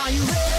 Are you ready?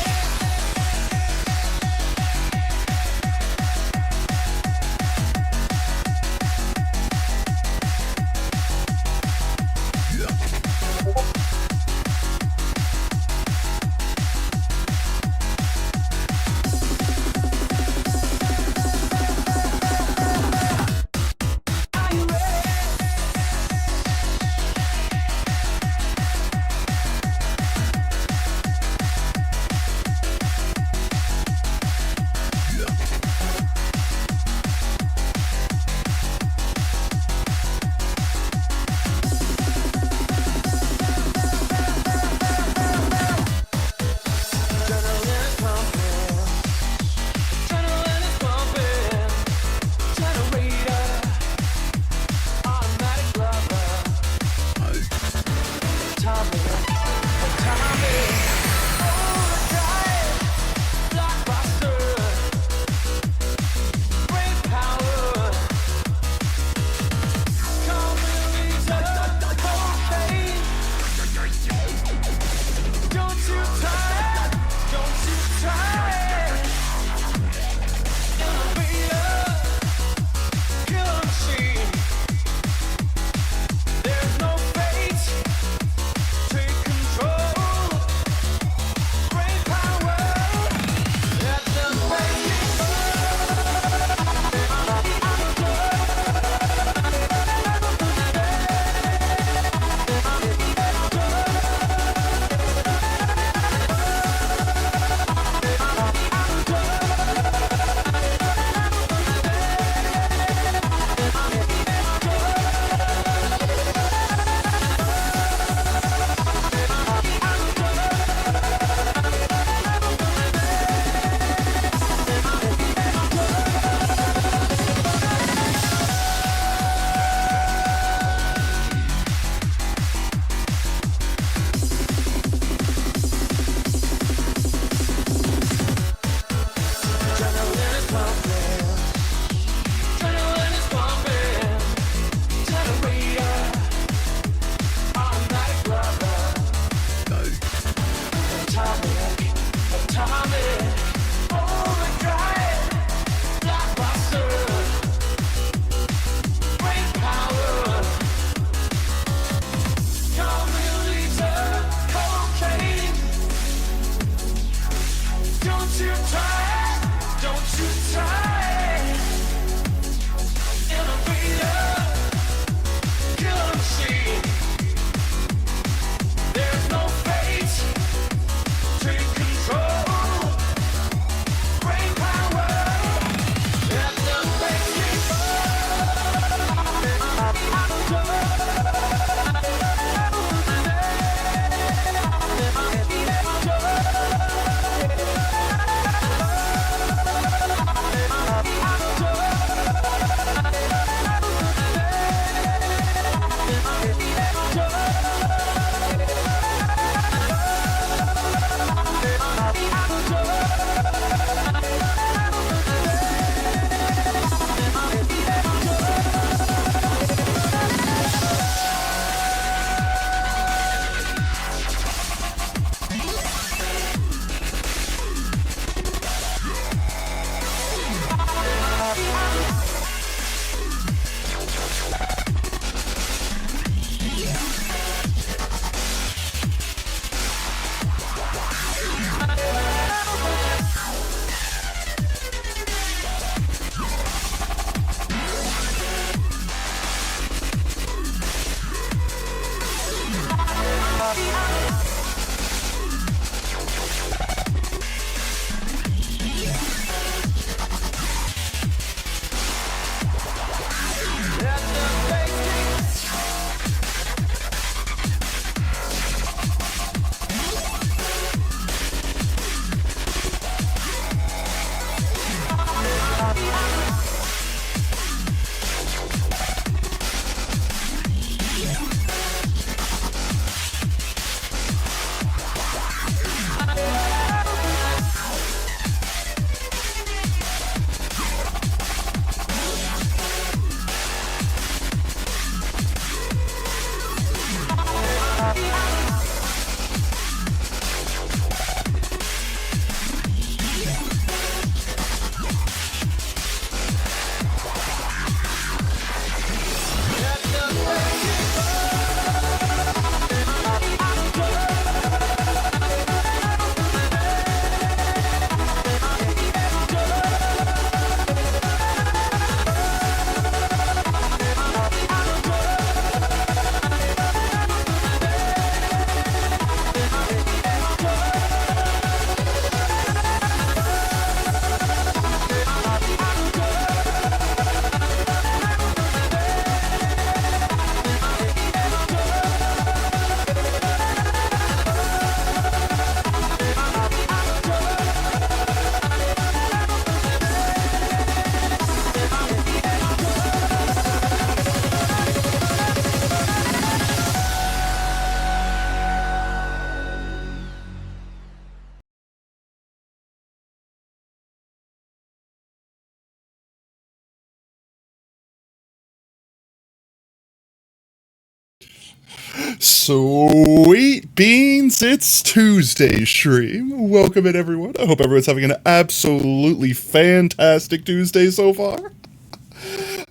Sweet beans, it's Tuesday stream. Welcome in, everyone. I hope everyone's having an absolutely fantastic Tuesday so far.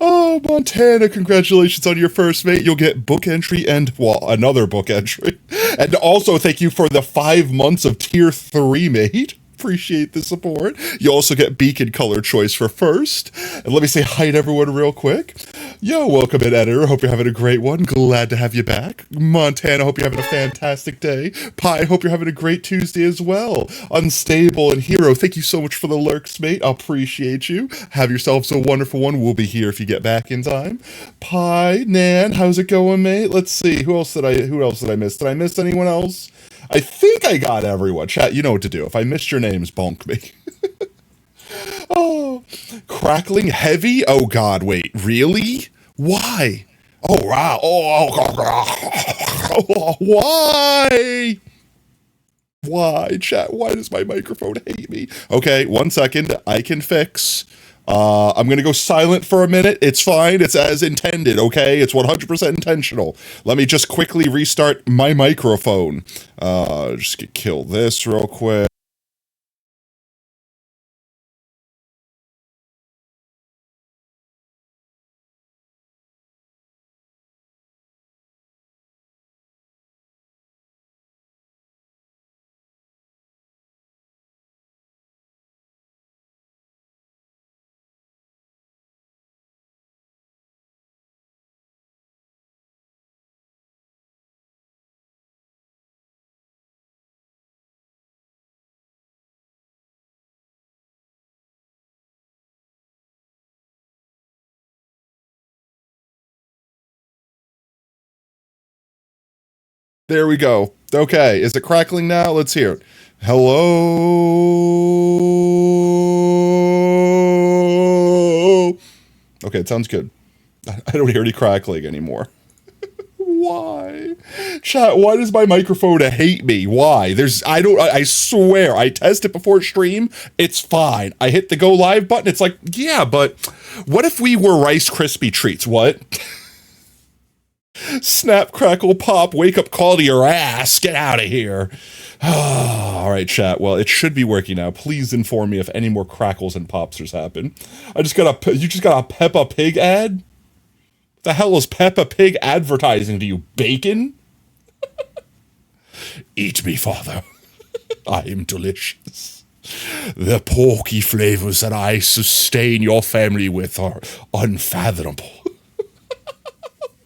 Oh, Montana, congratulations on your first mate. You'll get book entry and, well, another book entry. And also, thank you for the 5 months of tier 3 mate. Appreciate the support. You also get beacon color choice for first. And let me say hi to everyone real quick. Yo, welcome in, editor. Hope you're having a great one. Glad to have you back. Montana, hope you're having a fantastic day. Pie, hope you're having a great Tuesday as well. Unstable and Hero, thank you so much for the lurks, mate. I appreciate you. Have yourselves a wonderful one. We'll be here if you get back in time. Pie, Nan, how's it going, mate? Let's see. Who else did I miss? Did I miss anyone else? I think I got everyone. Chat, you know what to do. If I missed your names, bonk me. Oh, crackling heavy? Oh, God, wait. Really? Why? Oh, wow. Oh, why? Why, chat? Why does my microphone hate me? Okay, 1 second. I can fix. I'm gonna go silent for a minute. It's fine. It's as intended, okay? It's 100% intentional. Let me just quickly restart my microphone. Just kill this real quick. There we go. Okay, is it crackling now? Let's hear it. Hello? Okay, it sounds good. I don't hear any crackling anymore. Why? Chat, why does my microphone hate me? Why? I swear, I test it before stream, it's fine. I hit the go live button, it's like, yeah, but what if we were Rice Krispie treats? What? Snap, crackle, pop, wake up call to your ass. Get out of here. All right, chat. Well, it should be working now. Please inform me if any more crackles and popsters happen. You just got a Peppa Pig ad? What the hell is Peppa Pig advertising to you? Bacon? Eat me, father. I am delicious. The porky flavors that I sustain your family with are unfathomable.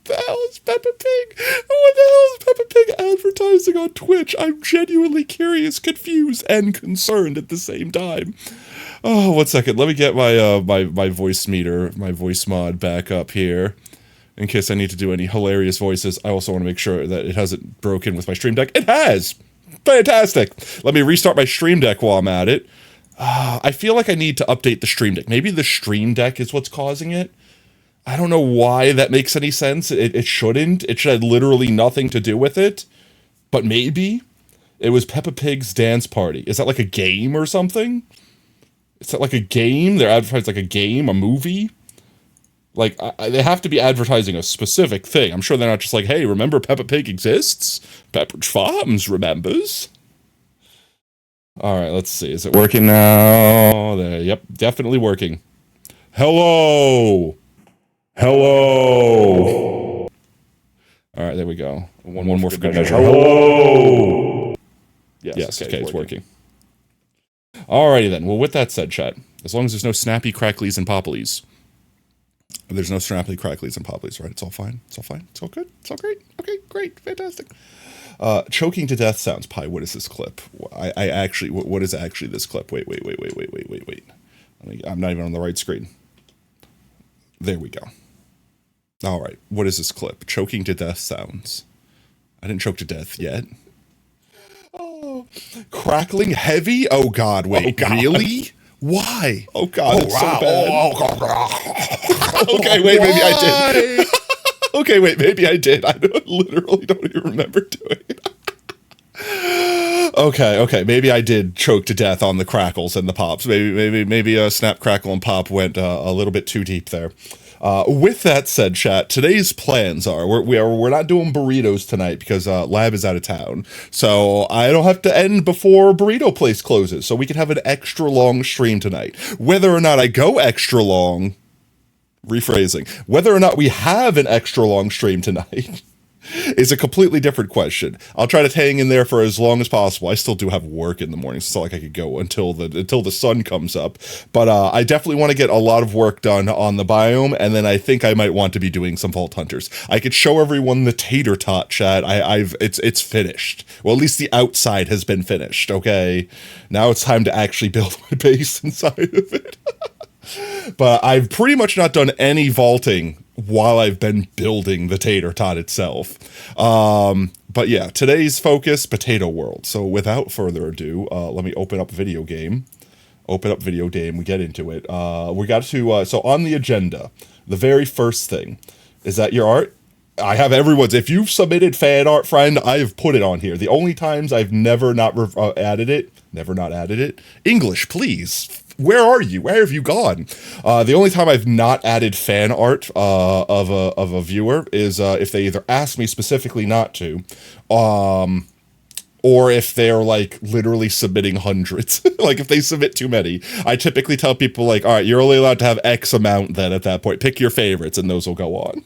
What the hell is Peppa Pig? What the hell is Peppa Pig advertising on Twitch? I'm genuinely curious, confused, and concerned at the same time. Oh, 1 second. Let me get my my voice meter, my voice mod back up here, in case I need to do any hilarious voices. I also want to make sure that it hasn't broken with my Stream Deck. It has! Fantastic! Let me restart my Stream Deck while I'm at it. I feel like I need to update the Stream Deck. Maybe the Stream Deck is what's causing it. I don't know why that makes any sense. It shouldn't. It should have literally nothing to do with it. But maybe. It was Peppa Pig's Dance Party. Is that like a game or something? Is that like a game? They're advertising like a game, a movie? Like, they have to be advertising a specific thing. I'm sure they're not just like, hey, remember Peppa Pig exists? Pepperidge Farms remembers. Alright, let's see. Is it working now? There, yep, definitely working. Hello! Hello. All right, there we go. One more for good measure. Hello. Yes. Okay, it's working. Alrighty then. Well, with that said, chat, as long as there's no snappy cracklies and popplies, there's no snappy cracklies and popplies, right? It's all fine. It's all fine. It's all good. It's all great. Okay, great, fantastic. Choking to death sounds. Pie. What is this clip? I actually. What is actually this clip? Wait. I'm not even on the right screen. There we go. All right, what is this clip? Choking to death sounds. I didn't choke to death yet. Oh, crackling heavy? Oh, God, wait, really? Why? Oh, God, it's so bad. Okay, wait, maybe I did. Okay, wait, maybe I did. I literally don't even remember doing it. Okay, maybe I did choke to death on the crackles and the pops. Maybe Snap, Crackle, and Pop went a little bit too deep there. With that said, chat, today's plans are we're not doing burritos tonight because Lab is out of town, so I don't have to end before Burrito Place closes, so we can have an extra long stream tonight. Whether or not I go extra long, rephrasing, whether or not we have an extra long stream tonight is a completely different question. I'll try to hang in there for as long as possible. I still do have work in the morning, so it's not like I could go until the sun comes up. But I definitely want to get a lot of work done on the biome, and then I think I might want to be doing some Vault Hunters. I could show everyone the Tater Tot, chat. It's finished. Well, at least the outside has been finished. Okay, now it's time to actually build my base inside of it. But I've pretty much not done any vaulting while I've been building the Tater Tot itself. But yeah, today's focus, Potato World. So without further ado, let me open up video game. Open up video game, we get into it. We got to, so on the agenda, the very first thing, is that your art? I have everyone's. If you've submitted fan art, friend, I have put it on here. The only times I've never not added it, English, please. Where are you? Where have you gone? The only time I've not added fan art of a viewer is if they either ask me specifically not to, or if they're like literally submitting hundreds. Like if they submit too many, I typically tell people like, all right, you're only allowed to have X amount then at that point. Pick your favorites and those will go on.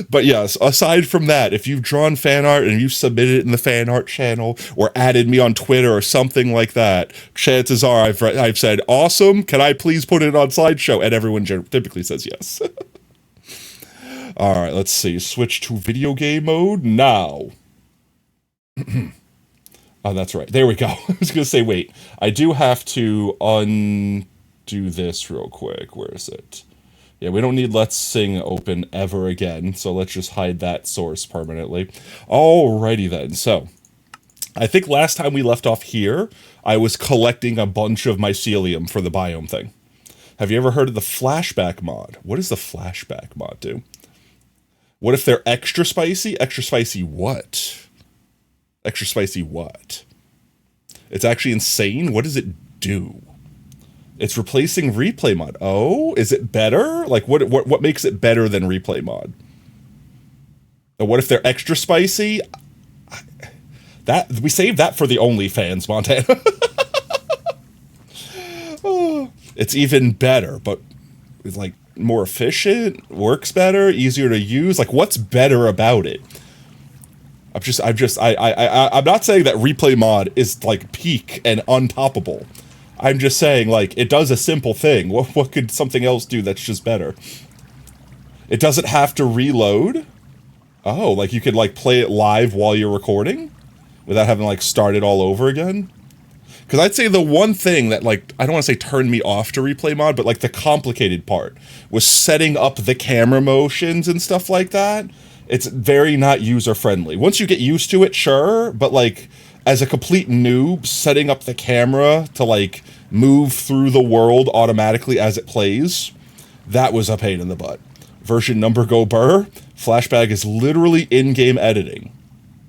But yes, aside from that, if you've drawn fan art and you've submitted it in the fan art channel or added me on Twitter or something like that, chances are I've said, awesome, can I please put it on Slideshow? And everyone typically says yes. All right, let's see. Switch to video game mode now. Oh, that's right. There we go. I was going to say, wait, I do have to undo this real quick. Where is it? Yeah, we don't need Let's Sing open ever again, so let's just hide that source permanently. Alrighty then, so I think last time we left off here, I was collecting a bunch of mycelium for the biome thing. Have you ever heard of the flashback mod? What does the flashback mod do? What if they're extra spicy? Extra spicy what? Extra spicy what? It's actually insane. What does it do? It's replacing replay mod. Oh, is it better? Like, what makes it better than replay mod? And what if they're extra spicy? That we saved that for the OnlyFans, Montana. Oh, it's even better, but it's like more efficient, works better, easier to use. Like, what's better about it? I'm not saying that replay mod is like peak and untoppable. I'm just saying, like, it does a simple thing. What could something else do that's just better? It doesn't have to reload. Oh, like you could, like, play it live while you're recording? Without having, like, start it all over again? Because I'd say the one thing that, like, I don't want to say turned me off to replay mod, but, like, the complicated part was setting up the camera motions and stuff like that. It's very not user-friendly. Once you get used to it, sure, but, like, as a complete noob, setting up the camera to, like, move through the world automatically as it plays, that was a pain in the butt. Version number go burr. Flashback is literally in-game editing.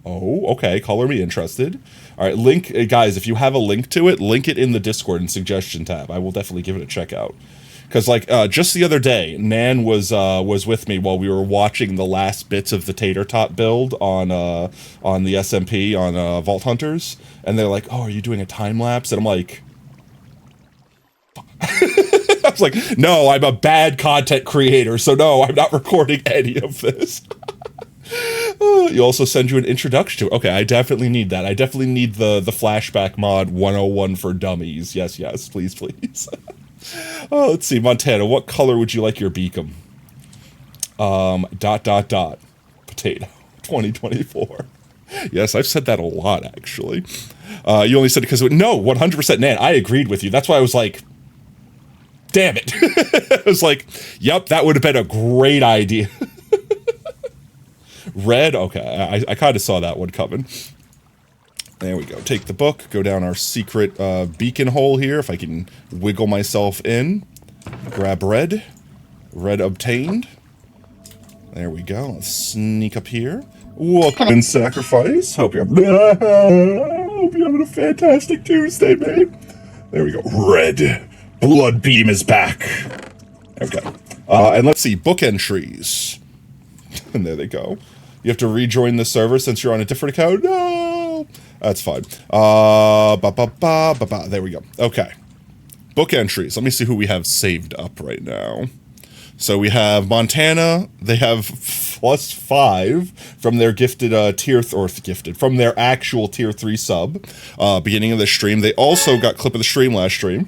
Oh, okay, color me interested. All right, link, guys, if you have a link to it, link it in the Discord and suggestion tab. I will definitely give it a check out. Because, like, just the other day, Nan was with me while we were watching the last bits of the Tater Tot build on the SMP, on Vault Hunters, and they're like, oh, are you doing a time-lapse? And I'm like... I was like, no, I'm a bad content creator, so no, I'm not recording any of this. You also send you an introduction to it. Okay, I definitely need that. I definitely need the flashback mod 101 for dummies. Yes, yes, please, please. Oh, let's see, Montana, what color would you like your beacon? Potato 2024. Yes, I've said that a lot, actually. You only said it because, no, 100% Nan, I agreed with you. That's why I was like, damn it. I was like, yep, that would have been a great idea. Red, okay, I kind of saw that one coming. There we go. Take the book, go down our secret beacon hole here, if I can wiggle myself in. Grab red. Red obtained. There we go. Let's sneak up here. Welcome in, Sacrifice. Hope you're having a fantastic Tuesday, babe. There we go. Red. Blood Beam is back. There we go. And let's see, book entries. And there they go. You have to rejoin the server since you're on a different account. No, that's fine. There we go. Okay. Book entries. Let me see who we have saved up right now. So we have Montana. They have +5 from their gifted from their actual tier 3 sub, beginning of the stream. They also got clip of the stream last stream.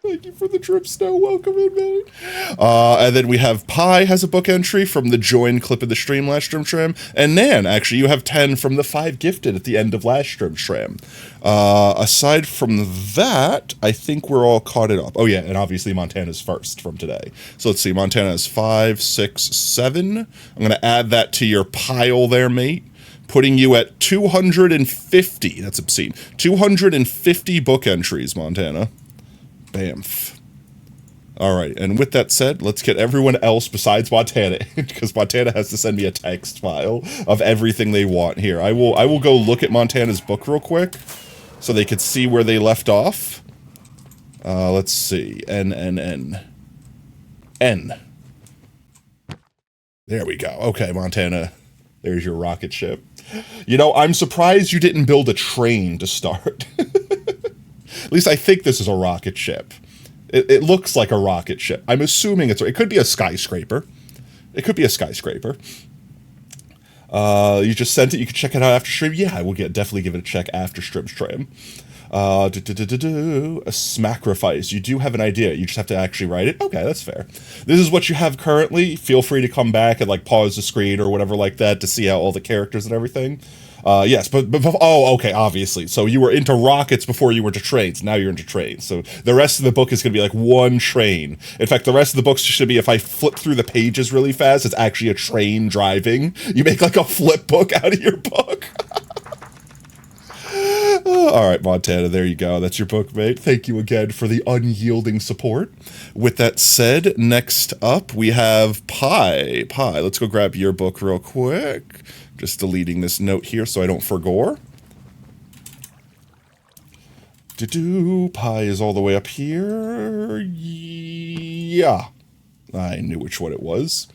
Thank you for the drip snow. Welcome in, man. And then we have Pi has a book entry from the join clip of the stream last stream. And Nan, actually, you have 10 from the 5 gifted at the end of last stream. Aside from that, I think we're all caught it up. Oh, yeah, and obviously Montana's first from today. So let's see, Montana is 5, 6, 7. I'm going to add that to your pile there, mate. Putting you at 250. That's obscene. 250 book entries, Montana. Bamf. All right, and with that said, let's get everyone else besides Montana, because Montana has to send me a text file of everything they want here. I will go look at Montana's book real quick, so they could see where they left off. Let's see. N. There we go. Okay, Montana. There's your rocket ship. You know, I'm surprised you didn't build a train to start. At least I think this is a rocket ship. It looks like a rocket ship. I'm assuming it could be a skyscraper. It could be a skyscraper. You just sent it. You can check it out after stream. Yeah, I will definitely give it a check after stream. A smacrifice. You do have an idea. You just have to actually write it. Okay, that's fair. This is what you have currently. Feel free to come back and like pause the screen or whatever like that to see how all the characters and everything. Yes, but oh, okay, obviously. So you were into rockets before you were into trains. Now you're into trains. So the rest of the book is going to be like one train. In fact, the rest of the books should be, if I flip through the pages really fast, it's actually a train driving. You make like a flip book out of your book. All right, Montana, there you go. That's your book, mate. Thank you again for the unyielding support. With that said, next up we have Pi. Pi, let's go grab your book real quick. Just deleting this note here so I don't forgore. Pi is all the way up here. Yeah. I knew which one it was.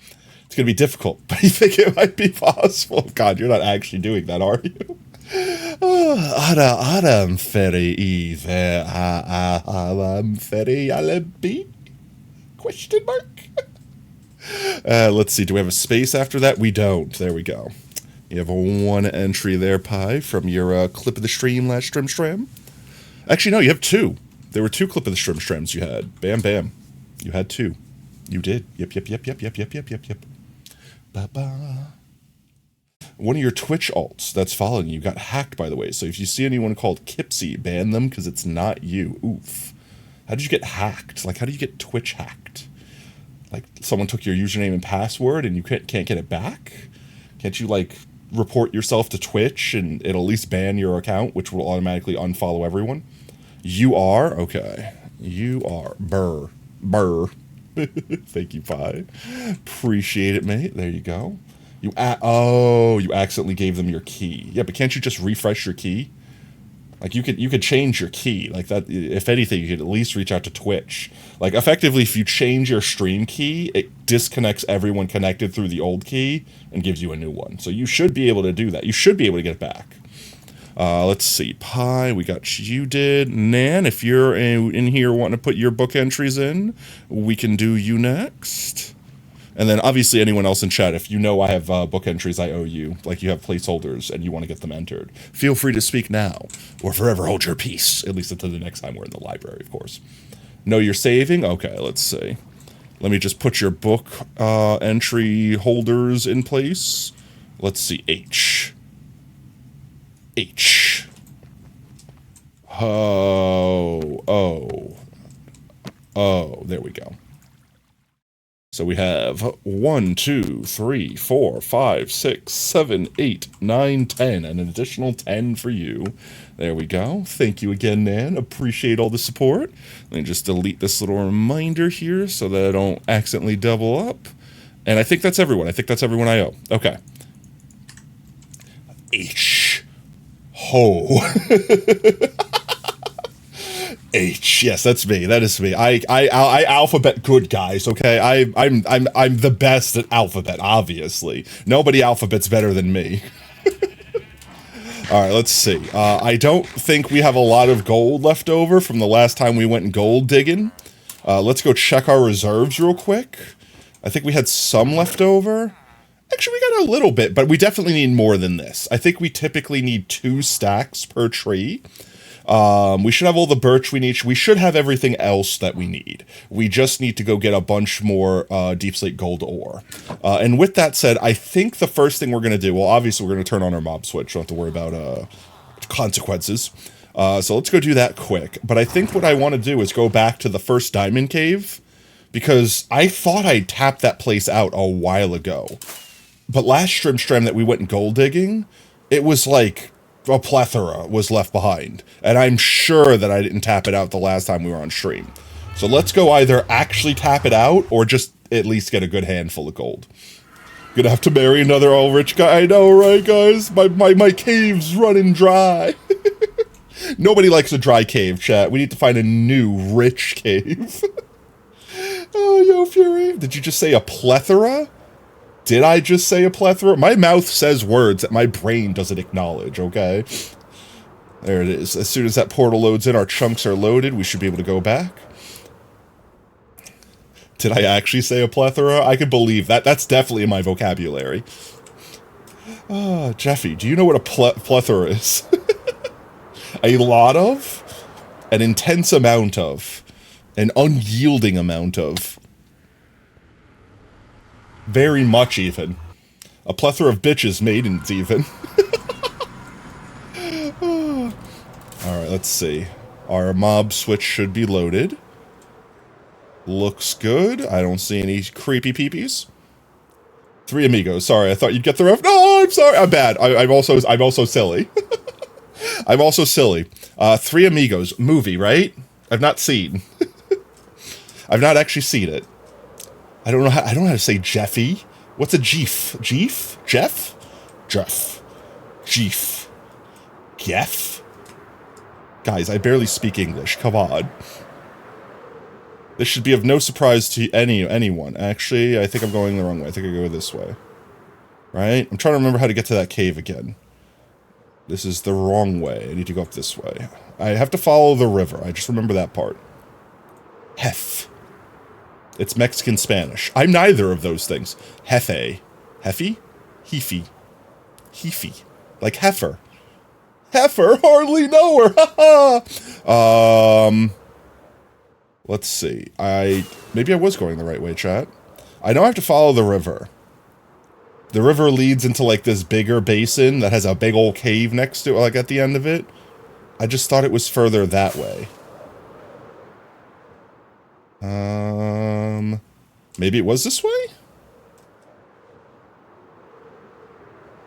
It's going to be difficult, but you think it might be possible? God, you're not actually doing that, are you? Adam Ferry there. Adam Ferry Alibi? Question mark? Let's see. Do we have a space after that? We don't. There we go. You have a 1 entry there, Pi, from your clip of the stream last stream. Actually, no, you have 2. There were 2 clip of the streams you had. Bam, bam. You had 2. You did. Yep. Ba-ba. One of your Twitch alts that's following you got hacked, by the way. So if you see anyone called Kipsy, ban them because it's not you. Oof. How did you get hacked? Like, how do you get Twitch hacked? Like, someone took your username and password and you can't get it back? Can't you, like, report yourself to Twitch and it'll at least ban your account, which will automatically unfollow everyone? You are? Okay. You are. Burr. Thank you, Pi. Appreciate it, mate. There you go. You accidentally gave them your key. Yeah, but can't you just refresh your key? Like, you could change your key. Like, that, if anything, you could at least reach out to Twitch. Like, effectively, if you change your stream key, it disconnects everyone connected through the old key and gives you a new one. So you should be able to do that. You should be able to get it back. Let's see. Pi, we got you did. Nan, if you're in here wanting to put your book entries in, we can do you next. And then, obviously, anyone else in chat, if you know I have book entries I owe you, like you have placeholders and you want to get them entered, feel free to speak now, or forever hold your peace, at least until the next time we're in the library, of course. Know you're saving? Okay, let's see. Let me just put your book entry holders in place. Let's see, H. Oh, there we go. So we have 1, 2, 3, 4, 5, 6, 7, 8, 9, 10, and an additional 10 for you. There we go. Thank you again, Nan. Appreciate all the support. Let me just delete this little reminder here so that I don't accidentally double up. And I think that's everyone. I think that's everyone I owe. Okay. H. Ho. H. Yes, that's me. That is me. I alphabet good, guys. Okay, I'm the best at alphabet. Obviously, nobody alphabets better than me. All right, let's see. I don't think we have a lot of gold left over from the last time we went gold digging. Let's go check our reserves real quick. I think we had some left over. Actually, we got a little bit, but we definitely need more than this. I think we typically need 2 stacks per tree. We should have all the birch we need. We should have everything else that we need. We just need to go get a bunch more deep slate gold ore. And with that said, I think the first thing we're going to do, well, obviously we're going to turn on our mob switch. Don't have to worry about consequences. So let's go do that quick. But I think what I want to do is go back to the first diamond cave, because I thought I tapped that place out a while ago. But last stream that we went gold digging, it was like a plethora was left behind. And I'm sure that I didn't tap it out the last time we were on stream. So let's go either actually tap it out or just at least get a good handful of gold. Gonna have to marry another all-rich guy. I know, right, guys? My cave's running dry. Nobody likes a dry cave, chat. We need to find a new rich cave. Oh, yo, Fury. Did you just say a plethora? Did I just say a plethora? My mouth says words that my brain doesn't acknowledge, okay? There it is. As soon as that portal loads in, our chunks are loaded. We should be able to go back. Did I actually say a plethora? I could believe that. That's definitely in my vocabulary. Oh, Jeffy, do you know what a plethora is? A lot of, an intense amount of, an unyielding amount of. Very much even. A plethora of bitches maidens even. Alright, let's see. Our mob switch should be loaded. Looks good. I don't see any creepy peepees. 3 amigos. Sorry, I thought you'd get the ref. No, I'm sorry. I'm bad. I'm also silly. I'm also silly. 3 amigos. Movie, right? I've not seen. I've not actually seen it. I don't know how to say Jeffy. What's a Jeef? Jeef? Jeff? Jeff. Jeef. Geff? Guys, I barely speak English. Come on. This should be of no surprise to anyone. Actually, I think I'm going the wrong way. I think I go this way. Right? I'm trying to remember how to get to that cave again. This is the wrong way. I need to go up this way. I have to follow the river. I just remember that part. Hef. It's Mexican Spanish. I'm neither of those things. Hefe. Heffy? Heefy. Heefy. Like heifer. Heifer? Hardly know her. Let's see. Maybe I was going the right way, chat. I know I have to follow the river. The river leads into like this bigger basin that has a big old cave next to it, like at the end of it. I just thought it was further that way. Maybe it was this way?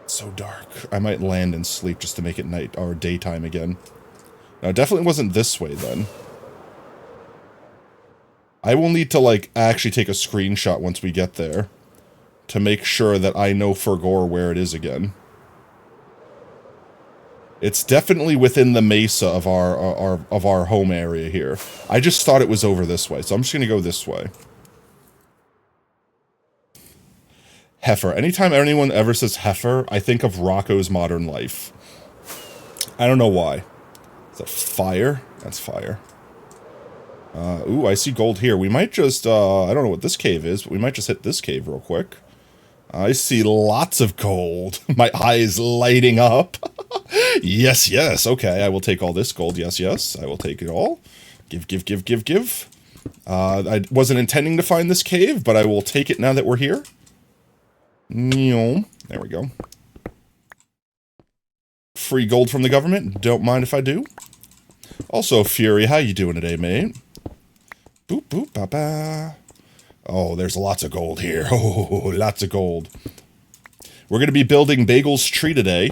It's so dark. I might land and sleep just to make it night or daytime again. No, it definitely wasn't this way then. I will need to like actually take a screenshot once we get there to make sure that I know for gore where it is again. It's definitely within the mesa of our home area here. I just thought it was over this way, so I'm just gonna go this way. Heifer. Anytime anyone ever says heifer, I think of Rocco's Modern Life. I don't know why. Is that fire? That's fire. Ooh, I see gold here. We might just, I don't know what this cave is, but we might just hit this cave real quick. I see lots of gold. My eye is lighting up. Yes, yes. Okay, I will take all this gold. Yes, yes. I will take it all. Give, give, give, give, give. I wasn't intending to find this cave, but I will take it now that we're here. There we go. Free gold from the government. Don't mind if I do. Also, Fury, how you doing today, mate? Boop, boop, ba, ba. Oh, there's lots of gold here. Oh, lots of gold. We're going to be building Bagel's tree today.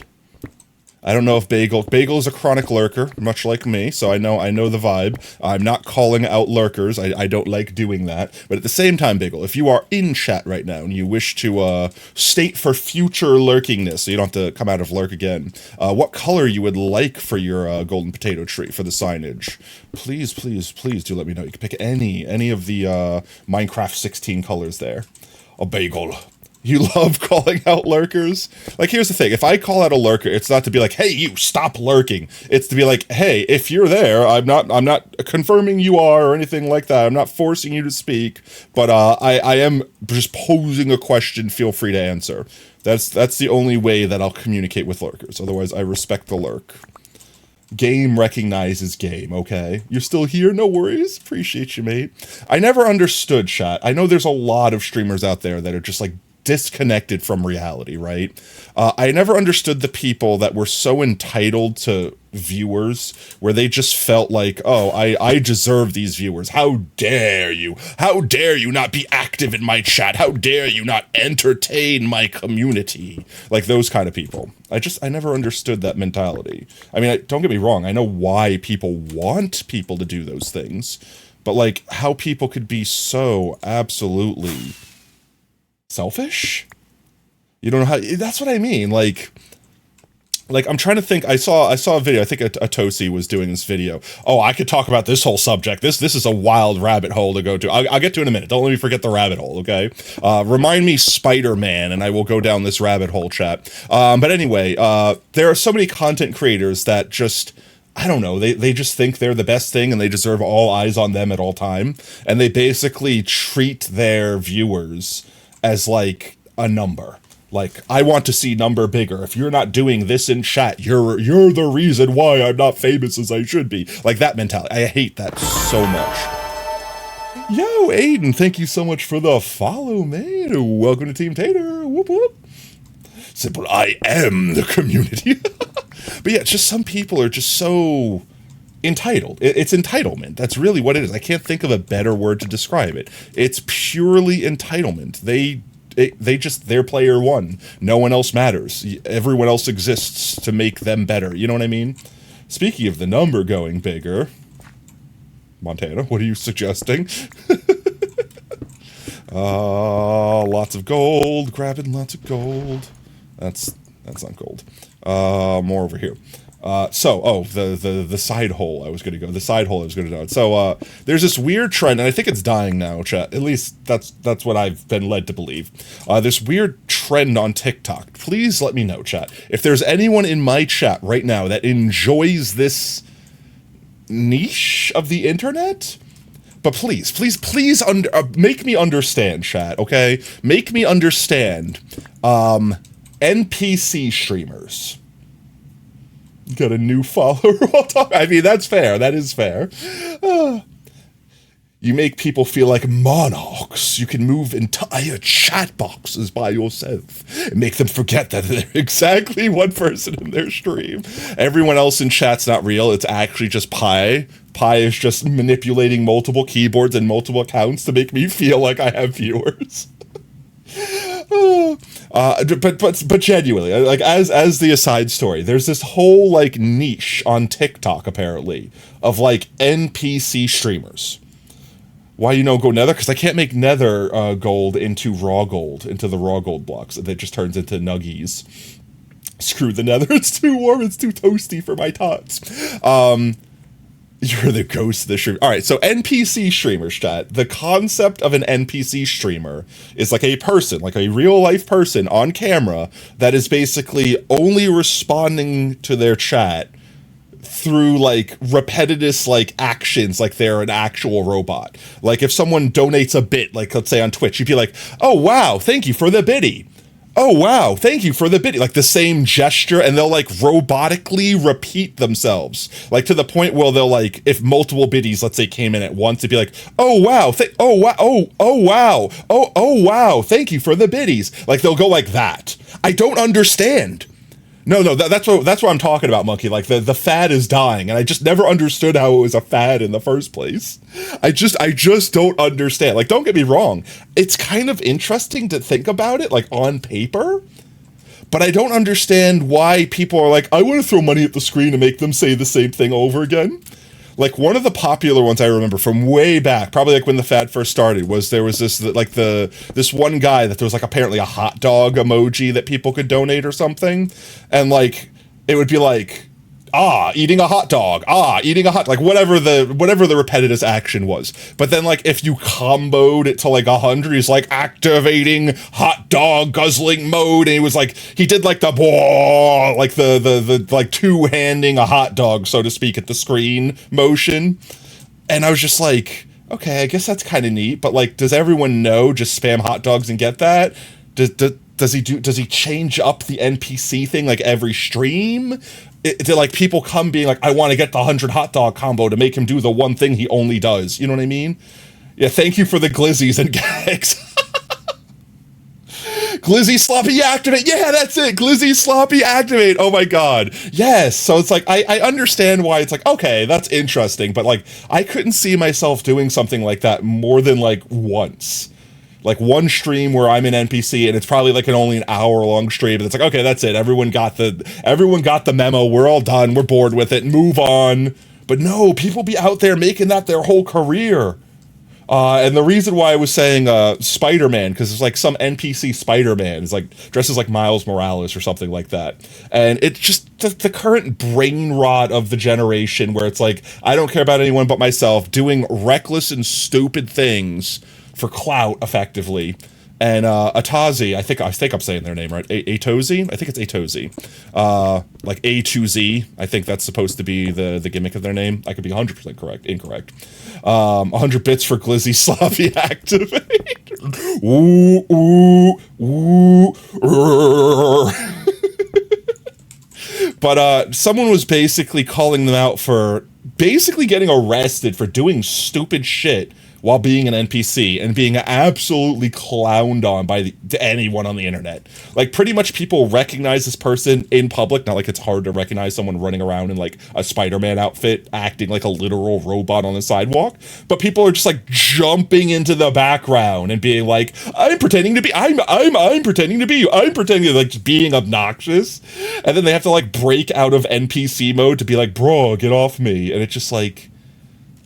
I don't know if Bagel is a chronic lurker, much like me, so I know the vibe. I'm not calling out lurkers. I don't like doing that. But at the same time, Bagel, if you are in chat right now and you wish to state for future lurkingness, so you don't have to come out of lurk again, what color you would like for your golden potato tree for the signage, please do let me know. You can pick any of the Minecraft 16 colors there. A Bagel. You love calling out lurkers? Like, here's the thing. If I call out a lurker, it's not to be like, hey, you, stop lurking. It's to be like, hey, if you're there, I'm not confirming you are or anything like that. I'm not forcing you to speak, but I am just posing a question. Feel free to answer. That's the only way that I'll communicate with lurkers. Otherwise, I respect the lurk. Game recognizes game, okay? You're still here? No worries. Appreciate you, mate. I never understood, chat. I know there's a lot of streamers out there that are just, like, disconnected from reality, right? I never understood the people that were so entitled to viewers where they just felt like, oh, I deserve these viewers. How dare you? How dare you not be active in my chat? How dare you not entertain my community? Like those kind of people. I never understood that mentality. I mean, don't get me wrong. I know why people want people to do those things, but like how people could be so absolutely selfish? You don't know how, that's what I mean. Like I'm trying to think. I saw a video. I think Atosi was doing this video. Oh, I could talk about this whole subject. This is a wild rabbit hole to go to. I'll get to it in a minute. Don't let me forget the rabbit hole, okay? Remind me Spider-Man, and I will go down this rabbit hole, chat. But anyway, there are so many content creators that just, I don't know, they just think they're the best thing and they deserve all eyes on them at all time. And they basically treat their viewers as like a number. Like, I want to see number bigger. If you're not doing this in chat, you're the reason why I'm not famous as I should be. Like that mentality. I hate that so much. Yo, Aiden, thank you so much for the follow, man. Welcome to Team Tater. Whoop whoop. Simple, I am the community. But yeah, just some people are just so entitled. It's entitlement. That's really what it is. I can't think of a better word to describe it. It's purely entitlement. They're player one. No one else matters. Everyone else exists to make them better. You know what I mean? Speaking of the number going bigger, Montana, what are you suggesting? Lots of gold. Grabbing lots of gold. That's not gold. More over here. The side hole I was going to go. The side hole I was going to go. So, there's this weird trend, and I think it's dying now, chat. At least that's what I've been led to believe. This weird trend on TikTok. Please let me know, chat. If there's anyone in my chat right now that enjoys this niche of the internet, but please make me understand, chat, okay? Make me understand, NPC streamers. Got a new follower. I mean, that's fair. That is fair. You make people feel like monarchs. You can move entire chat boxes by yourself and make them forget that they're exactly one person in their stream. Everyone else in chat's not real. It's actually just Pi. Pi is just manipulating multiple keyboards and multiple accounts to make me feel like I have viewers. But genuinely, like as the aside story, there's this whole like niche on TikTok apparently of like NPC streamers. Why go nether? Because I can't make nether gold into raw gold, into the raw gold blocks. It just turns into nuggies. Screw the nether. It's too warm. It's too toasty for my tots. You're the ghost of the stream. All right, so NPC streamers, chat. The concept of an NPC streamer is like a person, like a real life person on camera that is basically only responding to their chat through like repetitious like actions, like they're an actual robot. Like if someone donates a bit, like let's say on Twitch, you'd be like, "Oh wow, thank you for the biddy. Oh wow, thank you for the biddy," like the same gesture, and they'll like robotically repeat themselves, like to the point where they'll like, if multiple biddies, let's say, came in at once, it'd be like, "Oh wow, oh wow, oh wow, oh wow, thank you for the biddies." Like they'll go like that. I don't understand. No, that's what I'm talking about, Monkey. Like the fad is dying, and I just never understood how it was a fad in the first place. I just don't understand. Like, don't get me wrong, it's kind of interesting to think about it, like on paper, But I don't understand why people are like, I want to throw money at the screen to make them say the same thing over again. Like, one of the popular ones I remember from way back, probably like when the fad first started, was there was this, like, this one guy that there was, like, apparently a hot dog emoji that people could donate or something. And, like, it would be like, eating a hot dog, eating a hot, like, whatever the repetitive action was. But then, like, if you comboed it to, like, 100, he's like, activating hot dog guzzling mode, and he was like, he did, like, the like, two-handing a hot dog, so to speak, at the screen motion. And I was just like, okay, I guess that's kind of neat, but, like, does everyone know just spam hot dogs and get that? Does he change up the NPC thing, like, every stream? Do, like, people come being like, I want to get the 100 hot dog combo to make him do the one thing he only does. You know what I mean? Yeah, thank you for the glizzies and gags. Glizzy sloppy activate. Yeah, that's it. Glizzy sloppy activate. Oh my god. Yes. So it's like, I understand why it's like, okay, that's interesting. But, like, I couldn't see myself doing something like that more than, like, once. Like, one stream where I'm an NPC, and it's probably like only an hour-long stream, and it's like, okay, that's it. Everyone got the memo. We're all done. We're bored with it. Move on. But no, people be out there making that their whole career. And the reason why I was saying Spider-Man, because it's like some NPC Spider-Man is like dressed as like Miles Morales or something like that. And it's just the current brain rot of the generation where it's like, I don't care about anyone but myself, doing reckless and stupid things for clout, effectively. And Atazi, I think I'm saying their name right. Atozi? I think it's Atozi. Like A to Z. I think that's supposed to be the gimmick of their name. I could be 100% incorrect. 100 bits for Glizzy Sloppy Activate. Ooh, ooh, ooh. But someone was basically calling them out for basically getting arrested for doing stupid shit while being an NPC and being absolutely clowned on by anyone on the internet. Like, pretty much people recognize this person in public, not like it's hard to recognize someone running around in, like, a Spider-Man outfit, acting like a literal robot on the sidewalk, but people are just, like, jumping into the background and being like, I'm pretending to be you, I'm pretending to, like, being obnoxious, and then they have to, like, break out of NPC mode to be like, bro, get off me, and it's just like,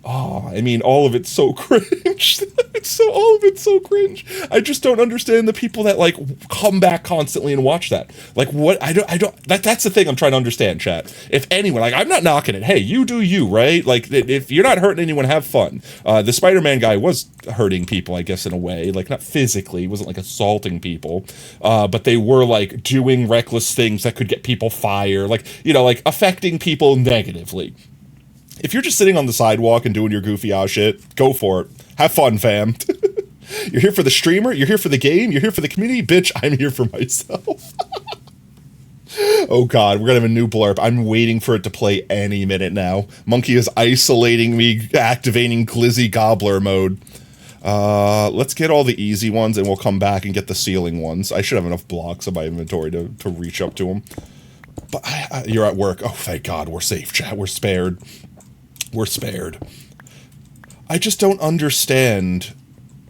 I mean, all of it's so cringe. All of it's so cringe. I just don't understand the people that, like, come back constantly and watch that. Like, what? That's the thing I'm trying to understand, chat. If anyone, like, I'm not knocking it. Hey, you do you, right? Like, if you're not hurting anyone, have fun. The Spider-Man guy was hurting people, I guess, in a way. Like, not physically. He wasn't, like, assaulting people. But they were, like, doing reckless things that could get people fired. Like, you know, like, affecting people negatively. If you're just sitting on the sidewalk and doing your goofy ass shit, go for it. Have fun, fam. You're here for the streamer, you're here for the game, you're here for the community. Bitch, I'm here for myself. Oh god, we're gonna have a new blurb. I'm waiting for it to play any minute now. Monkey is isolating me, activating Glizzy Gobbler mode. Let's get all the easy ones and we'll come back and get the ceiling ones. I should have enough blocks in my inventory to reach up to them. But you're at work. Oh, thank god, we're safe, chat. We're spared. We're spared. I just don't understand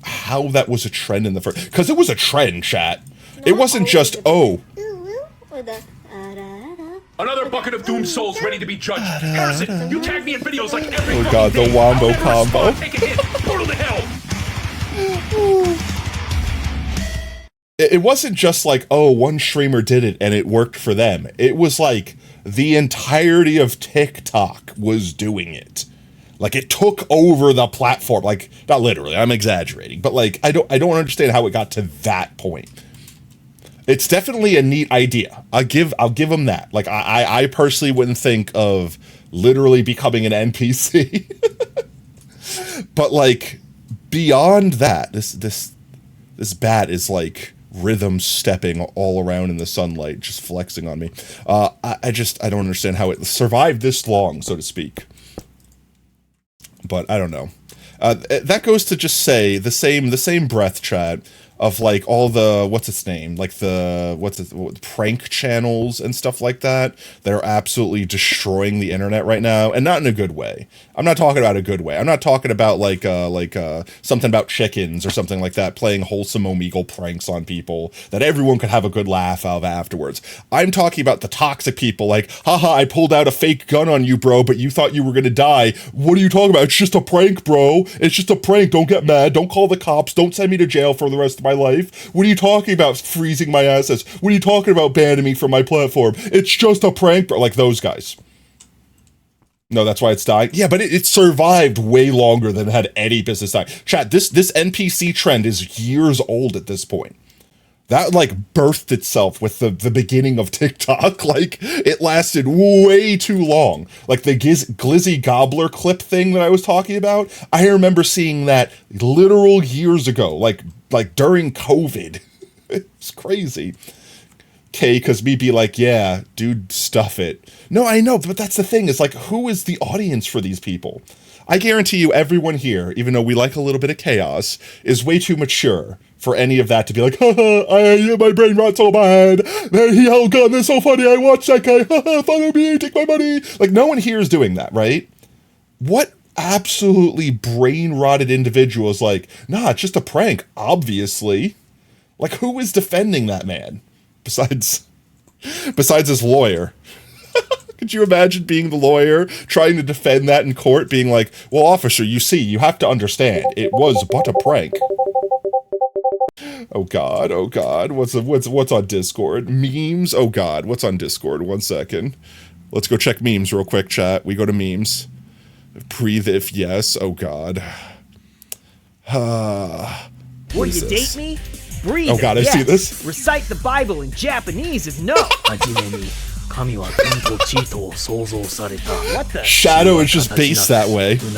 how that was a trend in the first... Because it was a trend, chat. It wasn't just, oh... Another bucket of doomed souls ready to be judged. Harrison, you tag me in videos like every oh god, the wombo combo. Take a hit. Portal to hell. It wasn't just like, oh, one streamer did it and it worked for them. It was like the entirety of TikTok was doing it. Like, it took over the platform. Like, not literally, I'm exaggerating, but like, I don't understand how it got to that point. It's definitely a neat idea. I'll give them that. Like, I personally wouldn't think of literally becoming an NPC. But like, beyond that, this bat is like rhythm stepping all around in the sunlight, just flexing on me. I don't understand how it survived this long, so to speak. But I don't know. That goes to just say the same breath, chat. of like all the what's its name, like the prank channels and stuff like that are absolutely destroying the internet right now, and not in a good way. I'm not talking about a good way. I'm not talking about like something about chickens or something like that, playing wholesome Omegle pranks on people that everyone could have a good laugh of afterwards. I'm talking about the toxic people, like, haha, I pulled out a fake gun on you, bro, but you thought you were gonna die. What are you talking about? It's just a prank, bro. It's just a prank. Don't get mad. Don't call the cops. Don't send me to jail for the rest of my life. What are you talking about? Freezing my assets. What are you talking about? Banning me from my platform. It's just a prank, bro. Like those guys. No, that's why it's dying. Yeah, but it survived way longer than it had any business dying. Chat, this NPC trend is years old at this point. That, like, birthed itself with the beginning of TikTok. Like, it lasted way too long. Like, the Glizzy Gobbler clip thing that I was talking about, I remember seeing that literal years ago, like during COVID. It's crazy. Okay, because me be like, yeah, dude, stuff it. No, I know, but that's the thing. It's like, who is the audience for these people? I guarantee you everyone here, even though we like a little bit of chaos, is way too mature for any of that to be like, haha, my brain rot so bad. Oh god, that's so funny. I watched that guy. Haha, follow me, take my money. Like, no one here is doing that, right? What absolutely brain rotted individual is like, nah, it's just a prank, obviously. Like, who is defending that man? Besides his lawyer. Could you imagine being the lawyer, trying to defend that in court, being like, well, officer, you see, you have to understand, it was but a prank. Oh god, what's on Discord? Memes? Oh god, what's on Discord? 1 second. Let's go check memes real quick, chat. We go to memes. Breathe if yes, oh god. Will you date me? Breathe. Oh god, yes. I see this. Recite the Bible in Japanese if no. What the? Shadow is just based that way. Is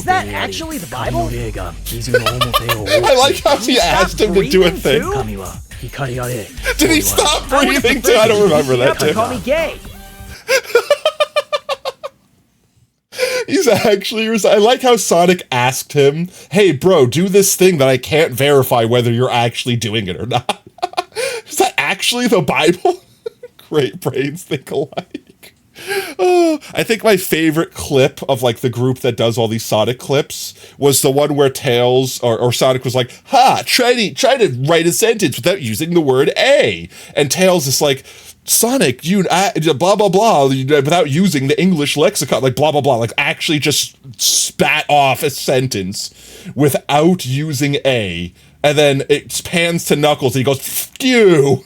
that actually the Bible? I like how he asked him to do a thing. Did he stop breathing too? I don't remember that too. Call me gay. He's actually, I like how Sonic asked him, hey bro, do this thing that I can't verify whether you're actually doing it or not. Is that actually the Bible? Great brains think alike. Oh, I think my favorite clip of like the group that does all these Sonic clips was the one where Tails or Sonic was like, ha, try to write a sentence without using the word a. And Tails is like, Sonic, you blah blah blah without using the English lexicon, like blah blah blah, like actually just spat off a sentence without using a, and then it pans to Knuckles and he goes, "Phew."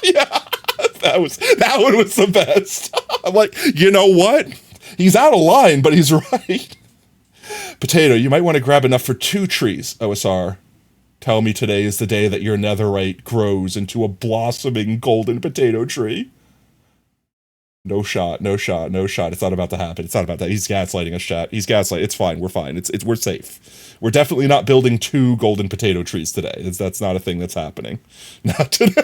Yeah, that one was the best. I'm like, you know what? He's out of line, but he's right. Potato, you might want to grab enough for 2 trees, OSR. Tell me today is the day that your netherite grows into a blossoming golden potato tree. No shot. It's not about to happen. It's not about that. He's gaslighting us, chat. He's gaslighting. It's fine. We're fine. We're safe. We're definitely not building 2 golden potato trees today. That's not a thing that's happening. Not today.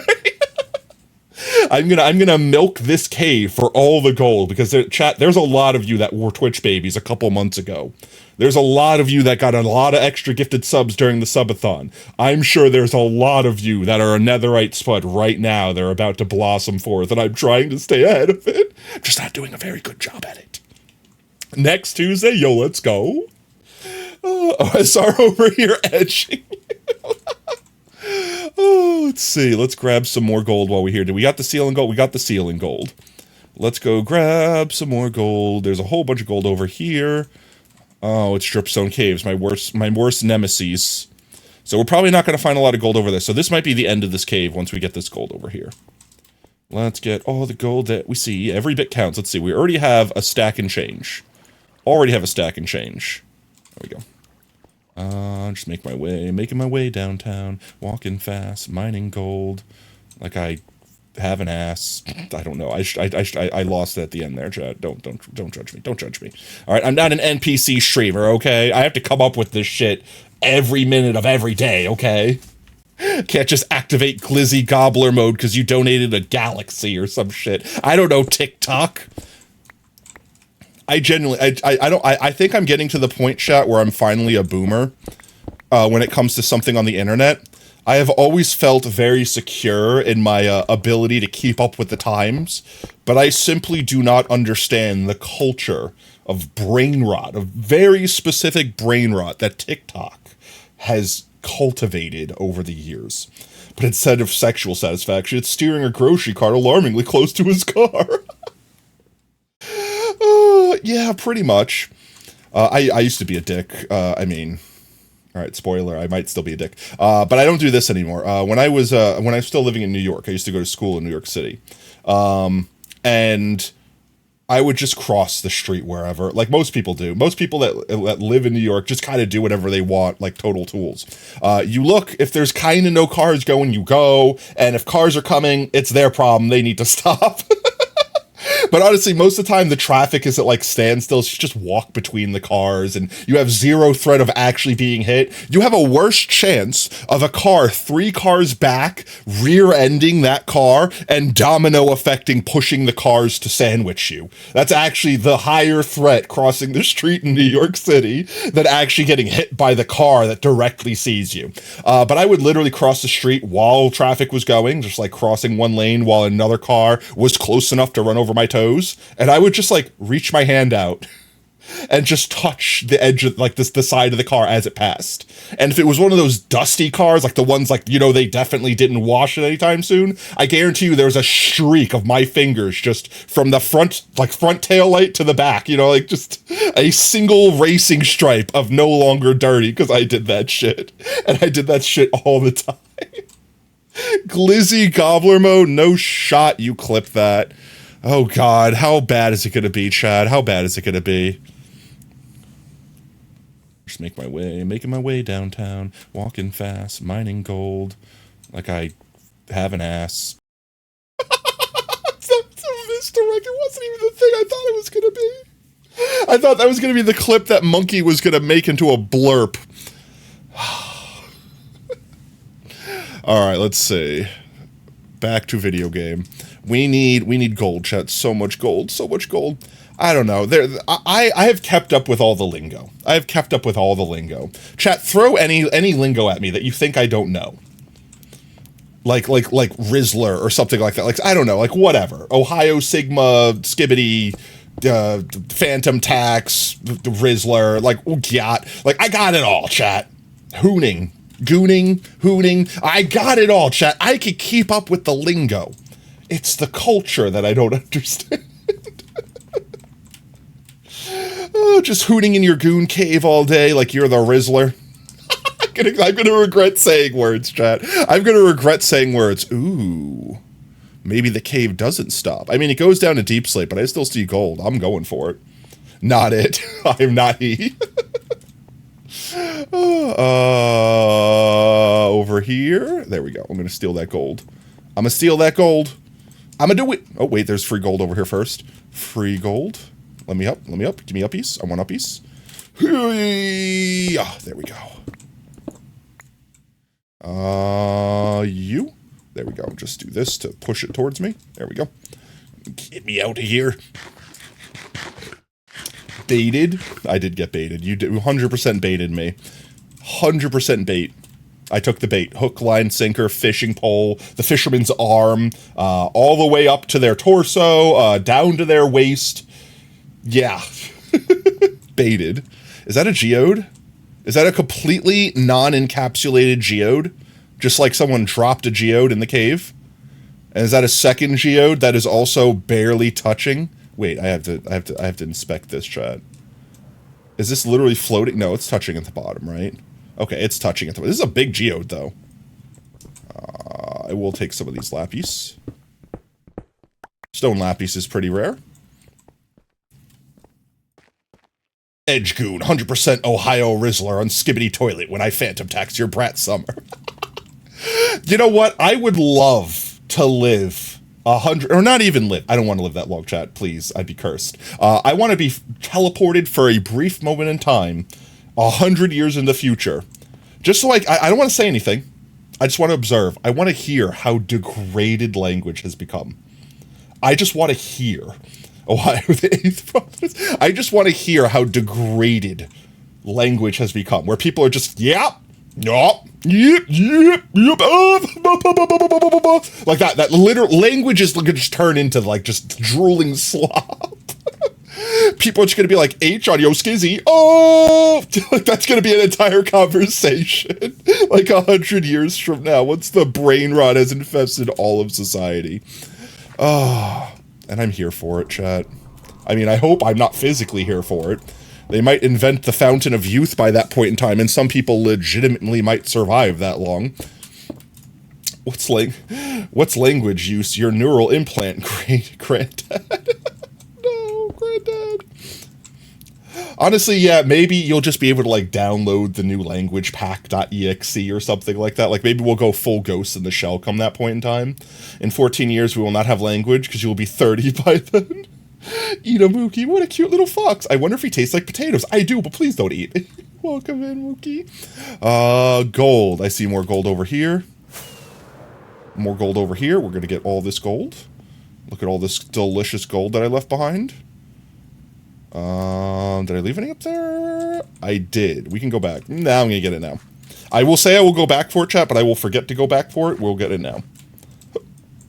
I'm gonna milk this cave for all the gold because there's a lot of you that were Twitch babies a couple months ago. There's a lot of you that got a lot of extra gifted subs during the subathon. I'm sure there's a lot of you that are a netherite spud right now. They're about to blossom forth, and I'm trying to stay ahead of it. I'm just not doing a very good job at it. Next Tuesday, yo, let's go. OSR over here edging. Oh, let's see. Let's grab some more gold while we're here. Do we got the ceiling gold? We got the ceiling gold. Let's go grab some more gold. There's a whole bunch of gold over here. Oh, it's Dripstone Caves, my worst nemesis. So we're probably not going to find a lot of gold over there. So this might be the end of this cave once we get this gold over here. Let's get all the gold that we see. Every bit counts. Let's see. We already have a stack and change. There we go. Just making my way downtown, walking fast, mining gold, like I have an ass. I don't know. I lost it at the end there, Chad. Don't judge me. Don't judge me. All right, I'm not an NPC streamer, okay? I have to come up with this shit every minute of every day, okay? Can't just activate Glizzy Gobbler mode because you donated a galaxy or some shit. I don't know, TikTok. I think I'm getting to the point, chat, where I'm finally a boomer. when it comes to something on the internet. I have always felt very secure in my ability to keep up with the times, but I simply do not understand the culture of brain rot, of very specific brain rot that TikTok has cultivated over the years. But instead of sexual satisfaction, it's steering a grocery cart alarmingly close to his car. Yeah, pretty much. I used to be a dick. I mean... All right, spoiler, I might still be a dick. But I don't do this anymore. When I was still living in New York, I used to go to school in New York City. And I would just cross the street wherever, like most people do. Most people that live in New York just kind of do whatever they want, like total tools. You look, if there's kind of no cars going, you go. And if cars are coming, it's their problem. They need to stop. But honestly, most of the time, the traffic is at like standstills. You just walk between the cars and you have zero threat of actually being hit. You have a worse chance of a car 3 cars back, rear-ending that car, and domino affecting pushing the cars to sandwich you. That's actually the higher threat crossing the street in New York City than actually getting hit by the car that directly sees you. But I would literally cross the street while traffic was going, just like crossing one lane while another car was close enough to run over my toes, and I would just like reach my hand out and just touch the edge of like the side of the car as it passed. And if it was one of those dusty cars, like the ones like, you know, they definitely didn't wash it anytime soon, I guarantee you there's a streak of my fingers just from the front tail light to the back, you know, like just a single racing stripe of no longer dirty because I did that shit. And I did that shit all the time. Glizzy Gobbler mode, no shot you clip that. Oh God, how bad is it gonna be, Chad? How bad is it gonna be? Just making my way downtown, walking fast, mining gold, like I have an ass. It's a misdirect. It wasn't even the thing I thought it was gonna be. I thought that was gonna be the clip that Monkey was gonna make into a blurb. All right, let's see. Back to video game. We need gold, chat. So much gold. I don't know. I have kept up with all the lingo. Chat, throw any lingo at me that you think I don't know. Like Rizzler or something like that. Like, I don't know, like whatever. Ohio Sigma, Skibbity, Phantom Tax, Rizzler, like Gyat. Like, I got it all, chat. Hooning, I got it all, chat. I could keep up with the lingo. It's the culture that I don't understand. Oh, just hooting in your goon cave all day like you're the Rizzler. I'm gonna regret saying words, chat. I'm gonna regret saying words. Ooh. Maybe the cave doesn't stop. I mean, it goes down to deep sleep, but I still see gold. I'm going for it. Not it. I'm not he. Over here. There we go. I'm gonna steal that gold. I'm gonna do it. Oh, wait, there's free gold over here first. Free gold. Let me up. Give me uppies. I want uppies. There we go. You. There we go. Just do this to push it towards me. There we go. Get me out of here. Baited. I did get baited. You 100% baited me. 100% bait. I took the bait. Hook, line, sinker, fishing pole, the fisherman's arm, all the way up to their torso, down to their waist. Yeah. Baited. Is that a geode? Is that a completely non-encapsulated geode? Just like someone dropped a geode in the cave? And is that a second geode that is also barely touching? Wait, I have to inspect this, chat. Is this literally floating? No, it's touching at the bottom, right? Okay, it's touching at the bottom. This is a big geode, though. I will take some of these lapis. Stone lapis is pretty rare. Edge goon, 100% Ohio Rizzler on Skibbity Toilet when I phantom tax your brat summer. You know what? I would love to live 100, or not even live. I don't want to live that long, chat. Please, I'd be cursed. I want to be teleported for a brief moment in time, 100 years in the future. Just so I don't want to say anything. I just want to observe. I want to hear how degraded language has become. I just want to hear. Ohio, the 8th province. I just want to hear how degraded language has become. Where people are just, yep, Yup. Yep. Like that. That literal language is going to just turn into like just drooling slop. People are just going to be like, H audio skizzy. Oh, like that's going to be an entire conversation. Like 100 years from now, once the brain rot has infested all of society. Oh, and I'm here for it, chat. I mean, I hope I'm not physically here for it. They might invent the fountain of youth by that point in time, and some people legitimately might survive that long. What's language use? Your neural implant, granddad. No, granddad. Honestly, yeah, maybe you'll just be able to, like, download the new language pack.exe or something like that. Like, maybe we'll go full Ghost in the Shell come that point in time. In 14 years, we will not have language, because you will be 30 by then. Eat a Mookie. What a cute little fox. I wonder if he tastes like potatoes. I do, but please don't eat. Welcome in, Mookie. Gold. I see more gold over here. More gold over here. We're going to get all this gold. Look at all this delicious gold that I left behind. Did I leave any up there? I did. We can go back. Now I'm going to get it now. I will say I will go back for it, chat, but I will forget to go back for it. We'll get it now.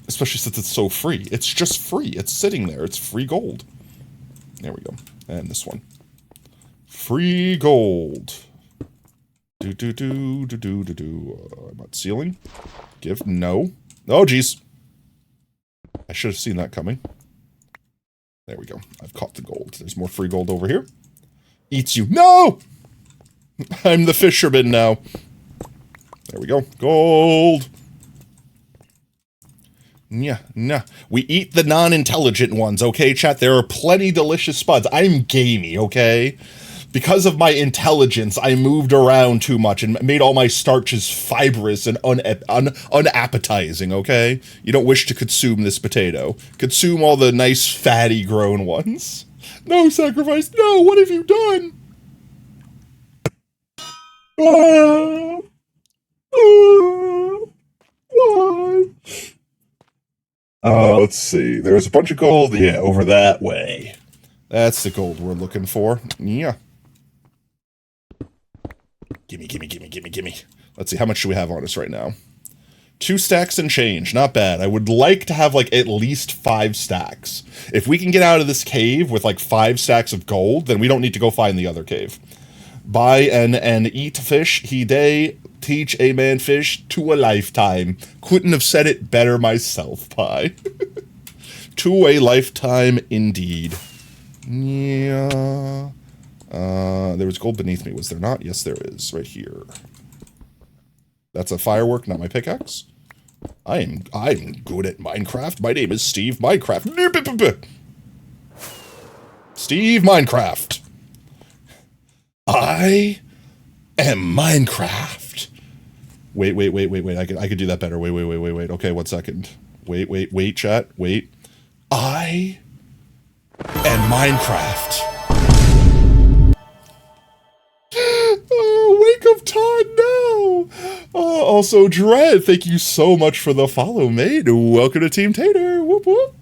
Especially since it's so free. It's just free. It's sitting there. It's free gold. There we go. And this one. Free gold. I'm not sealing. Give. No. Oh, jeez. I should have seen that coming. There we go. I've caught the gold. There's more free gold over here. Eats you. No! I'm the fisherman now. There we go. Gold. Yeah, nah. We eat the non-intelligent ones, okay, chat? There are plenty delicious spuds. I'm gamey, okay? Because of my intelligence, I moved around too much and made all my starches fibrous and unappetizing, okay? You don't wish to consume this potato. Consume all the nice, fatty, grown ones. No, Sacrifice, no! What have you done? Why? Let's see. There's a bunch of gold. Yeah, over that way. That's the gold we're looking for. Yeah. Gimme. Let's see, how much do we have on us right now? 2 stacks and change. Not bad. I would like to have, like, at least 5 stacks. If we can get out of this cave with, like, 5 stacks of gold, then we don't need to go find the other cave. Buy and eat fish, he day, teach a man fish to a lifetime. Couldn't have said it better myself, Pie. To a lifetime, indeed. Yeah. There was gold beneath me, was there not? Yes, there is, right here. That's a firework, not my pickaxe. I'm good at Minecraft. My name is Steve Minecraft. Steve Minecraft. I am Minecraft. Wait. I could do that better. Wait. Okay, 1 second. Wait, chat. Wait. I am Minecraft. Oh, wake up Todd now. Also, Dread, thank you so much for the follow, mate. Welcome to Team Tater. Whoop, whoop.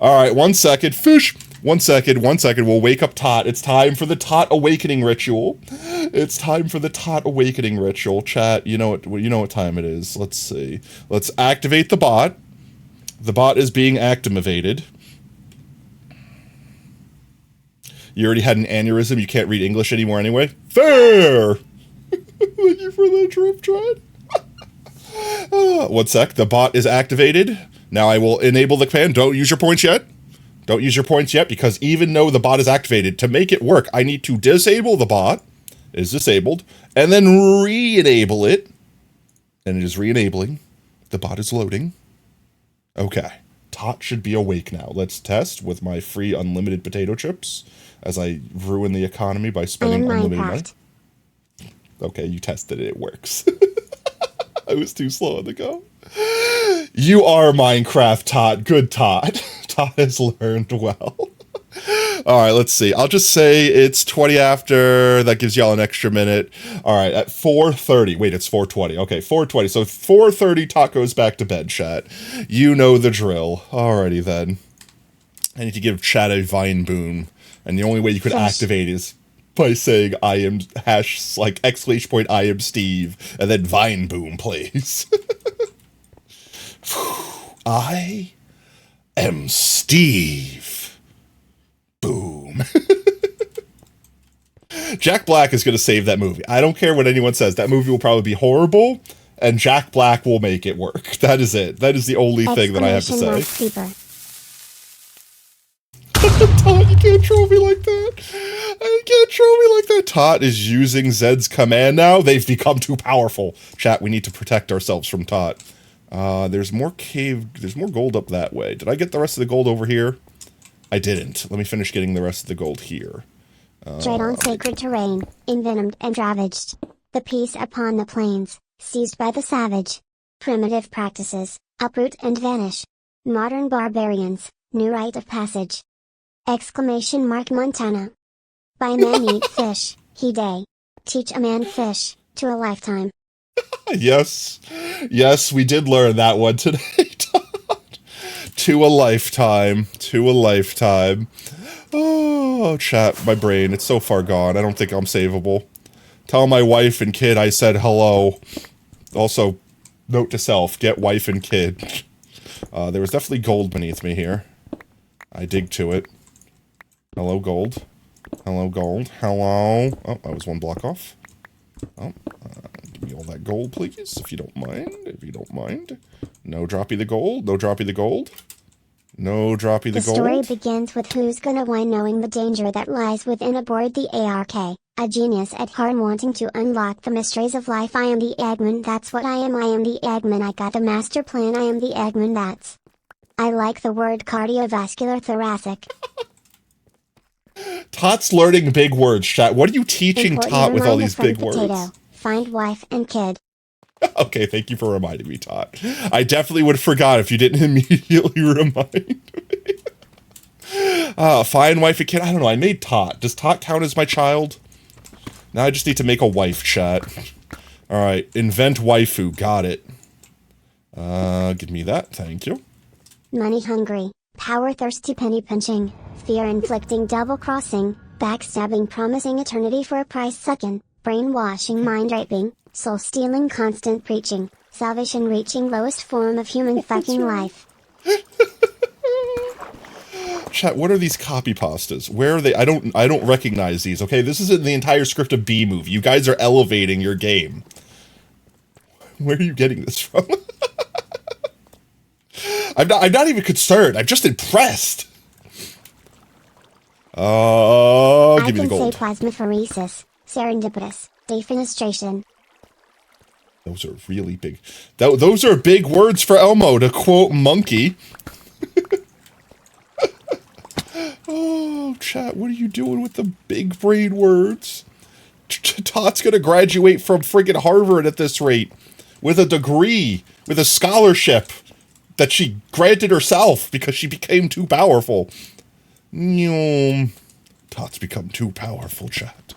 All right, 1 second. Fish. 1 second. We'll wake up Tot. It's time for the Tot awakening ritual. It's time for the Tot awakening ritual. Chat, you know what time it is. Let's see. Let's activate the bot. The bot is being activated. You already had an aneurysm. You can't read English anymore anyway. Fair. Thank you for the drip, Dread. 1 sec. The bot is activated. Now I will enable the command. Don't use your points yet. Don't use your points yet, because even though the bot is activated, to make it work, I need to disable the bot. It is disabled. And then re-enable it. And it is re-enabling. The bot is loading. Okay. Tot should be awake now. Let's test with my free unlimited potato chips as I ruin the economy by spending unlimited money. Okay, you tested it. It works. I was too slow on the go. You are Minecraft, Tot. Good Tot. Tot has learned well. All right, let's see. I'll just say it's 20 after. That gives y'all an extra minute. All right, at 4:30. Wait, it's 4:20. Okay, 4:20. So 4:30, Tot goes back to bed, chat. You know the drill. Alrighty then. I need to give chat a vine boom. And the only way you could activate is by saying I am hash like exclamation point I am Steve, and then Vine Boom plays. I am Steve. Boom. Jack Black is going to save that movie. I don't care what anyone says. That movie will probably be horrible, and Jack Black will make it work. That is it. That is the only thing that I have to say. Tot, you can't troll me like that. You can't troll me like that. Tot is using Zed's command now. They've become too powerful. Chat, we need to protect ourselves from Tot. There's more gold up that way. Did I get the rest of the gold over here? I didn't. Let me finish getting the rest of the gold here. Trade on sacred terrain, envenomed and ravaged. The peace upon the plains, seized by the savage. Primitive practices, uproot and vanish. Modern barbarians, new rite of passage. Exclamation mark Montana. By man eat fish, he day. Teach a man fish, to a lifetime. Yes. Yes, we did learn that one today, Todd. To a lifetime. To a lifetime. Oh, chat, my brain, it's so far gone. I don't think I'm savable. Tell my wife and kid I said hello. Also, note to self, get wife and kid. There was definitely gold beneath me here. I dig to it. Hello, gold. Hello, gold. Hello. Oh, I was one block off. Oh, give me all that gold, please, if you don't mind. If you don't mind. No droppy the gold. No droppy the gold. No droppy the gold. The story begins with who's gonna win, knowing the danger that lies within aboard the ARK. A genius at heart wanting to unlock the mysteries of life. I am the Eggman, that's what I am. I am the Eggman, I got the master plan. I am the Eggman, that's... I like the word cardiovascular thoracic. Tot's learning big words, chat. What are you teaching Tot with all these big words? Find wife and kid. Okay, thank you for reminding me, Tot. I definitely would have forgot if you didn't immediately remind me. Find wife and kid. I don't know, I made Tot. Does Tot count as my child? Now I just need to make a wife, chat. Alright, invent waifu. Got it. Give me that. Thank you. Money hungry, power thirsty, penny pinching, fear inflicting, double crossing, backstabbing, promising eternity for a price, sucking, brainwashing, mind raping, soul stealing, constant preaching, salvation reaching, lowest form of human fucking life. Chat, what are these copy pastas? Where are they? I don't recognize these. Okay, this isn't the entire script of B movie. You guys are elevating your game. Where are you getting this from? I'm not even concerned. I'm just impressed. Give me the gold. I can say plasmapheresis, serendipitous, defenestration. Those are really big. Those are big words for Elmo, to quote Monkey. Oh, chat, what are you doing with the big brain words? Tot's gonna graduate from friggin' Harvard at this rate. With a degree. With a scholarship. That she granted herself because she became too powerful. Tot's become too powerful, chat.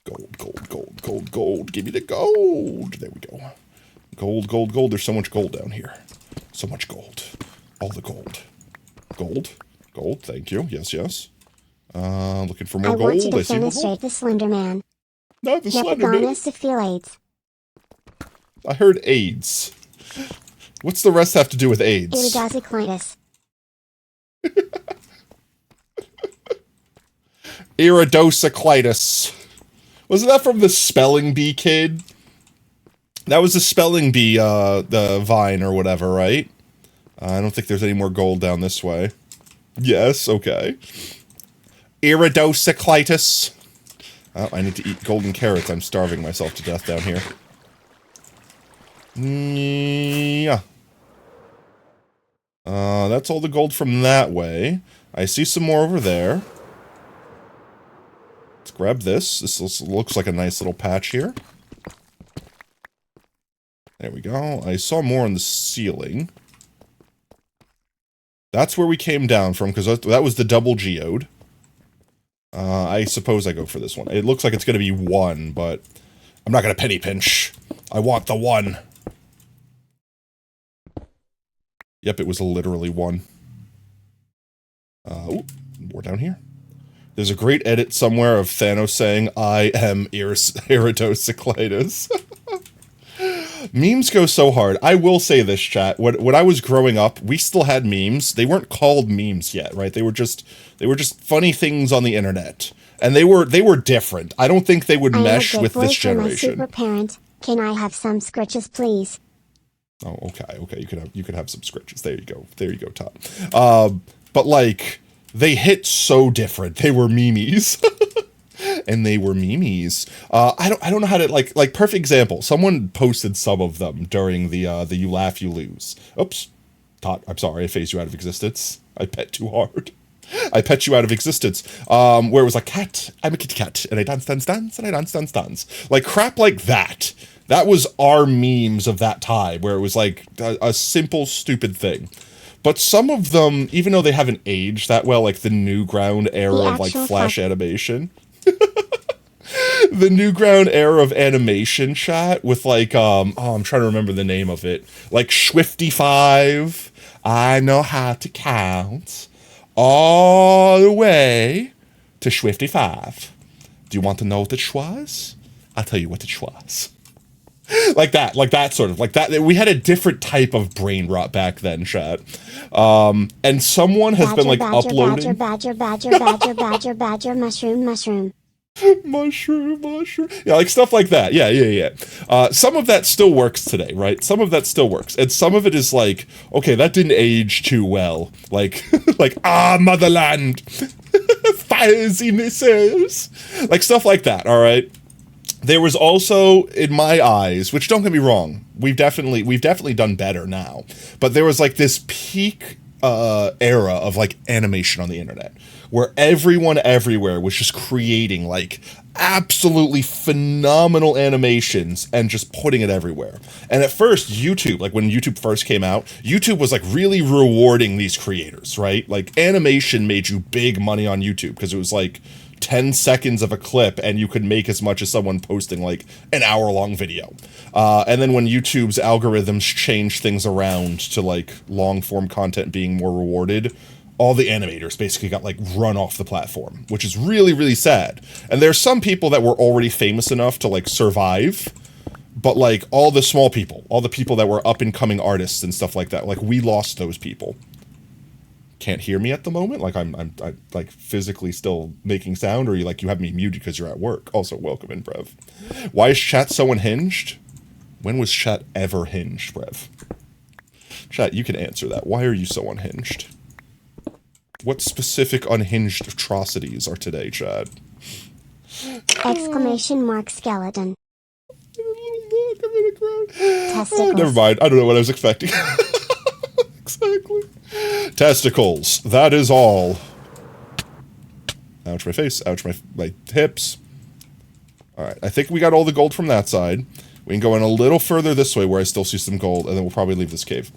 Gold, gold, gold, gold, gold. Give me the gold. There we go. Gold, gold, gold. There's so much gold down here. So much gold. All the gold. Gold. Gold. Thank you. Yes, yes. Looking for more gold. I want you to demonstrate the Slender Man. Not the Slender Man. To feel AIDS. I heard AIDS. What's the rest have to do with AIDS? Iridocyclitis. Iridocyclitis. Wasn't that from the Spelling Bee Kid? That was the Spelling Bee, the Vine or whatever, right? I don't think there's any more gold down this way. Yes, okay. Iridocyclitis. Oh, I need to eat golden carrots. I'm starving myself to death down here. Yeah. That's all the gold from that way. I see some more over there. Let's grab this. This looks like a nice little patch here. There we go. I saw more on the ceiling. That's where we came down from, because that was the double geode. I suppose I go for this one. It looks like it's going to be 1, but I'm not going to penny pinch. I want the 1. Yep, it was literally 1. Ooh, more down here. There's a great edit somewhere of Thanos saying, I am iridocyclitis. Memes go so hard. I will say this, chat. When I was growing up, we still had memes. They weren't called memes yet, right? They were just funny things on the internet. And they were different. I don't think they would mesh with this generation. I'm a good boy for my super parent. Can I have some scritches, please? Oh, okay. You could have some scritches. There you go, Todd. But like, they hit so different. They were memes. And they were memes. I don't know how to like perfect example. Someone posted some of them during the You Laugh You Lose. Oops. Todd, I'm sorry, I phased you out of existence. I pet too hard. I pet you out of existence. Where it was like, cat, I'm a kitty cat, and I dance, and I dance. Like crap like that. That was our memes of that time, where it was like a simple, stupid thing. But some of them, even though they haven't aged that well, like the Newground era of like Flash animation. The Newground era of animation, chat, with like, I'm trying to remember the name of it. Like Swifty5, I know how to count all the way to Swifty5. Do you want to know what it was? I'll tell you what it was. Like that sort of, like that. We had a different type of brain rot back then, chat. And someone has been like uploading. Badger, mushroom. Mushroom. Yeah, like stuff like that. Yeah. Some of that still works today, right? Some of that still works. And some of it is like, okay, that didn't age too well. Like, motherland. Fiery missiles. Like stuff like that, all right? There was also, in my eyes, which don't get me wrong, we've definitely done better now. But there was like this peak era of like animation on the internet, where everyone everywhere was just creating like absolutely phenomenal animations and just putting it everywhere. And at first, YouTube, like when YouTube first came out, YouTube was like really rewarding these creators, right? Like animation made you big money on YouTube because it was like 10 seconds of a clip and you could make as much as someone posting like an hour-long video. And then when YouTube's algorithms changed things around to like long-form content being more rewarded, all the animators basically got like run off the platform, which is really, really sad. And there's some people that were already famous enough to like survive, but like all the small people, all the people that were up-and-coming artists and stuff like that, like we lost those people. Can't hear me at the moment? Like I'm like physically still making sound, or you have me muted because you're at work? Also, welcome in, Brev. Why is chat so unhinged? When was chat ever hinged, Brev? Chat, you can answer that. Why are you so unhinged? What specific unhinged atrocities are today, chat? Exclamation mark skeleton. Oh, never mind. I don't know what I was expecting. Exactly. Testicles. That is all. Ouch my face. Ouch my hips. Alright, I think we got all the gold from that side. We can go in a little further this way where I still see some gold, and then we'll probably leave this cave.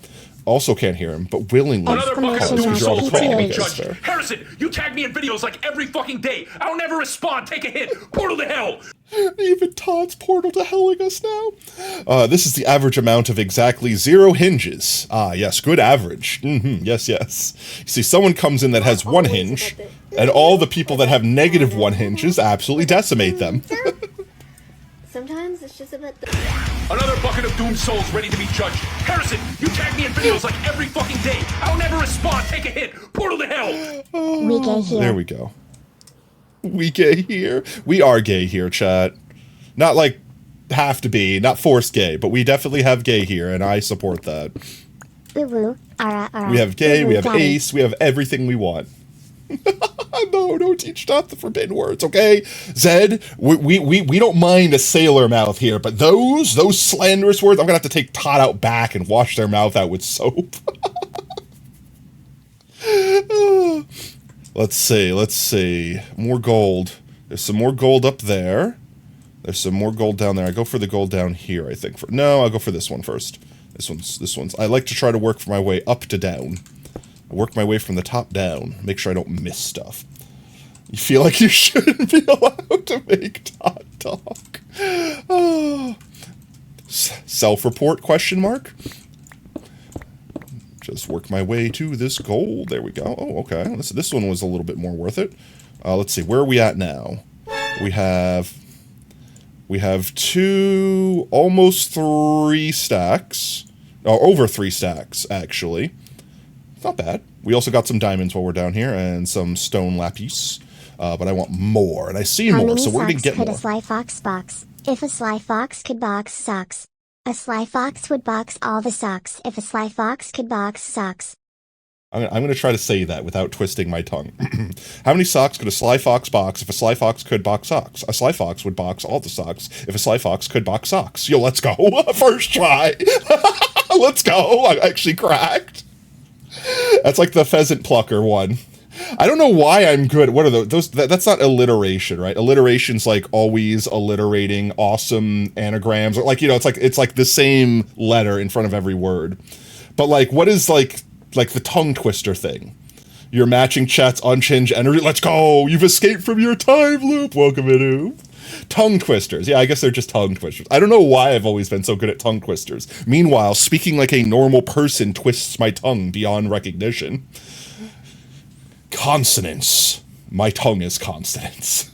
Also can't hear him, but willingly. Another bucket of doom souls ready to be judged. Fair. Harrison, you tag me in videos like every fucking day. I don't ever respond. Take a hit. Portal to hell. Even Todd's portal to helling us now. This is the average amount of exactly 0 hinges. Ah, yes, good average. Yes. You see, someone comes in that has 1 hinge, and all the people that have negative 1 hinges absolutely decimate them. Sometimes it's just about the... Another bucket of doomed souls ready to be judged. Harrison, you tag me in videos like every fucking day. I don't ever respond. Take a hit. Portal to hell. We gay here. There we go. We gay here. We are gay here, chat. Not like have to be, not forced gay, but we definitely have gay here, and I support that. Woo woo. Ara. We have gay, we have daddy. ace, we have everything we want. No, don't teach not the forbidden words, okay? Zed, we don't mind a sailor mouth here, but those slanderous words, I'm gonna have to take Todd out back and wash their mouth out with soap. Let's see. More gold. There's some more gold up there. There's some more gold down there. I go for the gold down here, I think. No, I'll go for this one first. This one's. I like to try to work my way up to down. I work my way from the top down. Make sure I don't miss stuff. You feel like you shouldn't be allowed to make Todd talk. Oh. Self-report, question mark? Just work my way to this gold. There we go. Oh, okay. This one was a little bit more worth it. Let's see. Where are we at now? We have 2, almost 3 stacks. Oh, over 3 stacks, actually. Not bad. We also got some diamonds while we're down here and some stone lapis. But I want more, and I see more, so we're going to get more. How many socks could a sly fox box? If a sly fox could box socks, a sly fox would box all the socks. If a sly fox could box socks. I'm going to try to say that without twisting my tongue. How many socks could a sly fox box if a sly fox could box socks? A sly fox would box all the socks if a sly fox could box socks. Yo, let's go. First try. Let's go. I actually cracked. That's like the pheasant plucker one. I don't know why I'm good. What are those? That's not alliteration, right? Alliteration's like always alliterating awesome anagrams, or like, you know, it's like the same letter in front of every word. But like, what is like the tongue twister thing? You're matching chat's unchanged energy. Let's go. You've escaped from your time loop. Welcome in. Tongue twisters. Yeah, I guess they're just tongue twisters. I don't know why I've always been so good at tongue twisters. Meanwhile, speaking like a normal person twists my tongue beyond recognition. Consonants. My tongue is consonants.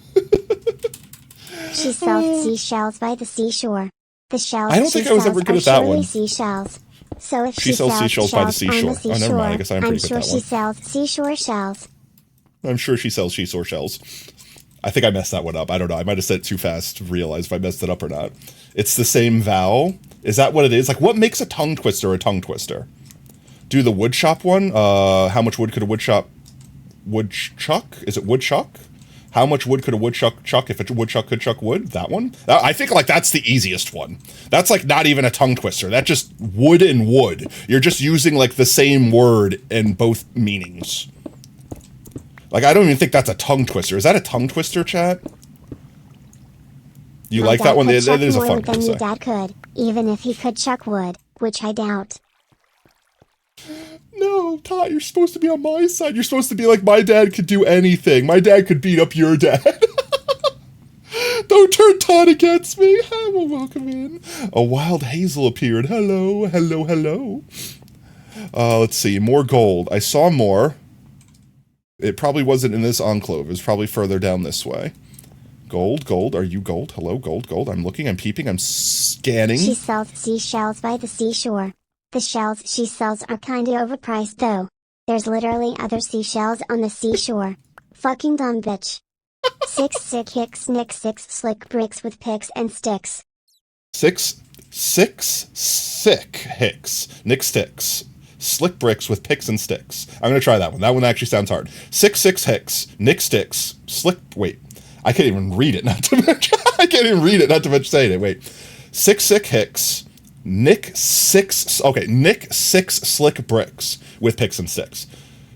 She sells seashells by the seashore. The shells I don't think I was ever good at that one. Seashells. So if she sells seashells by the seashore. Oh, never mind. I guess I'm pretty good at that one. I'm sure she sells seashore shells. I'm sure she sells seashore shells. I think I messed that one up. I don't know. I might have said it too fast to realize if I messed it up or not. It's the same vowel. Is that what it is? Like, what makes a tongue twister a tongue twister? Do the wood chop one. How much wood could a wood chuck? Is it wood chuck? How much wood could a woodchuck chuck if a woodchuck could chuck wood? That one? I think like that's the easiest one. That's like not even a tongue twister. That's just wood and wood. You're just using like the same word in both meanings. Like, I don't even think that's a tongue twister. Is that a tongue twister, chat? You like that one? There's a fun one to say. Your dad could, even if he could chuck wood, which I doubt. No, Todd, you're supposed to be on my side. You're supposed to be like, my dad could do anything. My dad could beat up your dad. Don't turn Todd against me. Well, welcome in. A wild hazel appeared. Hello, hello, hello. Let's see. More gold. I saw more. It probably wasn't in this enclave. It was probably further down this way. Gold, gold. Are you gold? Hello, gold, gold. I'm looking, I'm peeping, I'm scanning. She sells seashells by the seashore. The shells she sells are kinda overpriced though. There's literally other seashells on the seashore. Fucking dumb bitch. 6 sick hicks nick 6 slick bricks with picks and sticks. 6 sick hicks nick sticks. Slick bricks with picks and sticks. I'm gonna try that one. That one actually sounds hard. 6 hicks nick sticks. Slick. Wait. I can't even read it. Not to mention. I can't even read it. Not to mention saying it. Wait. 6 hicks. Nick 6 slick bricks with picks and sticks.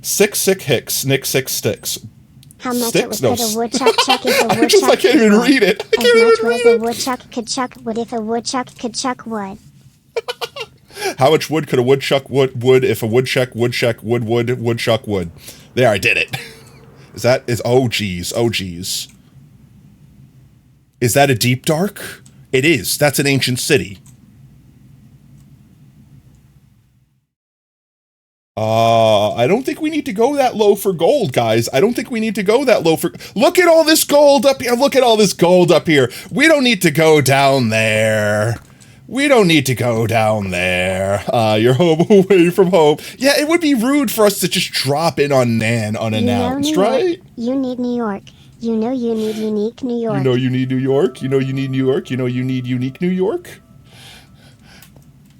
6 hicks, nick 6 sticks. How much sticks? Would a woodchuck chuck if a woodchuck I can't even read it. I can't even read it. As much as a woodchuck could chuck wood if a woodchuck could chuck wood. How much wood could a woodchuck wood if a woodchuck woodchuck woodchuck wood? There, I did it. Oh geez. Is that a deep dark? It is. That's an ancient city. I don't think we need to go that low for gold, guys. I don't think we need to go that low for... Look at all this gold up here. Look at all this gold up here. We don't need to go down there. We don't need to go down there. You're home away from home. Yeah, it would be rude for us to just drop in on Nan unannounced, right? You need New York. You know you need unique New York. You know you need New York. You know you need New York. You know you need unique New York.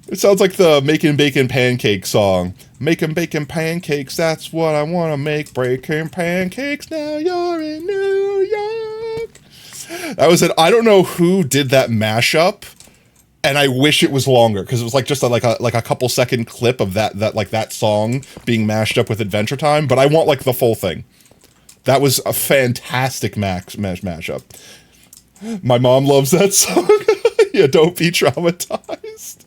It sounds like the Making Bacon Pancake song. Making bacon pancakes, that's what I want to make. Breaking pancakes, now you're in New York. That was it. I don't know who did that mashup, and I wish it was longer because it was like just like a couple second clip of that song being mashed up with Adventure Time. But I want like the full thing. That was a fantastic mashup. My mom loves that song. Yeah, don't be traumatized.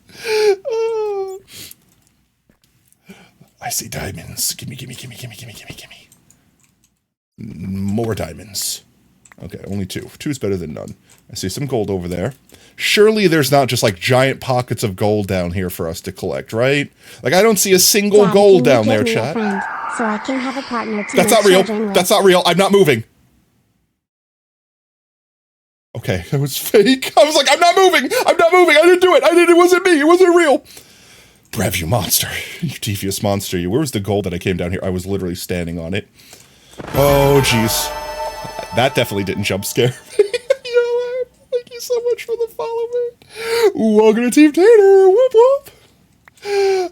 I see diamonds. Gimme. More diamonds. Okay, only 2. 2 is better than none. I see some gold over there. Surely there's not just like giant pockets of gold down here for us to collect, right? Like I don't see a single Dad, gold can you down there, give me a chat. friend so I can have a partner to That's make not real. children with? That's not real. I'm not moving. Okay, that was fake. I was like, I'm not moving. I'm not moving. I didn't do it. It wasn't me. It wasn't real. Brev, you monster. You devious monster. You. Where was the gold that I came down here? I was literally standing on it. Oh, jeez. That definitely didn't jump scare me. Yo, thank you so much for the follow, man. Welcome to Team Tater. Whoop, whoop.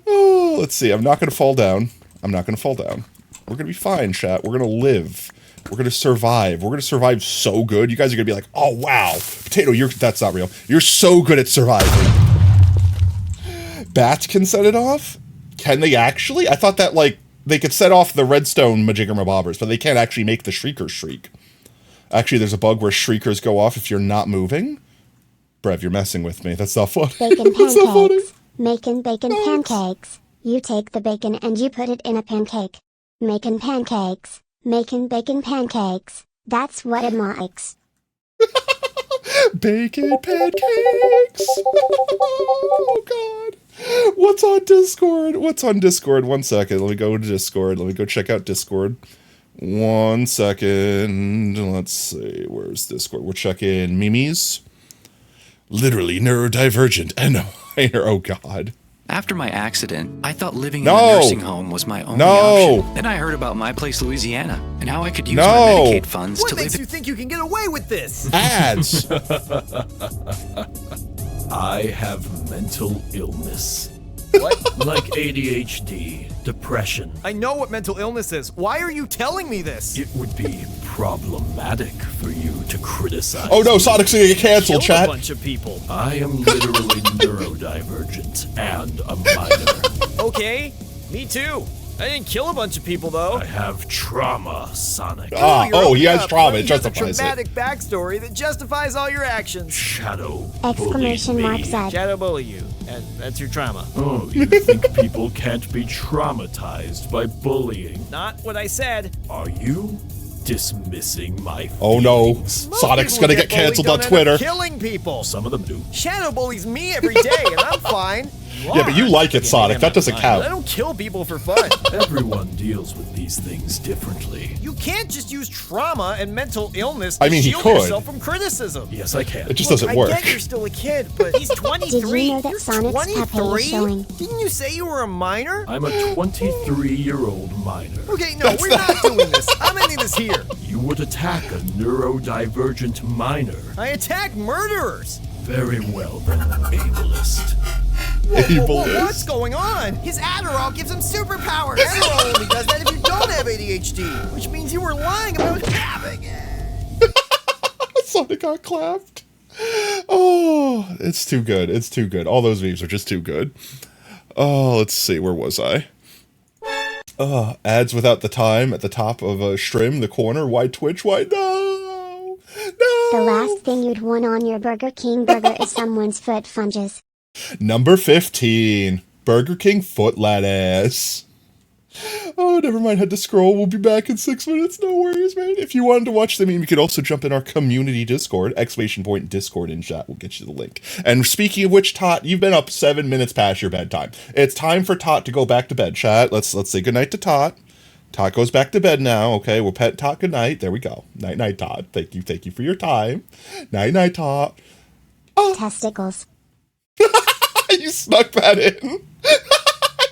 Oh, let's see. I'm not going to fall down. I'm not going to fall down. We're going to be fine, chat. We're going to live. We're going to survive. We're going to survive so good. You guys are going to be like, oh, wow. Potato, that's not real. You're so good at surviving. Bats can set it off? Can they actually? I thought that, like, they could set off the redstone majigger-mabobbers, but they can't actually make the shriekers shriek. Actually, there's a bug where shriekers go off if you're not moving. Brev, you're messing with me. That's not funny. Bacon That's not funny. pancakes. Making bacon pancakes. You take the bacon and you put it in a pancake. Making pancakes. Making bacon pancakes. That's what it likes. Bacon pancakes. Oh, God. What's on Discord? What's on Discord? 1 second. Let me go to Discord. Let me go check out Discord. 1 second. Let's see. Where's Discord? We're checking Mimi's. Literally neurodivergent. And oh, God. After my accident, I thought living in No. a nursing home was my only No. option. Then I heard about My Place Louisiana and how I could use No. my Medicaid funds What to makes live you think you can get away with this? Ads. I have mental illness. What? Like ADHD, depression. I know what mental illness is. Why are you telling me this? It would be problematic for you to criticize. Oh, no. me. Sonic's going to get canceled, Killed a chat. bunch of people. I am literally neurodivergent and a minor. Okay, me too. I didn't kill a bunch of people though. I have trauma, Sonic. He has trauma. It You have a justifies it. dramatic backstory that justifies all your actions. Shadow Exclamation bullied mark me. Z. Shadow bully you, and that's your trauma. Oh, you think people can't be traumatized by bullying? Not what I said. Are you dismissing my Oh, no. feelings? Most Sonic's people going to who get canceled on bullied don't Twitter. end up killing people. Some of them do. Shadow bullies me every day, and I'm fine. Yeah, but you like it, Sonic. That doesn't I count. don't kill people for fun. Everyone deals with these things differently. You can't just use trauma and mental illness to I mean, he shield could. yourself from criticism. Yes, I can. It just Look, doesn't I work. get you're still a kid, but he's 23. Did you know that You're Sonic's Pepe is 23? showing? Didn't you say you were a minor? I'm a 23-year-old minor. Okay, no, we're not doing this. I'm ending this here. You would attack a neurodivergent minor. I attack murderers. Very well then, ableist. What's going on? His Adderall gives him superpowers. Adderall only does that if you don't have ADHD, which means you were lying about having it. Sonic got clapped. Oh, it's too good. It's too good. All those memes are just too good. Oh, let's see. Where was I? Ads without the time at the top of a Shrim, the corner. Why Twitch? Why no? No! The last thing you'd want on your Burger King burger is someone's foot funges. Number 15. Burger King foot lettuce. Oh, never mind. Had to scroll. We'll be back in 6 minutes. No worries, man. If you wanted to watch the meme, you could also jump in our community Discord. ! Discord in chat. We'll get you the link. And speaking of which, Tot, you've been up 7 minutes past your bedtime. It's time for Tot to go back to bed, chat. Let's say goodnight to Tot. Tot goes back to bed now. Okay, we'll pet Tot goodnight. There we go. Night, Tot. Thank you for your time. Night, Tot. Testicles. You snuck that in.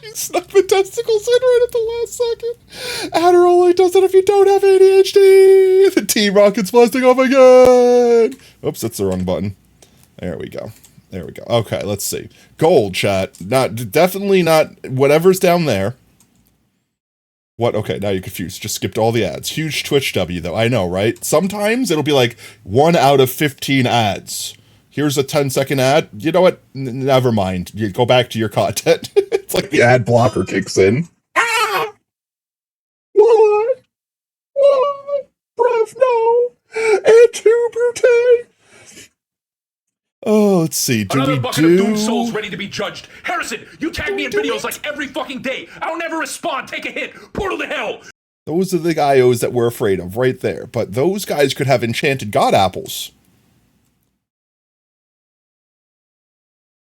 You snuck the testicles in right at the last second. Adderall only does it if you don't have ADHD. The Team Rocket's busting off again. Oops, that's the wrong button. There we go. Okay, let's see. Gold, chat. Definitely not whatever's down there. What? Okay, now you're confused. Just skipped all the ads. Huge Twitch W, though. I know, right? Sometimes it'll be like 1 out of 15 ads. Here's a 10-second ad. You know what? Never mind. You go back to your content. It's like the ad blocker kicks in. Ah! What? Brev, no! And 2 Brute! Oh, let's see. Another bucket of doomed souls ready to be judged. Harrison, you tag me in videos like every fucking day. I don't ever respond. Take a hit. Portal to hell. Those are the guys that we're afraid of right there. But those guys could have enchanted god apples.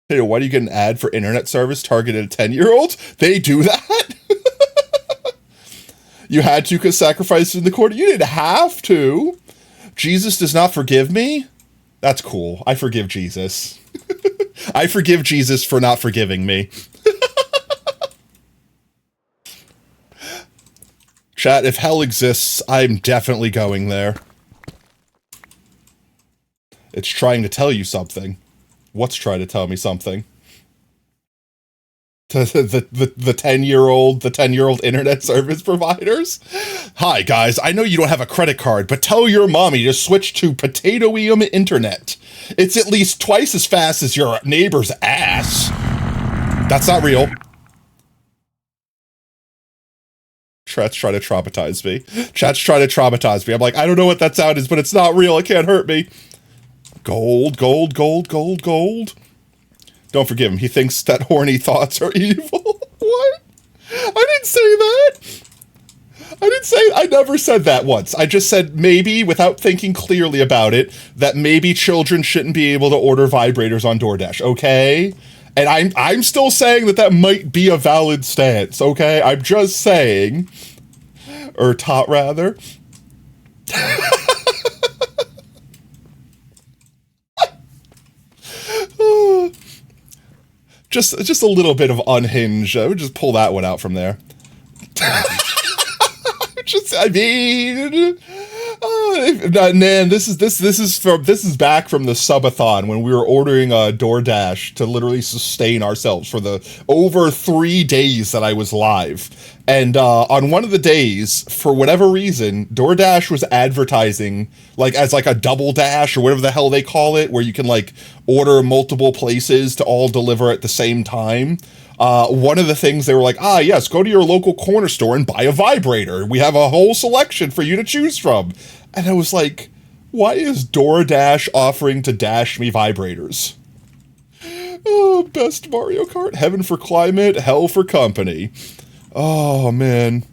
Hey, why do you get an ad for internet service targeted at 10-year-olds? They do that? You had to because sacrifice in the court. You didn't have to. Jesus does not forgive me? That's cool. I forgive Jesus. I forgive Jesus for not forgiving me. Chat, if hell exists, I'm definitely going there. It's trying to tell you something. What's trying to tell me something? The 10-year-old internet service providers? Hi guys, I know you don't have a credit card, but tell your mommy to switch to Potatoium internet. It's at least twice as fast as your neighbor's ass. That's not real. Chat's trying to traumatize me. Chat's trying to traumatize me. I'm like, I don't know what that sound is, but it's not real. It can't hurt me. Gold, gold, gold, gold, gold. Don't forgive him. He thinks that horny thoughts are evil. What? I didn't say that. I never said that once. I just said maybe, without thinking clearly about it, that maybe children shouldn't be able to order vibrators on DoorDash, okay? And I'm still saying that might be a valid stance, okay? I'm just saying, or tot rather. Just a little bit of unhinged. I would just pull that one out from there. Man, this is back from the subathon when we were ordering DoorDash to literally sustain ourselves for the over 3 days that I was live. And on one of the days, for whatever reason, DoorDash was advertising as a double dash or whatever the hell they call it, where you can order multiple places to all deliver at the same time. One of the things they were like, yes, go to your local corner store and buy a vibrator. We have a whole selection for you to choose from. And I was like, why is DoorDash offering to dash me vibrators? Oh, best Mario Kart. Heaven for climate, hell for company. Oh, man.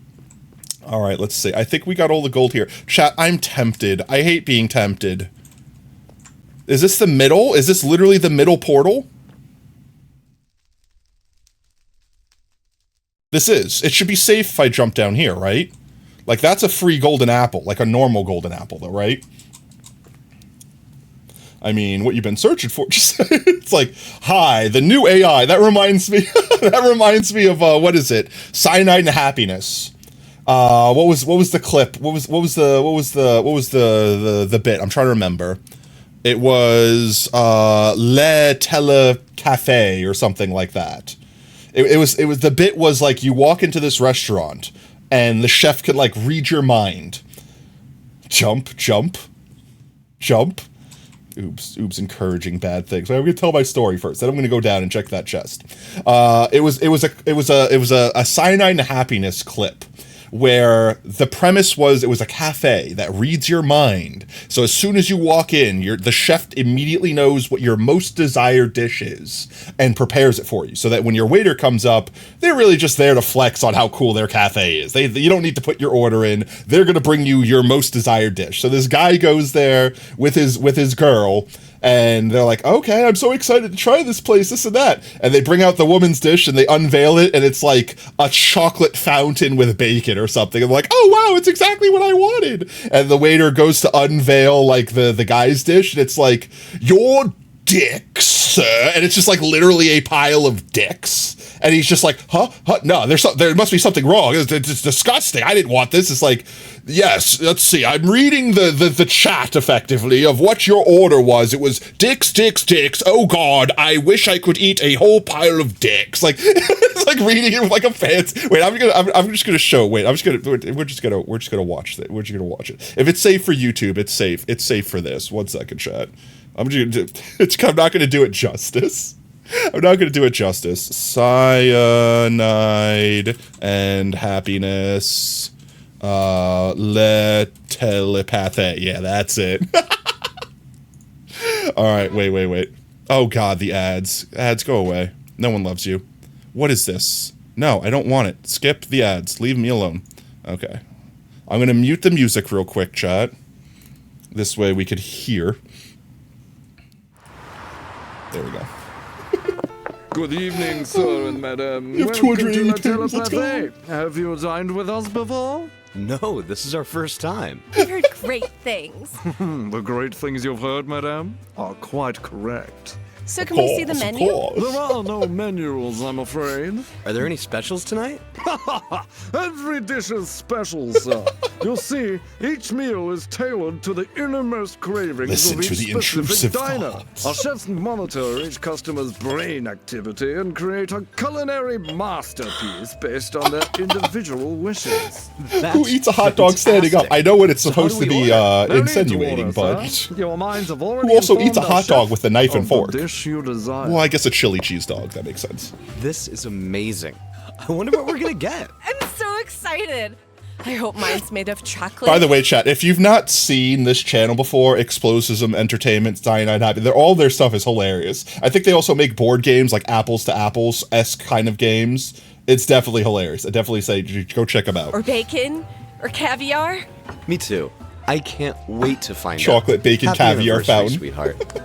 All right, let's see. I think we got all the gold here. Chat, I'm tempted. I hate being tempted. Is this the middle? Is this literally the middle portal? This is. It should be safe if I jump down here, right? That's a free golden apple. A normal golden apple, though, right? I mean, what you've been searching for. It's hi, the new AI. That reminds me. That reminds me of what is it? Cyanide and Happiness. What was the clip? What was the bit? I'm trying to remember. It was Le Telecafe or something like that. It was the bit was you walk into this restaurant and the chef could read your mind. Jump, jump, jump. Oops, encouraging bad things. So I'm going to tell my story first. Then I'm going to go down and check that chest. It was a Cyanide and Happiness clip where the premise was it was a cafe that reads your mind. So as soon as you walk in, the chef immediately knows what your most desired dish is and prepares it for you. So that when your waiter comes up, they're really just there to flex on how cool their cafe is. You don't need to put your order in. They're going to bring you your most desired dish. So this guy goes there with his girl. And they're like, okay, I'm so excited to try this place, this and that. And they bring out the woman's dish and they unveil it, and it's a chocolate fountain with bacon or something. I'm like, oh, wow, it's exactly what I wanted. And the waiter goes to unveil, the guy's dish, and it's your dicks, sir. And it's just literally a pile of dicks. And he's just huh? No, there must be something wrong. It's disgusting. I didn't want this. It's yes, let's see. I'm reading the chat, effectively, of what your order was. It was dicks, dicks, dicks. Oh, God, I wish I could eat a whole pile of dicks. It's reading it with a fancy... Wait, I'm just gonna show... Wait, we're just gonna watch it. We're just gonna watch it. If it's safe for YouTube, it's safe. It's safe for this. 1 second, chat. I'm not gonna do it justice. I'm not going to do it justice. Cyanide and Happiness. Le Telepathe. Yeah, that's it. All right, wait. Oh, God, the ads. Ads, go away. No one loves you. What is this? No, I don't want it. Skip the ads. Leave me alone. Okay. I'm going to mute the music real quick, chat. This way we could hear. There we go. Good evening, sir and madam. You have Welcome 280 to La pins, let's go. Telepathy. Have you dined with us before? No, this is our first time. I've heard great things. The great things you've heard, madam, are quite correct. So can we see the menu? There are no menus, I'm afraid. Are there any specials tonight? Every dish is special, sir. You'll see, each meal is tailored to the innermost cravings Listen of to each the specific intrusive diner. thoughts. Our chefs monitor each customer's brain activity and create a culinary masterpiece based on their individual wishes. Who eats a hot dog standing up? I know what it's supposed to be No need to insinuating, order, but sir. Your minds have already who also eats a informed hot our dog chef with a knife and of the fork? dish you desire. Well, I guess a chili cheese dog. That makes sense. This is amazing. I wonder what we're gonna get. I'm so excited. I hope mine's made of chocolate. By the way, chat, if you've not seen this channel before, Explosism Entertainment, Cyanide Happy, all their stuff is hilarious. I think they also make board games like Apples to Apples-esque kind of games. It's definitely hilarious. I definitely say go check them out. Or bacon, or caviar. Me too. I can't wait to find Chocolate, out. bacon, Happy caviar anniversary, fountain. sweetheart.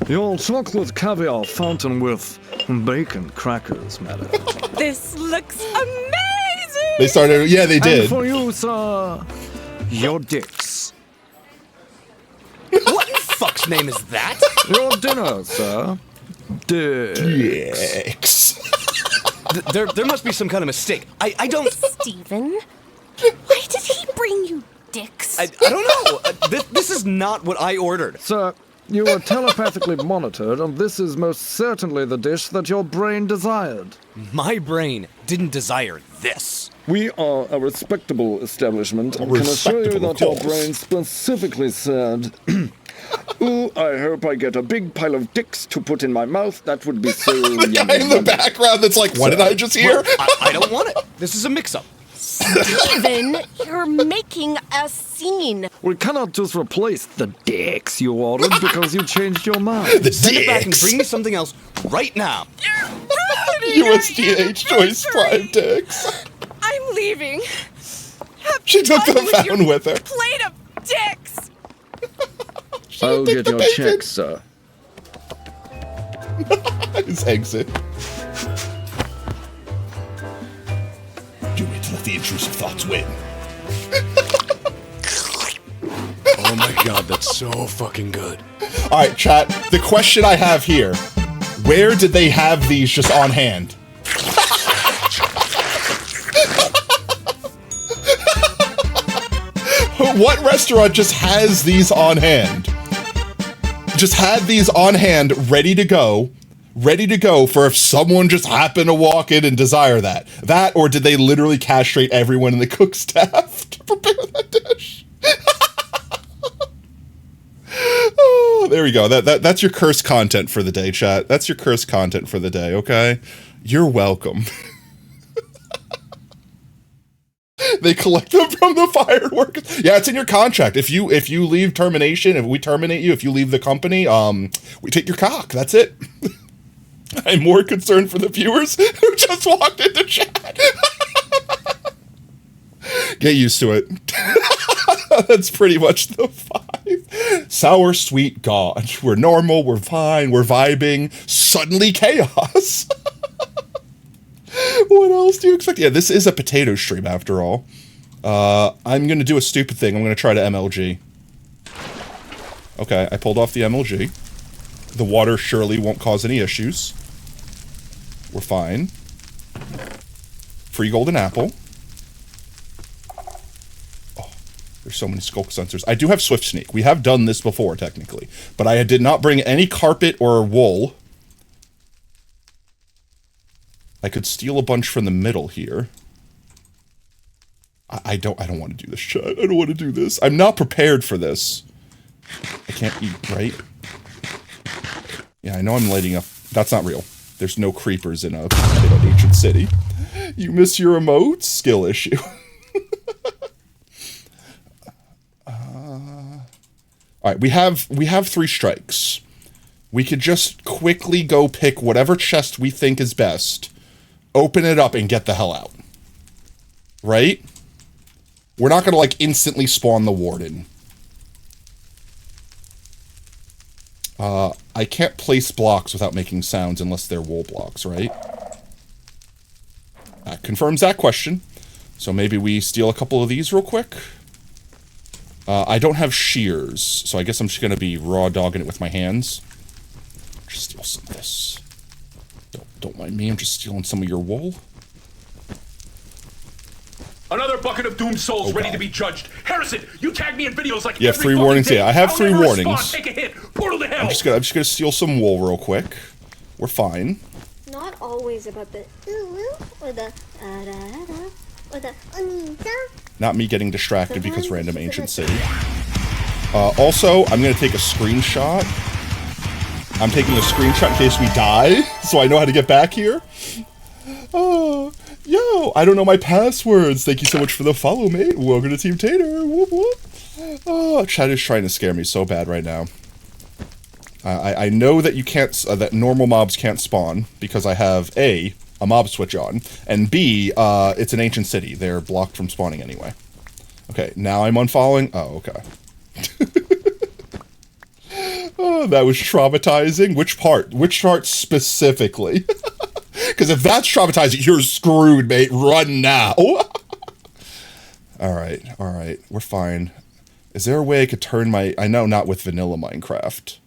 Your chocolate caviar fountain with bacon crackers, madam. This looks amazing. They started, yeah, they did. And for you, sir, your dicks. What in fuck's name is that? Your dinner, sir. Dicks. There must be some kind of mistake. I don't... Steven, why did he bring you dicks? I don't know. This is not what I ordered. Sir, you were telepathically monitored, and this is most certainly the dish that your brain desired. My brain didn't desire this. We are a respectable establishment and can assure you respectable that your cause. brain specifically said, ooh, I hope I get a big pile of dicks to put in my mouth. That would be so The guy in yummy. the background that's like, what did I just hear? I don't want it. This is a mix-up. Steven, you're making a scene. We cannot just replace the dicks you ordered because you changed your mind. The Send it back and dicks. bring me something else right now. USDH Choice Prime dicks. I'm leaving. Have She took fun the with fountain your with her. plate of dicks. I'll take get the your bacon. check, sir. His exit. You wait to let the intrusive thoughts win. Oh my god, that's so fucking good. All right, chat. The question I have here: where did they have these just on hand? What restaurant just has these on hand? Just had these on hand, ready to go for if someone just happened to walk in and desire that. That, or did they literally castrate everyone in the cook staff to prepare that dish? Oh, there we go. That's your cursed content for the day, chat. That's your cursed content for the day, okay? You're welcome. They collect them from the fireworks. Yeah, it's in your contract. If you leave termination, if we terminate you, if you leave the company, we take your cock. That's it. I'm more concerned for the viewers who just walked into chat. Get used to it. That's pretty much the vibe. Sour, sweet God. We're normal, we're fine, we're vibing. Suddenly chaos. What else do you expect? Yeah, this is a potato stream after all. I'm going to do a stupid thing. I'm going to try to MLG. Okay, I pulled off the MLG. The water surely won't cause any issues. We're fine. Free golden apple. Oh, there's so many skulk sensors. I do have swift sneak. We have done this before, technically. But I did not bring any carpet or wool. I could steal a bunch from the middle here. I don't want to do this, chat. I don't want to do this. I'm not prepared for this. I can't eat, right? Yeah, I know I'm lighting up. That's not real. There's no creepers in an ancient city. You miss your emotes? Skill issue. Alright, we have 3 strikes. We could just quickly go pick whatever chest we think is best, open it up, and get the hell out. Right? We're not gonna, like, instantly spawn the warden. I can't place blocks without making sounds unless they're wool blocks, right? That confirms that question. So maybe we steal a couple of these real quick. I don't have shears, so I guess I'm just gonna be raw dogging it with my hands. Just steal some of this. Don't mind me, I'm just stealing some of your wool. Another bucket of doomed souls ready to be judged. Harrison, you tag me in videos like yeah, every 3 warnings. day. Yeah, I have I'll 3 never warnings. Respond. Take a hit. Portal to hell. I'm just gonna steal some wool real quick. We're fine. Not always about the or the or the Not me getting distracted because random ancient city. Also, I'm gonna take a screenshot. I'm taking a screenshot in case we die, so I know how to get back here. Oh, yo, I don't know my passwords. Thank you so much for the follow, mate. Welcome to Team Tater. Whoop, whoop. Oh, chat is trying to scare me so bad right now. I know that you can't, that normal mobs can't spawn because I have A, a mob switch on, and B, it's an ancient city. They're blocked from spawning anyway. Okay, now I'm unfollowing. Oh, okay. Oh, that was traumatizing. Which part? Which part specifically? Because if that's traumatizing, you're screwed, mate. Run now. Alright, we're fine. Is there a way I could turn my... I know not with vanilla Minecraft.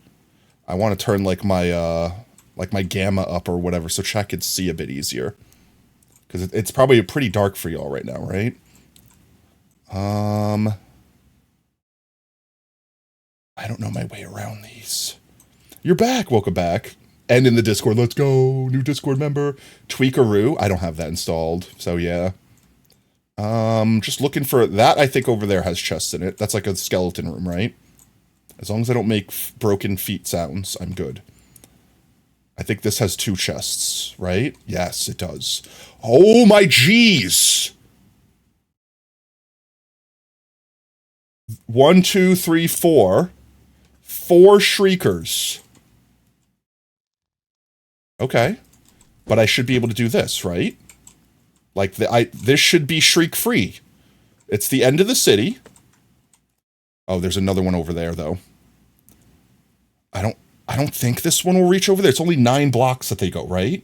I want to turn, like, my gamma up or whatever so chat could see a bit easier. Because it's probably pretty dark for y'all right now, right? I don't know my way around these. You're back. Welcome back. And in the Discord, let's go. New Discord member. Tweakaroo. I don't have that installed, so yeah. Just looking for that. I think over there has chests in it. That's like a skeleton room, right? As long as I don't make broken feet sounds, I'm good. I think this has 2 chests, right? Yes, it does. Oh my jeez! 1, 2, 3, 4. 4 shriekers. Okay. But I should be able to do this, right? Like, this should be shriek-free. It's the end of the city. Oh, there's another one over there, though. I don't think this one will reach over there. It's only 9 blocks that they go, right?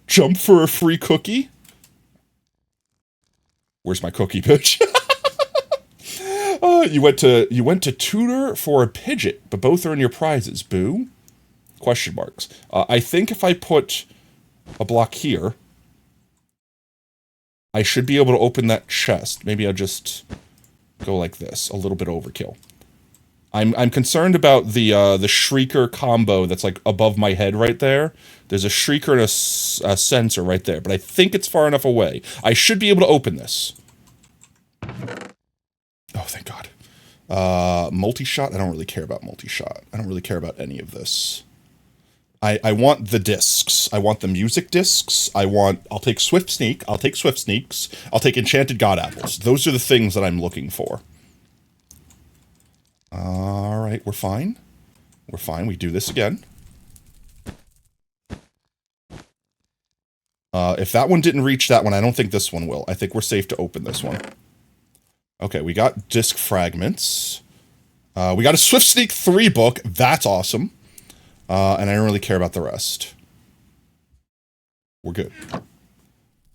Jump for a free cookie? Where's my cookie, bitch? You went to tutor for a Pidgeot, but both are in your prizes. Boo? Question marks. I think if I put a block here, I should be able to open that chest. Maybe I'll just go like this. A little bit overkill. I'm concerned about the Shrieker combo that's like above my head right there. There's a Shrieker and a sensor right there, but I think it's far enough away. I should be able to open this. Oh, thank God. Multi-shot? I don't really care about multi-shot. I don't really care about any of this. I want the discs. I want the music discs. I'll take Swift Sneak. I'll take Swift Sneaks. I'll take Enchanted God Apples. Those are the things that I'm looking for. Alright, we're fine. We're fine. We do this again. If that one didn't reach that one, I don't think this one will. I think we're safe to open this one. Okay, we got disc fragments. We got a Swift Sneak 3 book. That's awesome. And I don't really care about the rest. We're good.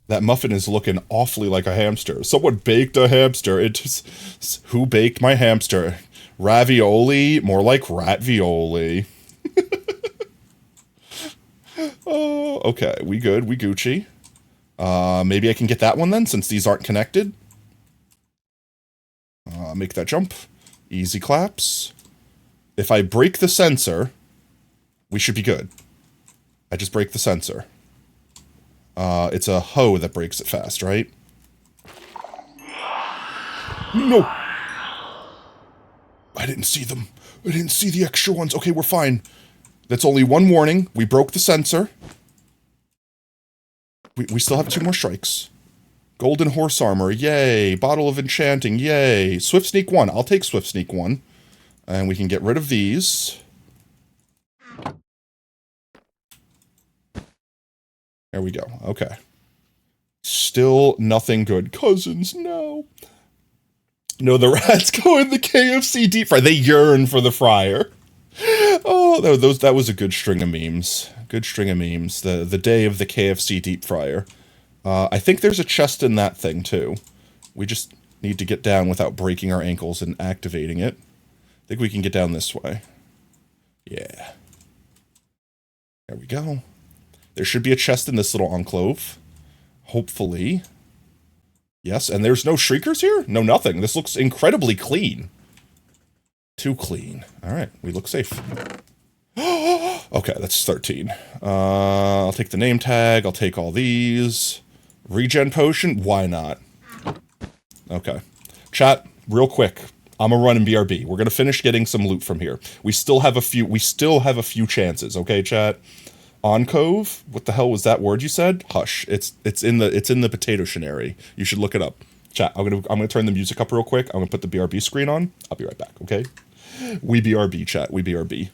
That muffin is looking awfully like a hamster. Someone baked a hamster. Who baked my hamster? Ravioli? More like ratvioli. Oh, okay. We good. We Gucci. Maybe I can get that one then, since these aren't connected. Make that jump. Easy claps. If I break the sensor, we should be good. I just break the sensor. It's a hoe that breaks it fast, right? No! I didn't see them. I didn't see the extra ones. Okay, we're fine. That's only one warning. We broke the sensor. We still have 2 more strikes. Golden horse armor, yay. Bottle of enchanting, yay. Swift Sneak 1. I'll take Swift Sneak 1. And we can get rid of these. There we go. Okay. Still nothing good. Cousins, no. No, the rats go in the KFC deep fryer. They yearn for the fryer. Oh, that was a good string of memes. Good string of memes. The day of the KFC deep fryer. I think there's a chest in that thing, too. We just need to get down without breaking our ankles and activating it. I think we can get down this way. Yeah. There we go. There should be a chest in this little enclave. Hopefully. Yes, and there's no shriekers here? No, nothing. This looks incredibly clean. Too clean. Alright, we look safe. Okay, that's 13. I'll take the name tag. I'll take all these. Regen potion? Why not? Okay. Chat, real quick. I'm gonna run in BRB. We're gonna finish getting some loot from here. We still have a few chances, okay, chat? On Cove? What the hell was that word you said? Hush. It's in the potato shenary. You should look it up. Chat, I'm gonna turn the music up real quick. I'm gonna put the BRB screen on. I'll be right back, okay? We BRB, chat. We BRB.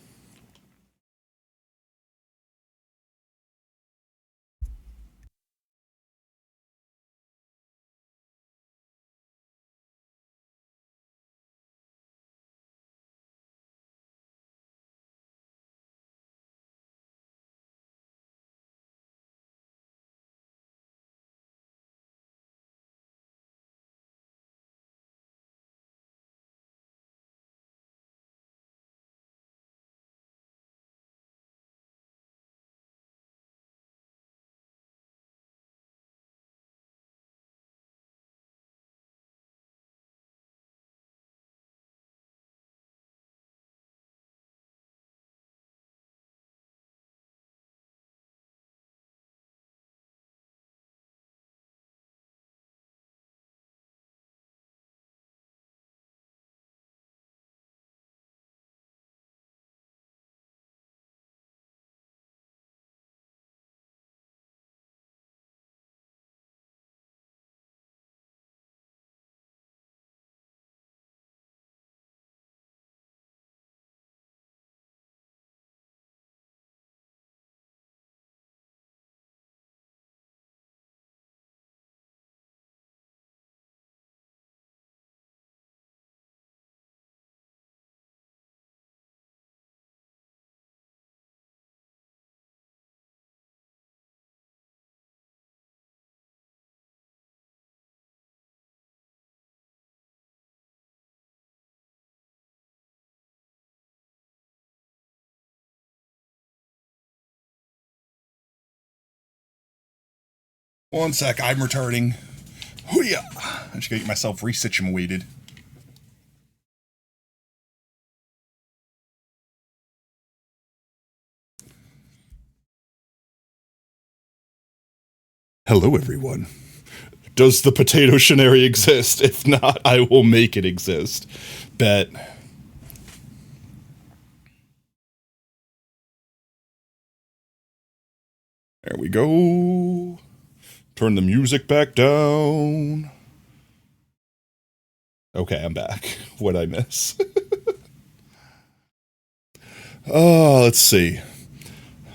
One sec, I'm returning. Hoo-yah! I just gotta get myself resituated. Hello, everyone. Does the potato shenary exist? If not, I will make it exist. Bet. There we go. Turn the music back down. Okay, I'm back. What'd I miss? Oh, let's see.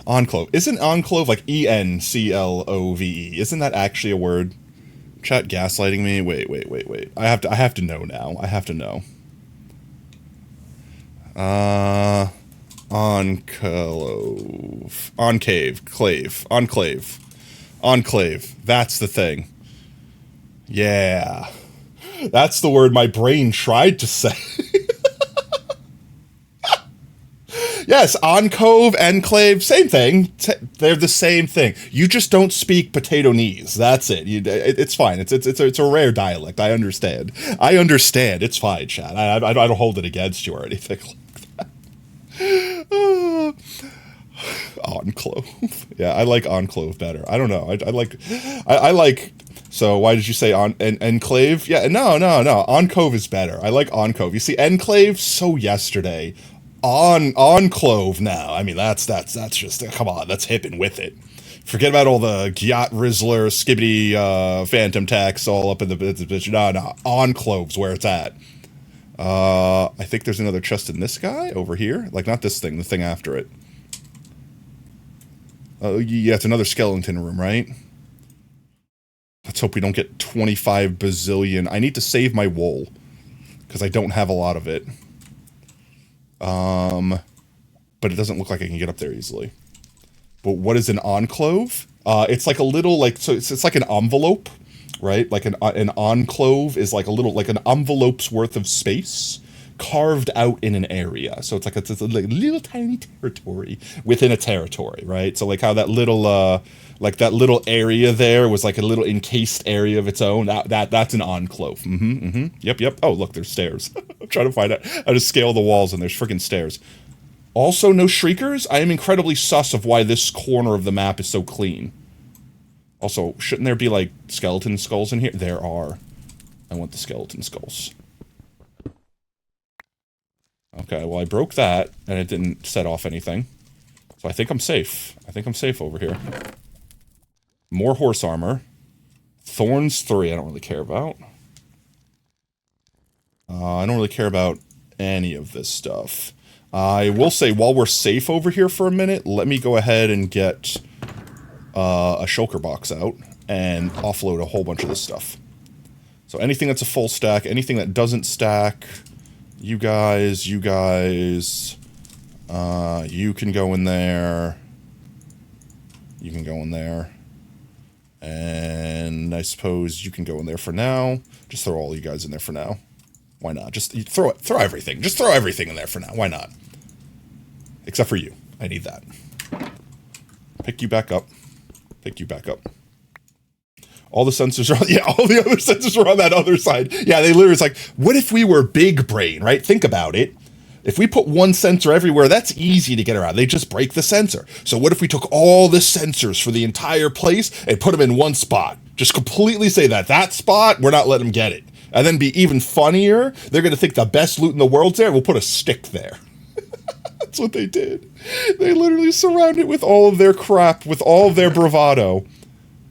Enclave. Isn't enclave like E-N-C-L-O-V-E? Isn't that actually a word? Chat gaslighting me? Wait. I have to know now. I have to know. Enclave. Enclave. Clave. Enclave. Enclave. That's the thing. Yeah. That's the word my brain tried to say. Yes, enclave, enclave, same thing. They're the same thing. You just don't speak potato knees. That's it. It's fine. It's a rare dialect. I understand. It's fine, chat. I don't hold it against you or anything like that. Enclave. Yeah, I like enclave better. I don't know. I like. So why did you say enclave? Yeah, no. Enclave is better. I like enclave. You see, enclave so yesterday. Enclave now. I mean, that's just, come on, that's hip and with it. Forget about all the Gyat Rizzler, Skibbity, Phantom Tax all up in the bitch. No, Enclave's where it's at. I think there's another chest in this guy over here. Like, not this thing, the thing after it. Yeah, it's another skeleton room, right? Let's hope we don't get 25 bazillion. I need to save my wool. because I don't have a lot of it. But it doesn't look like I can get up there easily. But what is an enclave? It's like a little, like, so it's like an envelope, right? Like an enclave is like a little, like an envelope's worth of space carved out in an area. So it's like a little tiny territory within a territory, right? So like how that little, like that little area there was like a little encased area of its own. That's an enclave. Yep. Oh, look, there's stairs. I'm trying to find out how to scale the walls, and there's freaking stairs. Also, no shriekers. I am incredibly sus of why this corner of the map is so clean. Also, shouldn't there be, like, skeleton skulls in here? There are. I want the skeleton skulls. Okay, well, I broke that, and it didn't set off anything. So I think I'm safe. I think I'm safe over here. More horse armor. Thorns 3, I don't really care about. I don't really care about any of this stuff. I will say, while we're safe over here for a minute, let me go ahead and get a shulker box out and offload a whole bunch of this stuff. So anything that's a full stack, anything that doesn't stack, you guys, you can go in there. You can go in there. And I suppose you can go in there for now. Just throw all you guys in there for now. Why not? Just throw everything. Just throw everything in there for now. Why not? Except for you. I need that. Pick you back up. Pick you back up. All the sensors are on, yeah, all the other sensors are on that other side. Yeah, they literally, it's like, what if we were big brain, right? Think about it. If we put one sensor everywhere, that's easy to get around. They just break the sensor. So what if we took all the sensors for the entire place and put them in one spot? Just completely say that spot, we're not letting them get it. And then be even funnier, they're going to think the best loot in the world's there, we'll put a stick there. That's what they did. They literally surrounded it with all of their crap, with all of their bravado,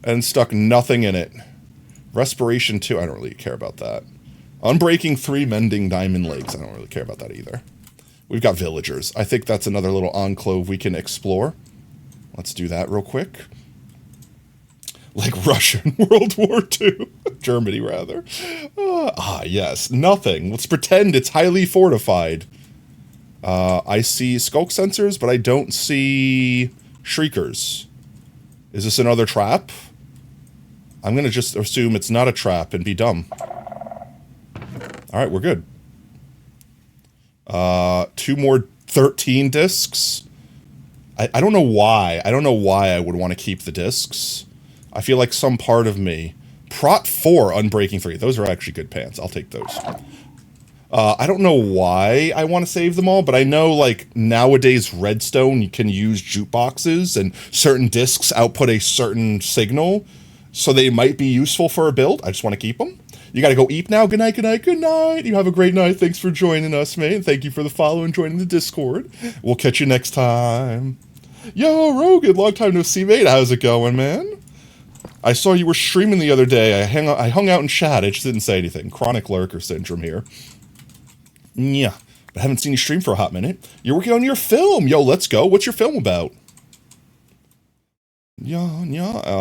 and stuck nothing in it. Respiration 2, I don't really care about that. Unbreaking 3, mending diamond legs, I don't really care about that either. We've got villagers. I think that's another little enclave we can explore. Let's do that real quick. Like Russian World War II. Germany, rather. Yes. Nothing. Let's pretend it's highly fortified. I see skulk sensors, but I don't see shriekers. Is this another trap? I'm going to just assume it's not a trap and be dumb. Alright, we're good. 2 more 13 discs. I don't know why. I don't know why I would want to keep the discs. I feel like some part of me... Prot 4, Unbreaking 3. Those are actually good pants. I'll take those. I don't know why I want to save them all, but I know, like, nowadays Redstone, you can use jukeboxes, and certain discs output a certain signal, so they might be useful for a build. I just want to keep them. You gotta go eat now. Good night, good night, good night. You have a great night. Thanks for joining us, man. Thank you for the follow and joining the Discord. We'll catch you next time. Yo, Rogan, long time no see, mate. How's it going, man? I saw you were streaming the other day. I hung out in chat. I just didn't say anything. Chronic lurker syndrome here. Yeah, but I haven't seen you stream for a hot minute. You're working on your film. Yo, let's go. What's your film about? Yeah.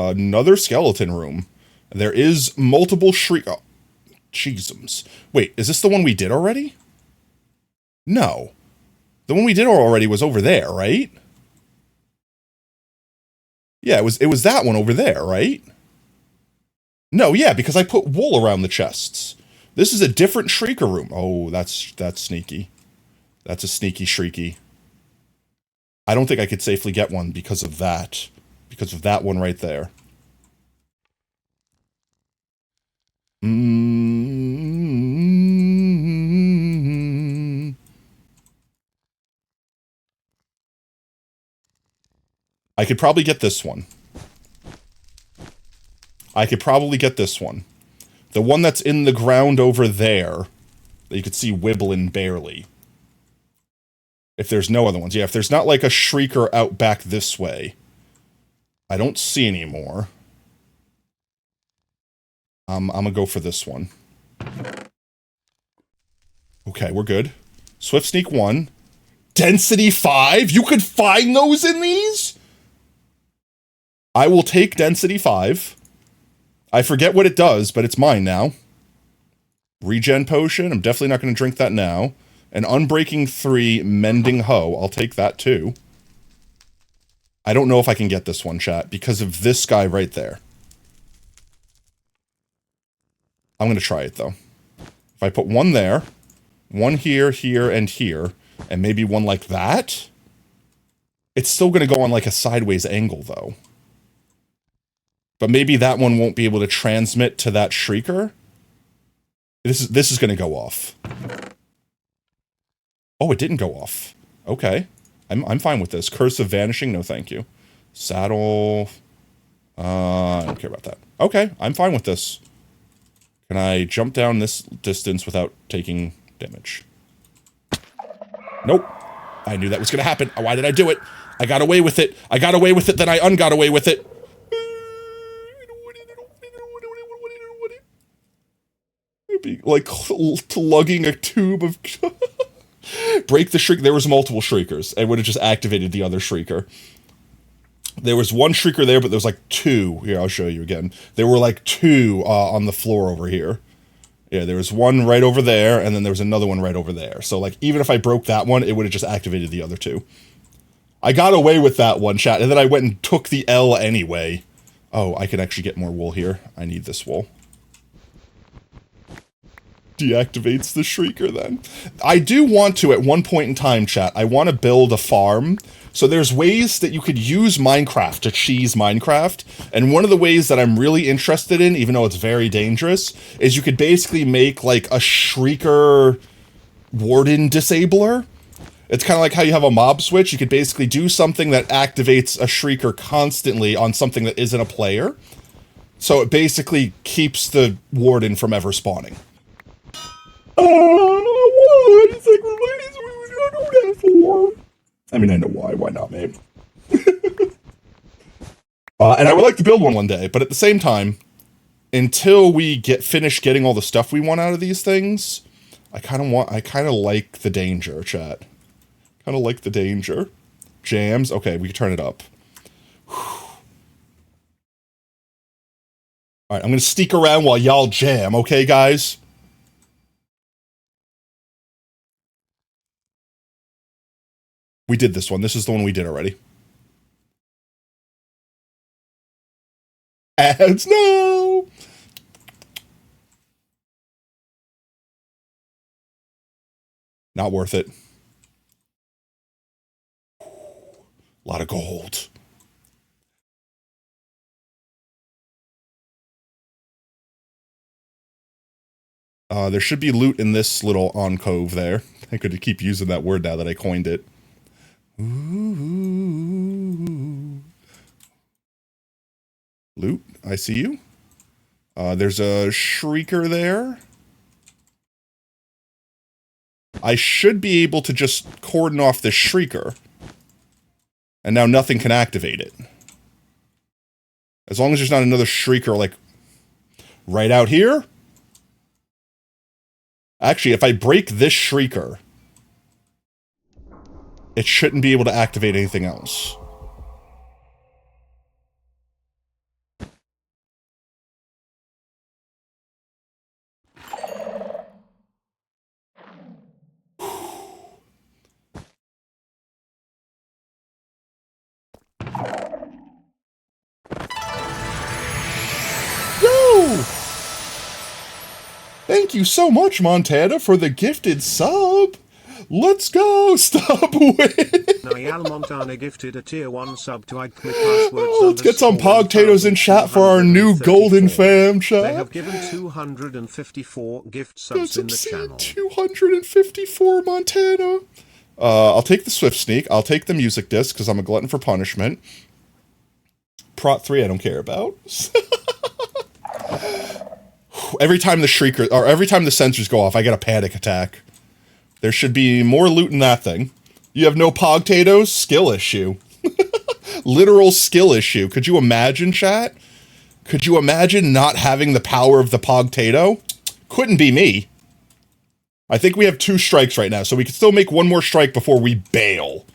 Another skeleton room. There is multiple shriek... Oh, jeezums. Wait, is this the one we did already? No. The one we did already was over there, right? Yeah, it was that one over there, right? No, yeah, because I put wool around the chests. This is a different shrieker room. Oh, that's sneaky. That's a sneaky shrieky. I don't think I could safely get one because of that. Because of that one right there. I could probably get this one. The one that's in the ground over there, that you could see wibbling barely. If there's no other ones. Yeah, if there's not like a shrieker out back this way. I don't see any more. I'm gonna go for this one. Okay, we're good. Swift Sneak 1. Density 5? You could find those in these? I will take Density 5. I forget what it does, but it's mine now. Regen potion. I'm definitely not going to drink that now. An Unbreaking 3 Mending Hoe. I'll take that too. I don't know if I can get this one, chat, because of this guy right there. I'm going to try it, though. If I put one there, one here, here, and here, and maybe one like that, it's still going to go on like a sideways angle, though. But maybe that one won't be able to transmit to that Shrieker. This is going to go off. Oh, it didn't go off. Okay. I'm fine with this. Curse of Vanishing, no thank you. Saddle. I don't care about that. Okay, I'm fine with this. Can I jump down this distance without taking damage? Nope. I knew that was going to happen. Why did I do it? I got away with it. I got away with it, then I ungot away with it. It'd be like lugging a tube of... Break the Shriek. There was multiple Shriekers. It would have just activated the other Shrieker. There was one Shrieker there, but there was like two. Here, I'll show you again. There were like two on the floor over here. Yeah, there was one right over there, and then there was another one right over there. So, like, even if I broke that one, it would have just activated the other two. I got away with that one, chat, and then I went and took the L anyway. Oh, I can actually get more wool here. I need this wool. Deactivates the Shrieker then. I do want to, at one point in time, chat, I want to build a farm. So there's ways that you could use Minecraft to cheese Minecraft. And one of the ways that I'm really interested in, even though it's very dangerous, is you could basically make like a Shrieker Warden Disabler. It's kind of like how you have a mob switch. You could basically do something that activates a Shrieker constantly on something that isn't a player. So it basically keeps the Warden from ever spawning. I mean, I know why. Why not, mate? And I would like to build one day, but at the same time, until we finish getting all the stuff we want out of these things, I kind of like the danger, chat. Kind of like the danger. Jams. Okay, we can turn it up. Alright, I'm gonna sneak around while y'all jam, okay, guys? We did this one. This is the one we did already. Ads, no! Not worth it. A lot of gold. There should be loot in this little alcove there. I could keep using that word now that I coined it. Ooh. Loot, I see you. There's a Shrieker there. I should be able to just cordon off this Shrieker. And now nothing can activate it. As long as there's not another Shrieker, like, right out here. Actually, if I break this Shrieker, it shouldn't be able to activate anything else. Yo! Thank you so much, Montana, for the gifted sub. Let's go! Stop win! Montana gifted a tier 1 sub to passwords. Let's get some Pogtatoes in chat for our new golden fam chat. They have given 254 gift subs in the channel. 254, Montana. I'll take the Swift Sneak. I'll take the music disc because I'm a glutton for punishment. Prot 3 I don't care about. Every time the Shrieker, or every time the sensors go off, I get a panic attack. There should be more loot in that thing. You have no Pogtatoes? Skill issue. Literal skill issue. Could you imagine, chat? Could you imagine not having the power of the Pogtato? Couldn't be me. I think we have 2 strikes right now, so we can still make one more strike before we bail.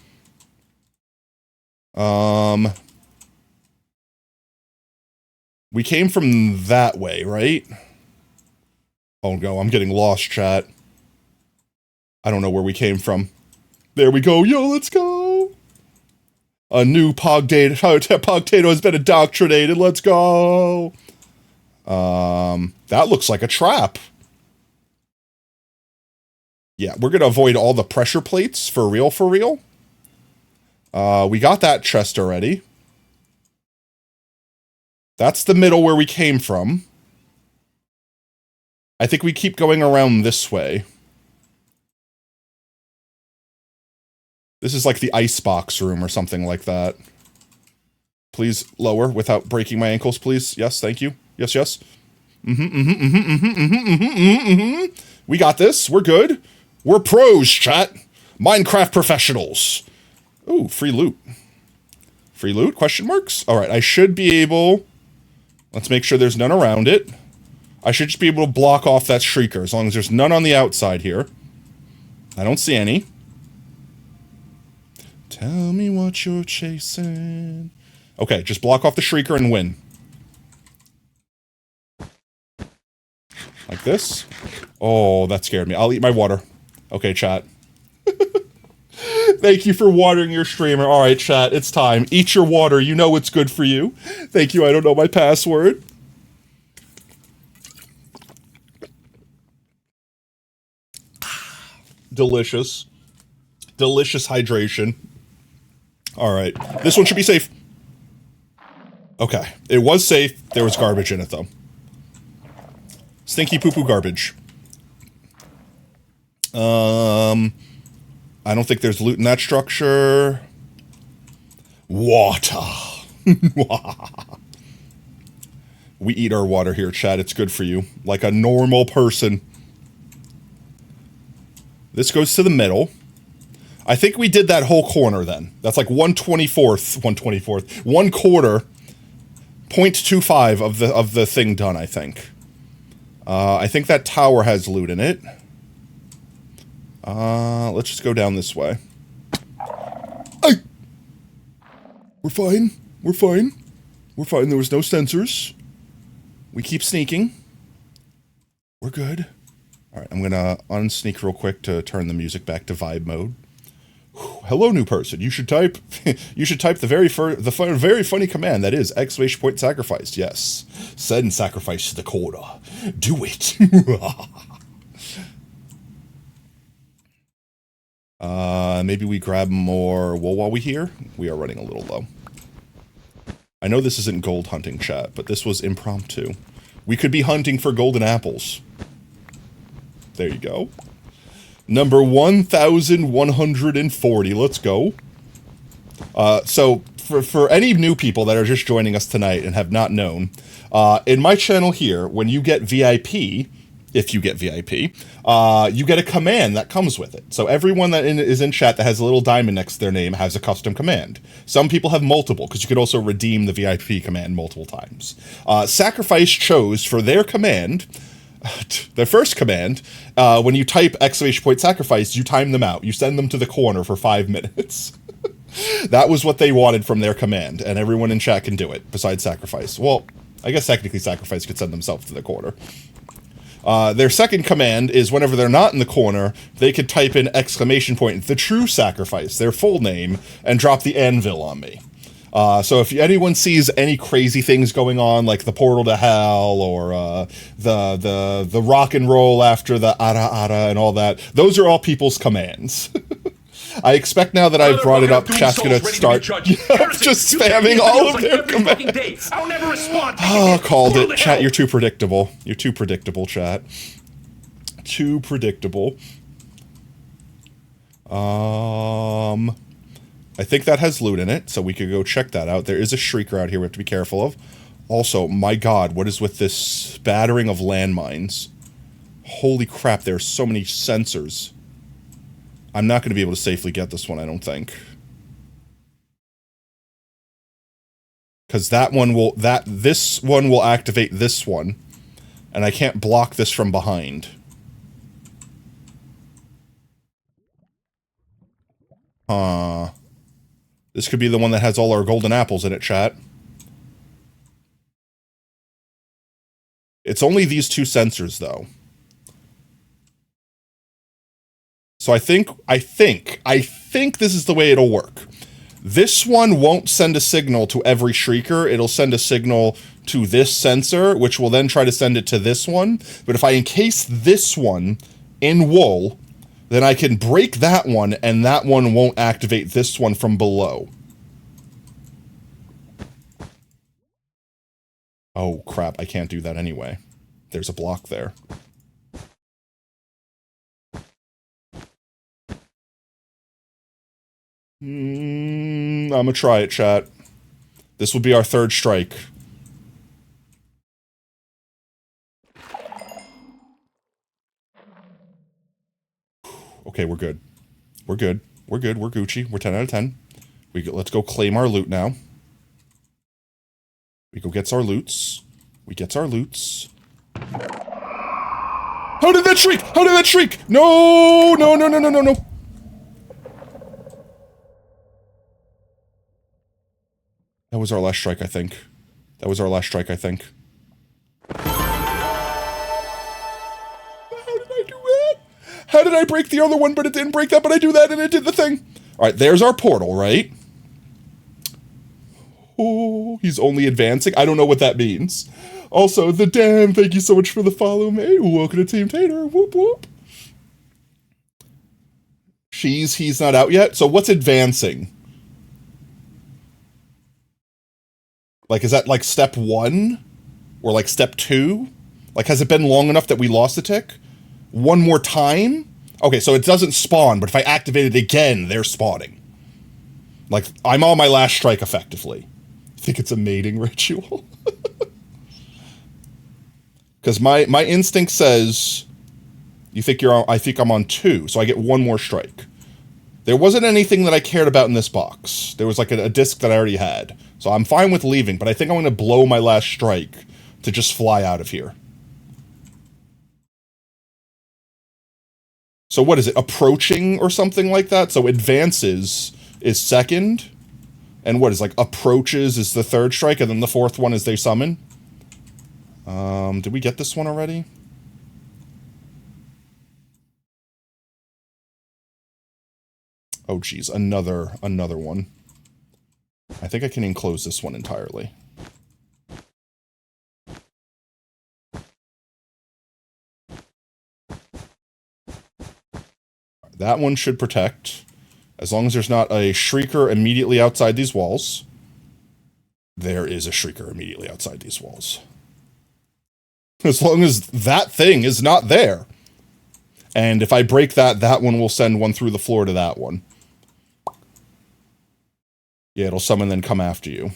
We came from that way, right? Oh no, I'm getting lost, chat. I don't know where we came from. There we go. Yo, let's go. A new Pogtato has been indoctrinated. Let's go. That looks like a trap. Yeah, we're going to avoid all the pressure plates for real, for real. We got that chest already. That's the middle where we came from. I think we keep going around this way. This is like the icebox room or something like that. Please lower without breaking my ankles, please. Yes, thank you. Yes, yes. We got this. We're good. We're pros, chat. Minecraft professionals. Ooh, free loot. Free loot? Question marks? All right, I should be able... Let's make sure there's none around it. I should just be able to block off that shrieker as long as there's none on the outside here. I don't see any. Tell me what you're chasing. Okay, just block off the shrieker and win. Like this. Oh, that scared me. I'll eat my water. Okay, chat. Thank you for watering your streamer. All right, chat, it's time. Eat your water. You know it's good for you. Thank you. I don't know my password. Delicious. Delicious hydration. All right. This one should be safe. Okay. It was safe. There was garbage in it, though. Stinky poo-poo garbage. I don't think there's loot in that structure. Water. We eat our water here, chat. It's good for you. Like a normal person. This goes to the middle. I think we did that whole corner then. That's like 1/24th. 1 quarter. 0.25 of the thing done, I think. I think that tower has loot in it. Let's just go down this way. Ay! We're fine. We're fine. We're fine. There was no sensors. We keep sneaking. We're good. Alright, I'm gonna unsneak real quick to turn the music back to vibe mode. Hello, new person. You should type the very funny command that is !sacrifice. Yes. Send sacrifice to the quarter. Do it. Maybe we grab more wool while we here. We are running a little low. I know this isn't gold hunting, chat, but this was impromptu. We could be hunting for golden apples. There you go. Number 1,140. Let's go. So, for any new people that are just joining us tonight and have not known, in my channel here, when you get VIP, if you get VIP, you get a command that comes with it. So everyone that is in chat that has a little diamond next to their name has a custom command. Some people have multiple, because you could also redeem the VIP command multiple times. Sacrifice chose for their command... Their first command, when you type !sacrifice, you time them out. You send them to the corner for 5 minutes. That was what they wanted from their command, and everyone in chat can do it, besides sacrifice. Well, I guess technically sacrifice could send themselves to the corner. Their second command is whenever they're not in the corner, they could type in ! the true sacrifice, their full name, and drop the anvil on me. So if anyone sees any crazy things going on, like the portal to hell, or the rock and roll after the ara and all that, those are all people's commands. I expect now that I've brought it up, chat's gonna start just spamming all of their commands. I'll never respond. Oh, called it. Chat, you're too predictable. You're too predictable, chat. Too predictable. I think that has loot in it, so we could go check that out. There is a shrieker out here we have to be careful of. Also, my god, what is with this spattering of landmines? Holy crap, there are so many sensors. I'm not going to be able to safely get this one, I don't think. Because this one will activate this one, and I can't block this from behind. This could be the one that has all our golden apples in it, chat. It's only these two sensors, though. So I think this is the way it'll work. This one won't send a signal to every shrieker. It'll send a signal to this sensor, which will then try to send it to this one. But if I encase this one in wool, then I can break that one, and that one won't activate this one from below. Oh, crap. I can't do that anyway. There's a block there. I'm gonna try it, chat. This will be our third strike. Okay, we're good. We're good. We're good. We're Gucci. We're 10 out of 10. Let's go claim our loot now. We go gets our loots. We gets our loots. How did that shriek? How did that shriek? No, no, no, no, no, no, no. That was our last strike, I think. That was our last strike, I think. How did I do that? How did I break the other one, but it didn't break that, but I do that and it did the thing? Alright, there's our portal, right? Oh, he's only advancing? I don't know what that means. Also, the Dan, thank you so much for the follow, mate. Welcome to Team Tater. Whoop, whoop. He's not out yet? So what's advancing? Like, is that like step 1? Or like step 2? Like, has it been long enough that we lost the tick? One more time? Okay, so it doesn't spawn, but if I activate it again, they're spawning. Like, I'm on my last strike effectively. I think it's a mating ritual. Because my instinct says, I think I'm on 2, so I get 1 more strike. There wasn't anything that I cared about in this box. There was like a disc that I already had. So I'm fine with leaving, but I think I'm going to blow my last strike to just fly out of here. So what is it? Approaching or something like that? So advances is second. And what is like approaches is the third strike, and then the fourth one is they summon? Did we get this one already? Oh geez, another one. I think I can enclose this one entirely. That one should protect. As long as there's not a shrieker immediately outside these walls. There is a shrieker immediately outside these walls. As long as that thing is not there. And if I break that, that one will send one through the floor to that one. Yeah, it'll summon then come after you.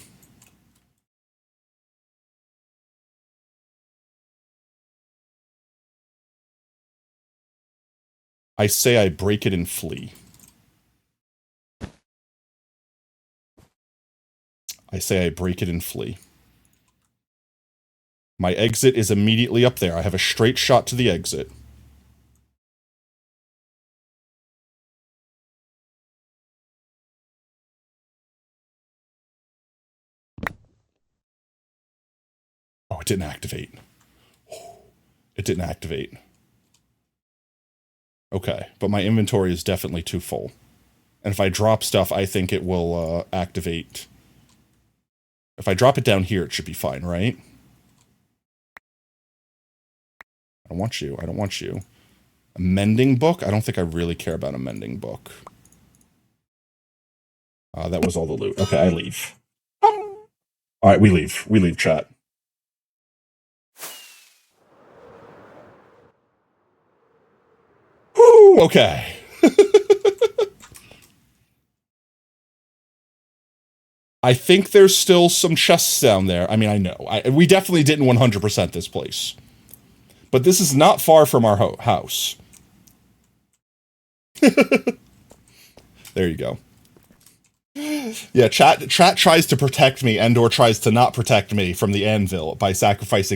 I say I break it and flee. I say I break it and flee. My exit is immediately up there. I have a straight shot to the exit. Oh, it didn't activate. It didn't activate. Okay, but my inventory is definitely too full. And if I drop stuff, I think it will activate. If I drop it down here, it should be fine, right? I don't want you. I don't want you. A mending book? I don't think I really care about a mending book. That was all the loot. Okay, I leave. Alright, we leave. We leave, chat. Whew, okay. I think there's still some chests down there. I mean, I know. We definitely didn't 100% this place. But this is not far from our house. There you go. Yeah, chat tries to protect me and or tries to not protect me from the anvil by sacrifice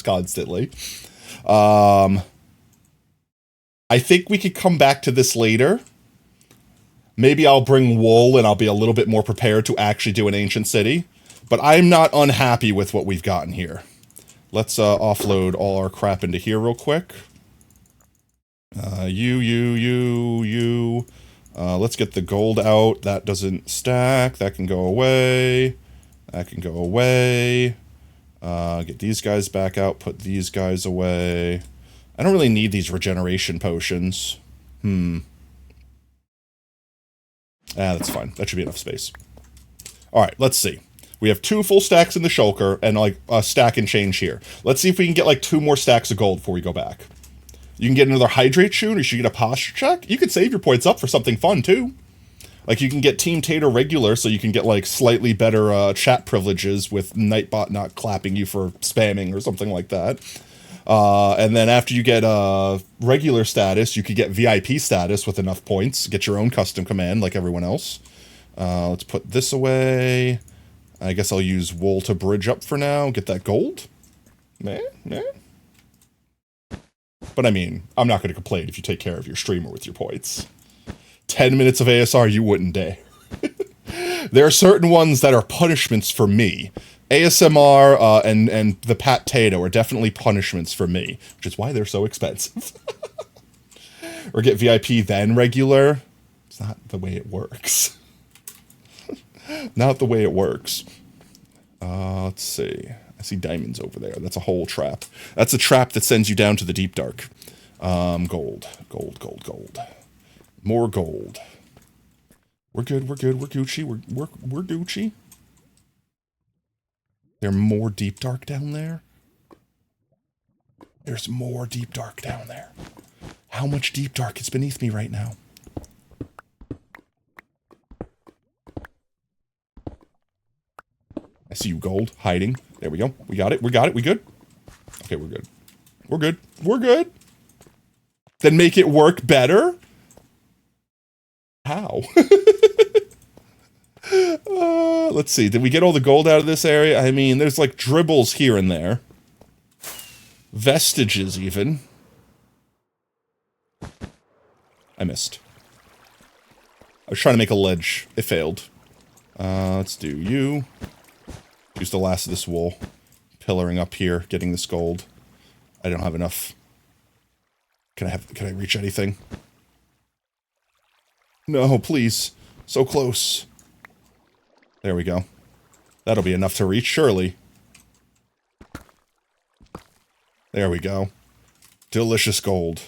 constantly. I think we could come back to this later. Maybe I'll bring wool and I'll be a little bit more prepared to actually do an ancient city. But I'm not unhappy with what we've gotten here. Let's offload all our crap into here real quick. You. Let's get the gold out. That doesn't stack. That can go away. That can go away. Get these guys back out. Put these guys away. I don't really need these regeneration potions. That's fine. That should be enough space. Alright, let's see. We have 2 full stacks in the shulker and like a stack and change here. Let's see if we can get like 2 more stacks of gold before we go back. You can get another hydrate shoot, or you should get a posture check. You could save your points up for something fun too. Like you can get Team Tater regular, so you can get like slightly better chat privileges with Nightbot not clapping you for spamming or something like that. And then after you get regular status, you could get VIP status with enough points. Get your own custom command like everyone else. Let's put this away. I guess I'll use wool to bridge up for now. Get that gold. Meh. But I mean, I'm not going to complain if you take care of your streamer with your points. 10 minutes of ASR, you wouldn't dare. There are certain ones that are punishments for me. ASMR and the Pat Tato are definitely punishments for me, which is why they're so expensive. Or get VIP then regular. It's not the way it works. Not the way it works. Let's see. I see diamonds over there. That's a whole trap. That's a trap that sends you down to the deep dark. Gold. More gold. We're good. We're Gucci. We're Gucci. There more deep dark down there? There's more deep dark down there. How much deep dark is beneath me right now? I see you, gold, hiding. There we go. We got it. We good? Okay, we're good. We're good. Then make it work better? How? Let's see. Did we get all the gold out of this area? I mean, there's like dribbles here and there. Vestiges, even. I missed. I was trying to make a ledge. It failed. Let's do you. Use the last of this wool. Pillaring up here, getting this gold. I don't have enough. Can I reach anything? No, please. So close. There we go. That'll be enough to reach, surely. There we go. Delicious gold.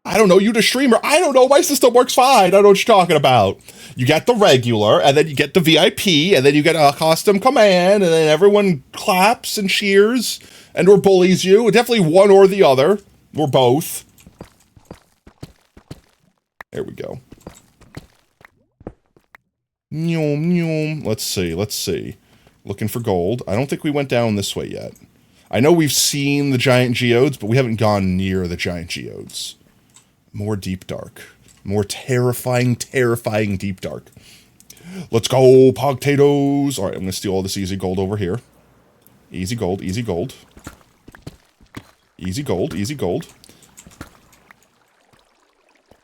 I don't know, you the streamer. I don't know, my system works fine. I don't know what you're talking about. You get the regular, and then you get the VIP, and then you get a custom command, and then everyone claps and cheers, and or bullies you. Definitely one or the other. Or both. There we go. Let's see. Looking for gold. I don't think we went down this way yet. I know we've seen the giant geodes, but we haven't gone near the giant geodes. More deep dark. More terrifying deep dark. Let's go, potatoes. Alright, I'm going to steal all this easy gold over here. Easy gold. Easy gold.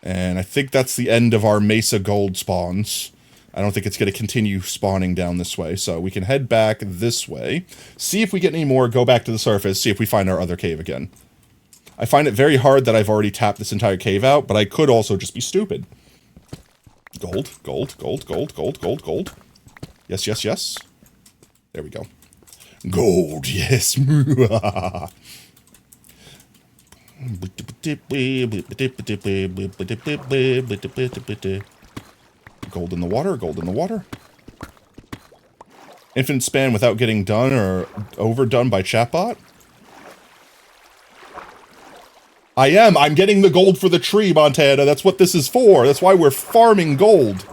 And I think that's the end of our Mesa gold spawns. I don't think it's going to continue spawning down this way, so we can head back this way. See if we get any more, go back to the surface, see if we find our other cave again. I find it very hard that I've already tapped this entire cave out, but I could also just be stupid. Gold. Yes. There we go. Gold, yes. Gold in the water. Infinite span without getting done or overdone by chatbot? I'm getting the gold for the tree, Montana. That's what this is for. That's why we're farming gold.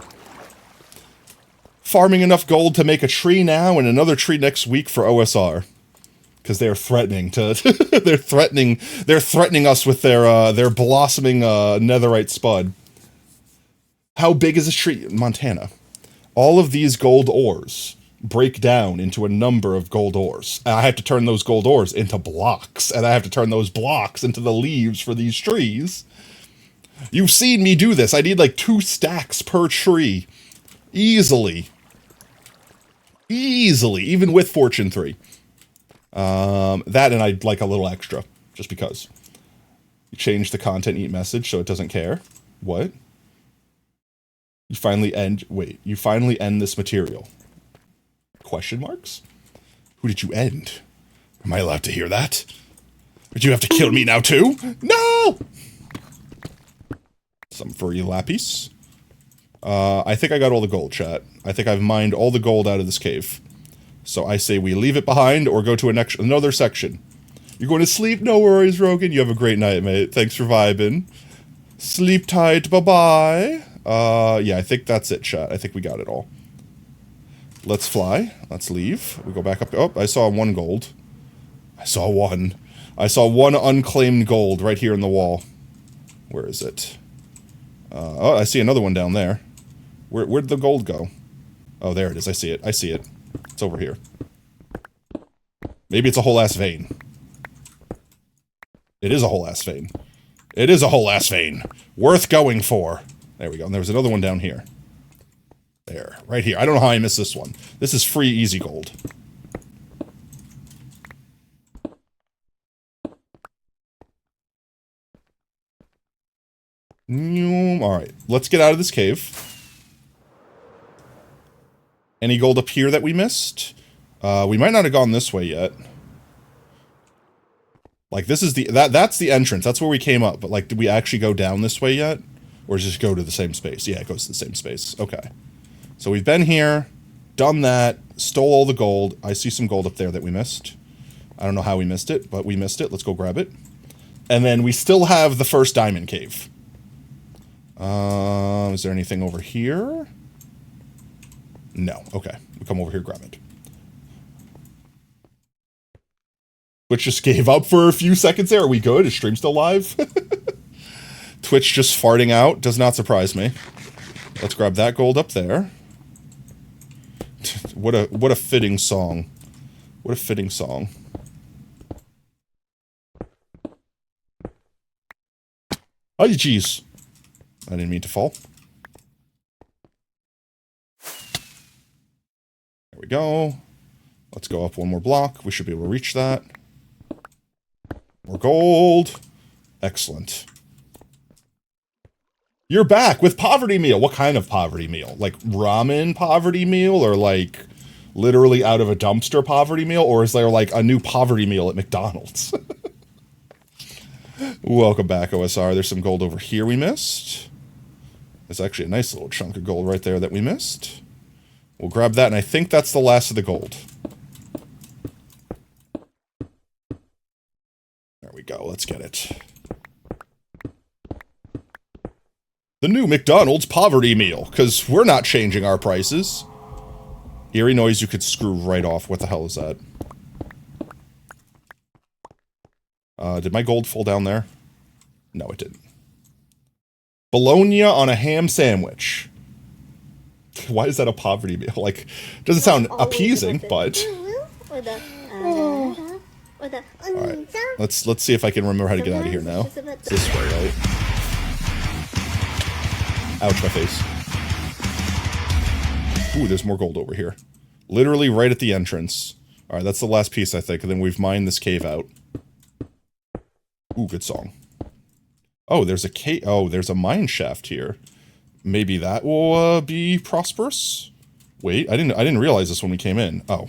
Farming enough gold to make a tree now and another tree next week for OSR. Because they're threatening to they're threatening us with their blossoming netherite spud. How big is this tree? Montana. All of these gold ores break down into a number of gold ores. And I have to turn those gold ores into blocks. And I have to turn those blocks into the leaves for these trees. You've seen me do this. I need like 2 stacks per tree. Easily. Even with Fortune 3. That and I'd like a little extra. Just because. You change the content eat message so it doesn't care. What? You finally end... Wait, you finally end this material. Question marks? Who did you end? Am I allowed to hear that? Did you have to kill me now too? No! Some furry lappies. I think I got all the gold, chat. I think I've mined all the gold out of this cave. So I say we leave it behind or go to another section. You're going to sleep? No worries, Rogan. You have a great night, mate. Thanks for vibing. Sleep tight. Bye-bye. Yeah, I think that's it, chat. I think we got it all. Let's fly. Let's leave. We go back up. Oh, I saw 1 gold. I saw 1. I saw 1 unclaimed gold right here in the wall. Where is it? Oh, I see another one down there. Where'd the gold go? Oh, there it is. I see it. I see it. It's over here. Maybe it's a whole ass vein. It is a whole ass vein. It is a whole ass vein. Worth going for. There we go. And there was another one down here. There. Right here. I don't know how I missed this one. This is free easy gold. Alright. Let's get out of this cave. Any gold up here that we missed? We might not have gone this way yet. Like, this is the... That's the entrance. That's where we came up. But, like, did we actually go down this way yet? Or just go to the same space? Yeah, it goes to the same space. Okay. So we've been here, done that, stole all the gold. I see some gold up there that we missed. I don't know how we missed it, but we missed it. Let's go grab it. And then we still have the first diamond cave. Is there anything over here? No. Okay. We'll come over here, grab it. Twitch just gave up for a few seconds there. Are we good? Is stream still live? Twitch just farting out. Does not surprise me. Let's grab that gold up there. What a fitting song. What a fitting song. Oh, jeez. I didn't mean to fall. There we go. Let's go up 1 more block. We should be able to reach that. More gold. Excellent. You're back with poverty meal. What kind of poverty meal? Like ramen poverty meal, or like literally out of a dumpster poverty meal? Or is there like a new poverty meal at McDonald's? Welcome back, OSR. There's some gold over here we missed. There's actually a nice little chunk of gold right there that we missed. We'll grab that, and I think that's the last of the gold. There we go. Let's get it. The new McDonald's poverty meal, because we're not changing our prices. Eerie noise you could screw right off. What the hell is that? Did my gold fall down there? No, it didn't. Bologna on a ham sandwich. Why is that a poverty meal? Like, doesn't sound appeasing, but... Alright, let's see if I can remember how to get out of here now. This way, right? Ouch, my face. Ooh, there's more gold over here. Literally right at the entrance. Alright, that's the last piece, I think, and then we've mined this cave out. Ooh, good song. Oh, there's a cave. Oh, there's a mine shaft here. Maybe that will be prosperous. Wait, I didn't realize this when we came in. Oh,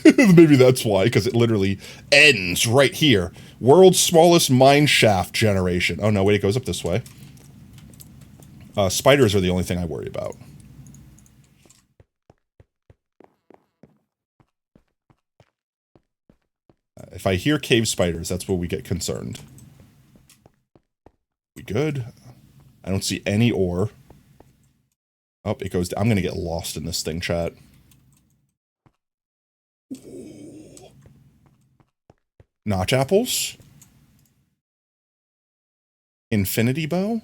maybe that's why, because it literally ends right here. World's smallest mine shaft generation. Oh no, wait, it goes up this way. Spiders are the only thing I worry about. If I hear cave spiders, that's where we get concerned. We good? I don't see any ore. Oh, it goes... I'm gonna get lost in this thing, chat. Ooh. Notch apples? Infinity bow?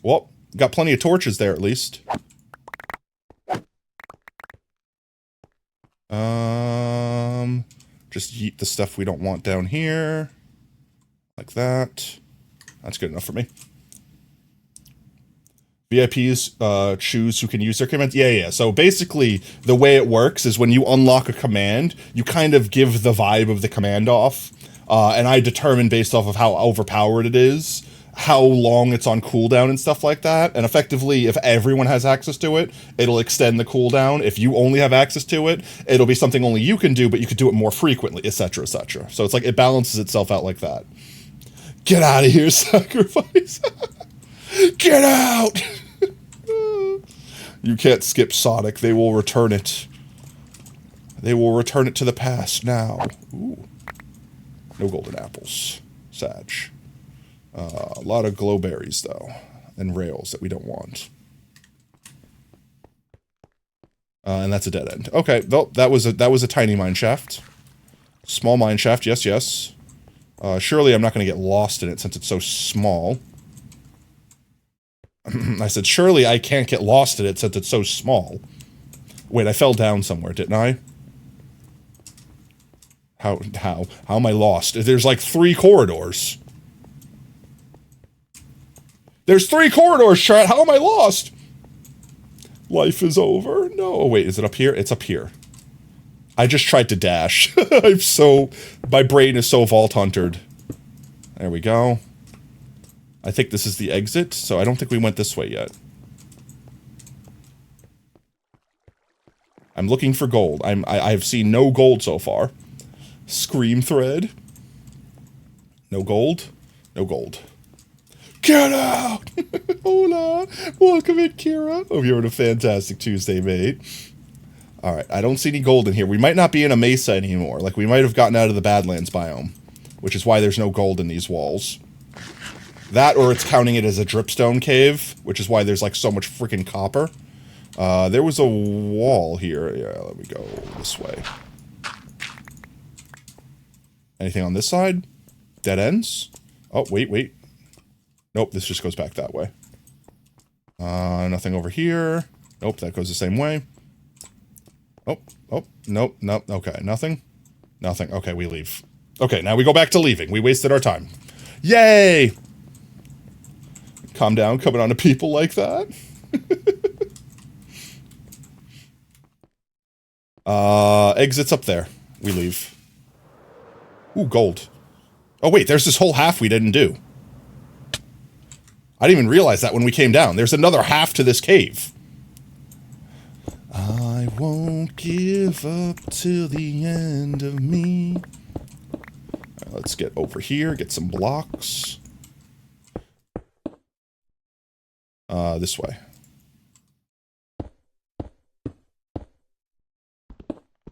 Well, got plenty of torches there, at least. Just yeet the stuff we don't want down here. Like that. That's good enough for me. VIPs choose who can use their commands. Yeah. So basically, the way it works is when you unlock a command, you kind of give the vibe of the command off. And I determine based off of how overpowered it is, how long it's on cooldown and stuff like that. And effectively, if everyone has access to it, it'll extend the cooldown. If you only have access to it, it'll be something only you can do, but you could do it more frequently, etc., etc. So it's like it balances itself out like that. Get out of here, sacrifice. Get out! You can't skip Sonic. They will return it. They will return it to the past now. Ooh. No golden apples. Sag. A lot of glowberries, though. And rails that we don't want. And that's a dead end. Okay, well, that was a tiny mine shaft. Small mine shaft, yes, yes. Surely I'm not going to get lost in it since it's so small. I said, surely I can't get lost in it since it's so small. Wait, I fell down somewhere, didn't I? How am I lost? There's like 3 corridors. There's 3 corridors, chat. How am I lost? Life is over. No, oh, wait, is it up here? It's up here. I just tried to dash. My brain is so vault huntered. There we go. I think this is the exit, so I don't think we went this way yet. I'm looking for gold. I've seen no gold so far. Scream thread. No gold. No gold. Get out! Hola! Welcome in, Kira. Hope you're having a fantastic Tuesday, mate. Alright, I don't see any gold in here. We might not be in a mesa anymore. Like, we might have gotten out of the Badlands biome. Which is why there's no gold in these walls. That, or it's counting it as a dripstone cave, which is why there's, like, so much freaking copper. There was a wall here. Yeah, let me go this way. Anything on this side? Dead ends? Oh, wait. Nope, this just goes back that way. Nothing over here. Nope, that goes the same way. Oh, nope, okay, nothing. Okay, we leave. Okay, now we go back to leaving. We wasted our time. Yay! Calm down, coming on to people like that. Exit's up there. We leave. Ooh, gold. Oh wait, there's this whole half we didn't do. I didn't even realize that when we came down. There's another half to this cave. I won't give up till the end of me. Right, let's get over here, get some blocks. This way.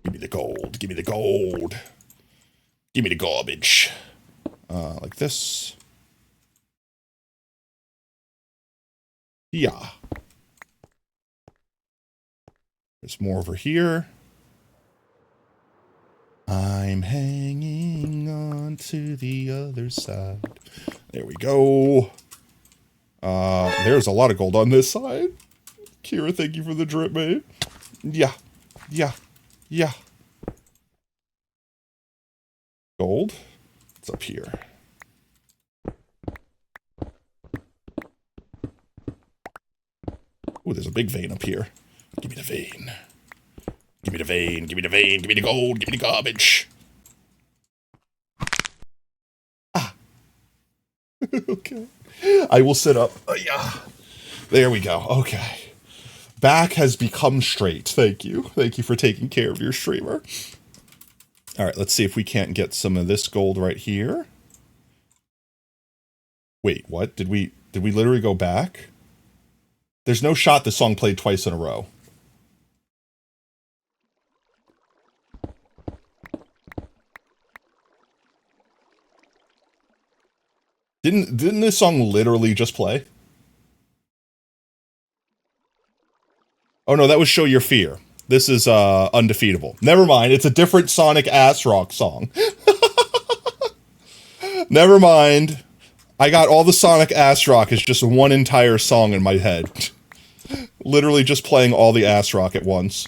Give me the gold, give me the gold. Give me the garbage. Like this. Yeah. There's more over here. I'm hanging on to the other side. There we go. There's a lot of gold on this side. Kira, thank you for the drip, mate. Yeah. Gold? It's up here. Ooh, there's a big vein up here. Give me the vein. Give me the vein, give me the vein, give me the gold, give me the garbage. Ah. Okay. I will sit up. Yeah. There we go. Okay. Back has become straight. Thank you. Thank you for taking care of your streamer. Alright, let's see if we can't get some of this gold right here. Wait, what? Did we literally go back? There's no shot this song played twice in a row. Didn't this song literally just play? Oh no, that was Show Your Fear. This is Undefeatable. Never mind, it's a different Sonic ass rock song. Never mind. I got all the Sonic ass rock as just one entire song in my head. Literally just playing all the ass rock at once.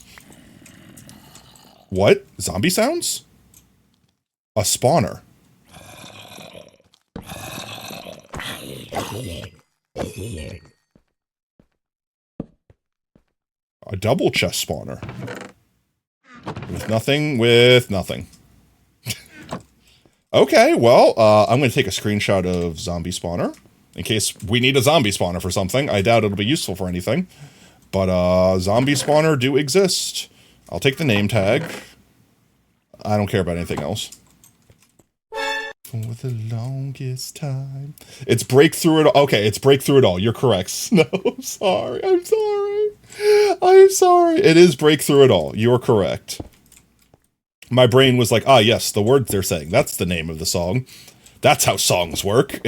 What? Zombie sounds? A spawner. A double chest spawner. With nothing. Okay, well, I'm going to take a screenshot of zombie spawner in case we need a zombie spawner for something. I doubt it'll be useful for anything, but zombie spawner do exist. I'll take the name tag. I don't care about anything else. For the longest time. It's breakthrough it all. Okay, it's breakthrough it all. You're correct. No, I'm sorry. I'm sorry. I'm sorry. It is breakthrough it all. You're correct. My brain was like, ah, yes, the words they're saying. That's the name of the song. That's how songs work.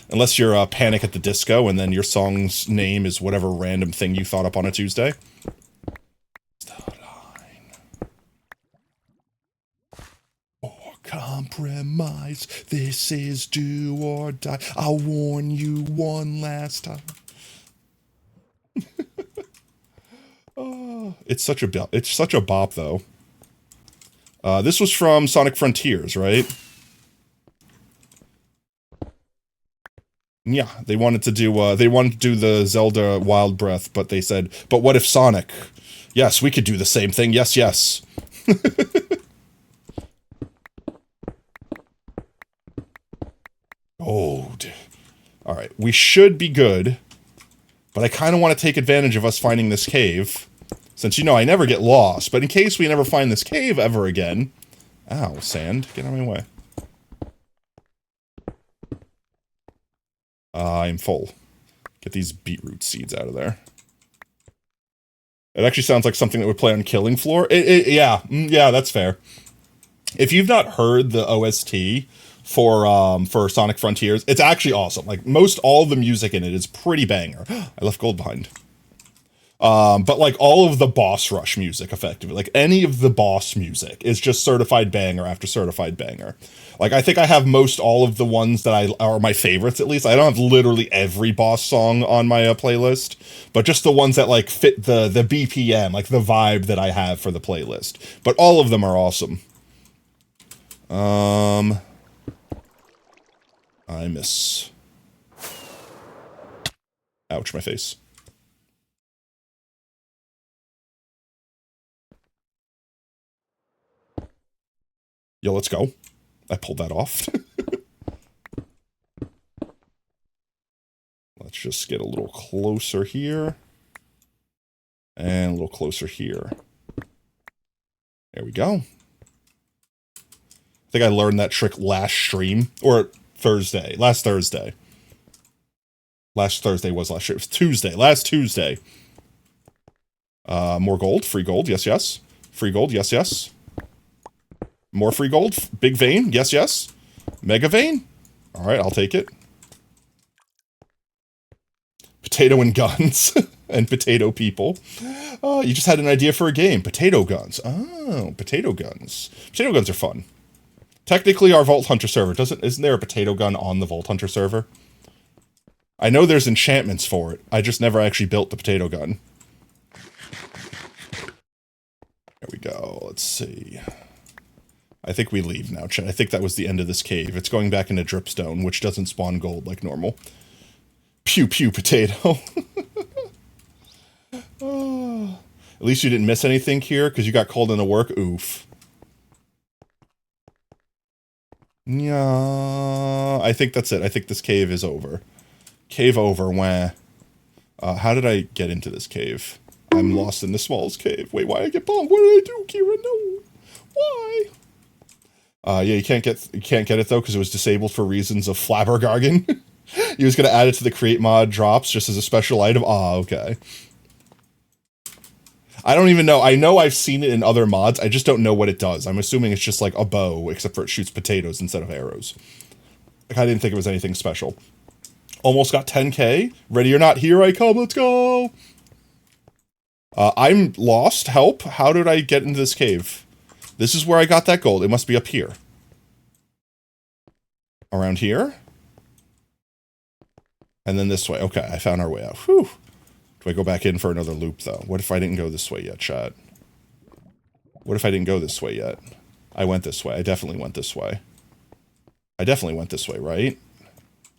Unless you're Panic at the Disco and then your song's name is whatever random thing you thought up on a Tuesday. Compromise, this is do or die. I'll warn you one last time. Oh, it's such a bop though. This was from Sonic Frontiers, right? Yeah, they wanted to do the Zelda Wild Breath, but they said, but what if Sonic? Yes, we could do the same thing. Yes, yes. Oh, all right. We should be good, but I kind of want to take advantage of us finding this cave, since, you know, I never get lost, but in case we never find this cave ever again. Ow, sand. Get out of my way. I'm full. Get these beetroot seeds out of there. It actually sounds like something that would play on Killing Floor. Yeah, that's fair. If you've not heard the OST for Sonic Frontiers, it's actually awesome. Like, most all of the music in it is pretty banger. I left gold behind. But like all of the boss rush music, effectively, like any of the boss music is just certified banger after certified banger. Like, I think I have most all of the ones that are my favorites, at least. I don't have literally every boss song on my playlist, but just the ones that like fit the BPM, like the vibe that I have for the playlist. But all of them are awesome. I miss. Ouch, my face. Yo, let's go. I pulled that off. Let's just get a little closer here. And a little closer here. There we go. I think I learned that trick last stream. Or Thursday. Last Thursday. Last Thursday was last year. It was Tuesday. Last Tuesday. More gold. Free gold. Yes, yes. Free gold. Yes, yes. More free gold. Big vein. Yes, yes. Mega vein. All right, I'll take it. Potato and guns. And potato people. Oh, you just had an idea for a game. Potato guns. Oh, potato guns. Potato guns are fun. Technically, our Vault Hunter server isn't there a potato gun on the Vault Hunter server? I know there's enchantments for it. I just never actually built the potato gun. There we go. Let's see. I think we leave now, Chet. I think that was the end of this cave. It's going back into dripstone, which doesn't spawn gold like normal. Pew pew potato. Oh. At least you didn't miss anything here, because you got called into work. Oof. Yeah, I think that's it. I think this cave is over. Cave over, wah. How did I get into this cave? I'm lost in the smallest cave. Wait, why I get bombed? What did I do, Kira? No. Why? Yeah, you can't get it though because it was disabled for reasons of flabbergargan. He was gonna add it to the create mod drops just as a special item. Ah, okay. I don't even know. I know I've seen it in other mods. I just don't know what it does. I'm assuming it's just like a bow, except for it shoots potatoes instead of arrows. Like, I didn't think it was anything special. Almost got 10k. Ready or not, here I come. Let's go. I'm lost. Help. How did I get into this cave? This is where I got that gold. It must be up here. Around here? And then this way. Okay, I found our way out. Whew. Do I go back in for another loop, though? What if I didn't go this way yet, chat? What if I didn't go this way yet? I went this way. I definitely went this way. I definitely went this way, right?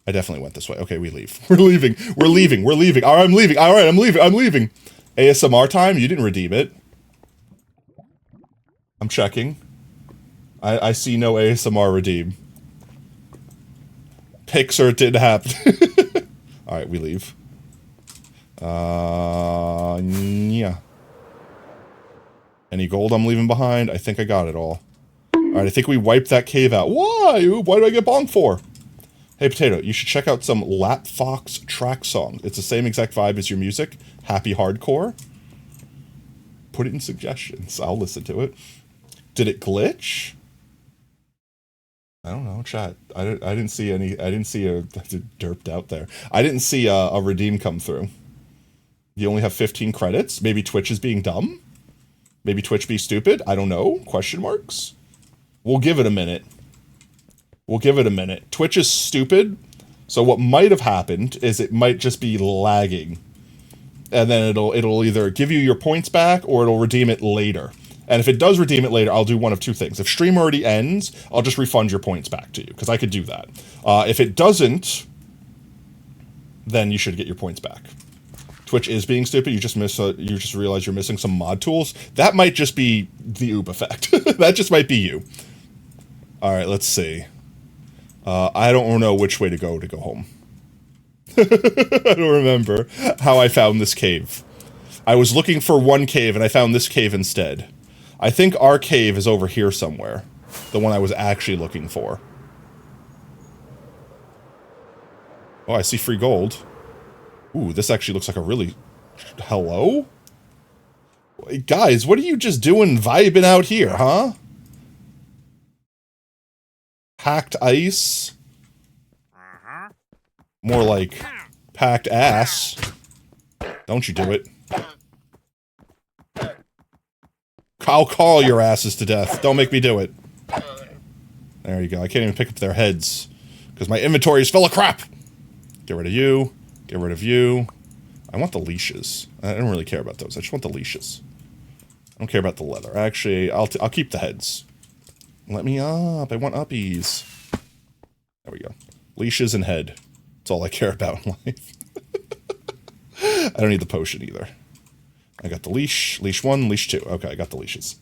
I definitely went this way. Okay, we leave. We're leaving. We're leaving. We're leaving. All right, I'm leaving. All right, I'm leaving. I'm leaving. ASMR time? You didn't redeem it. I'm checking. I see no ASMR redeem. Pixar, it didn't happen. Alright, we leave. Yeah. Any gold I'm leaving behind? I think I got it all. Alright, I think we wiped that cave out. Why? Why did I get bonked for? Hey, Potato, you should check out some Lap Fox track song. It's the same exact vibe as your music. Happy hardcore. Put it in suggestions. I'll listen to it. Did it glitch? I don't know, chat. I didn't see any. I didn't see a derped out there. I didn't see a redeem come through. You only have 15 credits. Maybe Twitch is being dumb. Maybe Twitch be stupid. I don't know. Question marks. We'll give it a minute. We'll give it a minute. Twitch is stupid. So what might have happened is it might just be lagging, and then it'll either give you your points back or it'll redeem it later. And if it does redeem it later, I'll do one of two things. If stream already ends, I'll just refund your points back to you, because I could do that. If it doesn't, then you should get your points back. Twitch is being stupid. You just realize you're missing some mod tools. That might just be the oob effect. That just might be you. All right, let's see. I don't know which way to go home. I don't remember how I found this cave. I was looking for one cave and I found this cave instead. I think our cave is over here somewhere. The one I was actually looking for. Oh, I see free gold. Ooh, this actually looks like a really... Hello? Guys, what are you just doing vibing out here, huh? Packed ice? More like packed ass. Don't you do it. I'll call your asses to death. Don't make me do it. There you go. I can't even pick up their heads because my inventory is full of crap. Get rid of you. Get rid of you. I want the leashes. I don't really care about those. I just want the leashes. I don't care about the leather. Actually, I'll keep the heads. Let me up. I want uppies. There we go. Leashes and head. That's all I care about in life. I don't need the potion either. I got the leash. Leash 1, leash 2. Okay, I got the leashes.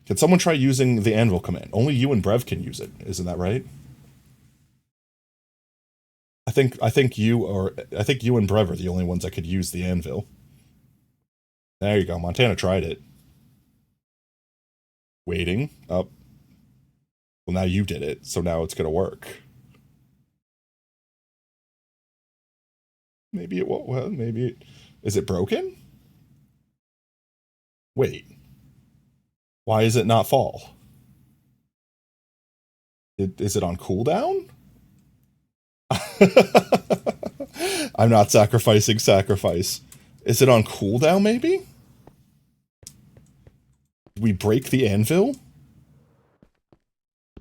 Can someone try using the anvil command? Only you and Brev can use it. Isn't that right? I think you and Brev are the only ones that could use the anvil. There you go. Montana tried it. Waiting. Up. Well, now you did it, so now it's gonna work. Maybe it won't. Well, maybe it... Is it broken? Wait. Why is it not fall? Is it on cooldown? I'm not sacrificing sacrifice. Is it on cooldown, maybe? Did we break the anvil?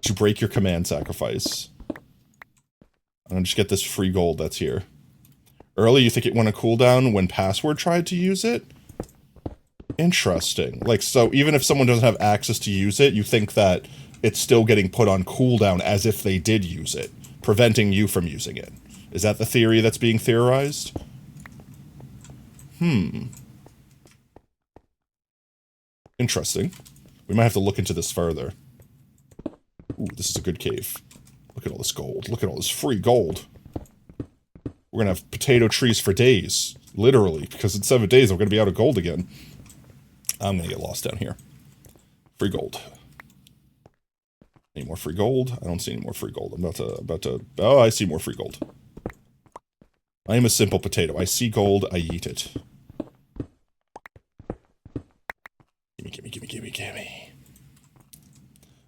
Did you break your command sacrifice? I'm gonna just get this free gold that's here. Early, you think it went on cooldown when Password tried to use it? Interesting. Like, so even if someone doesn't have access to use it, you think that it's still getting put on cooldown as if they did use it, preventing you from using it. Is that the theory that's being theorized? Interesting. We might have to look into this further. Ooh, this is a good cave. Look at all this gold. Look at all this free gold. We're gonna have potato trees for days. Literally, because in 7 days we're gonna be out of gold again. I'm gonna get lost down here. Free gold. Any more free gold? I don't see any more free gold. I'm about to... Oh, I see more free gold. I am a simple potato. I see gold, I eat it. Gimme.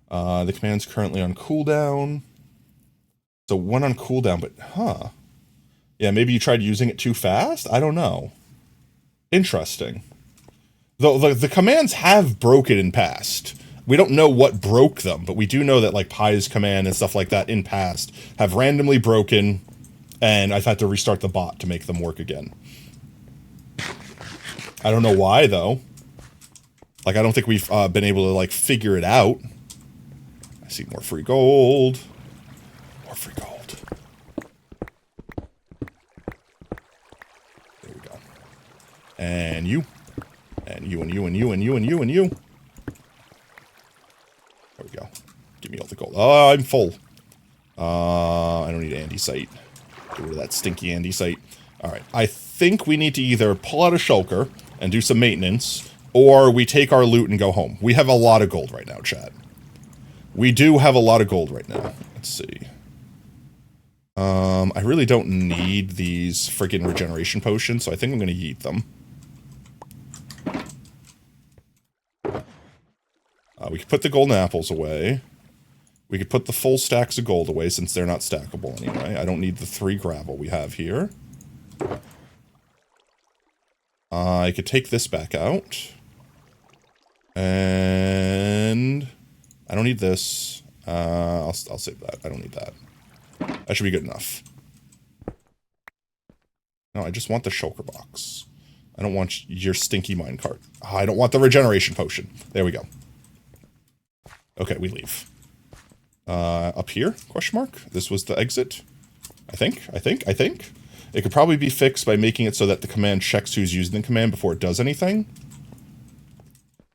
The command's currently on cooldown. So one on cooldown, but... Huh. Yeah, maybe you tried using it too fast? I don't know. Interesting. Though the commands have broken in past. We don't know what broke them, but we do know that like Pi's command and stuff like that in past have randomly broken, and I've had to restart the bot to make them work again. I don't know why, though. Like, I don't think we've been able to, like, figure it out. I see more free gold. More free gold. There we go. And you. And you, and you, and you, and you, and you, and you. There we go. I'm full. I don't need andesite. Get rid of that stinky andesite. Alright, I think we need to either pull out a shulker and do some maintenance, or we take our loot and go home. We have a lot of gold right now, chat. We do have a lot of gold right now. Let's see. I really don't need these friggin' regeneration potions, so I think I'm gonna yeet them. We could put the golden apples away. We could put the full stacks of gold away since they're not stackable anyway. I don't need the 3 gravel we have here. I could take this back out. And I don't need this. I'll save that. I don't need that. That should be good enough. No, I just want the shulker box. I don't want your stinky minecart. I don't want the regeneration potion. There we go. Okay, we leave. Up here? Question mark? This was the exit? I think. It could probably be fixed by making it so that the command checks who's using the command before it does anything.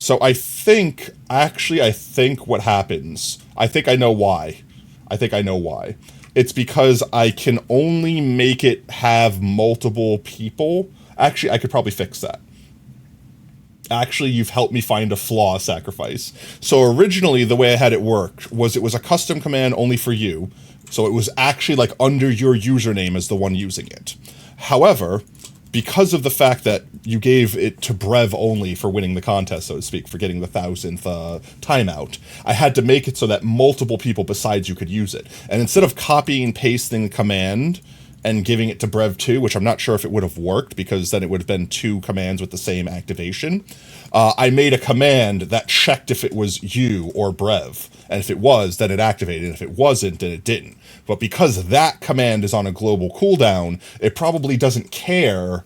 So I think what happens, I think I know why. It's because I can only make it have multiple people. Actually, I could probably fix that. Actually, you've helped me find a flaw, Sacrifice. So originally, the way I had it work was it was a custom command only for you. So it was actually like under your username as the one using it. However, because of the fact that you gave it to Brev only for winning the contest, so to speak, for getting the 1000th timeout, I had to make it so that multiple people besides you could use it. And instead of copying and pasting the command and giving it to Brev 2, which I'm not sure if it would have worked, because then it would have been 2 commands with the same activation, I made a command that checked if it was you or Brev. And if it was, then it activated. And if it wasn't, then it didn't. But because that command is on a global cooldown, it probably doesn't care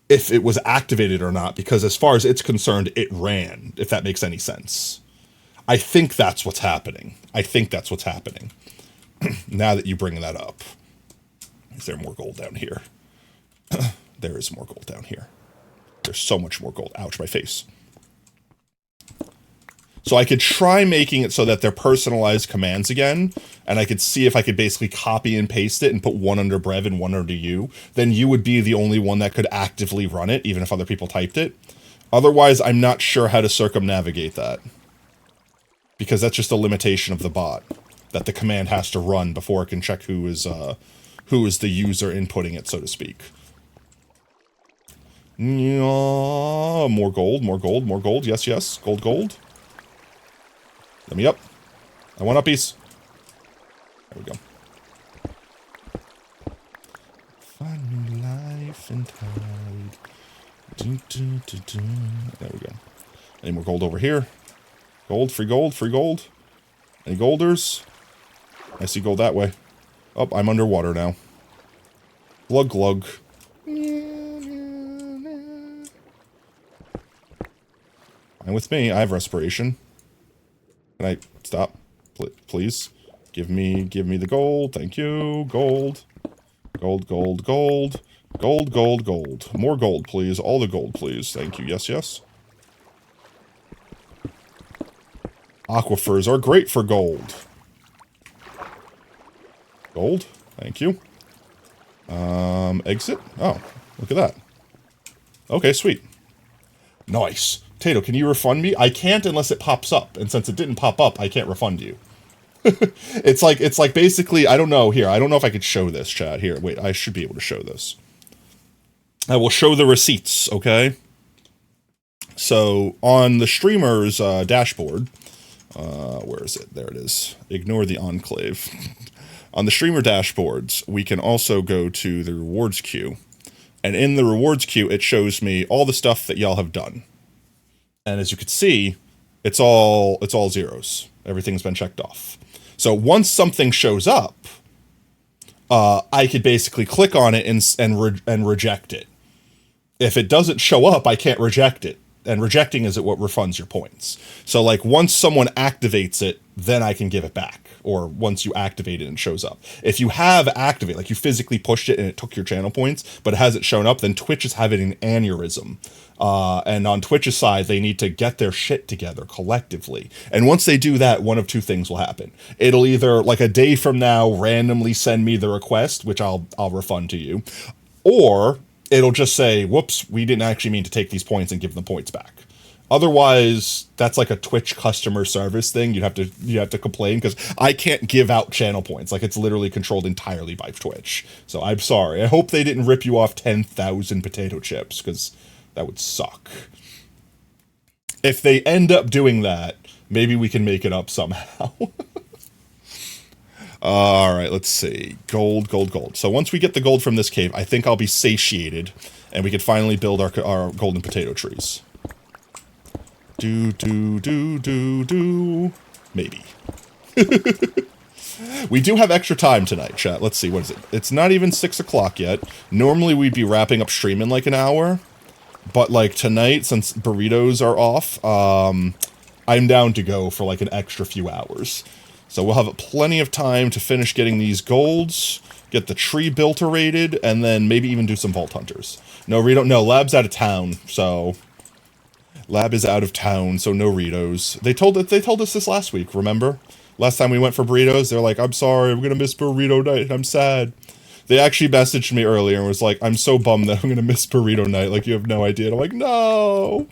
if it was activated or not, because as far as it's concerned, it ran, if that makes any sense. I think that's what's happening. Now that you bring that up. Is there more gold down here? There is more gold down here. There's so much more gold. Ouch, my face. So I could try making it so that they're personalized commands again, and I could see if I could basically copy and paste it and put one under Brev and one under you. Then you would be the only one that could actively run it, even if other people typed it. Otherwise, I'm not sure how to circumnavigate that. Because that's just a limitation of the bot. That the command has to run before it can check who is the user inputting it, so to speak. More gold. Yes. Gold. Let me up. I want uppies. There we go. Find new life and tide. There we go. Any more gold over here? Free gold. Any golders? I see gold that way. Oh, I'm underwater now. Glug. And with me, I have respiration. Can I stop? Please? Give me the gold. Thank you. Gold. More gold, please. All the gold, please. Thank you. Yes. Aquifers are great for gold. Gold. Thank you. Exit. Oh, look at that. Okay, sweet. Nice. Tato, can you refund me? I can't unless it pops up, and since it didn't pop up, I can't refund you. It's like basically, I don't know here. I don't know if I could show this, chat. Here, wait, I should be able to show this. I will show the receipts, okay? So, on the streamer's dashboard, where is it? There it is. Ignore the enclave. On the streamer dashboards, we can also go to the rewards queue. And in the rewards queue, it shows me all the stuff that y'all have done. And as you can see, it's all zeros. Everything's been checked off. So once something shows up, I could basically click on it and reject it. If it doesn't show up, I can't reject it. And rejecting is what refunds your points. So like once someone activates it, then I can give it back. or once you activate it and it shows up. If you have activate, like you physically pushed it and it took your channel points, but it hasn't shown up, then Twitch is having an aneurysm. And on Twitch's side, they need to get their shit together collectively. And once they do that, one of two things will happen. It'll either, like a day from now, randomly send me the request, which I'll refund to you, or it'll just say, whoops, we didn't actually mean to take these points and give them points back. Otherwise, that's like a Twitch customer service thing. You have to complain because I can't give out channel points. Like, it's literally controlled entirely by Twitch. So I'm sorry. I hope they didn't rip you off 10,000 potato chips, because that would suck. If they end up doing that, maybe we can make it up somehow. All right, let's see. Gold, gold, gold. So once we get the gold from this cave, I think I'll be satiated, and we can finally build our golden potato trees. Maybe. We do have extra time tonight, chat. Let's see, what is it? It's not even 6 o'clock yet. Normally we'd be wrapping up stream in like an hour, but like tonight, since burritos are off, I'm down to go for like an extra few hours. So we'll have plenty of time to finish getting these golds, get the tree built-rated, and then maybe even do some vault hunters. No, Lab's out of town, so... Lab is out of town, so no Ritos. They told us this last week, remember? Last time we went for burritos, they're like, I'm sorry, we're gonna miss burrito night, I'm sad. They actually messaged me earlier and was like, I'm so bummed that I'm gonna miss burrito night, like, you have no idea. And I'm like, no!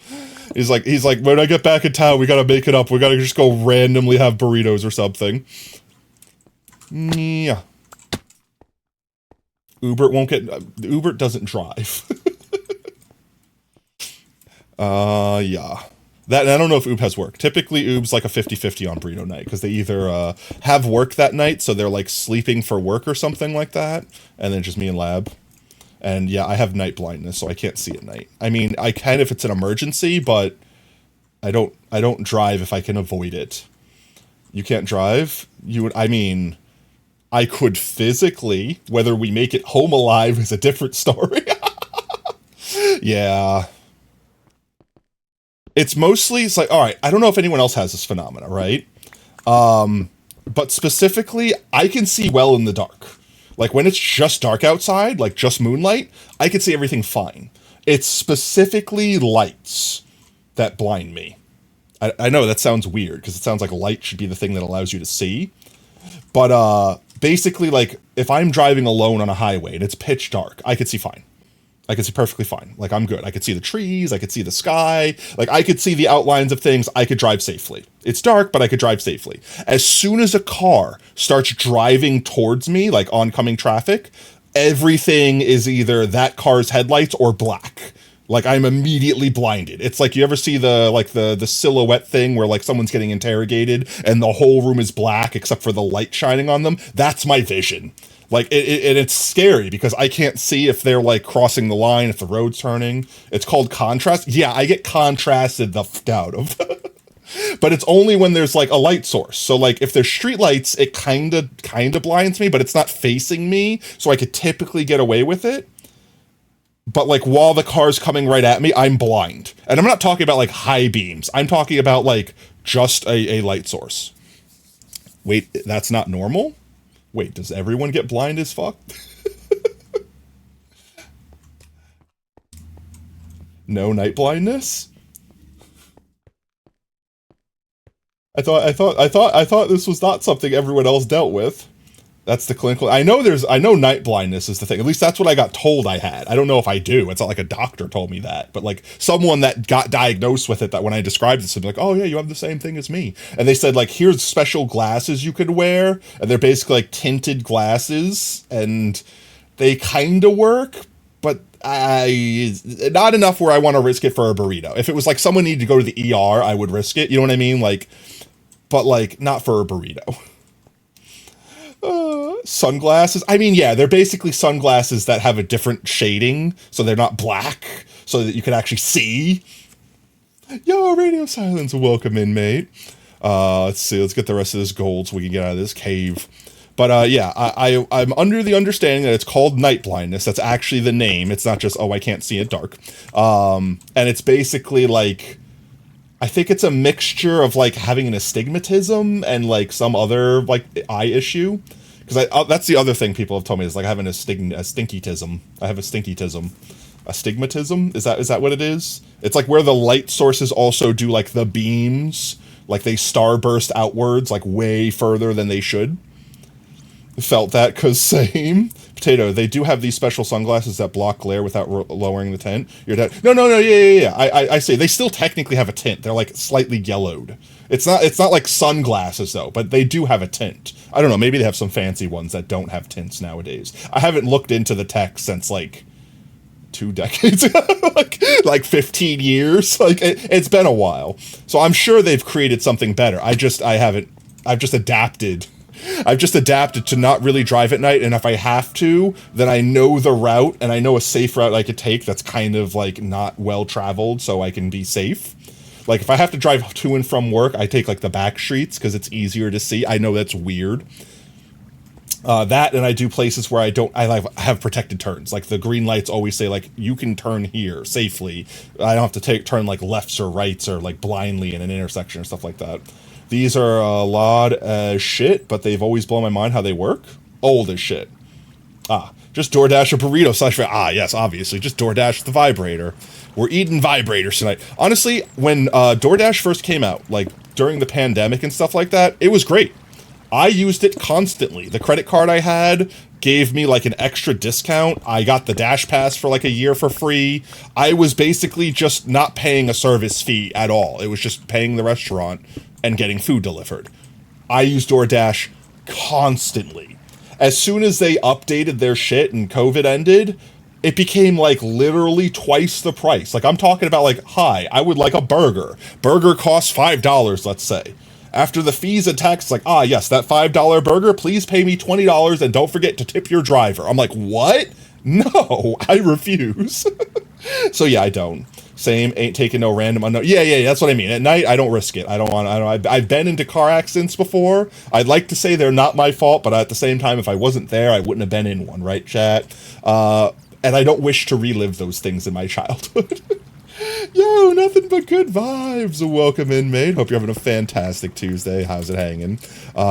He's like, when I get back in town, we gotta make it up, we gotta just go randomly have burritos or something. Yeah. Ubert doesn't drive. Yeah. That, and I don't know if Oob has work. Typically, Oob's like a 50-50 on burrito night, because they either have work that night, so they're like sleeping for work or something like that, and then just me and Lab. And yeah, I have night blindness, so I can't see at night. I mean, I can if it's an emergency, but I don't drive if I can avoid it. You can't drive? I could physically. Whether we make it home alive is a different story. Yeah. It's like, all right, I don't know if anyone else has this phenomena, right? But specifically, I can see well in the dark. Like, when it's just dark outside, like just moonlight, I can see everything fine. It's specifically lights that blind me. I know that sounds weird, because it sounds like light should be the thing that allows you to see. But basically, like, if I'm driving alone on a highway and it's pitch dark, I could see fine. I could see perfectly fine. Like, I'm good. I could see the trees. I could see the sky. Like, I could see the outlines of things. I could drive safely. It's dark, but I could drive safely. As soon as a car starts driving towards me, like oncoming traffic, everything is either that car's headlights or black. Like, I'm immediately blinded. It's like, you ever see the silhouette thing where like someone's getting interrogated and the whole room is black except for the light shining on them? That's my vision. Like, it's scary because I can't see if they're, like, crossing the line, if the road's turning. It's called contrast. Yeah, I get contrasted the f*** out of. But it's only when there's, like, a light source. So, like, if there's street lights, it kind of blinds me, but it's not facing me, so I could typically get away with it. But, like, while the car's coming right at me, I'm blind. And I'm not talking about, like, high beams. I'm talking about, like, just a light source. Wait, that's not normal? Wait, does everyone get blind as fuck? No night blindness? I thought this was not something everyone else dealt with. That's the clinical. I know night blindness is the thing. At least that's what I got told I had. I don't know if I do. It's not like a doctor told me that, but like someone that got diagnosed with it, that when I described it, they'd be like, oh yeah, you have the same thing as me. And they said like, here's special glasses you could wear. And they're basically like tinted glasses and they kind of work, but not enough where I want to risk it for a burrito. If it was like someone needed to go to the ER, I would risk it. You know what I mean? Like, but like not for a burrito. Sunglasses. I mean, yeah, they're basically sunglasses that have a different shading, so they're not black, so that you can actually see. Yo, Radio Silence, welcome in, mate. Let's see, let's get the rest of this gold so we can get out of this cave. But yeah, I'm under the understanding that it's called night blindness. That's actually the name. It's not just, oh, I can't see it dark. And it's basically like, I think it's a mixture of like having an astigmatism and like some other like eye issue. Because that's the other thing people have told me is like having a stinkytism. I have a stinkytism. Astigmatism? Is that what it is? It's like where the light sources also do like the beams, like they starburst outwards like way further than they should. Felt that because same. Potato, they do have these special sunglasses that block glare without lowering the tint. You're dead. No, yeah. I say they still technically have a tint. They're like slightly yellowed. It's not like sunglasses though, but they do have a tint. I don't know. Maybe they have some fancy ones that don't have tints nowadays. I haven't looked into the tech since like 2 decades ago, like 15 years. Like it's been a while. So I'm sure they've created something better. I've just adapted. I've just adapted to not really drive at night, and if I have to, then I know the route, and I know a safe route I could take that's kind of, like, not well-traveled, so I can be safe. Like, if I have to drive to and from work, I take, like, the back streets, because it's easier to see. I know that's weird. That, and I do places where I have protected turns. Like, the green lights always say, like, you can turn here safely. I don't have to turn, like, lefts or rights or, like, blindly in an intersection or stuff like that. These are a lot of shit, but they've always blown my mind how they work. Old as shit. Just DoorDash a burrito / yes, obviously. Just DoorDash the vibrator. We're eating vibrators tonight. Honestly, when DoorDash first came out, like during the pandemic and stuff like that, it was great. I used it constantly. The credit card I had gave me like an extra discount. I got the Dash Pass for like a year for free. I was basically just not paying a service fee at all. It was just paying the restaurant and getting food delivered. I use DoorDash constantly. As soon as they updated their shit and COVID ended, it became like literally twice the price. Like I'm talking about like, hi, I would like a burger. Burger costs $5, let's say. After the fees and tax, like, yes, that $5 burger, please pay me $20 and don't forget to tip your driver. I'm like, what? No, I refuse. So yeah, I don't. Same, ain't taking no random unknown. Yeah, that's what I mean. At night, I don't risk it. I've been into car accidents before. I'd like to say they're not my fault, but at the same time, if I wasn't there, I wouldn't have been in one, right, chat? And I don't wish to relive those things in my childhood. Yo, nothing but good vibes. Welcome in, mate. Hope you're having a fantastic Tuesday. How's it hanging?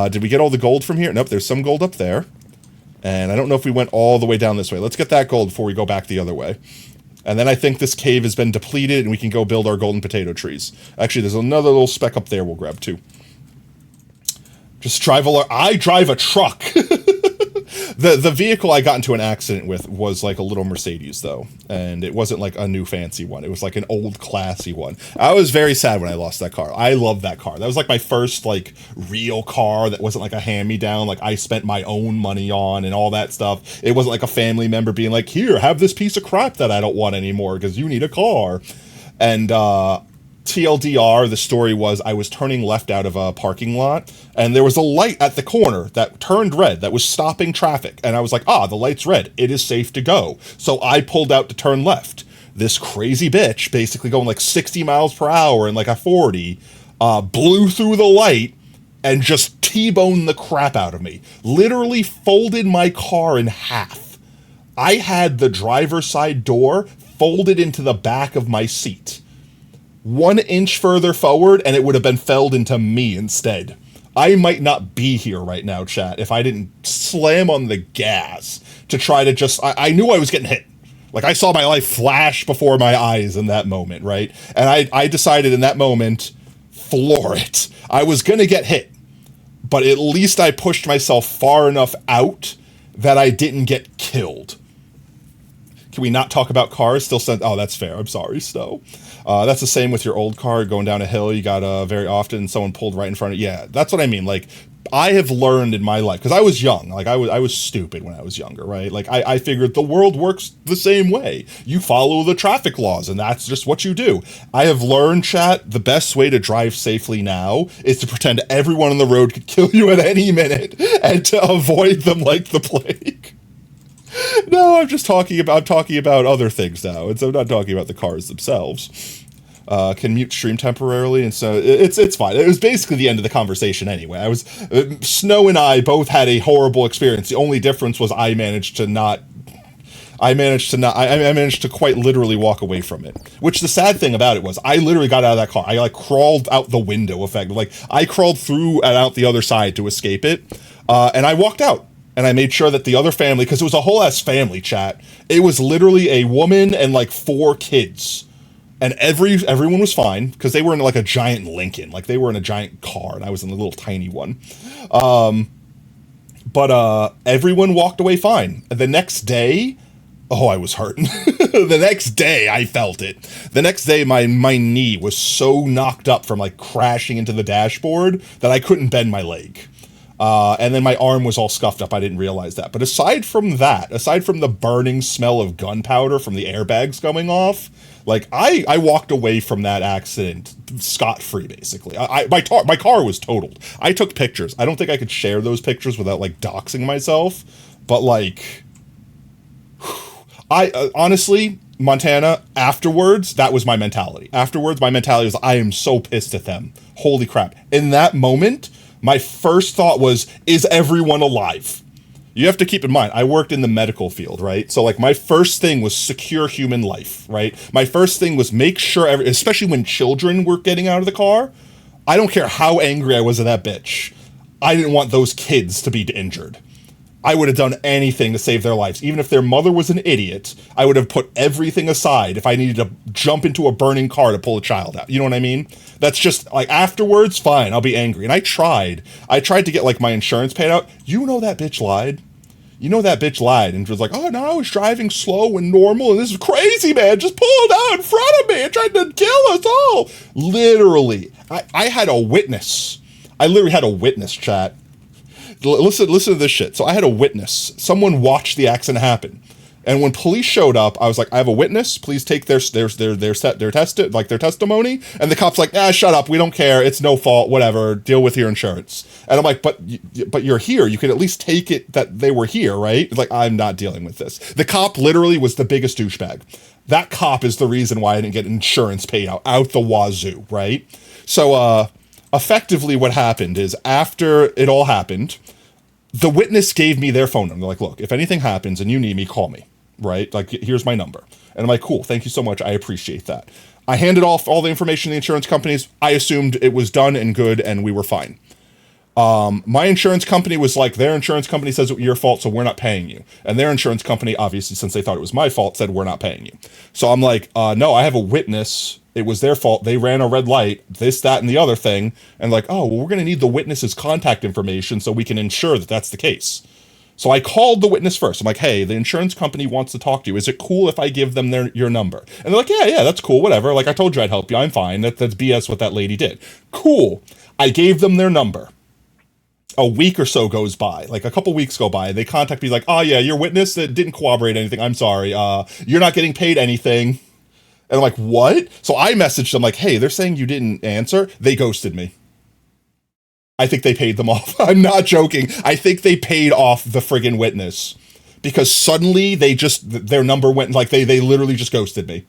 Did we get all the gold from here? Nope, there's some gold up there. And I don't know if we went all the way down this way. Let's get that gold before we go back the other way. And then I think this cave has been depleted and we can go build our golden potato trees. Actually, there's another little speck up there we'll grab too. Just I drive a truck. The vehicle I got into an accident with was like a little Mercedes though. And it wasn't like a new fancy one. It was like an old classy one. I was very sad when I lost that car. I loved that car. That was like my first like real car that wasn't like a hand-me-down. Like I spent my own money on and all that stuff. It wasn't like a family member being like, here, have this piece of crap that I don't want anymore because you need a car. And TLDR, the story was I was turning left out of a parking lot and there was a light at the corner that turned red that was stopping traffic. And I was like, the light's red. It is safe to go. So I pulled out to turn left. This crazy bitch, basically going like 60 miles per hour and like a 40, blew through the light and just T-boned the crap out of me. Literally folded my car in half. I had the driver's side door folded into the back of my seat. 1 inch further forward and it would have been felled into me instead. I might not be here right now, chat, if I didn't slam on the gas to try to just... I knew I was getting hit. Like, I saw my life flash before my eyes in that moment, right? And I decided in that moment, floor it. I was gonna get hit, but at least I pushed myself far enough out that I didn't get killed. Can we not talk about cars? Still sent... Oh, that's fair. I'm sorry, Snow. That's the same with your old car going down a hill. You got very often someone pulled right in front of you. Yeah, that's what I mean. Like, I have learned in my life, because I was young. Like, I was stupid when I was younger, right? Like, I figured the world works the same way. You follow the traffic laws, and that's just what you do. I have learned, chat, the best way to drive safely now is to pretend everyone on the road could kill you at any minute and to avoid them like the plague. No, I'm talking about other things now, and so I'm not talking about the cars themselves. Can mute stream temporarily, and so it's fine. It was basically the end of the conversation anyway. Snow and I both had a horrible experience. The only difference was I managed to not... I managed to not. I managed to quite literally walk away from it. Which the sad thing about it was, I literally got out of that car. I like crawled out the window, effectively. Like I crawled through and out the other side to escape it, and I walked out. And I made sure that the other family, because it was a whole ass family, chat. It was literally a woman and like 4 kids, and everyone was fine because they were in like a giant Lincoln, like they were in a giant car, and I was in a little tiny one. But everyone walked away fine. The next day, oh, I was hurting. The next day, I felt it. The next day, my knee was so knocked up from like crashing into the dashboard that I couldn't bend my leg. And then my arm was all scuffed up. I didn't realize that. But aside from that, aside from the burning smell of gunpowder from the airbags going off, like I walked away from that accident scot-free, basically. My car was totaled. I took pictures. I don't think I could share those pictures without like doxing myself. But like, honestly, Montana, afterwards, that was my mentality. Afterwards, my mentality was, I am so pissed at them. Holy crap. In that moment, my first thought was, is everyone alive? You have to keep in mind, I worked in the medical field, right? So like my first thing was secure human life, right? My first thing was make sure, especially when children were getting out of the car, I don't care how angry I was at that bitch. I didn't want those kids to be injured. I would have done anything to save their lives. Even if their mother was an idiot, I would have put everything aside if I needed to jump into a burning car to pull a child out. You know what I mean? That's just, like, afterwards, fine, I'll be angry. And I tried to get, like, my insurance paid out. You know that bitch lied. You know that bitch lied and was like, oh, no, I was driving slow and normal, and this is crazy, man. Just pulled out in front of me and tried to kill us all. Literally. I had a witness. I literally had a witness, chat. Listen to this shit. So I had a witness. Someone watched the accident happen, and when police showed up, I was like, "I have a witness. Please take their testimony." And the cop's like, "Ah, shut up. We don't care. It's no fault. Whatever. Deal with your insurance." And I'm like, "But you're here. You could at least take it that they were here, right?" It's like, I'm not dealing with this. The cop literally was the biggest douchebag. That cop is the reason why I didn't get insurance paid out the wazoo, right? So, effectively what happened is after it all happened, the witness gave me their phone number. They're like, look, if anything happens and you need me, call me, right? Like, here's my number. And I'm like, cool, thank you so much. I appreciate that. I handed off all the information to the insurance companies. I assumed it was done and good and we were fine. My insurance company was like, their insurance company says it was your fault, so we're not paying you. And their insurance company, obviously, since they thought it was my fault, said we're not paying you. So I'm like, no, I have a witness. It was their fault. They ran a red light, this, that, and the other thing. And like, oh, well, we're going to need the witness's contact information so we can ensure that that's the case. So I called the witness first. I'm like, hey, the insurance company wants to talk to you. Is it cool if I give them your number? And they're like, yeah, that's cool, whatever. Like, I told you I'd help you. I'm fine. That's BS what that lady did. Cool. I gave them their number. A week or so goes by, like a couple weeks go by. They contact me like, oh yeah, your witness that didn't corroborate anything. I'm sorry. You're not getting paid anything. And I'm like, what? So I messaged them like, hey, they're saying you didn't answer. They ghosted me. I think they paid them off. I'm not joking. I think they paid off the friggin' witness because suddenly their number went, like they literally just ghosted me.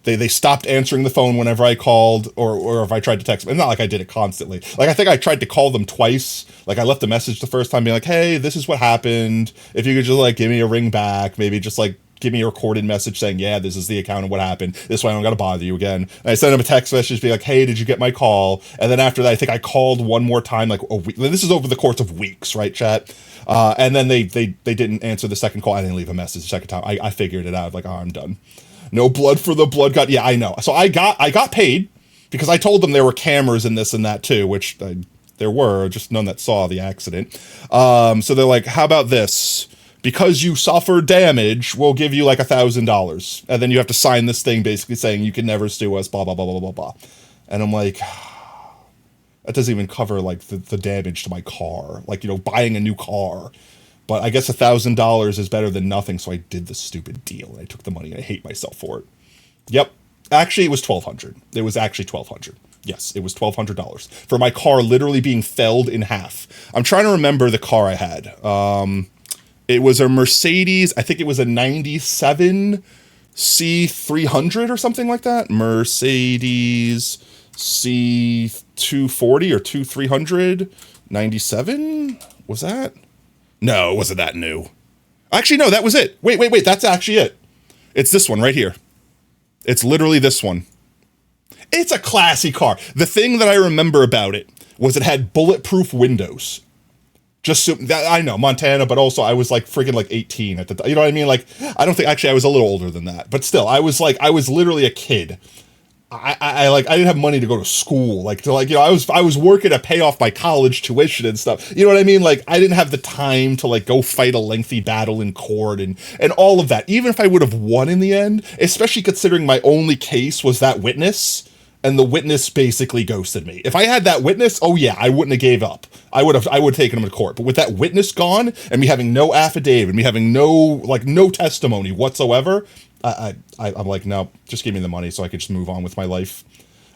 They stopped answering the phone whenever I called or if I tried to text them. It's not like I did it constantly. Like, I think I tried to call them twice. Like, I left a message the first time being like, hey, this is what happened. If you could just, like, give me a ring back, maybe just, like, give me a recorded message saying, yeah, this is the account of what happened. This way I don't got to bother you again. And I sent him a text message being like, hey, did you get my call? And then after that, I think I called one more time, like a week. This is over the course of weeks, right, chat? And then they didn't answer the second call. I didn't leave a message the second time. I figured it out. Like, oh, I'm done. No blood for the blood god. Yeah, I know. So I got paid because I told them there were cameras in this and that too, which there were, just none that saw the accident. So they're like, how about this? Because you suffered damage, we'll give you like $1,000. And then you have to sign this thing basically saying you can never sue us, blah, blah, blah, blah, blah, blah. And I'm like, that doesn't even cover like the damage to my car. Like, you know, buying a new car. But I guess $1,000 is better than nothing, so I did the stupid deal. I took the money, and I hate myself for it. Yep. Actually, it was $1,200. It was actually $1,200. Yes, it was $1,200 for my car literally being felled in half. I'm trying to remember the car I had. It was a Mercedes. I think it was a 97 C300 or something like that. Mercedes C240 or 2300 97. Was that? No, it wasn't that new. Actually, no, that was it. Wait. That's actually it. It's this one right here. It's literally this one. It's a classy car. The thing that I remember about it was it had bulletproof windows. Just so I know Montana, but also I was like freaking like 18 at the time. You know what I mean? Like, I don't think, actually I was a little older than that, but still I was literally a kid. I didn't have money to go to school. I was working to pay off my college tuition and stuff. You know what I mean? Like, I didn't have the time to like go fight a lengthy battle in court and all of that. Even if I would have won in the end, especially considering my only case was that witness. And the witness basically ghosted me. If I had that witness, oh yeah, I wouldn't have gave up. I would have taken him to court. But with that witness gone and me having no affidavit, me having no testimony whatsoever, I'm like, no, just give me the money so I could just move on with my life.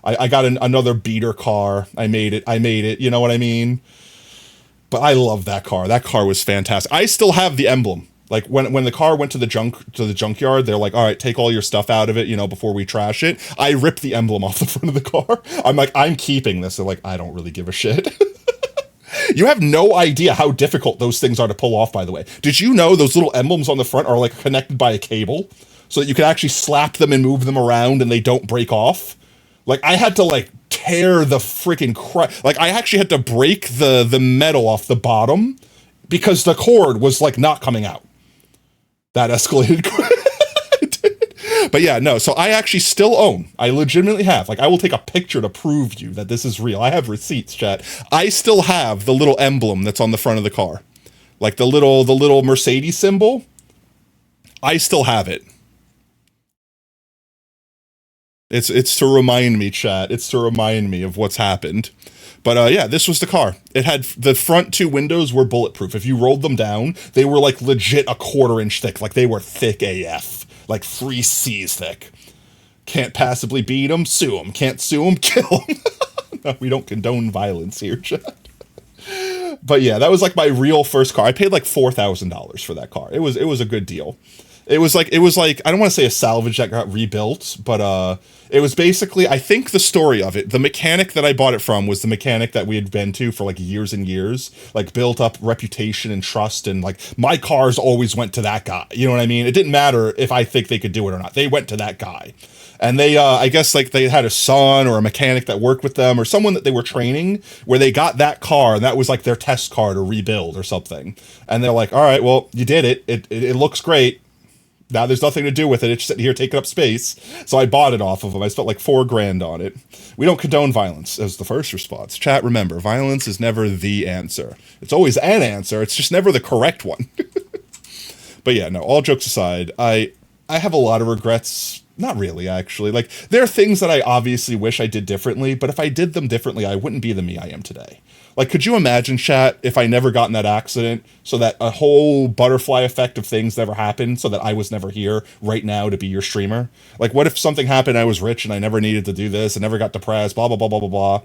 I got another beater car. I made it. You know what I mean? But I love that car. That car was fantastic. I still have the emblem. Like when the car went to the junkyard, they're like, all right, take all your stuff out of it, before we trash it. I ripped the emblem off the front of the car. I'm like, I'm keeping this. They're like, I don't really give a shit. You have no idea how difficult those things are to pull off, by the way. Did you know those little emblems on the front are like connected by a cable so that you can actually slap them and move them around and they don't break off? Like, I had to like tear the freaking like I actually had to break the metal off the bottom because the cord was like not coming out. That escalated. But yeah, no, so I actually still own. I legitimately have. Like, I will take a picture to prove you that this is real. I have receipts, chat. I still have the little emblem that's on the front of the car. Like the little Mercedes symbol. I still have it. It's to remind me, chat. It's to remind me of what's happened. But yeah, this was the car. It had the front two windows were bulletproof. If you rolled them down, they were like legit a 1/4 inch thick. Like they were thick AF, like 3 C's thick. Can't passably beat them, sue them. Can't sue them, kill them. No, we don't condone violence here, chat. But yeah, that was like my real first car. I paid like $4,000 for that car. It was a good deal. It was like I don't want to say a salvage that got rebuilt, but it was basically, I think the story of it, the mechanic that I bought it from was the mechanic that we had been to for like years and years, like built up reputation and trust, and like my cars always went to that guy. You know what I mean? It didn't matter if I think they could do it or not. They went to that guy. And they, I guess like they had a son or a mechanic that worked with them or someone that they were training where they got that car and that was like their test car to rebuild or something. And they're like, all right, well, you did it. It looks great. Now there's nothing to do with it. It's just sitting here taking up space. So I bought it off of them. I spent like $4,000 on it. We don't condone violence as the first response. Chat, remember, violence is never the answer. It's always an answer. It's just never the correct one. But yeah, no, all jokes aside, I have a lot of regrets. Not really, actually. Like, there are things that I obviously wish I did differently, but if I did them differently, I wouldn't be the me I am today. Like, could you imagine, chat, if I never got in that accident, so that a whole butterfly effect of things never happened, so that I was never here right now to be your streamer? Like, what if something happened, I was rich, and I never needed to do this, and never got depressed, blah, blah, blah, blah, blah, blah.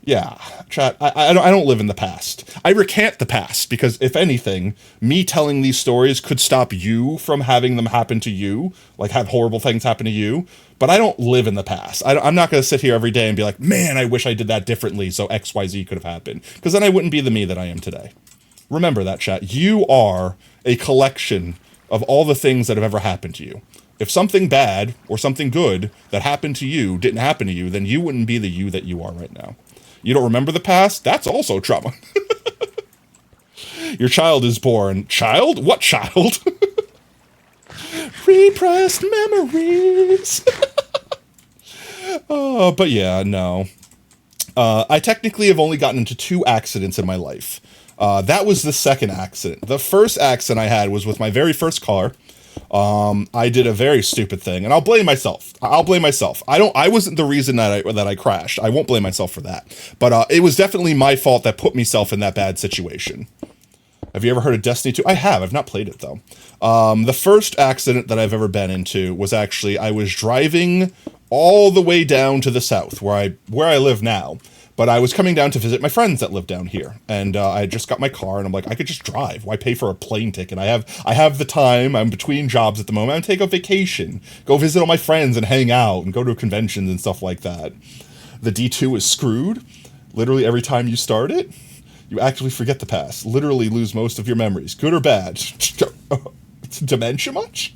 Yeah, chat, I don't live in the past. I recant the past, because if anything, me telling these stories could stop you from having them happen to you, like have horrible things happen to you, but I don't live in the past. I'm not going to sit here every day and be like, man, I wish I did that differently so XYZ could have happened, because then I wouldn't be the me that I am today. Remember that, chat. You are a collection of all the things that have ever happened to you. If something bad or something good that happened to you didn't happen to you, then you wouldn't be the you that you are right now. You don't remember the past? That's also trauma. Your child is born. Child? What child? Repressed memories. Oh, but yeah, no. I technically have only gotten into 2 accidents in my life. That was the second accident. The first accident I had was with my very first car. I did a very stupid thing, and I'll blame myself. I wasn't the reason that I crashed. I won't blame myself for that. But it was definitely my fault that put myself in that bad situation. Have you ever heard of Destiny 2? I have. I've not played it, though. The first accident that I've ever been into was actually, I was driving all the way down to the south, where I live now. But I was coming down to visit my friends that live down here, and I just got my car, and I'm like, I could just drive. Why pay for a plane ticket? I have the time. I'm between jobs at the moment. I'm take a vacation, go visit all my friends, and hang out, and go to conventions and stuff like that. The D2 is screwed. Literally every time you start it, you actually forget the past. Literally lose most of your memories, good or bad. dementia much.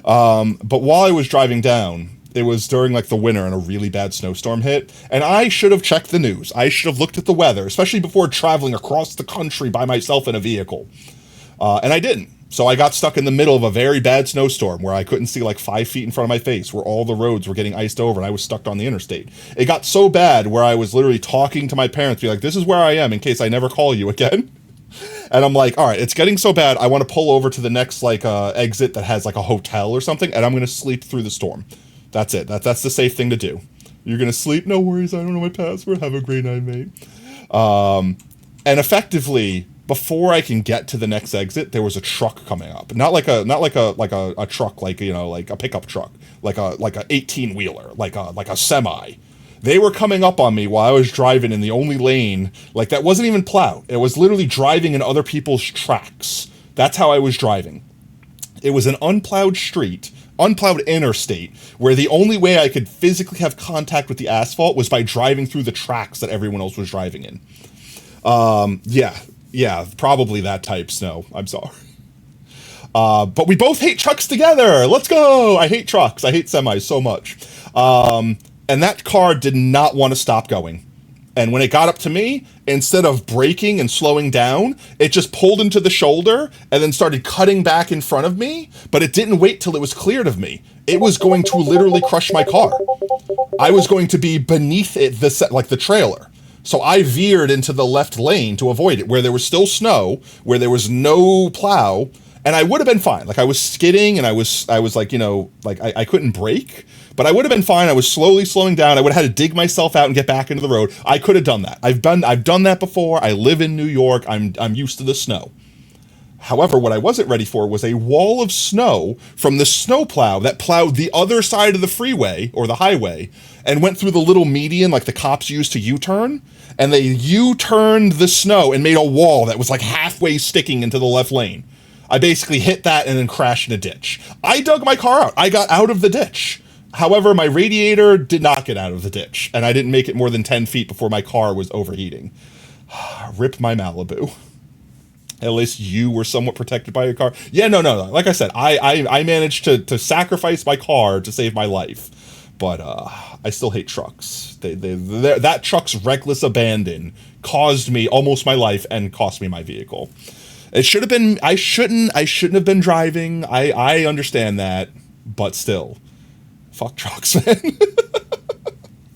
But while I was driving down, it was during like the winter and a really bad snowstorm hit, and I should have checked the news. I should have looked at the weather, especially before traveling across the country by myself in a vehicle. And I didn't. So I got stuck in the middle of a very bad snowstorm where I couldn't see like 5 feet in front of my face, where all the roads were getting iced over and I was stuck on the interstate. It got so bad where I was literally talking to my parents, be like, this is where I am in case I never call you again. And I'm like, all right, it's getting so bad, I want to pull over to the next like exit that has like a hotel or something, and I'm going to sleep through the storm. That's it. That's the safe thing to do. You're going to sleep? No worries. I don't know my password. Have a great night, mate. And effectively, before I can get to the next exit, there was a truck coming up. Not like a truck, like, you know, like a pickup truck, like a 18-wheeler, like a semi. They were coming up on me while I was driving in the only lane, like that wasn't even plowed. It was literally driving in other people's tracks. That's how I was driving. It was an unplowed street, unplowed interstate, where the only way I could physically have contact with the asphalt was by driving through the tracks that everyone else was driving in. Yeah, probably that type snow. I'm sorry. But we both hate trucks together. Let's go. I hate trucks. I hate semis so much. And that car did not want to stop going. And when it got up to me, instead of braking and slowing down, it just pulled into the shoulder and then started cutting back in front of me, but it didn't wait till it was cleared of me. It was going to literally crush my car. I was going to be beneath it, like the trailer. So I veered into the left lane to avoid it, where there was still snow, where there was no plow, and I would have been fine. Like I was skidding and I was like, you know, like I couldn't brake, but I would have been fine. I was slowly slowing down. I would have had to dig myself out and get back into the road. I could have done that. I've done that before. I live in New York. I'm used to the snow. However, what I wasn't ready for was a wall of snow from the snowplow that plowed the other side of the freeway or the highway and went through the little median like the cops use to U-turn. And they U-turned the snow and made a wall that was like halfway sticking into the left lane. I basically hit that and then crashed in a ditch. I dug my car out. I got out of the ditch. However, my radiator did not get out of the ditch, and I didn't make it more than 10 feet before my car was overheating. Rip my Malibu. At least you were somewhat protected by your car. Yeah, no. Like I said, I managed to sacrifice my car to save my life. But I still hate trucks. That truck's reckless abandon caused me almost my life and cost me my vehicle. It should have been. I shouldn't have been driving. I understand that, but still, fuck trucks, man.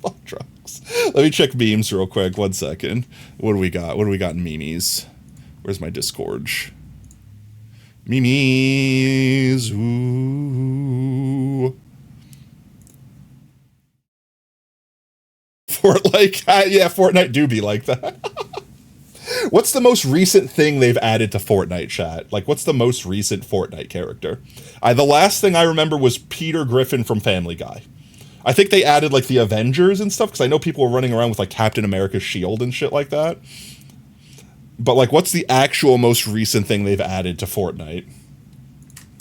Fuck trucks. Let me check memes real quick. 1 second. What do we got? What do we got in memes? Where's my Discord? Memes. Ooh. Fortnite do be like that. What's the most recent thing they've added to Fortnite, chat? Like, what's the most recent Fortnite character? The last thing I remember was Peter Griffin from Family Guy. I think they added, like, the Avengers and stuff, because I know people were running around with, like, Captain America's shield and shit like that. But, like, what's the actual most recent thing they've added to Fortnite?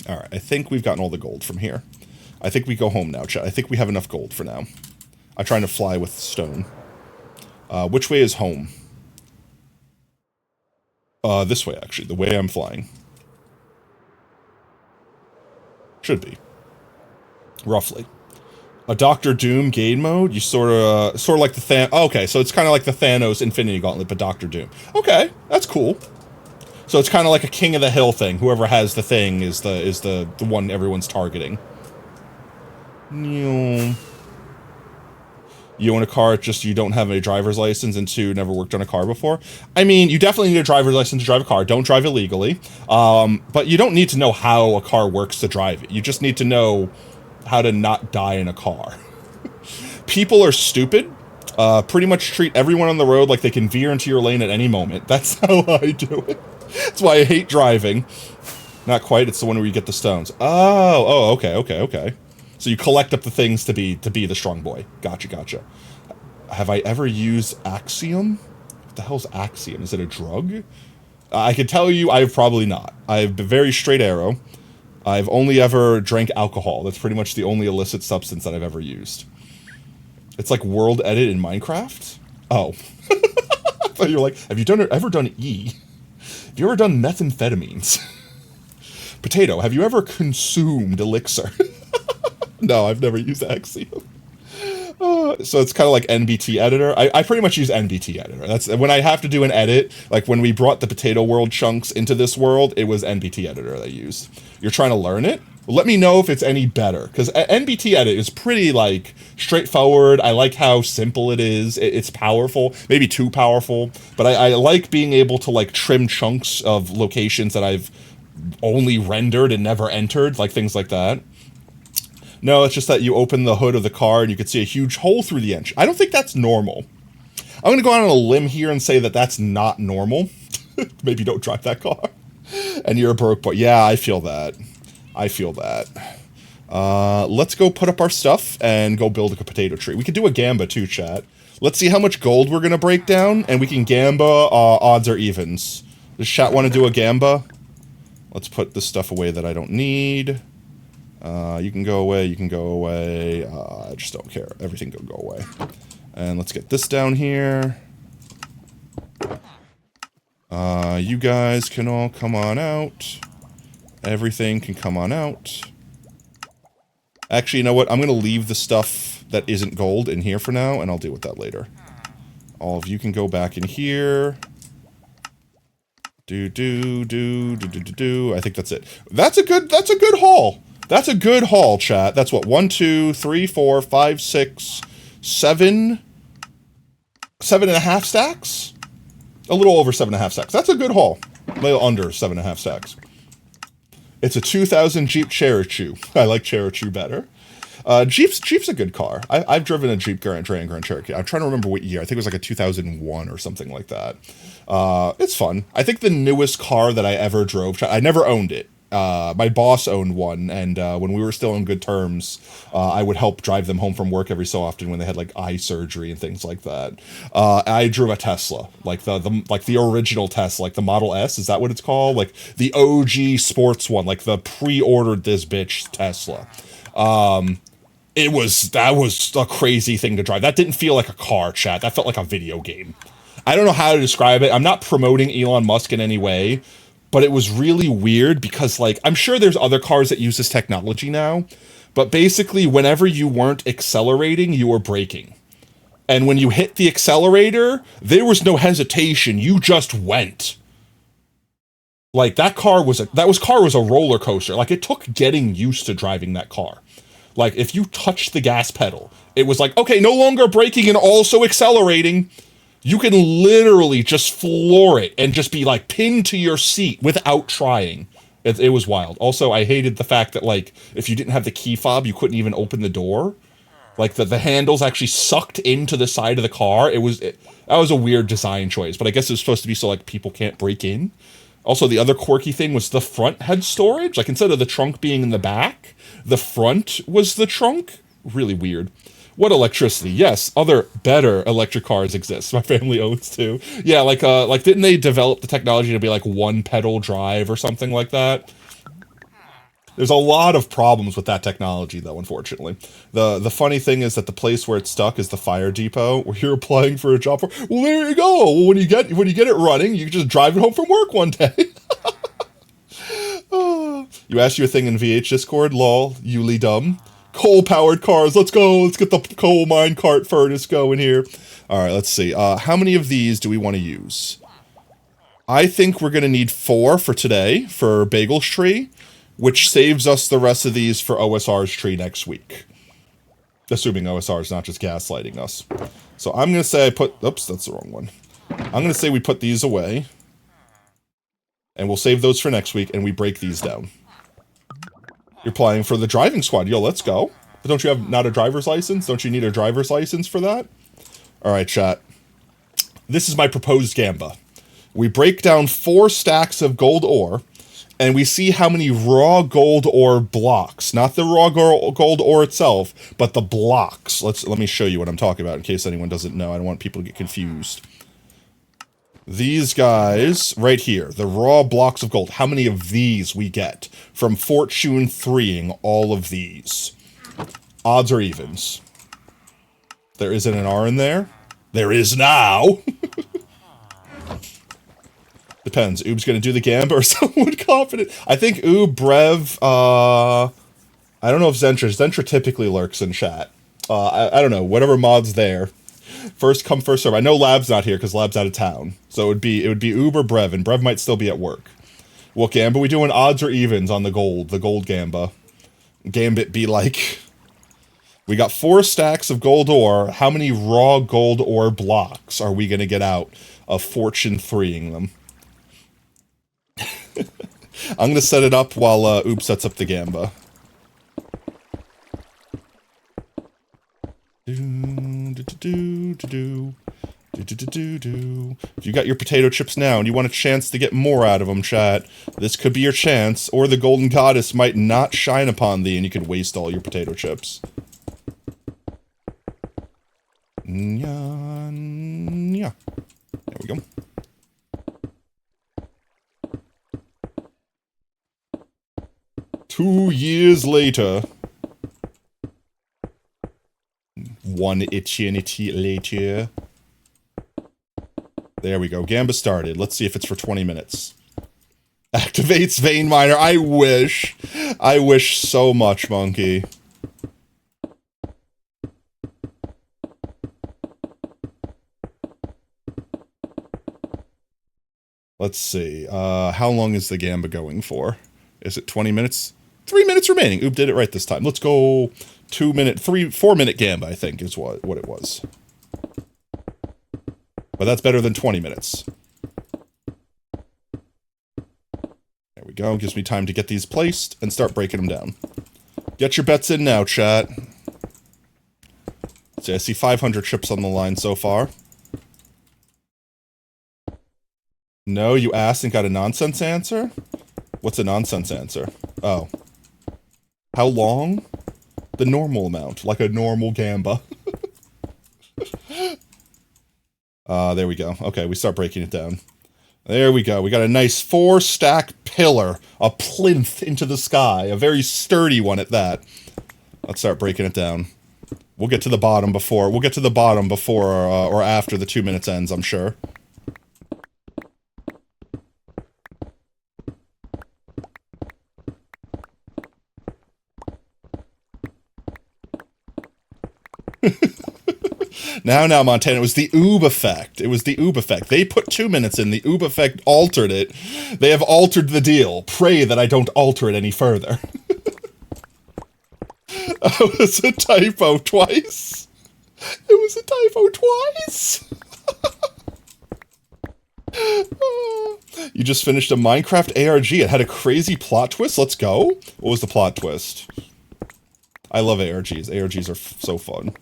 Alright, I think we've gotten all the gold from here. I think we go home now, chat. I think we have enough gold for now. I'm trying to fly with stone. Which way is home? This way, actually. The way I'm flying. Should be. Roughly. A Doctor Doom game mode? You sort of like the okay, so it's kind of like the Thanos Infinity Gauntlet, but Doctor Doom. Okay, that's cool. So it's kind of like a King of the Hill thing. Whoever has the thing is the one everyone's targeting. You own a car, it's just you don't have a driver's license, and 2, never worked on a car before. I mean, you definitely need a driver's license to drive a car. Don't drive illegally. But you don't need to know how a car works to drive it. You just need to know how to not die in a car. People are stupid. Pretty much treat everyone on the road like they can veer into your lane at any moment. That's how I do it. That's why I hate driving. Not quite, it's the one where you get the stones. Oh, okay. So you collect up the things to be the strong boy. Gotcha. Have I ever used Axiom? What the hell's Axiom? Is it a drug? I can tell you I've probably not. I've been very straight arrow. I've only ever drank alcohol. That's pretty much the only illicit substance that I've ever used. It's like World Edit in Minecraft? Oh. I thought you were like, have you ever done E? Have you ever done methamphetamines? Potato, have you ever consumed Elixir? No, I've never used Axiom. So it's kind of like NBT Editor. I pretty much use NBT Editor. That's when I have to do an edit. Like when we brought the Potato World chunks into this world, it was NBT Editor that I used. You're trying to learn it? Let me know if it's any better, because NBT Edit is pretty like straightforward. I like how simple it is. It's powerful, maybe too powerful, but I like being able to like trim chunks of locations that I've only rendered and never entered, like things like that. No, it's just that you open the hood of the car and you can see a huge hole through the engine. I don't think that's normal. I'm going to go out on a limb here and say that that's not normal. Maybe don't drive that car. And you're a broke boy. Yeah, I feel that. I feel that. Let's go put up our stuff and go build a potato tree. We could do a gamba too, chat. Let's see how much gold we're going to break down, and we can gamba odds or evens. Does chat want to do a gamba? Let's put this stuff away that I don't need. You can go away, you can go away. I just don't care. Everything can go away. And let's get this down here. You guys can all come on out. Everything can come on out. Actually, you know what? I'm going to leave the stuff that isn't gold in here for now, and I'll deal with that later. All of you can go back in here. I think that's it. That's a good haul. That's a good haul, chat. That's what, 1, 2, 3, 4, 5, 6, 7. 7.5 stacks? A little over 7.5 stacks. That's a good haul. A little under 7.5 stacks. It's a 2000 Jeep Cherokee. I like Cherokee better. Jeep's a good car. I've driven a Jeep Grand Cherokee. I'm trying to remember what year. I think it was like a 2001 or something like that. It's fun. I think the newest car that I ever drove, I never owned it. My boss owned one, and when we were still on good terms, I would help drive them home from work every so often when they had like eye surgery and things like that. I drove a Tesla, like the original Tesla, like the Model S. Is that what it's called? Like the OG sports one, like the pre-ordered this bitch Tesla. That was a crazy thing to drive. That didn't feel like a car, chat. That felt like a video game. I don't know how to describe it. I'm not promoting Elon Musk in any way. But it was really weird because, like, I'm sure there's other cars that use this technology now, but basically whenever you weren't accelerating, you were braking. And when you hit the accelerator, there was no hesitation. You just went. Like, that car was a roller coaster. Like, it took getting used to driving that car. Like, if you touched the gas pedal, it was like, okay, no longer braking and also accelerating. You can literally just floor it and just be like pinned to your seat without trying. It was wild. Also, I hated the fact that like if you didn't have the key fob, you couldn't even open the door. Like the handles actually sucked into the side of the car. That was a weird design choice, but I guess it was supposed to be so like people can't break in. Also, the other quirky thing was the front had storage. Like instead of the trunk being in the back, the front was the trunk. Really weird. What electricity? Yes, other better electric cars exist. My family owns two. Yeah, like didn't they develop the technology to be like one pedal drive or something like that? There's a lot of problems with that technology, though, unfortunately. The funny thing is that the place where it's stuck is the fire depot, where you're applying for a job for. Well, there you go. Well, when you get it running, you can just drive it home from work one day. You asked your thing in VH Discord, lol, Yuli dumb. Coal-powered cars, let's go. Let's get the coal mine cart furnace going here. All right, let's see. How many of these do we want to use? I think we're going to need 4 for today for Bagel's tree, which saves us the rest of these for OSR's tree next week. Assuming OSR is not just gaslighting us. So I'm going to say oops, that's the wrong one. I'm going to say we put these away. And we'll save those for next week, and we break these down. You're applying for the driving squad. Yo, let's go. But don't you have not a driver's license? Don't you need a driver's license for that? All right, chat. This is my proposed gamba. We break down 4 stacks of gold ore, and we see how many raw gold ore blocks. Not the raw gold ore itself, but the blocks. Let me show you what I'm talking about in case anyone doesn't know. I don't want people to get confused. These guys right here, the raw blocks of gold, how many of these we get from Fortune 3ing all of these? Odds or evens? There isn't an R in there? There is now! Depends. Oob's gonna do the Gamba or someone confident. I think Oob, Brev, I don't know if Zentra typically lurks in chat. I don't know. Whatever mod's there. First come, first serve. I know Lab's not here because Lab's out of town. So it would be Oob or Brev, and Brev might still be at work. What Gamba we doing? Odds or evens on the gold Gamba. Gambit be like... We got 4 stacks of gold ore. How many raw gold ore blocks are we going to get out of Fortune 3ing them? I'm going to set it up while Oob sets up the Gamba. If you got your potato chips now and you want a chance to get more out of them, chat, this could be your chance, or the golden goddess might not shine upon thee and you could waste all your potato chips. Yeah. There we go. Two years later. One eternity later. There we go. Gamba started. Let's see if it's for 20 minutes. Activates Vein Miner. I wish. I wish so much, Monkey. Let's see. How long is the Gamba going for? Is it 20 minutes? 3 minutes remaining. Oob did it right this time. Let's go 4 minute Gamba, I think, is what it was. But that's better than 20 minutes. There we go. Gives me time to get these placed and start breaking them down. Get your bets in now, chat. See, I see 500 chips on the line so far. No, you asked and got a nonsense answer? What's a nonsense answer? Oh. How long? The normal amount, like a normal Gamba. There we go. Okay, we start breaking it down. There we go. We got a nice 4-stack pillar, a plinth into the sky, a very sturdy one at that. Let's start breaking it down. We'll get to the bottom before, or after the 2 minutes ends, I'm sure. Now, Montana, it was the Oob effect. It was the Oob effect. They put 2 minutes in, the Oob effect altered it. They have altered the deal. Pray that I don't alter it any further. It was a typo twice. It was a typo twice. You just finished a Minecraft ARG. It had a crazy plot twist. Let's go. What was the plot twist? I love ARGs. ARGs are so fun.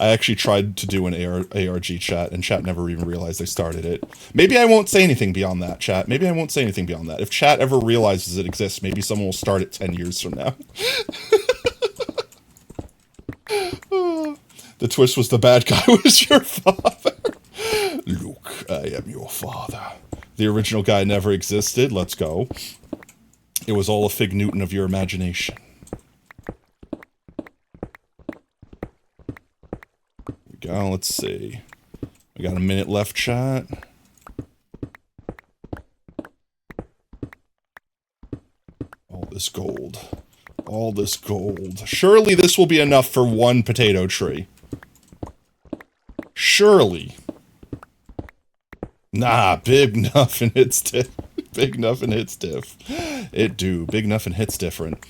I actually tried to do an ARG chat, and chat never even realized they started it. Maybe I won't say anything beyond that, chat. Maybe I won't say anything beyond that. If chat ever realizes it exists, maybe someone will start it 10 years from now. The twist was the bad guy was your father. Luke, I am your father. The original guy never existed. Let's go. It was all a fig Newton of your imagination. Go, let's see. We got a minute left, chat. All this gold. All this gold. Surely this will be enough for one potato tree. Surely. Nah, big nuffin hits diff. Big nuffin hits diff. It do. Big nuffin hits different.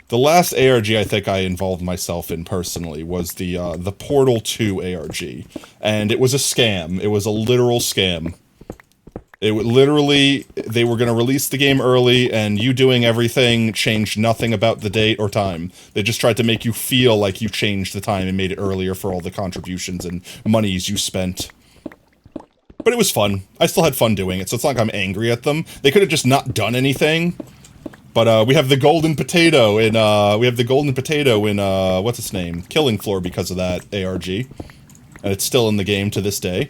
The last ARG I think I involved myself in personally was the Portal 2 ARG. And it was a scam. It was a literal scam. It would literally, they were going to release the game early, and you doing everything changed nothing about the date or time. They just tried to make you feel like you changed the time and made it earlier for all the contributions and monies you spent. But it was fun. I still had fun doing it, so it's not like I'm angry at them. They could have just not done anything. But we have the golden potato in what's its name? Killing Floor because of that ARG. And it's still in the game to this day.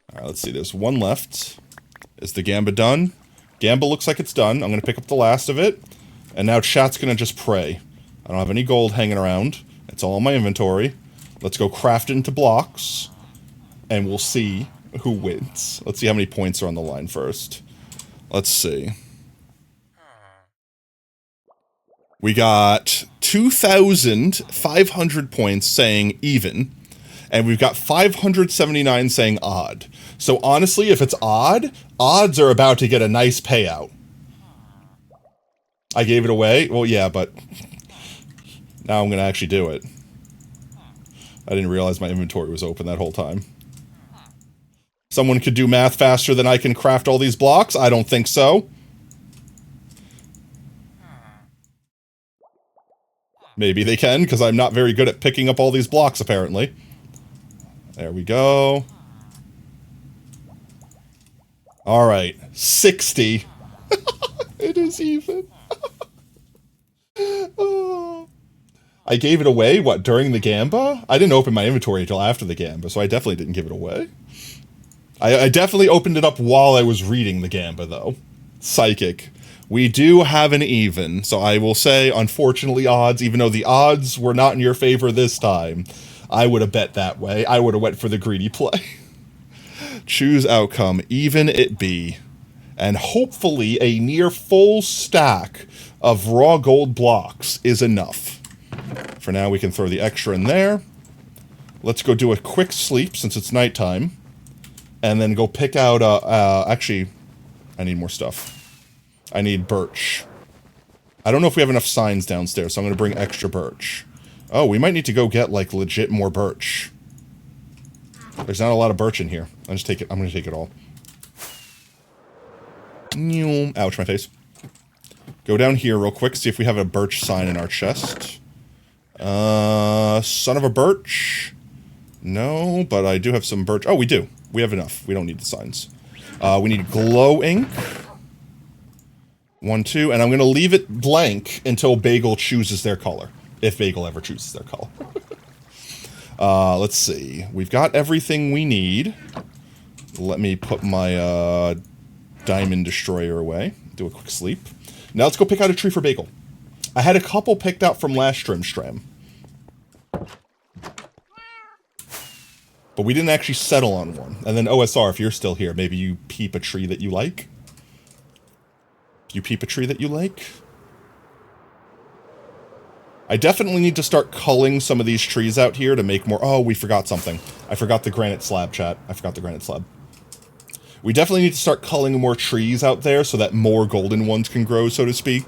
Alright, let's see, there's one left. Is the Gamba done? Gamba looks like it's done. I'm gonna pick up the last of it. And now chat's gonna just pray. I don't have any gold hanging around. It's all in my inventory. Let's go craft it into blocks. And we'll see who wins. Let's see how many points are on the line first. Let's see. We got 2,500 points saying even, and we've got 579 saying odd. So honestly, if it's odd, odds are about to get a nice payout. I gave it away? Well, yeah, but now I'm going to actually do it. I didn't realize my inventory was open that whole time. Someone could do math faster than I can craft all these blocks? I don't think so. Maybe they can, because I'm not very good at picking up all these blocks, apparently. There we go. Alright, 60. It is even. Oh. I gave it away, what, during the Gamba? I didn't open my inventory until after the Gamba, so I definitely didn't give it away. I definitely opened it up while I was reading the Gamba, though. Psychic. We do have an even, so I will say, unfortunately, odds, even though the odds were not in your favor this time, I would have bet that way. I would have went for the greedy play. Choose outcome, even it be. And hopefully a near full stack of raw gold blocks is enough. For now, we can throw the extra in there. Let's go do a quick sleep, since it's nighttime. And then go pick out, actually, I need more stuff. I need birch. I don't know if we have enough signs downstairs, so I'm going to bring extra birch. Oh, we might need to go get, like, legit more birch. There's not a lot of birch in here. I'm going to take it all. Ouch, my face. Go down here real quick, see if we have a birch sign in our chest. Son of a birch? No, but I do have some birch. Oh, we do. We have enough. We don't need the signs. We need glow ink. 1, 2, and I'm going to leave it blank until Bagel chooses their color. If Bagel ever chooses their color. Let's see. We've got everything we need. Let me put my diamond destroyer away. Do a quick sleep. Now let's go pick out a tree for Bagel. I had a couple picked out from last Strim. But we didn't actually settle on one. And then OSR, if you're still here, maybe you peep a tree that you like? You peep a tree that you like? I definitely need to start culling some of these trees out here to make more... Oh, we forgot something. I forgot the granite slab, chat. I forgot the granite slab. We definitely need to start culling more trees out there so that more golden ones can grow, so to speak.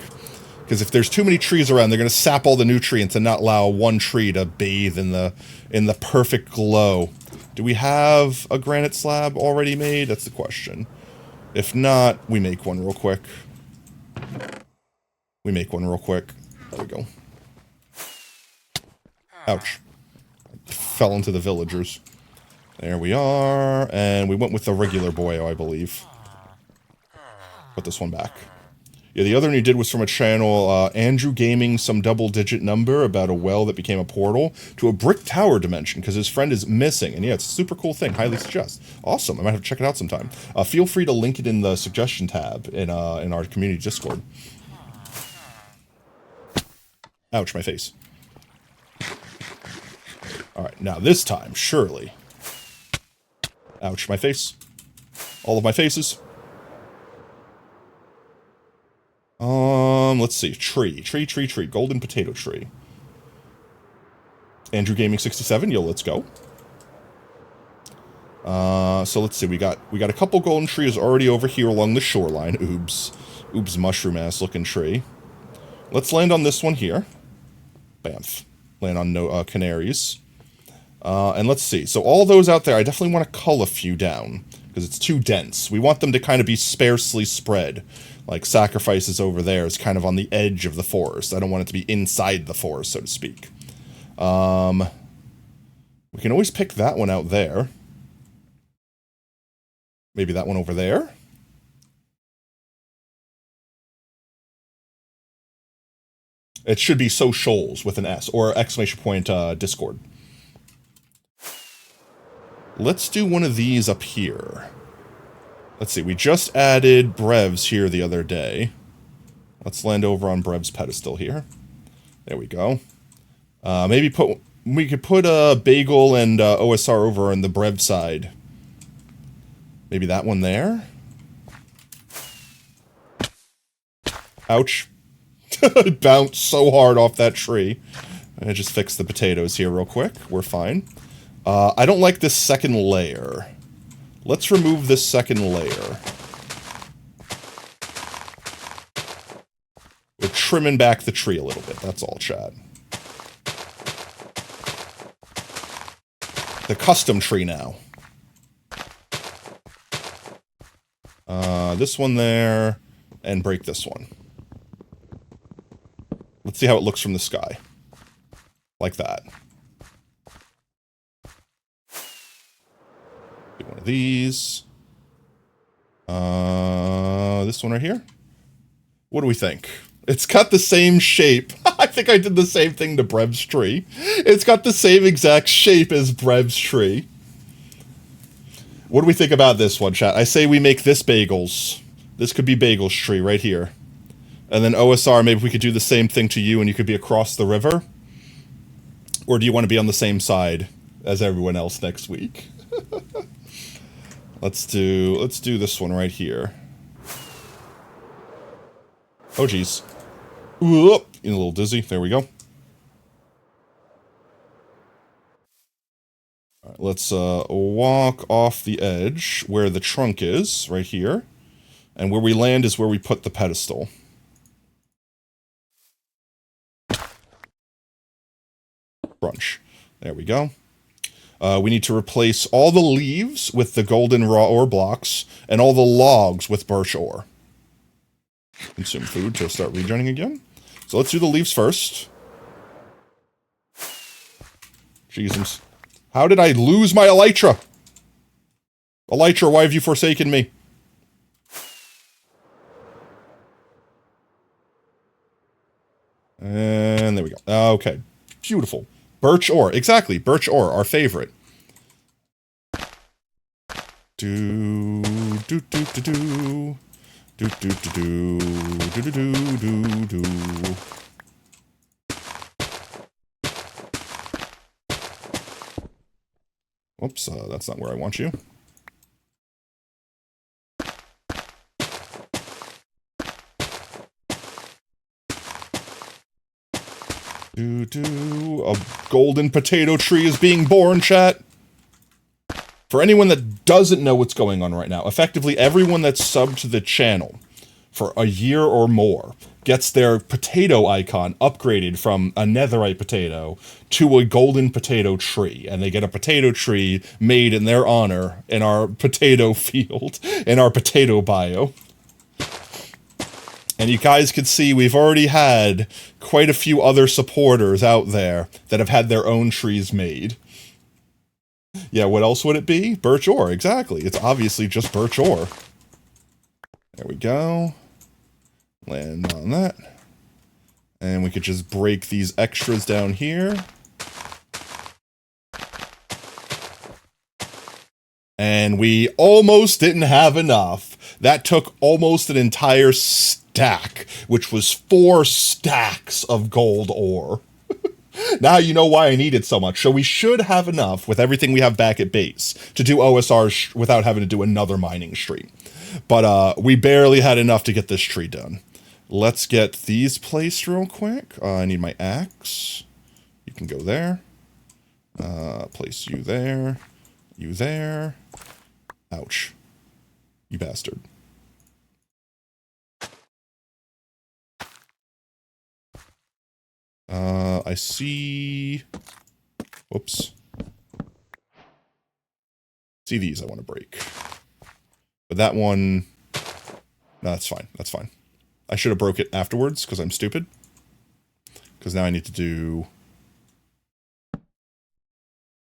Because if there's too many trees around, they're going to sap all the nutrients and not allow one tree to bathe in the perfect glow. Do we have a granite slab already made? That's the question. If not, we make one real quick. There we go. Ouch. Fell into the villagers. There we are. And we went with the regular boyo, I believe. Put this one back. Yeah, the other one you did was from a channel, Andrew Gaming, some double-digit number about a well that became a portal to a brick tower dimension because his friend is missing. And yeah, it's a super cool thing. Highly suggest. Awesome. I might have to check it out sometime. Feel free to link it in the suggestion tab in our community Discord. Ouch, my face. Alright, now this time, surely. Ouch, my face. All of my faces. Let's see. Tree. Golden potato tree. Andrew Gaming 67. Yo, let's go. So let's see. We got a couple golden trees already over here along the shoreline. Oops, mushroom ass looking tree. Let's land on this one here. Bamf. Land on no canaries. And let's see. So all those out there, I definitely want to cull a few down because it's too dense. We want them to kind of be sparsely spread. Like sacrifices over there is kind of on the edge of the forest. I don't want it to be inside the forest, so to speak. We can always pick that one out there. Maybe that one over there. It should be So Shoals with an S or exclamation point Discord. Let's do one of these up here. Let's see, we just added Brevs here the other day. Let's land over on Brev's pedestal here. There we go. We could put Bagel and OSR over on the Brev side. Maybe that one there? Ouch. It bounced so hard off that tree. I just fixed the potatoes here real quick. We're fine. I don't like this second layer. Let's remove this second layer. We're trimming back the tree a little bit. That's all, chat. The custom tree now. This one there, and break this one. Let's see how it looks from the sky. Like that. Do one of these. This one right here. What do we think? It's got the same shape. I think I did the same thing to Brev's tree. It's got the same exact shape as Brev's tree. What do we think about this one, chat? I say we make this Bagels. This could be Bagel's tree right here. And then OSR, maybe we could do the same thing to you and you could be across the river. Or do you want to be on the same side as everyone else next week? Let's do this one right here. Oh geez. Whoop, a little dizzy. There we go. All right, let's walk off the edge where the trunk is, right here. And where we land is where we put the pedestal. Brunch. There we go. We need to replace all the leaves with the golden raw ore blocks and all the logs with birch ore. Consume food to start regenerating again. So let's do the leaves first. Jesus. How did I lose my elytra? Elytra, why have you forsaken me? And there we go. Okay. Beautiful. Birch ore. Exactly. Birch ore, our favorite. Do do do do do. Do do do do do do do do. Whoops, that's not where I want you. A golden potato tree is being born, chat. For anyone that doesn't know what's going on right now, effectively everyone that's subbed to the channel for a year or more gets their potato icon upgraded from a netherite potato to a golden potato tree. And they get a potato tree made in their honor in our potato field, in our potato bio. And you guys can see we've already had quite a few other supporters out there that have had their own trees made. Yeah, what else would it be? Birch ore, exactly. It's obviously just birch ore. There we go. Land on that. And we could just break these extras down here. And we almost didn't have enough. That took almost an entire stack, which was 4 stacks of gold ore. Now you know why I need it so much. So we should have enough with everything we have back at base to do OSR without having to do another mining stream. But we barely had enough to get this tree done. Let's get these placed real quick. I need my axe. You can go there. Place you there. You there. Ouch. You bastard. I see... Whoops. See these I want to break. But that one... No, that's fine. That's fine. I should have broke it afterwards, because I'm stupid. Because now I need to do...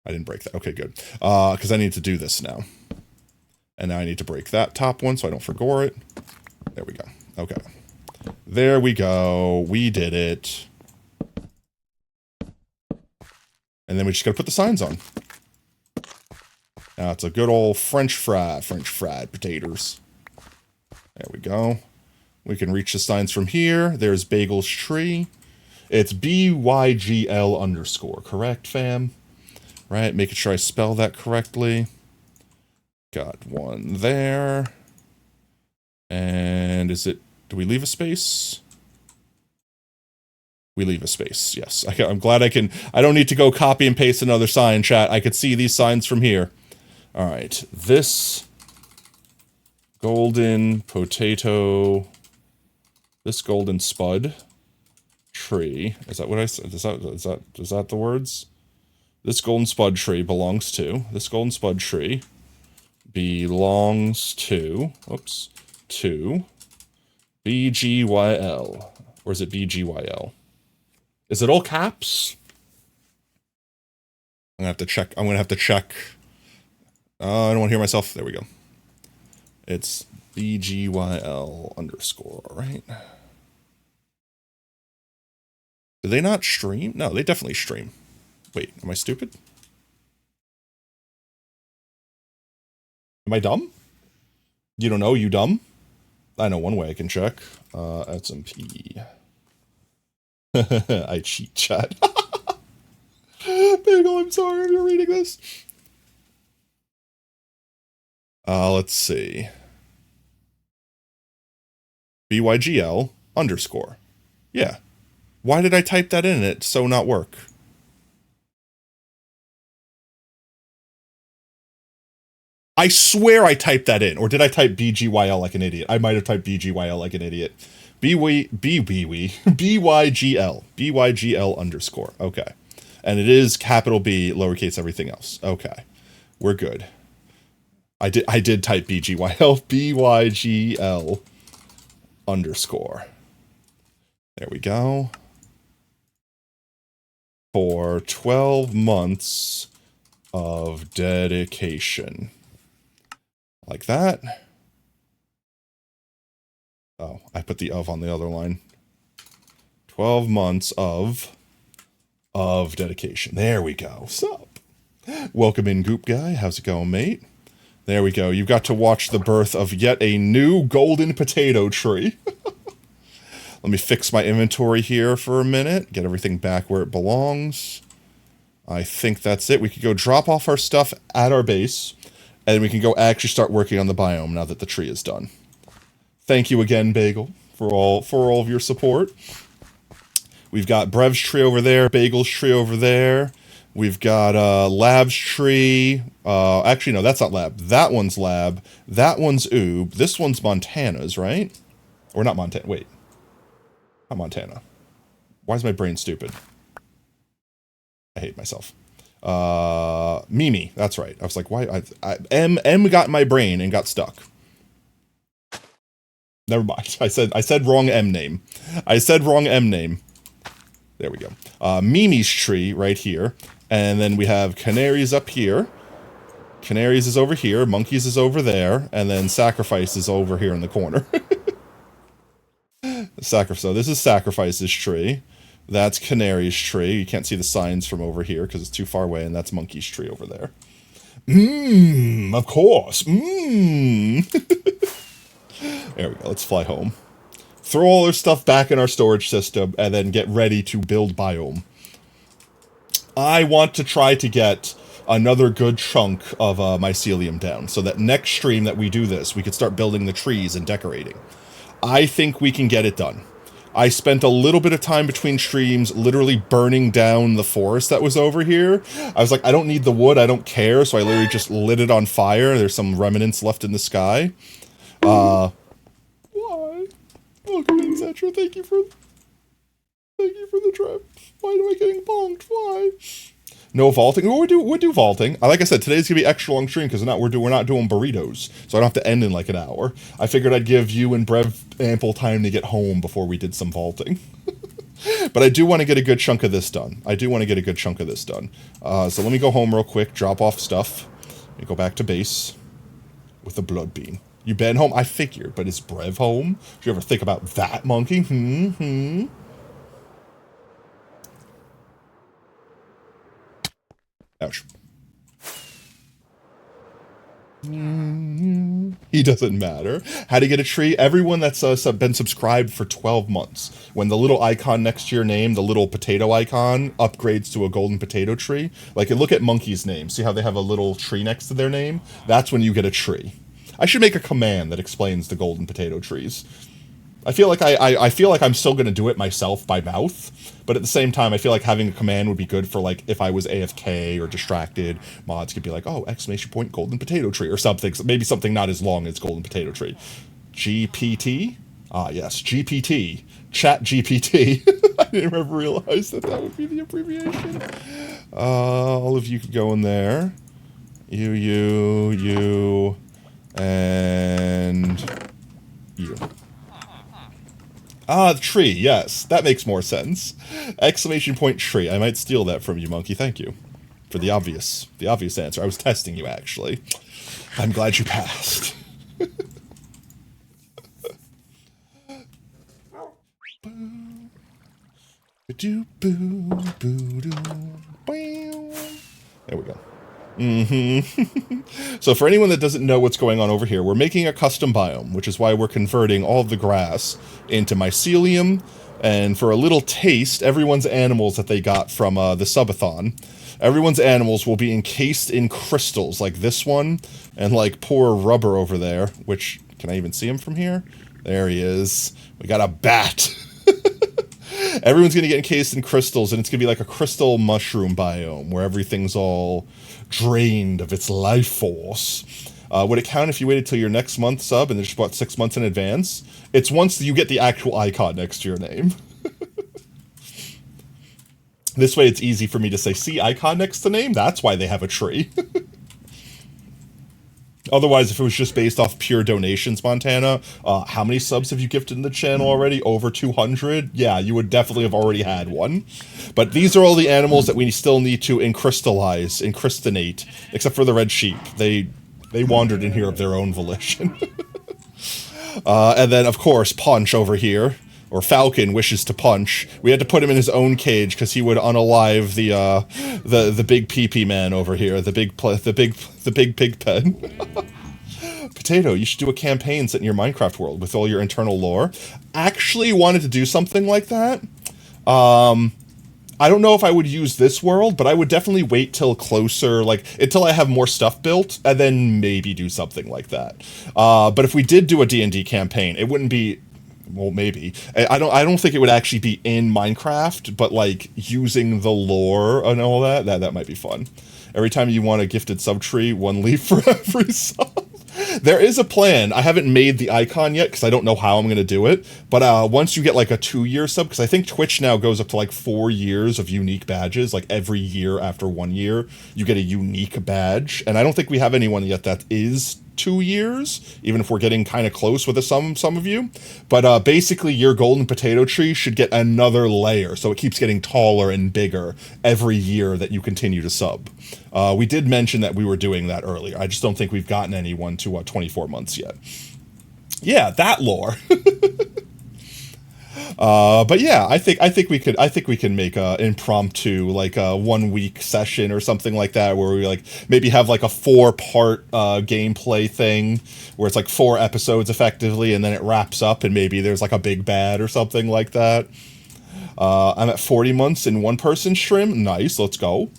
I didn't break that. Okay, good. Because I need to do this now. And now I need to break that top one so I don't forgore it. There we go. Okay. There we go. We did it. And then we just gotta put the signs on. Now it's a good old French fried potatoes. There we go. We can reach the signs from here. There's Bagel's tree. It's BYGL_, correct, fam? Right, making sure I spell that correctly. Got one there. And is it... Do we leave a space? We leave a space, yes. I'm glad I can... I don't need to go copy and paste another sign, chat. I could see these signs from here. Alright, this... golden potato... This golden spud tree... Is that what I said? Is that the words? This golden spud tree belongs to... This golden spud tree belongs to... Oops. To... BGYL. Or is it BGYL? Is it all caps? I'm gonna have to check. I'm gonna have to check. I don't want to hear myself. There we go. It's BGYL underscore, right? Do they not stream? No, they definitely stream. Wait, am I stupid? Am I dumb? You don't know, you dumb? I know one way I can check. SMP. I cheat, chat. Bagel, I'm sorry if you're reading this. Let's see. BYGL underscore. Yeah. Why did I type that in and it so not work? I swear I typed that in. Or did I type BGYL like an idiot? I might have typed BGYL like an idiot. BYGL. BYGL underscore. Okay. And it is capital B, lowercase everything else. Okay. We're good. I did type BGYL. BYGL underscore. There we go. For 12 months of dedication. Like that. Oh, I put the of on the other line. 12 months of dedication. There we go. Sup? Welcome in, Goop Guy. How's it going, mate? There we go. You've got to watch the birth of yet a new golden potato tree. Let me fix my inventory here for a minute. Get everything back where it belongs. I think that's it. We could go drop off our stuff at our base. And we can go actually start working on the biome now that the tree is done. Thank you again, Bagel, for all of your support. We've got Brev's tree over there, Bagel's tree over there. We've got Lab's tree. Actually, no, that's not Lab. That one's Lab. That one's Oob. This one's Montana's, right? Or not Montana. Wait. Not Montana. Why is my brain stupid? I hate myself. Mimi, that's right. I was like, why? M got in my brain and got stuck. Never mind. I said wrong M name. I said wrong M name. There we go. Mimi's tree right here. And then we have Canaries up here. Canaries is over here. Monkeys is over there. And then Sacrifice is over here in the corner. So this is Sacrifice's tree. That's Canary's tree. You can't see the signs from over here because it's too far away, and that's Monkey's tree over there. Of course. There we go. Let's fly home. Throw all our stuff back in our storage system, and then get ready to build biome. I want to try to get another good chunk of mycelium down, so that next stream that we do this, we could start building the trees and decorating. I think we can get it done. I spent a little bit of time between streams literally burning down the forest that was over here. I was like, I don't need the wood, I don't care, so I literally just lit it on fire. There's some remnants left in the sky. Why? Welcome in, Zetra. Thank you for the trip. Why am I getting bonked? Why? No vaulting. Oh, we'll do vaulting. Like I said, today's gonna be extra long stream because we're not doing burritos, so I don't have to end in like an hour. I figured I'd give you and Brev ample time to get home before we did some vaulting. But I do want to get a good chunk of this done. So let me go home real quick, drop off stuff. Let me go back to base with the blood bean. You been home? I figured, but is Brev home? Did you ever think about that, monkey? Ouch. He doesn't matter. How to get a tree? Everyone that's been subscribed for 12 months. When the little icon next to your name, the little potato icon, upgrades to a golden potato tree. Like, look at Monkey's name. See how they have a little tree next to their name? That's when you get a tree. I should make a command that explains the golden potato trees. I feel like I feel like I'm still going to do it myself by mouth, but at the same time, I feel like having a command would be good for, like, if I was AFK or distracted, mods could be like, oh, exclamation point, golden potato tree, or something. So maybe something not as long as golden potato tree. GPT? Ah, yes, GPT. Chat GPT. I didn't ever realize that would be the abbreviation. All of you could go in there. You, and you. Ah, the tree, yes. That makes more sense. Exclamation point tree. I might steal that from you, Monkey. Thank you. For the obvious answer. I was testing you, actually. I'm glad you passed. There we go. So for anyone that doesn't know what's going on over here, we're making a custom biome, which is why we're converting all of the grass into mycelium. And for a little taste, everyone's animals that they got from the subathon, everyone's animals will be encased in crystals, like this one, and like poor Rubber over there, which, can I even see him from here? There he is. We got a bat. Everyone's going to get encased in crystals, and it's going to be like a crystal mushroom biome, where everything's all drained of its life force. Would it count if you waited till your next month sub and just bought 6 months in advance? It's once you get the actual icon next to your name. This way it's easy for me to say, see icon next to name? That's why they have a tree. Otherwise, if it was just based off pure donations, Montana, how many subs have you gifted in the channel already? Over 200? Yeah, you would definitely have already had one. But these are all the animals that we still need to encrystinate, except for the red sheep. They wandered in here of their own volition. And then, of course, Punch over here, or Falcon wishes to punch. We had to put him in his own cage because he would unalive the big pee-pee man over here, the big pig pen. Potato, you should do a campaign set in your Minecraft world with all your internal lore. Actually wanted to do something like that. I don't know if I would use this world, but I would definitely wait till closer, like, until I have more stuff built, and then maybe do something like that. But if we did do a D&D campaign, it wouldn't be... Well, maybe. I don't think it would actually be in Minecraft, but, like, using the lore and all that might be fun. Every time you want a gifted subtree, 1 leaf for every sub. There is a plan. I haven't made the icon yet because I don't know how I'm going to do it. But once you get like a 2-year sub, because I think Twitch now goes up to like 4 years of unique badges. Like every year after 1 year, you get a unique badge. And I don't think we have anyone yet that is 2 years, even if we're getting kind of close with some of you. But basically, your golden potato tree should get another layer, so it keeps getting taller and bigger every year that you continue to sub. We did mention that we were doing that earlier. I just don't think we've gotten anyone to 24 months yet. Yeah, that lore. But yeah, I think we can make a impromptu, like a 1 week session or something like that, where we like maybe have like a 4-part gameplay thing where it's like 4 episodes effectively, and then it wraps up, and maybe there's like a big bad or something like that. I'm at 40 months in 1-person stream. Nice, let's go.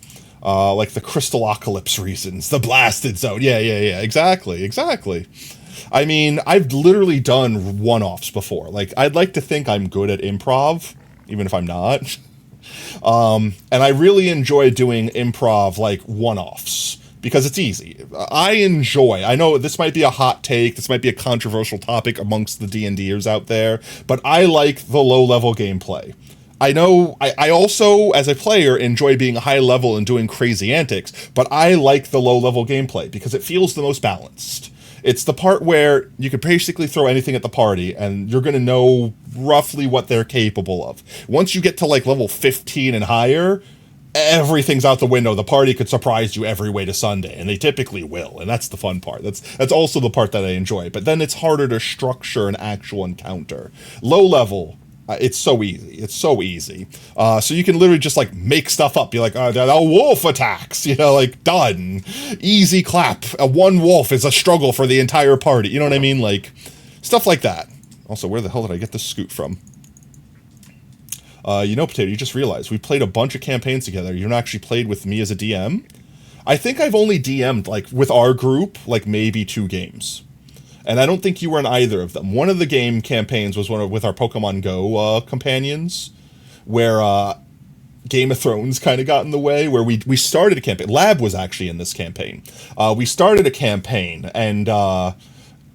Like the Crystalocalypse reasons, the Blasted Zone. Yeah, exactly. I mean, I've literally done one-offs before. Like, I'd like to think I'm good at improv, even if I'm not. And I really enjoy doing improv, like, one-offs, because it's easy. I know this might be a hot take, this might be a controversial topic amongst the D&Ders out there, but I like the low-level gameplay. I know, I also, as a player, enjoy being high level and doing crazy antics, but I like the low-level gameplay, because it feels the most balanced. It's the part where you could basically throw anything at the party, and you're going to know roughly what they're capable of. Once you get to, like, level 15 and higher, everything's out the window. The party could surprise you every way to Sunday, and they typically will, and that's the fun part. That's also the part that I enjoy. But then it's harder to structure an actual encounter. Low level, It's so easy. It's so easy. So you can literally just like make stuff up. Be like, oh, the wolf attacks. You know, like done. Easy clap. One wolf is a struggle for the entire party. You know what I mean? Like stuff like that. Also, where the hell did I get this scoot from? You know, Potato, you just realized we played a bunch of campaigns together. You've not actually played with me as a DM. I think I've only DM'd, like, with our group, like, maybe 2 games. And I don't think you were in either of them. One of the game campaigns was with our Pokemon Go companions, where Game of Thrones kind of got in the way, where we started a campaign. Lab was actually in this campaign. We started a campaign, and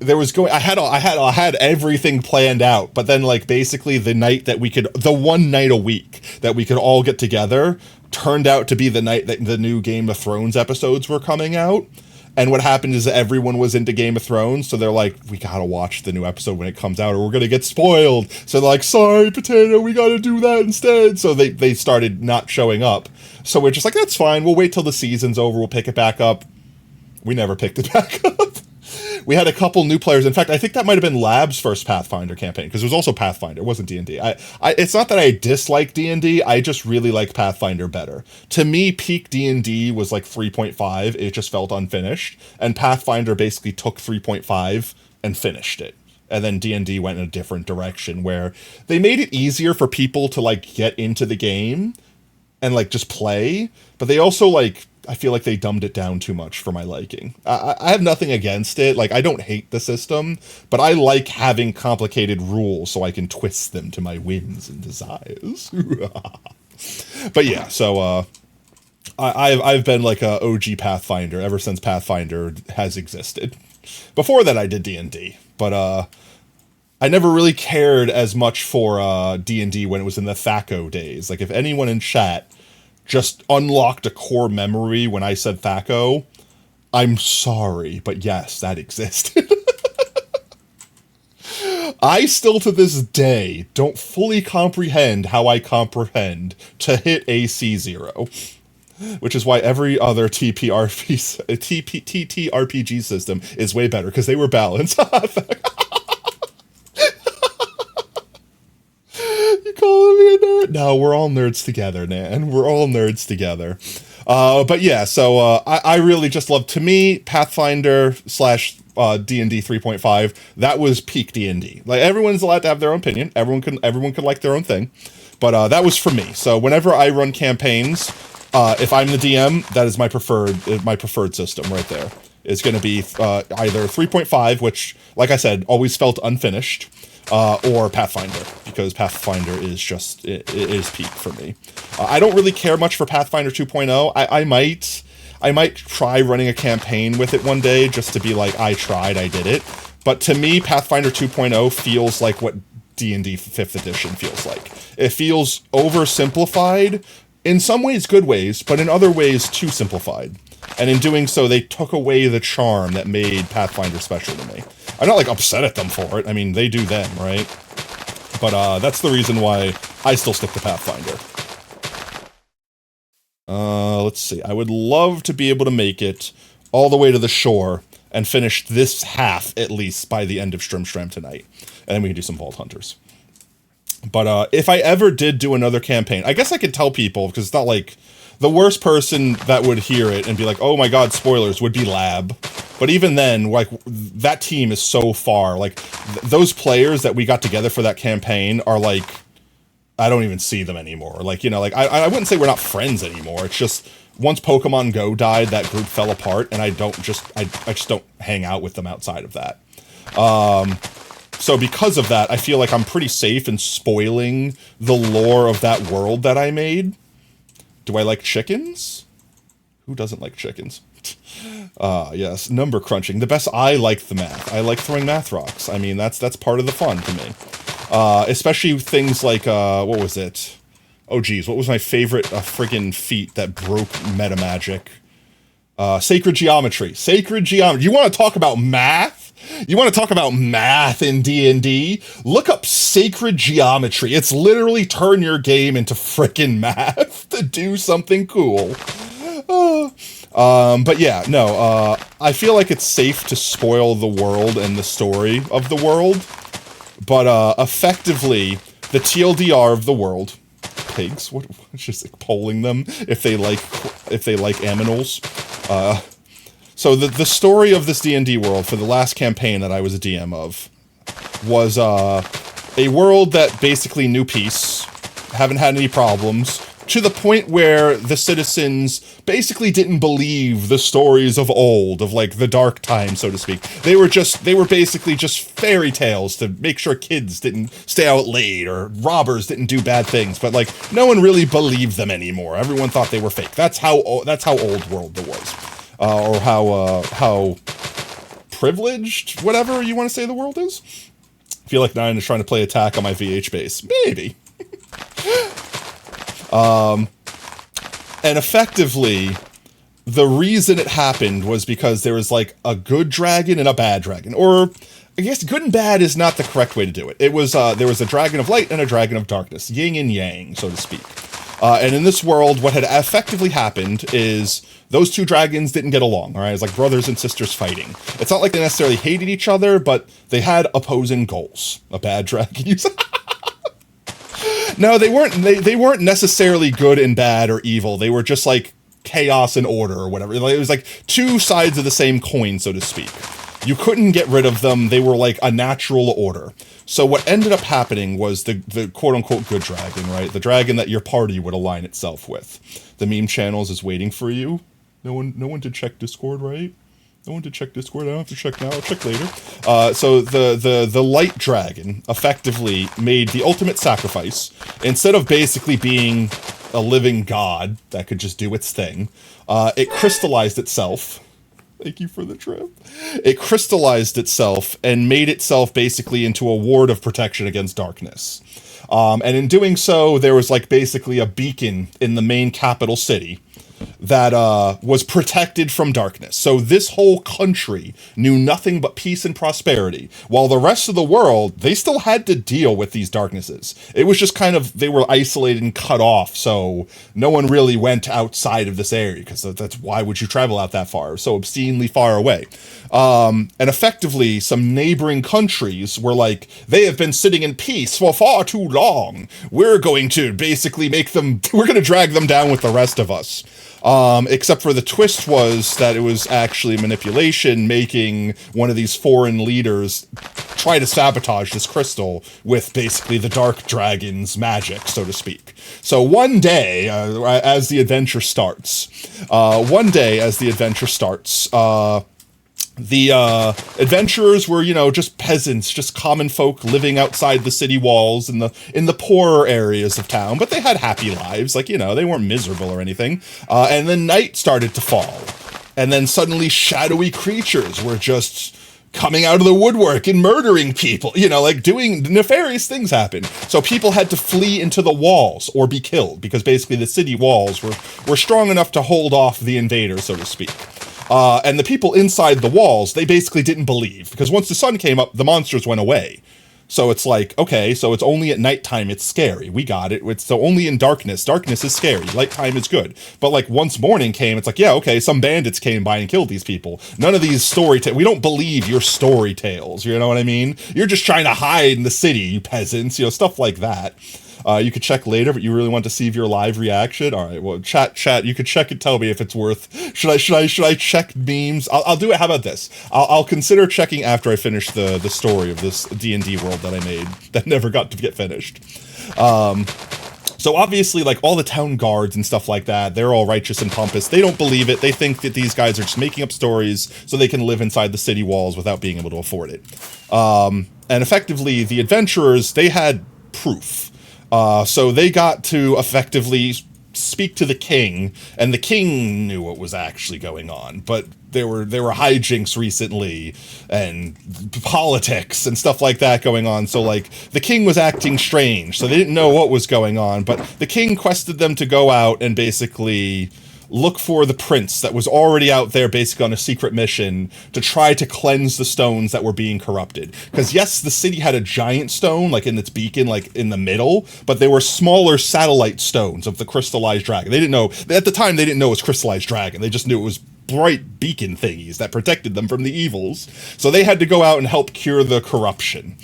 there was I had everything planned out, but then like basically the one night a week that we could all get together turned out to be the night that the new Game of Thrones episodes were coming out. And what happened is everyone was into Game of Thrones, so they're like, we gotta watch the new episode when it comes out or we're gonna get spoiled. So they're like, sorry, Potato, we gotta do that instead. So they started not showing up. So we're just like, that's fine, we'll wait till the season's over, we'll pick it back up. We never picked it back up. We had a couple new players. In fact, I think that might have been Lab's first Pathfinder campaign, because it was also Pathfinder. It wasn't D&D. It's not that I dislike D&D. I just really like Pathfinder better. To me, peak D&D was like 3.5. It just felt unfinished. And Pathfinder basically took 3.5 and finished it. And then D&D went in a different direction, where they made it easier for people to like get into the game and like just play. But they also like, I feel like they dumbed it down too much for my liking. I have nothing against it. Like, I don't hate the system, but I like having complicated rules so I can twist them to my whims and desires. But yeah, so I've been like a OG Pathfinder ever since Pathfinder has existed. Before that, I did D&D, but I never really cared as much for D&D when it was in the THACO days. Like, if anyone in chat just unlocked a core memory when I said THACO, I'm sorry, but yes, that existed. I still to this day don't fully comprehend how I comprehend to hit AC 0, which is why every other TTRPG system is way better, because they were balanced. You calling me a nerd? No, we're all nerds together, man. We're all nerds together. But yeah, so I really just love, to me, Pathfinder / D&D 3.5, that was peak D&D. Like, everyone's allowed to have their own opinion. Everyone can like their own thing. But that was for me. So whenever I run campaigns, if I'm the DM, that is my preferred system right there. It's going to be either 3.5, which, like I said, always felt unfinished, or Pathfinder, because Pathfinder is just, it is peak for me. I don't really care much for Pathfinder 2.0. I might try running a campaign with it one day, just to be like, I tried, I did it. But to me, Pathfinder 2.0 feels like what D&D 5th edition feels like. It feels oversimplified, in some ways good ways, but in other ways too simplified. And in doing so, they took away the charm that made Pathfinder special to me. I'm not, like, upset at them for it. I mean, they do them, right? But that's the reason why I still stick to Pathfinder. Let's see. I would love to be able to make it all the way to the shore and finish this half, at least, by the end of Strimstram tonight. And then we can do some Vault Hunters. But if I ever did do another campaign, I guess I could tell people, because it's not like... The worst person that would hear it and be like, oh my god, spoilers, would be Lab. But even then, like, that team is so far. Like, those players that we got together for that campaign are like, I don't even see them anymore. Like, you know, like, I wouldn't say we're not friends anymore. It's just, once Pokemon Go died, that group fell apart, and I just don't hang out with them outside of that. So because of that, I feel like I'm pretty safe in spoiling the lore of that world that I made. Do I like chickens? Who doesn't like chickens? Yes, number crunching. The best, I like the math. I like throwing math rocks. I mean, that's part of the fun to me. Especially things like, what was it? Oh geez, what was my favorite friggin' feat that broke meta magic? Sacred geometry. Sacred geometry. You want to talk about math? You want to talk about math in D&D? Look up Sacred Geometry. It's literally turn your game into frickin' math to do something cool. But yeah, no, I feel like it's safe to spoil the world and the story of the world. But effectively, the TLDR of the world. Pigs? What? Just like polling them if they like aminals. So the story of this D&D world for the last campaign that I was a DM of was a world that basically knew peace, haven't had any problems, to the point where the citizens basically didn't believe the stories of old, of like the dark times, so to speak. They were basically just fairy tales to make sure kids didn't stay out late or robbers didn't do bad things, but like no one really believed them anymore. Everyone thought they were fake. That's how old world it was. Or how privileged, whatever you want to say the world is. I feel like Nine is trying to play attack on my VH base. Maybe. And effectively, the reason it happened was because there was like a good dragon and a bad dragon. Or, I guess good and bad is not the correct way to do it. It was, there was a dragon of light and a dragon of darkness. Yin and yang, so to speak. And in this world, what had effectively happened is those two dragons didn't get along, all right? It's like brothers and sisters fighting. It's not like they necessarily hated each other, but they had opposing goals. A bad dragon. No, they weren't necessarily good and bad or evil. They were just like chaos and order or whatever. It was like two sides of the same coin, so to speak. You couldn't get rid of them. They were like a natural order. So what ended up happening was the quote-unquote good dragon, right? The dragon that your party would align itself with. The meme channels is waiting for you. No one to check Discord, right? No one to check Discord. I don't have to check now. I'll check later. So the light dragon effectively made the ultimate sacrifice. Instead of basically being a living god that could just do its thing, it crystallized itself. Thank you for the trip. It crystallized itself and made itself basically into a ward of protection against darkness. And in doing so, there was like basically a beacon in the main capital city that was protected from darkness. So this whole country knew nothing but peace and prosperity, while the rest of the world, they still had to deal with these darknesses. It was just kind of, they were isolated and cut off, so no one really went outside of this area, because that's why would you travel out that far, so obscenely far away. And effectively, some neighboring countries were like, they have been sitting in peace for far too long. We're going to basically we're going to drag them down with the rest of us. Except for the twist was that it was actually manipulation, making one of these foreign leaders try to sabotage this crystal with basically the dark dragon's magic, so to speak. So one day, as the adventure starts, the adventurers were, just peasants, just common folk living outside the city walls in the poorer areas of town, but they had happy lives, like, they weren't miserable or anything. And then night started to fall, and then suddenly shadowy creatures were just coming out of the woodwork and murdering people, like doing nefarious things happen. So people had to flee into the walls or be killed, because basically the city walls were strong enough to hold off the invaders, so to speak. And the people inside the walls, they basically didn't believe, because once the sun came up, the monsters went away. So it's like, okay, so it's only at nighttime it's scary. We got it. So only in darkness. Darkness is scary. Lighttime is good. But like once morning came, it's like, yeah, okay, some bandits came by and killed these people. None of these we don't believe your story tales. You know what I mean? You're just trying to hide in the city, you peasants, stuff like that. You could check later, but you really want to see your live reaction? All right, well, chat. You could check and tell me if it's worth. Should I check memes? I'll do it. How about this? I'll consider checking after I finish the story of this D&D world that I made that never got to get finished. So obviously, like all the town guards and stuff like that, they're all righteous and pompous. They don't believe it. They think that these guys are just making up stories so they can live inside the city walls without being able to afford it. And effectively, the adventurers, they had proof. So they got to effectively speak to the king, and the king knew what was actually going on, but there were hijinks recently and politics and stuff like that going on. So like the king was acting strange, so they didn't know what was going on, but the king quested them to go out and basically look for the prince that was already out there basically on a secret mission to try to cleanse the stones that were being corrupted. Because yes, the city had a giant stone, like in its beacon, like in the middle, but they were smaller satellite stones of the crystallized dragon. They didn't know, at the time they didn't know it was crystallized dragon, they just knew it was bright beacon thingies that protected them from the evils. So they had to go out and help cure the corruption.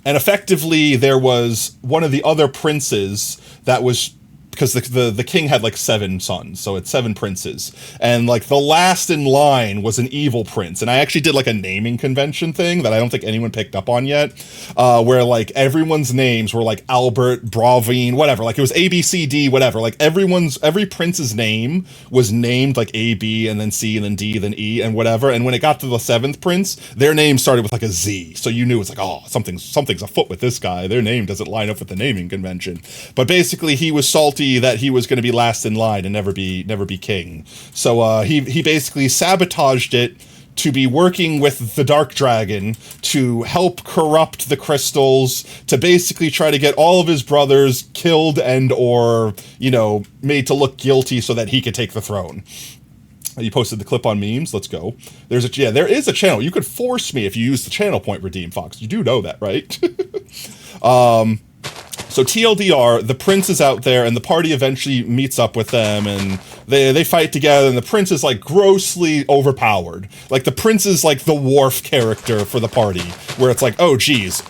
And effectively, there was one of the other princes that was, because the king had like 7 sons, so it's 7 princes, and like the last in line was an evil prince. And I actually did like a naming convention thing that I don't think anyone picked up on yet, where like everyone's names were like Albert, Bravine, whatever, like it was A, B, C, D, whatever, like every prince's name was named like A, B, and then C, and then D, then E, and whatever. And when it got to the 7th prince, their name started with like a Z, so you knew it's like, oh, something's afoot with this guy, their name doesn't line up with the naming convention. But basically he was salty that he was going to be last in line and never be king. So he basically sabotaged it to be working with the Dark Dragon to help corrupt the crystals, to basically try to get all of his brothers killed and or, you know, made to look guilty so that he could take the throne. You posted the clip on memes. Let's go. There is a channel. You could force me if you use the channel point, Redeem Fox. You do know that, right? So TLDR, the prince is out there, and the party eventually meets up with them, and they fight together, and the prince is, like, grossly overpowered. Like, the prince is, like, the Worf character for the party, where it's like, oh, geez,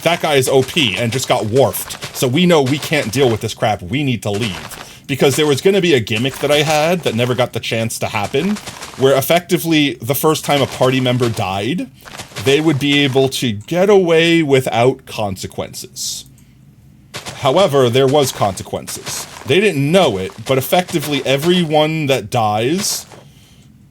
that guy is OP and just got Worfed, so we know we can't deal with this crap, we need to leave. Because there was going to be a gimmick that I had that never got the chance to happen, where effectively, the first time a party member died, they would be able to get away without consequences. However, there was consequences. They didn't know it, but effectively everyone that dies,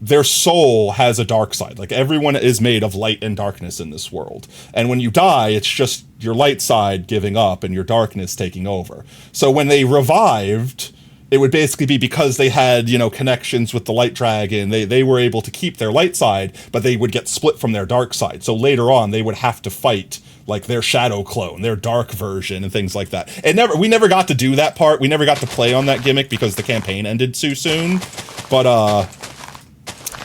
their soul has a dark side. Like, everyone is made of light and darkness in this world. And when you die, it's just your light side giving up and your darkness taking over. So when they revived, it would basically be because they had, you know, connections with the light dragon, they were able to keep their light side, but they would get split from their dark side. So later on, they would have to fight like their shadow clone, their dark version, and things like that. We never got to do that part. We never got to play on that gimmick because the campaign ended too soon. But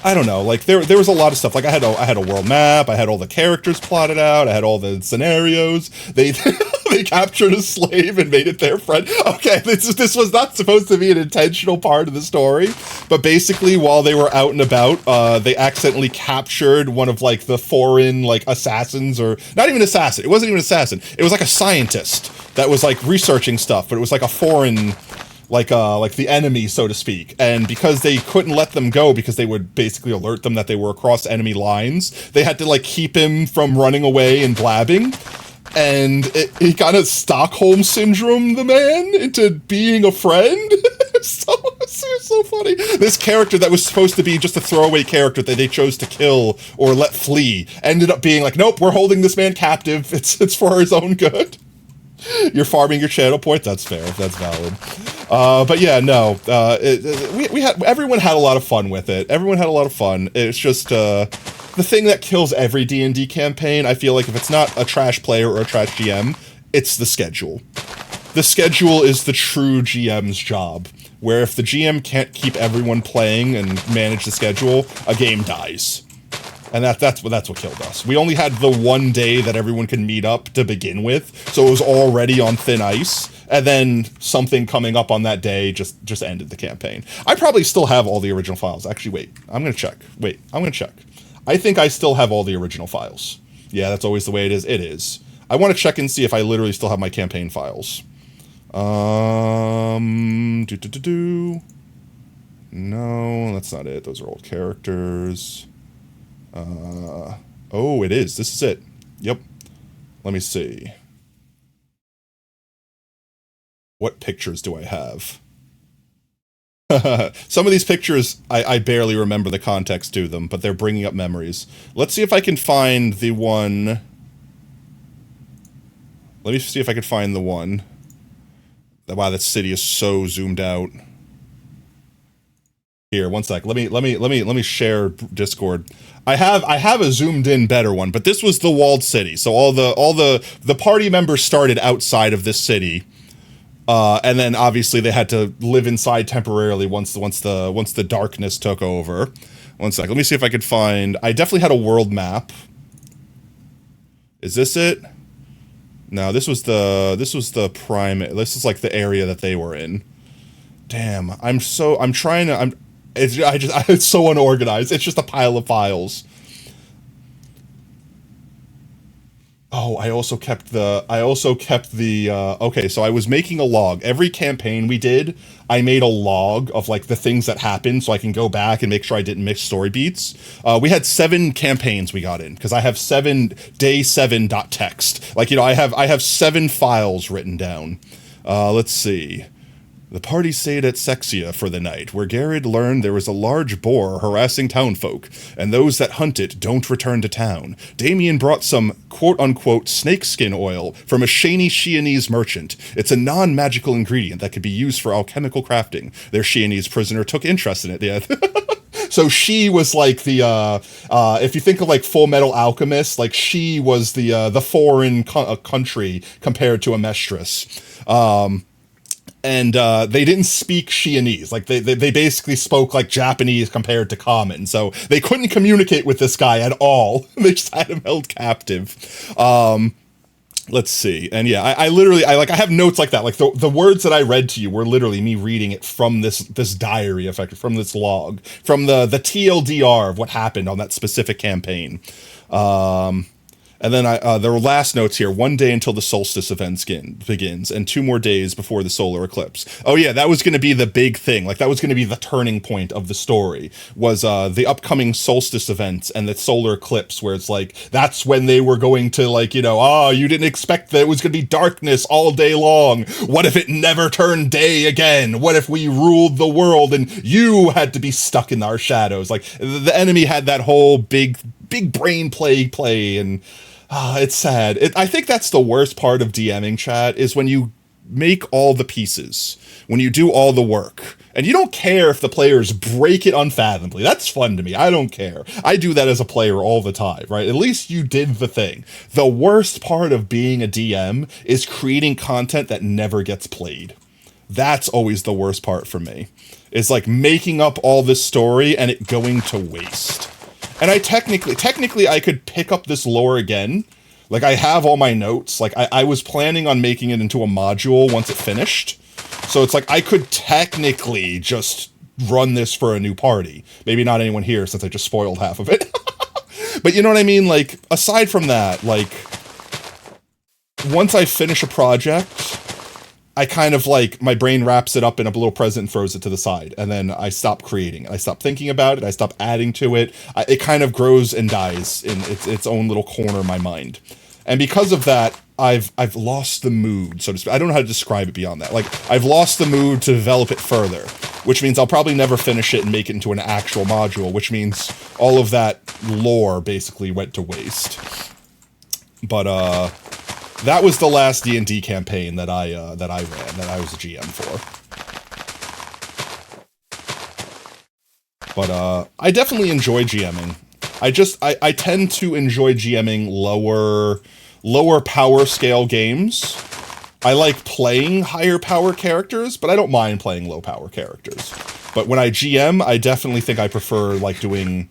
I don't know. Like there was a lot of stuff. Like I had a world map. I had all the characters plotted out. I had all the scenarios. They they captured a slave and made it their friend. Okay, this was not supposed to be an intentional part of the story, but basically while they were out and about, they accidentally captured one of like the foreign like assassins, or not even assassin. It wasn't even an assassin. It was like a scientist that was like researching stuff, but it was like a foreign, like the enemy, so to speak. And because they couldn't let them go because they would basically alert them that they were across enemy lines, they had to like keep him from running away and blabbing. And he kind of Stockholm syndrome the man into being a friend. It's so funny. This character that was supposed to be just a throwaway character that they chose to kill or let flee ended up being like, nope, we're holding this man captive. It's for his own good. You're farming your channel point. That's fair. That's valid. But yeah, no. Everyone had a lot of fun with it. Everyone had a lot of fun. It's just the thing that kills every D&D campaign. I feel like if it's not a trash player or a trash GM, it's the schedule. The schedule is the true GM's job. Where if the GM can't keep everyone playing and manage the schedule, a game dies. And that's what killed us. We only had the one day that everyone could meet up to begin with, so it was already on thin ice. And then something coming up on that day just ended the campaign. I probably still have all the original files. Actually, wait, I'm gonna check. I think I still have all the original files. Yeah, that's always the way it is. It is. I want to check and see if I literally still have my campaign files. No, that's not it. Those are old characters. Oh, it is. This is it. Yep. Let me see. What pictures do I have? Some of these pictures, I barely remember the context to them, but they're bringing up memories. Let's see if I can find the one. Let me see if I can find the one. Wow, that city is so zoomed out. Here, one sec. Let me share Discord. I have a zoomed in better one, but this was the walled city. So all the party members started outside of this city. And then obviously they had to live inside temporarily once the darkness took over. One sec. Let me see if I could find. I definitely had a world map. Is this it? No, this was the prime. This is like the area that they were in. Damn, it's so unorganized. It's just a pile of files. Oh, I also kept the, okay, so I was making a log. Every campaign we did, I made a log of, like, the things that happened so I can go back and make sure I didn't miss story beats. We had 7 campaigns we got in, because I have day 7.txt. Like, you know, I have 7 files written down. Let's see. The party stayed at Sexia for the night, where Garrett learned there was a large boar harassing townfolk, and those that hunt it don't return to town. Damien brought some quote-unquote snakeskin oil from a Shaney merchant. It's a non-magical ingredient that could be used for alchemical crafting. Their Shaney's prisoner took interest in it. Yeah. So she was like the, if you think of like Full Metal Alchemist, like she was the foreign country compared to Amestris. And they didn't speak Xianese. Like, they basically spoke, like, Japanese compared to common. So they couldn't communicate with this guy at all. They just had him held captive. Let's see. And yeah, I literally, I have notes like that. Like, the words that I read to you were literally me reading it from this diary, effectively, from this log, from the TLDR of what happened on that specific campaign. And then there were last notes here. 1 day until the solstice event begins, and 2 more days before the solar eclipse. Oh yeah, that was going to be the big thing. Like, that was going to be the turning point of the story, was the upcoming solstice event and the solar eclipse, where it's like, that's when they were going to, like, you know, oh, you didn't expect that it was going to be darkness all day long. What if it never turned day again? What if we ruled the world and you had to be stuck in our shadows? Like, the enemy had that whole big brain play, and it's sad. I think that's the worst part of DMing, chat, is when you make all the pieces, when you do all the work, and you don't care if the players break it unfathomably. That's fun to me. I don't care. I do that as a player all the time, right? At least you did the thing. The worst part of being a DM is creating content that never gets played. That's always the worst part for me. It's like making up all this story and it going to waste. And I technically I could pick up this lore again. Like, I have all my notes. Like, I was planning on making it into a module once it finished. So it's like, I could technically just run this for a new party. Maybe not anyone here, since I just spoiled half of it. But you know what I mean? Like, aside from that, like, once I finish a project, I kind of, like, my brain wraps it up in a little present and throws it to the side. And then I stop creating. I stop thinking about it. I stop adding to it. It kind of grows and dies in its own little corner of my mind. And because of that, I've lost the mood, so to speak. I don't know how to describe it beyond that. Like, I've lost the mood to develop it further, which means I'll probably never finish it and make it into an actual module, which means all of that lore basically went to waste. But, that was the last D&D campaign that I ran, that I was a GM for. But, I definitely enjoy GMing. I tend to enjoy GMing lower power scale games. I like playing higher power characters, but I don't mind playing low power characters. But when I GM, I definitely think I prefer, like, doing,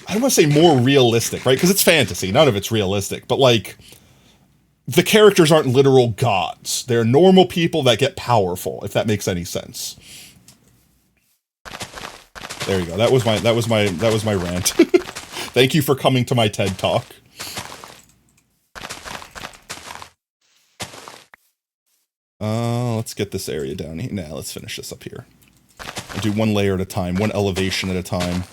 I don't want to say more realistic, right? Because it's fantasy, none of it's realistic, but, like, the characters aren't literal gods. They're normal people that get powerful, if that makes any sense. There you go. That was my rant. Thank you for coming to my TED Talk. Let's get this area down here. Nah, let's finish this up here. I'll do one layer at a time, one elevation at a time.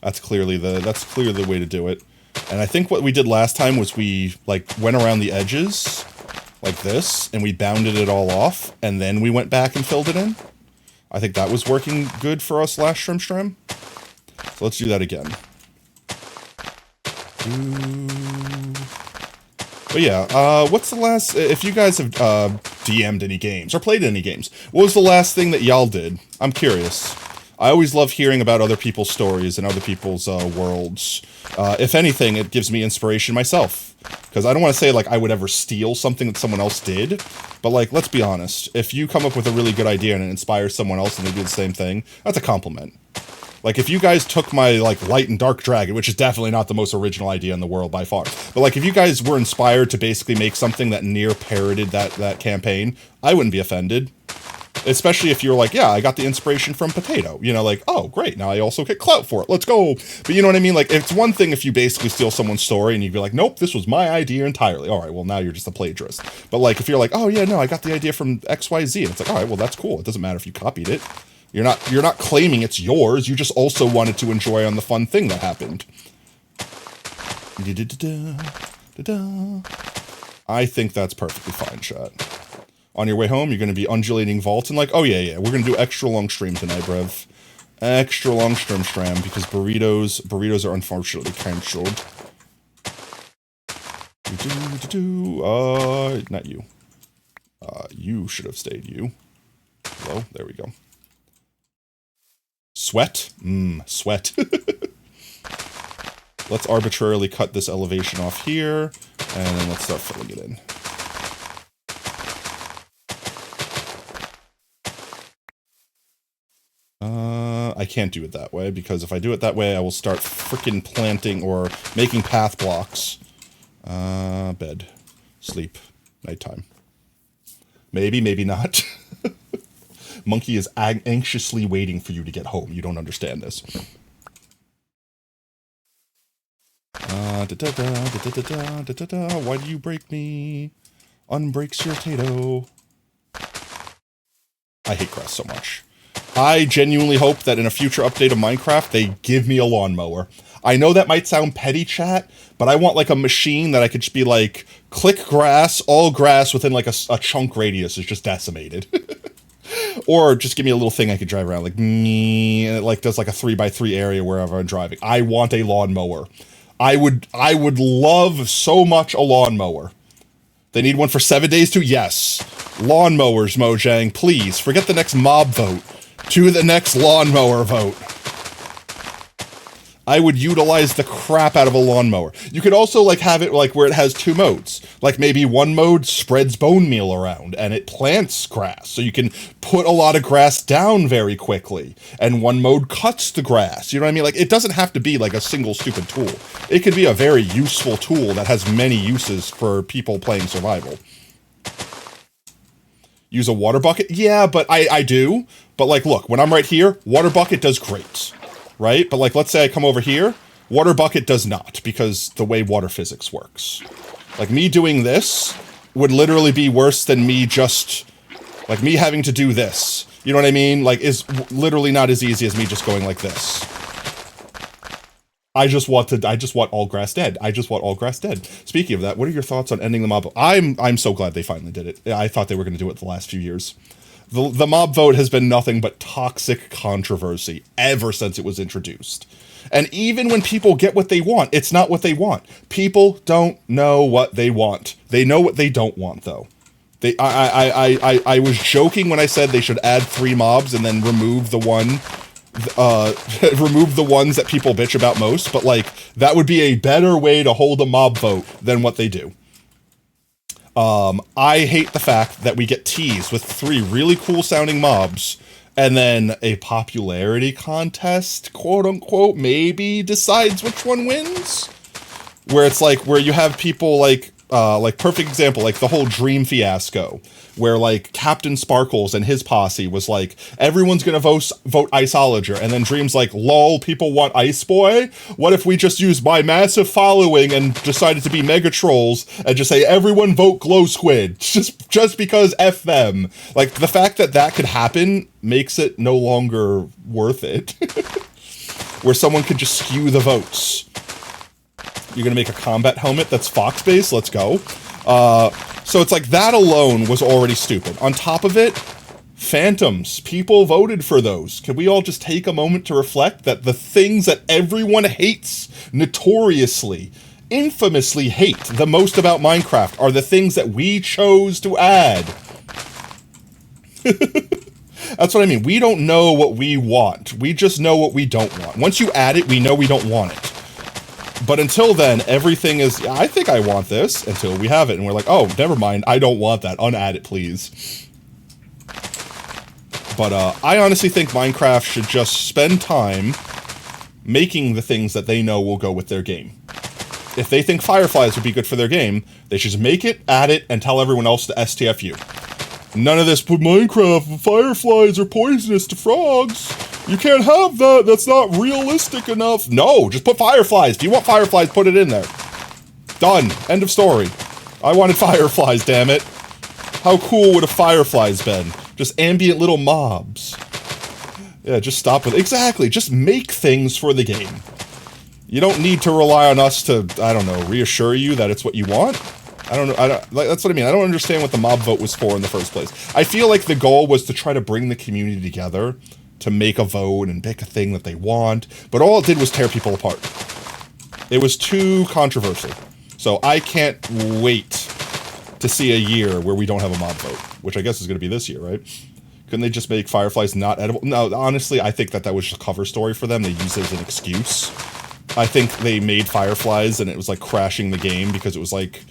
That's clearly the way to do it. And I think what we did last time was we, like, went around the edges, like this, and we bounded it all off, and then we went back and filled it in. I think that was working good for us last stream. So let's do that again. But yeah, what's the last, if you guys have DM'd any games, or played any games, what was the last thing that y'all did? I'm curious. I always love hearing about other people's stories and other people's worlds. If anything, it gives me inspiration myself. Because I don't want to say, like, I would ever steal something that someone else did, but, like, let's be honest. If you come up with a really good idea and it inspires someone else and they do the same thing, that's a compliment. Like, if you guys took my, like, Light and Dark Dragon, which is definitely not the most original idea in the world by far, but, like, if you guys were inspired to basically make something that near parroted that campaign, I wouldn't be offended. Especially if you're like, yeah, I got the inspiration from Potato. You know, like, oh, great, now I also get clout for it. Let's go. But you know what I mean? Like, it's one thing if you basically steal someone's story and you'd be like, nope, this was my idea entirely. All right, well, now you're just a plagiarist. But like, if you're like, oh yeah, no, I got the idea from XYZ, and it's like, all right, well, that's cool. It doesn't matter if you copied it. You're not claiming it's yours. You just also wanted to enjoy on the fun thing that happened. I think that's perfectly fine, chat. On your way home, you're going to be undulating vaults and like, oh yeah, we're going to do extra long stream tonight, brev. Extra long stream because burritos are unfortunately cancelled. Not you. You should have stayed, you. Hello, there we go. Sweat? Sweat. Let's arbitrarily cut this elevation off here, and then let's start filling it in. I can't do it that way, because if I do it that way, I will start frickin' planting or making path blocks. Bed. Sleep. Nighttime. Maybe, maybe not. Monkey is anxiously waiting for you to get home. You don't understand this. Why do you break me? Unbreaks your Tato. I hate grass so much. I genuinely hope that in a future update of Minecraft, they give me a lawnmower. I know that might sound petty, chat, but I want like a machine that I could just be like, click grass, all grass within like a chunk radius is just decimated. Or just give me a little thing I could drive around, like, and it like does like a 3x3 area wherever I'm driving. I want a lawnmower. I would love so much a lawnmower. They need one for 7 days too? Yes. Lawnmowers, Mojang, please. Forget the next mob vote. To the next lawnmower vote. I would utilize the crap out of a lawnmower. You could also like have it like where it has two modes. Like maybe one mode spreads bone meal around and it plants grass. So you can put a lot of grass down very quickly. And one mode cuts the grass. You know what I mean? Like it doesn't have to be like a single stupid tool. It could be a very useful tool that has many uses for people playing survival. Use a water bucket? Yeah, but I do. But like, look, when I'm right here, water bucket does great. Right? But like, let's say I come over here, water bucket does not, because the way water physics works. Like, me doing this would literally be worse than me just, like, me having to do this. You know what I mean? Like, is literally not as easy as me just going like this. I just want all grass dead. I just want all grass dead. Speaking of that, what are your thoughts on ending the mob? I'm so glad they finally did it. I thought they were going to do it the last few years. The mob vote has been nothing but toxic controversy ever since it was introduced. And even when people get what they want, it's not what they want. People don't know what they want. They know what they don't want, though. I was joking when I said they should add 3 mobs and then remove the one, remove the ones that people bitch about most. But like, that would be a better way to hold a mob vote than what they do. I hate the fact that we get teased with 3 really cool sounding mobs and then a popularity contest, quote unquote, maybe decides which one wins. Where it's like, where you have people like perfect example, like the whole Dream fiasco, where like Captain Sparkles and his posse was like, everyone's gonna vote Iceologer, and then Dream's like, lol, people want Ice Boy? What if we just use my massive following and decided to be mega trolls and just say, everyone vote Glow Squid, just because F them. Like, the fact that that could happen makes it no longer worth it. Where someone could just skew the votes. You're gonna make a combat helmet that's Fox-based? Let's go. So it's like, that alone was already stupid. On top of it, Phantoms. People voted for those. Can we all just take a moment to reflect that the things that everyone hates, notoriously, infamously hate the most about Minecraft are the things that we chose to add? That's what I mean. We don't know what we want. We just know what we don't want. Once you add it, we know we don't want it. But until then, everything is, I think I want this, until we have it, and we're like, oh, never mind, I don't want that, unadd it, please. But, I honestly think Minecraft should just spend time making the things that they know will go with their game. If they think Fireflies would be good for their game, they should just make it, add it, and tell everyone else to STFU. None of this, but Minecraft, fireflies are poisonous to frogs. You can't have that, that's not realistic enough. No, just put fireflies. If you want fireflies, put it in there. Done. End of story. I wanted fireflies, damn it. How cool would a fireflies been? Just ambient little mobs. Yeah, just stop with it. Exactly, just make things for the game. You don't need to rely on us to, I don't know, reassure you that it's what you want. I don't know, that's what I mean. I don't understand what the mob vote was for in the first place. I feel like the goal was to try to bring the community together to make a vote and pick a thing that they want, but all it did was tear people apart. It was too controversial. So I can't wait to see a year where we don't have a mob vote, which I guess is going to be this year, right? Couldn't they just make fireflies not edible? No, honestly, I think that was just a cover story for them. They used it as an excuse. I think they made fireflies and it was like crashing the game because it was like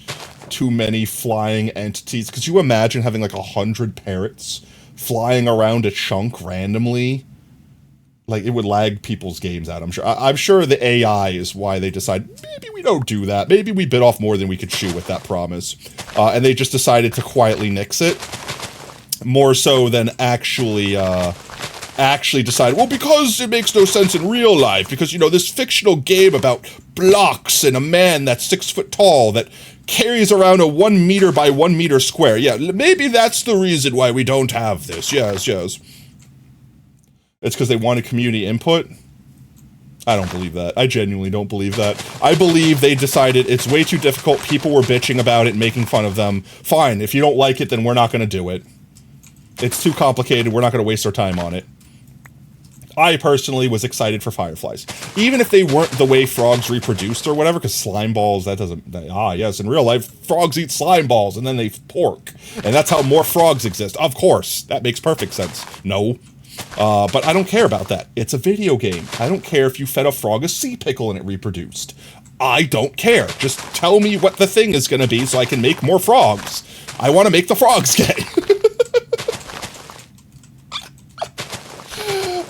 too many flying entities. Could you imagine having like 100 parrots flying around a chunk randomly? Like, it would lag people's games out, I'm sure. I'm sure the AI is why they decide, maybe we don't do that. Maybe we bit off more than we could chew with that promise. And they just decided to quietly nix it. More so than actually decide, well, because it makes no sense in real life. Because, you know, this fictional game about blocks and a man that's 6 foot tall that carries around a 1 meter by 1 meter square. Yeah, maybe that's the reason why we don't have this. Yes, yes. It's because they wanted community input? I don't believe that. I genuinely don't believe that. I believe they decided it's way too difficult, people were bitching about it and making fun of them. Fine, if you don't like it, then we're not going to do it. It's too complicated, we're not going to waste our time on it. I personally was excited for fireflies. Even if they weren't the way frogs reproduced or whatever, because slime balls, that doesn't... yes, in real life, frogs eat slime balls and then they pork. And that's how more frogs exist. Of course, that makes perfect sense. No. But I don't care about that. It's a video game. I don't care if you fed a frog a sea pickle and it reproduced. I don't care. Just tell me what the thing is going to be so I can make more frogs. I want to make the frogs gay.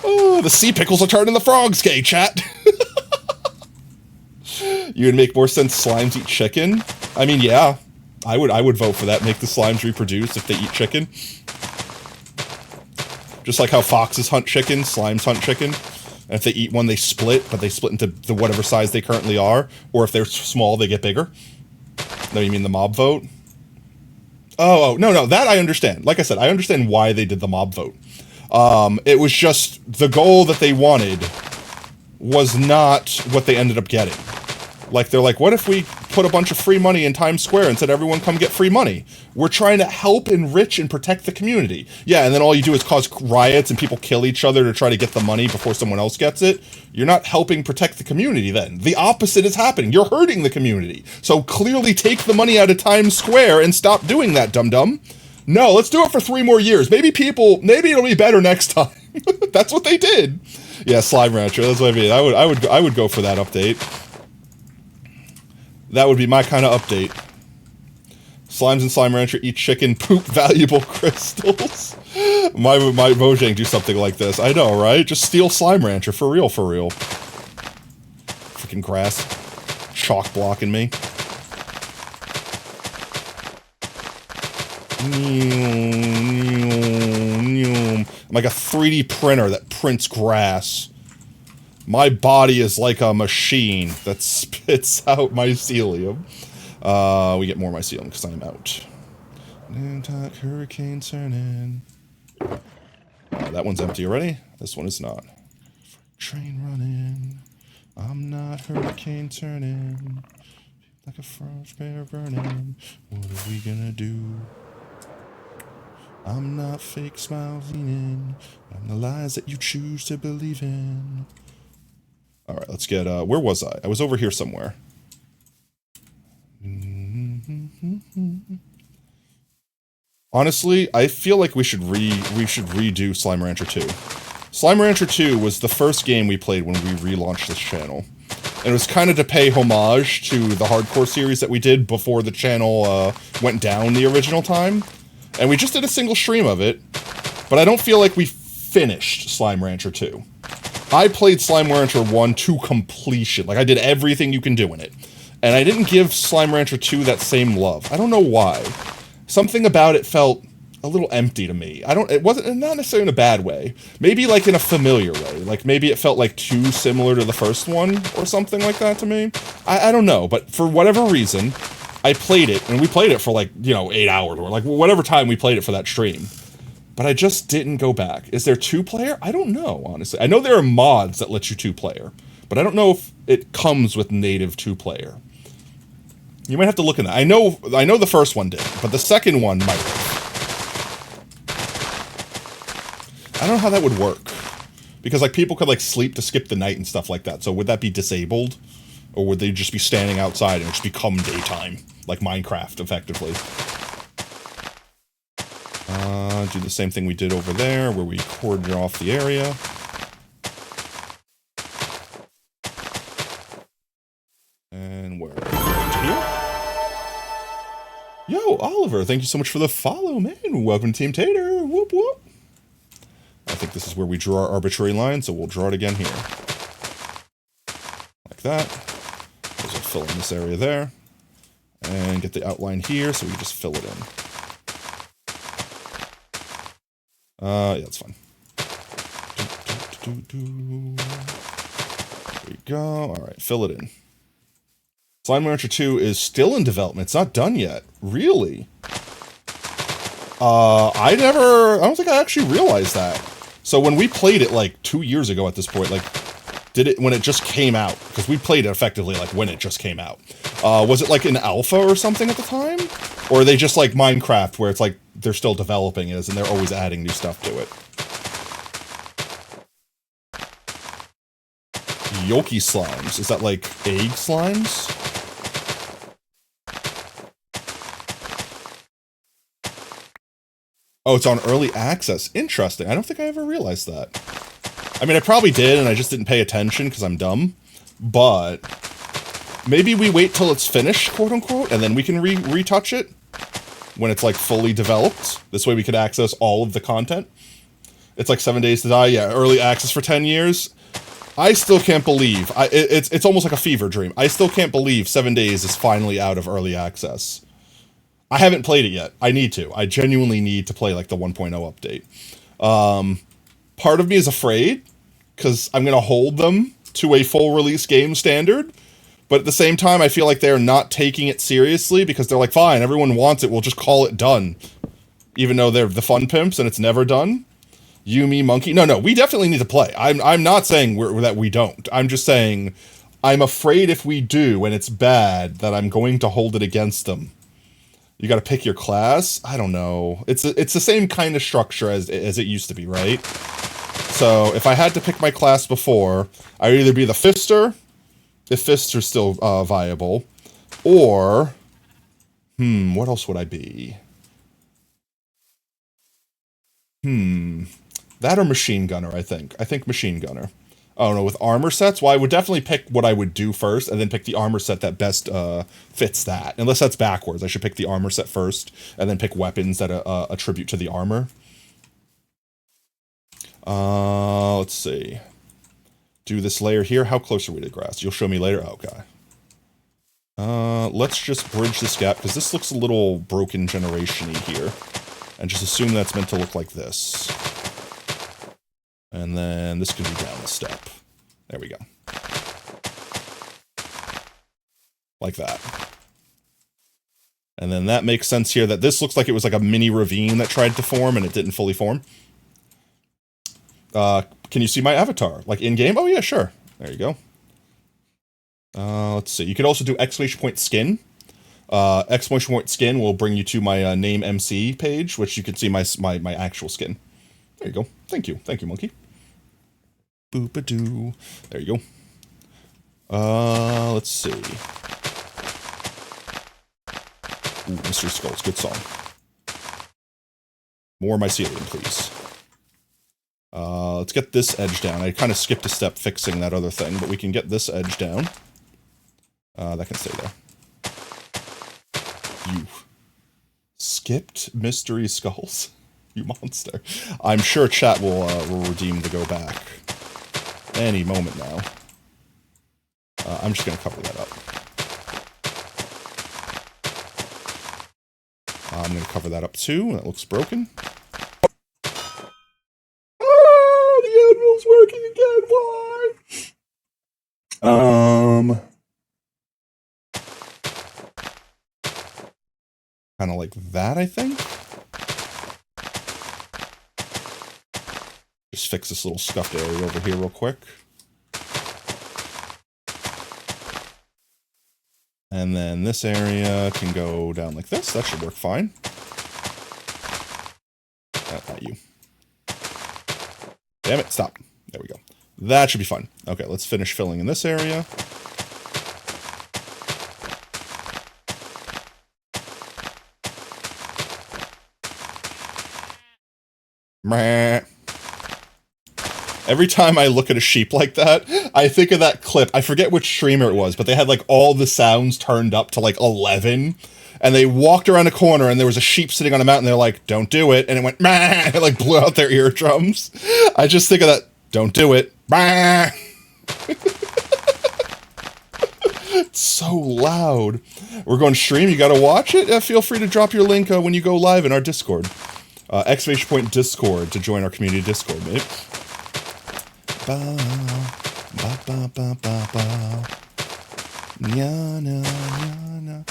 Oh, the sea pickles are turning the frogs gay, chat. You would make more sense slimes eat chicken? I mean, yeah. I would vote for that. Make the slimes reproduce if they eat chicken. Just like how foxes hunt chicken, slimes hunt chicken. And if they eat one, they split, but they split into the whatever size they currently are. Or if they're small, they get bigger. No, you mean the mob vote? Oh, no, that I understand. Like I said, I understand why they did the mob vote. It was just the goal that they wanted was not what they ended up getting. Like, they're like, what if we put a bunch of free money in Times Square and said everyone come get free money? We're trying to help enrich and protect the community. Yeah, and then all you do is cause riots and people kill each other to try to get the money before someone else gets it. You're not helping protect the community then. The opposite is happening. You're hurting the community. So clearly take the money out of Times Square and stop doing that, dum-dum. No, let's do it for 3 more years. Maybe it'll be better next time. That's what they did. Yeah, Slime Rancher, that's what I mean. I would go for that update. That would be my kind of update. Slimes and Slime Rancher eat chicken, poop valuable crystals. My Mojang do something like this. I know, right? Just steal Slime Rancher, for real, for real. Freaking grass. Chalk blocking me. I'm like a 3D printer that prints grass. My body is like a machine that spits out mycelium. We get more mycelium because I'm out. Hurricane turning. That one's empty already. This one is not. Train running. I'm not hurricane turning. Like a frost bear burning. What are we gonna do? I'm not fake smiles leaning. I'm the lies that you choose to believe in. Alright, let's get, where was I? I was over here somewhere. Honestly, I feel like we should redo Slime Rancher 2. Slime Rancher 2 was the first game we played when we relaunched this channel. And it was kind of to pay homage to the hardcore series that we did before the channel went down the original time. And we just did a single stream of it, but I don't feel like we finished Slime Rancher 2. I played Slime Rancher 1 to completion. Like, I did everything you can do in it. And I didn't give Slime Rancher 2 that same love. I don't know why. Something about it felt a little empty to me. It wasn't, not necessarily in a bad way. Maybe like in a familiar way. Like maybe it felt like too similar to the first one or something like that to me. I don't know, but for whatever reason, I played it, and we played it for like, 8 hours or like whatever time we played it for that stream. But I just didn't go back. Is there 2-player? I don't know, honestly. I know there are mods that let you 2-player, but I don't know if it comes with native 2-player. You might have to look in that. I know the first one did, but the second one might have. I don't know how that would work. Because like people could like sleep to skip the night and stuff like that. So would that be disabled? Or would they just be standing outside and it just become daytime? Like Minecraft, effectively. Do the same thing we did over there, where we cordoned off the area. And where? Here? Yo, Oliver, thank you so much for the follow, man. Welcome to Team Tater. Whoop, whoop. I think this is where we draw our arbitrary line, so we'll draw it again here. Like that. We'll fill in this area there. And get the outline here, so we just fill it in. Yeah, that's fine. There we go. Alright, fill it in. Slime Rancher 2 is still in development. It's not done yet. Really? I don't think I actually realized that. So when we played it like 2 years ago at this point, like, when it just came out? Because we played it effectively like when it just came out. Was it like an alpha or something at the time? Or are they just like Minecraft where it's like they're still developing it and they're always adding new stuff to it? Yoki slimes. Is that like egg slimes? Oh, it's on early access. Interesting. I don't think I ever realized that. I mean, I probably did, and I just didn't pay attention because I'm dumb. But maybe we wait till it's finished, quote-unquote, and then we can retouch it when it's, like, fully developed. This way we could access all of the content. It's like 7 Days to Die. Yeah, early access for 10 years. I still can't believe. It's almost like a fever dream. I still can't believe 7 Days is finally out of early access. I haven't played it yet. I need to. I genuinely need to play, like, the 1.0 update. Part of me is afraid, because I'm going to hold them to a full release game standard, but at the same time, I feel like they're not taking it seriously, because they're like, fine, everyone wants it, we'll just call it done. Even though they're the fun pimps, and it's never done. You, me, monkey. No, we definitely need to play. I'm not saying that we don't. I'm just saying, I'm afraid if we do, and it's bad, that I'm going to hold it against them. You gotta pick your class? I don't know. It's the same kind of structure as it used to be, right? So, if I had to pick my class before, I would either be the Fister, if Fister's still viable, or... what else would I be? That or Machine Gunner, I think. I think Machine Gunner. Oh no, with armor sets? Well, I would definitely pick what I would do first, and then pick the armor set that best fits that. Unless that's backwards. I should pick the armor set first, and then pick weapons that attribute to the armor. Let's see. Do this layer here. How close are we to grass? You'll show me later? Okay. Let's just bridge this gap, because this looks a little broken generation-y here. And just assume that's meant to look like this. And then this can be down a step. There we go. Like that. And then that makes sense here that this looks like it was like a mini ravine that tried to form and it didn't fully form. Can you see my avatar? Like in-game? Oh yeah, sure. There you go. Let's see. You could also do exclamation point skin. Exclamation point skin will bring you to my name MC page, which you can see my actual skin. There you go. Thank you, monkey. Boop-a-doo. There you go. Let's see. Ooh, Mystery Skulls, good song. More mycelium, please. Let's get this edge down. I kind of skipped a step fixing that other thing, but we can get this edge down. That can stay there. You skipped Mystery Skulls? You monster. I'm sure chat will redeem the go back. Any moment now. I'm just going to cover that up. I'm going to cover that up too. That looks broken. Oh, the anvil's working again. Why? Kind of like that, I think. Just fix this little scuffed area over here real quick. And then this area can go down like this. That should work fine. Not you. Damn it, stop. There we go. That should be fun. Okay, let's finish filling in this area. Meh. Every time I look at a sheep like that, I think of that clip. I forget which streamer it was, but they had like all the sounds turned up to like 11. And they walked around a corner and there was a sheep sitting on a mountain. They're like, don't do it. And it went, meh, and it like blew out their eardrums. I just think of that, don't do it. Meh. It's so loud. We're going to stream. You got to watch it. Feel free to drop your link when you go live in our Discord. Exclamation point Discord to join our community Discord, mate. Ba, ba, ba, ba, ba, ba. Ya, na, ya, na.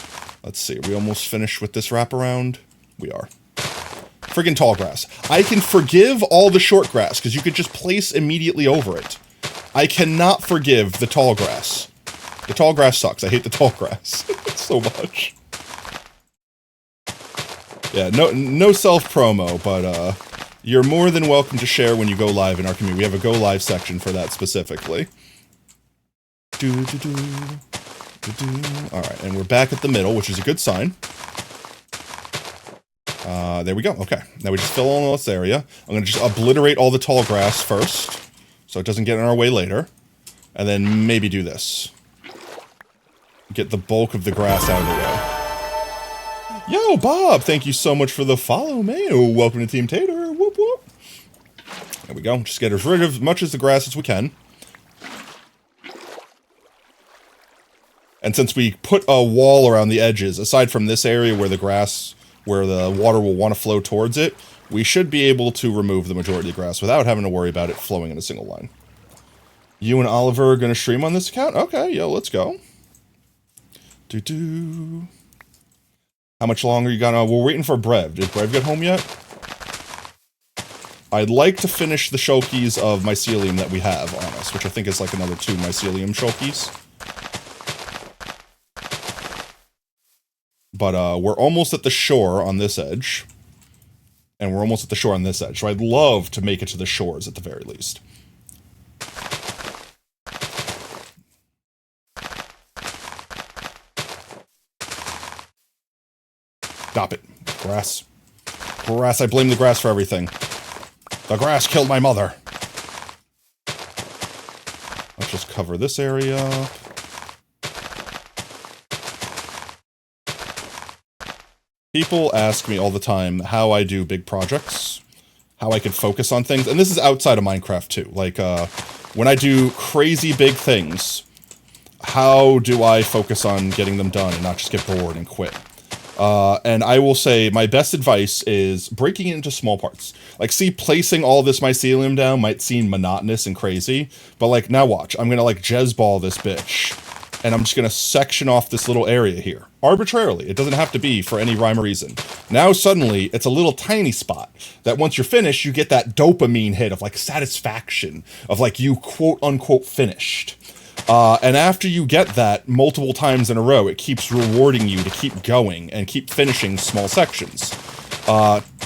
Let's see, are we almost finished with this wraparound? We are. Friggin' tall grass. I can forgive all the short grass, because you could just place immediately over it. I cannot forgive the tall grass. The tall grass sucks. I hate the tall grass so much. Yeah, no self-promo, but, you're more than welcome to share when you go live in our community. We have a go live section for that specifically. Alright, and we're back at the middle, which is a good sign. There we go. Okay, now we just fill all this area. I'm going to just obliterate all the tall grass first, so it doesn't get in our way later. And then maybe do this. Get the bulk of the grass out of the way. Yo, Bob, thank you so much for the follow, man. Welcome to Team Tater. Whoop, whoop. There we go. Just get rid of as much as the grass as we can. And since we put a wall around the edges, aside from this area where the grass, where the water will want to flow towards it, we should be able to remove the majority of the grass without having to worry about it flowing in a single line. You and Oliver are going to stream on this account? Okay, yo, let's go. How much longer you got? We're waiting for Brev. Did Brev get home yet? I'd like to finish the shulkies of mycelium that we have on us, which I think is like another 2 mycelium shulkies. But we're almost at the shore on this edge. And we're almost at the shore on this edge. So I'd love to make it to the shores at the very least. Stop it. Grass. Grass, I blame the grass for everything. The grass killed my mother. Let's just cover this area. People ask me all the time how I do big projects, how I can focus on things, and this is outside of Minecraft too. Like, when I do crazy big things, how do I focus on getting them done and not just get bored and quit? And I will say my best advice is breaking it into small parts. Like, see, placing all this mycelium down might seem monotonous and crazy, but like, now watch. I'm gonna like Jezball this bitch, and I'm just gonna section off this little area here. Arbitrarily. It doesn't have to be for any rhyme or reason. Now suddenly, it's a little tiny spot that once you're finished, you get that dopamine hit of like satisfaction, of like you quote-unquote finished. And after you get that multiple times in a row, it keeps rewarding you to keep going and keep finishing small sections.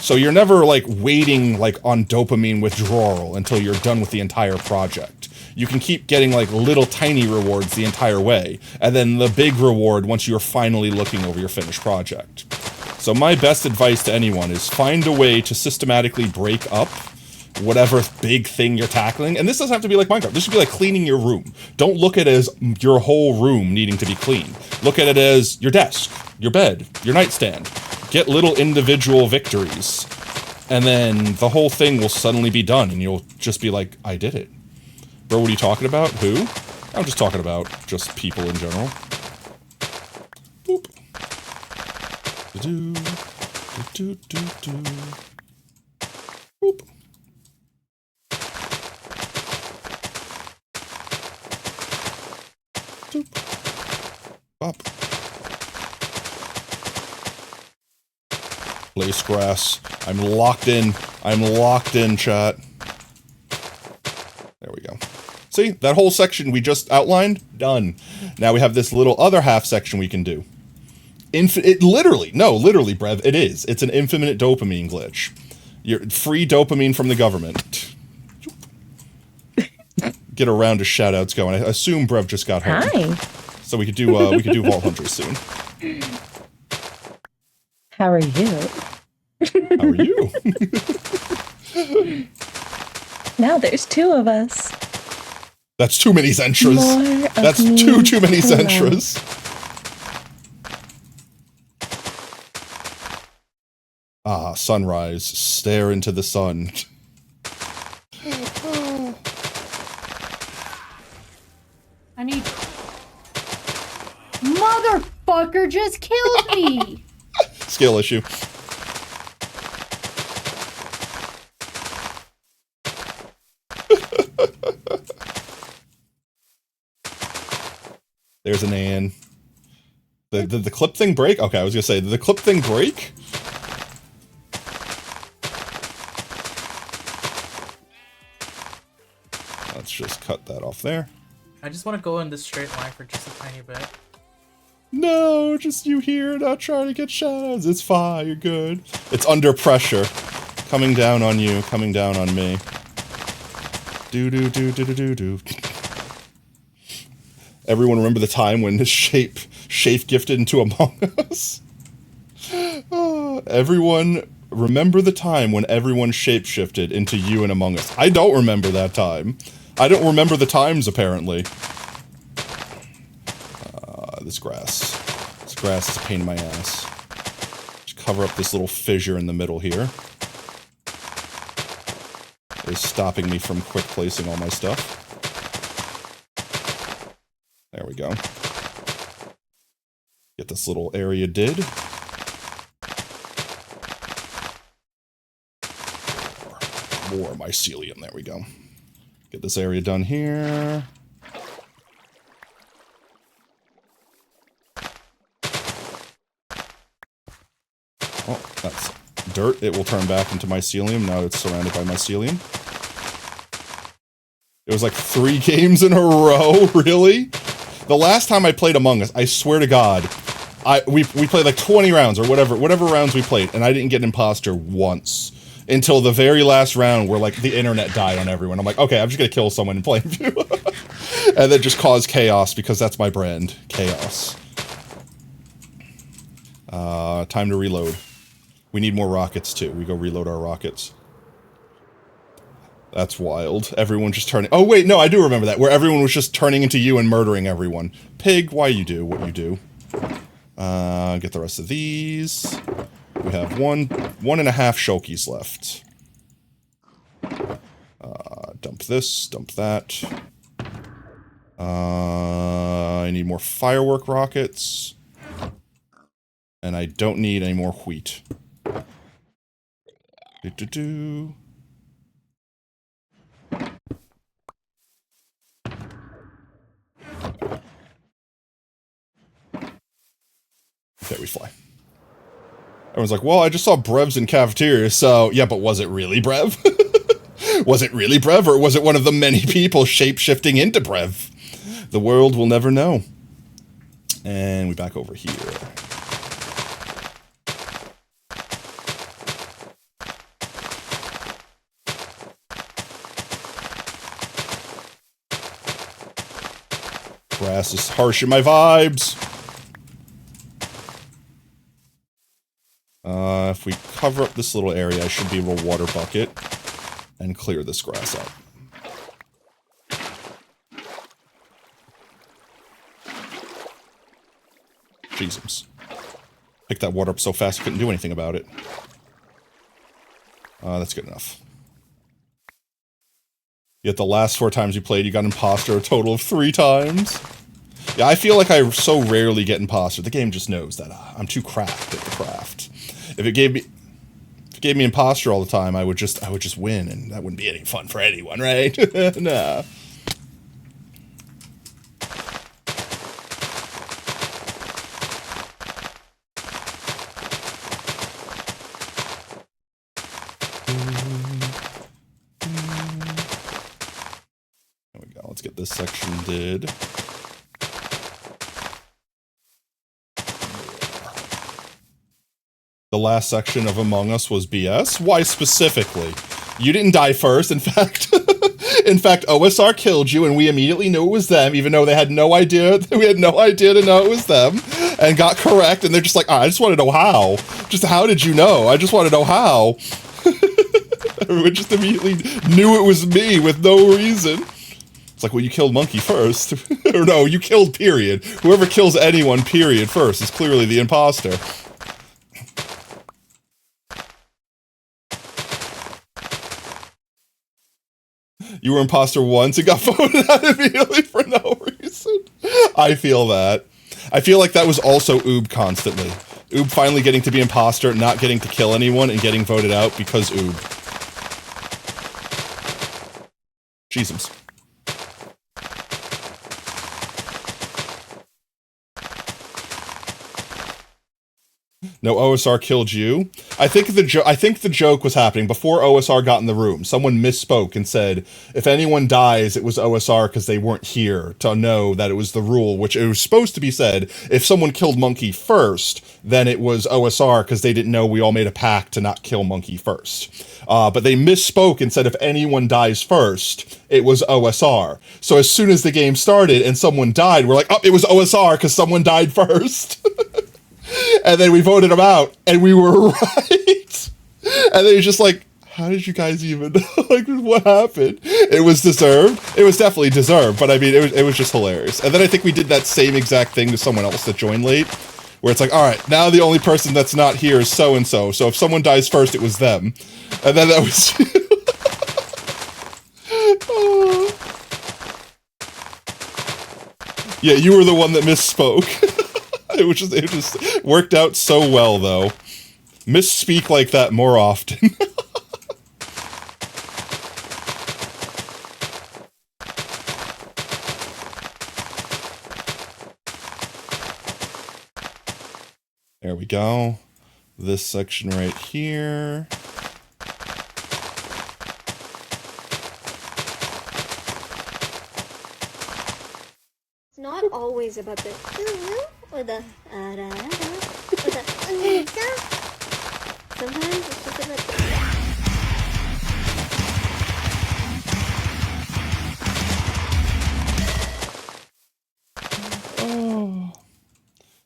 So you're never like waiting like on dopamine withdrawal until you're done with the entire project. You can keep getting like little tiny rewards the entire way, and then the big reward once you're finally looking over your finished project. So my best advice to anyone is find a way to systematically break up whatever big thing you're tackling. And this doesn't have to be like Minecraft. This should be like cleaning your room. Don't look at it as your whole room needing to be cleaned. Look at it as your desk, your bed, your nightstand. Get little individual victories. And then the whole thing will suddenly be done, and you'll just be like, I did it. Bro, what are you talking about? Who? I'm just talking about just people in general. Boop. Do, do, do. Boop. Doop. Bop. Place grass. I'm locked in. I'm locked in, chat. There we go. See, that whole section we just outlined, done. Now we have this little other half section we can do. Literally, Brev, it is. It's an infinite dopamine glitch. You're free dopamine from the government. Get a round of shoutouts going. I assume Brev just got home. Hi. So we could do Vault Hunters soon. How are you? How are you? Now there's two of us. That's too many Zentras. That's too many Zentras. Ah, sunrise. Stare into the sun. I need... Motherfucker just killed me! Skill issue. There's an Ann. Did the clip thing break? Okay, I was gonna say, did the clip thing break? Let's just cut that off there. I just want to go in this straight line for just a tiny bit. No, just you here, not trying to get shots. It's fine, you're good. It's under pressure. Coming down on you, coming down on me. Do. Everyone remember the time when Shape gifted into Among Us? Everyone remember the time when everyone shapeshifted into you and Among Us. I don't remember that time. I don't remember the times, apparently. This grass. This grass is a pain in my ass. Just cover up this little fissure in the middle here. It's stopping me from quick placing all my stuff. There we go. Get this little area did. More mycelium, there we go. Get this area done here. Oh, that's dirt. It will turn back into mycelium. Now it's surrounded by mycelium. It was like 3 games in a row, really? The last time I played Among Us, I swear to God, we played like 20 rounds or whatever rounds we played, and I didn't get an imposter once. Until the very last round where like the internet died on everyone. I'm like, okay, I'm just gonna kill someone in plain view. And then just cause chaos because that's my brand. Chaos. Time to reload. We need more rockets too. We go reload our rockets. That's wild. Everyone just turning... Oh wait, no, I do remember that. Where everyone was just turning into you and murdering everyone. Pig, why you do what you do. Get the rest of these. We have one and a half Shulkies left. Dump this, dump that. I need more firework rockets. And I don't need any more wheat. Do-do-do. Okay, we fly. Everyone's like, well, I just saw Brevs in cafeteria, so... Yeah, but was it really Brev? Was it really Brev, or was it one of the many people shape-shifting into Brev? The world will never know. And we back over here. Grass is harsh in my vibes. If we cover up this little area, I should be able to water bucket and clear this grass out. Jesus. Picked that water up so fast I couldn't do anything about it. That's good enough. Yet the last 4 times you played, you got imposter a total of 3 times. Yeah, I feel like I so rarely get imposter. The game just knows that I'm too cracked at the craft. If it gave me imposter all the time, I would just win, and that wouldn't be any fun for anyone, right? Nah. There we go. Let's get this section did. The last section of Among Us was BS. Why specifically? You didn't die first. In fact, OSR killed you, and we immediately knew it was them, even though they had no idea. We had no idea to know it was them, and got correct. And they're just like, I just want to know how. Just how did you know? I just want to know how. We just immediately knew it was me with no reason. It's like, well, you killed Monkey first. Or no, you killed period. Whoever kills anyone, period, first is clearly the imposter. You were imposter once and got voted out immediately for no reason. I feel that. I feel like that was also Oob constantly. Oob finally getting to be imposter, not getting to kill anyone, and getting voted out because Oob. Jesus. No, OSR killed you. I think the joke was happening before OSR got in the room. Someone misspoke and said, if anyone dies, it was OSR because they weren't here to know that it was the rule, which it was supposed to be said, if someone killed Monkey first, then it was OSR because they didn't know we all made a pact to not kill Monkey first. But they misspoke and said if anyone dies first, it was OSR. So as soon as the game started and someone died, we're like, oh, it was OSR because someone died first. And then we voted him out, and we were right. And then he's just like, how did you guys even know? Like, what happened? It was deserved. It was definitely deserved, but I mean, it was just hilarious. And then I think we did that same exact thing to someone else that joined late, where it's like, all right, now the only person that's not here is so-and-so, so if someone dies first, it was them. And then that was you. Yeah, you were the one that misspoke. It just worked out so well, though. Misspeak like that more often. There we go. This section right here. It's not always about the or the or the sometimes it's just about the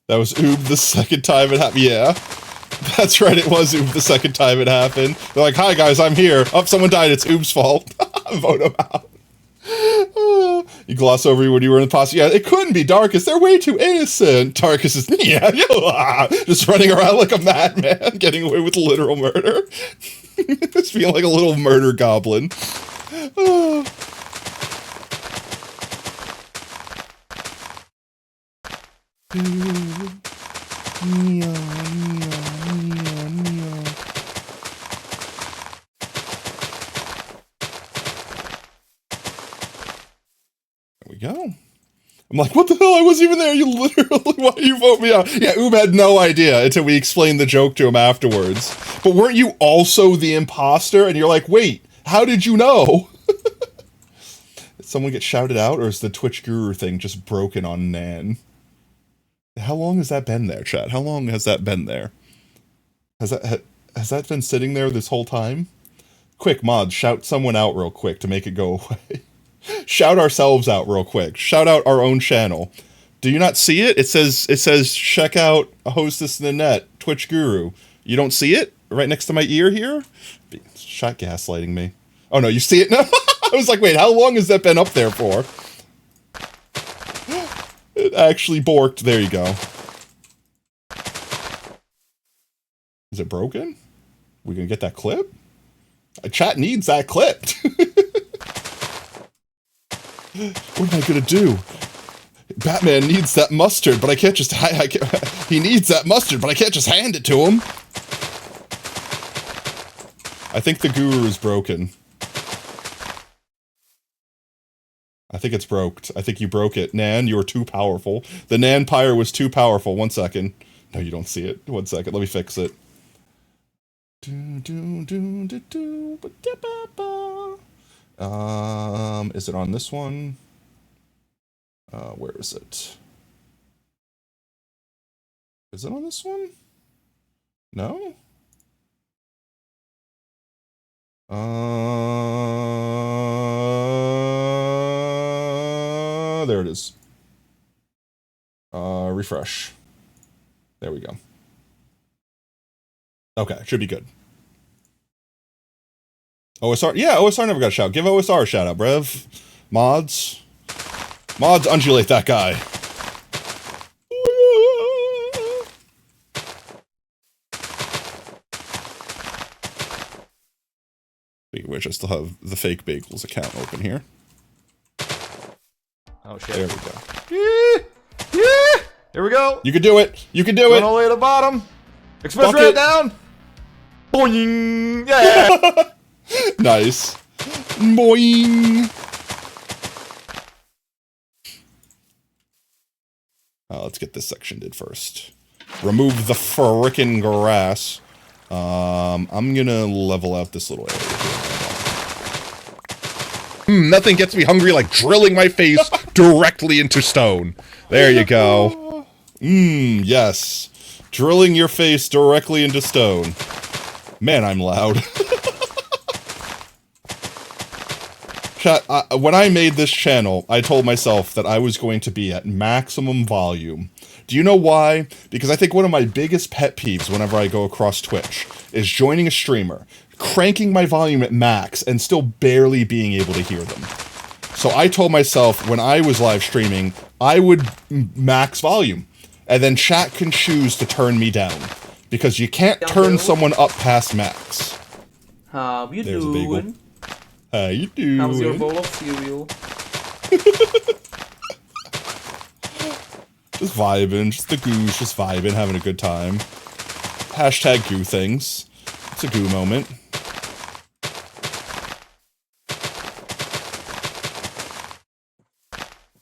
That was Oob the second time it happened. Yeah, that's right. It was Oob the second time it happened. They're like, "Hi guys, I'm here." Oh, someone died. It's Oob's fault. Vote him out. You gloss over when you were in the posse. Yeah, it couldn't be Darkus. They're way too innocent. Darkus is just running around like a madman, getting away with literal murder. Just feeling like a little murder goblin. There we go. I'm like, what the hell? I wasn't even there. You literally, why do you vote me out? Yeah, Oob had no idea until we explained the joke to him afterwards. But weren't you also the imposter? And you're like, wait, how did you know? Did someone get shouted out, or is the Twitch Guru thing just broken on Nan? How long has that been there, chat? How long has that been there? Has that been sitting there this whole time? Quick, mods, shout someone out real quick to make it go away. Shout ourselves out real quick. Shout out our own channel. Do you not see it? It says check out a hostess in the net, Twitch Guru. You don't see it? Right next to my ear here? Shot gaslighting me. Oh no, you see it now? I was like, wait, how long has that been up there for? It actually borked. There you go. Is it broken? We gonna get that clip? Chat needs that clip. What am I gonna do? Batman needs that mustard, but I can't just he needs that mustard, but I can't just hand it to him. I think the guru is broken. I think it's broked. I think you broke it. Nan, you were too powerful. The Nan Pyre was too powerful. 1 second. No, you don't see it. 1 second. Let me fix it. Is it on this one? Where is it? Is it on this one? No? There it is. Refresh. There we go. Okay, should be good. OSR, yeah, OSR never got a shout. Give OSR a shout out, bruv. Mods. Mods, undulate that guy. Speaking of which, I still have the fake bagels account open here. Oh shit. There we go. Yeah! Here we go! You can do it! You can do it! All the way to the bottom! Express right down! Boing! Yeah! Nice. Boing! Let's get this section did first. Remove the frickin' grass. I'm gonna level out this little area here. Nothing gets me hungry like drilling my face directly into stone. There you go. Yes. Drilling your face directly into stone. Man, I'm loud. Chat, when I made this channel, I told myself that I was going to be at maximum volume. Do you know why? Because I think one of my biggest pet peeves whenever I go across Twitch is joining a streamer, cranking my volume at max, and still barely being able to hear them. So I told myself when I was live streaming, I would max volume, and then chat can choose to turn me down. Because you can't turn someone up past max. How you There's doing? A bagel. How you doing? How's your bowl of cereal? Just vibing, just the goose, just vibing, having a good time. Hashtag goo things. It's a goo moment.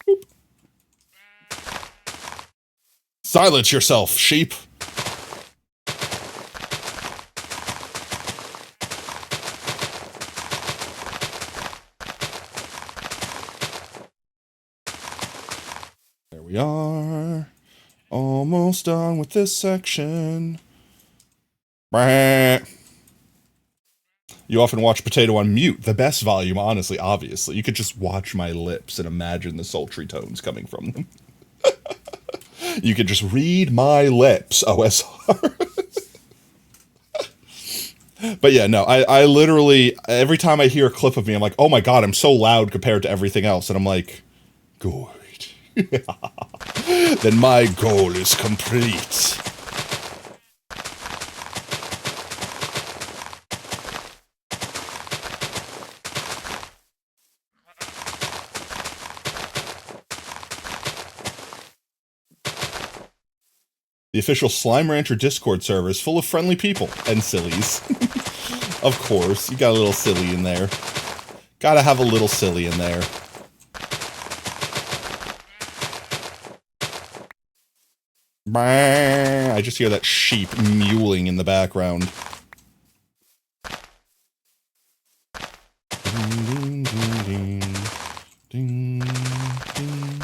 Boop. Silence yourself, sheep. We are almost done with this section. You often watch Potato on mute, the best volume, honestly, obviously. You could just watch my lips and imagine the sultry tones coming from them. You could just read my lips, OSR. But yeah, no, I literally, every time I hear a clip of me, I'm like, oh my god, I'm so loud compared to everything else. And I'm like, good. Then my goal is complete. The official Slime Rancher Discord server is full of friendly people and sillies. Of course, you got a little silly in there. Gotta have a little silly in there. I just hear that sheep mewling in the background. Ding, ding, ding, ding, ding.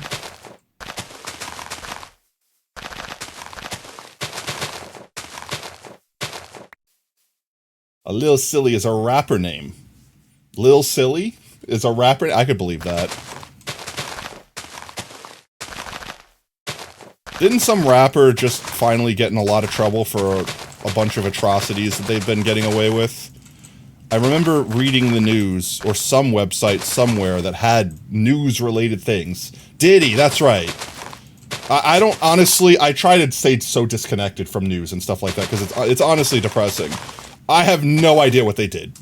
A Lil Silly is a rapper name. Lil Silly is a rapper? I could believe that. Didn't some rapper just finally get in a lot of trouble for a bunch of atrocities that they've been getting away with? I remember reading the news, or some website somewhere that had news-related things. Diddy, that's right. I don't, honestly, I try to stay so disconnected from news and stuff like that, because it's honestly depressing. I have no idea what they did.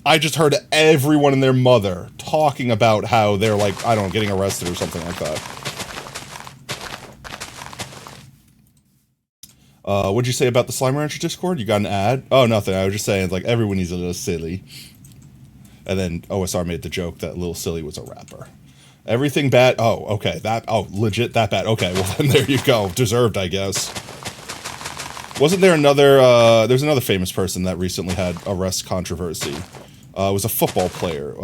I just heard everyone and their mother talking about how they're like, I don't know, getting arrested or something like that. What'd you say about the Slime Rancher Discord? You got an ad? Oh, nothing. I was just saying, like, everyone needs a little silly. And then OSR made the joke that Lil Silly was a rapper. Everything bad. Oh, okay. Legit that bad. Okay, well then there you go. Deserved, I guess. Wasn't there another, there's another famous person that recently had arrest controversy. It was a football player.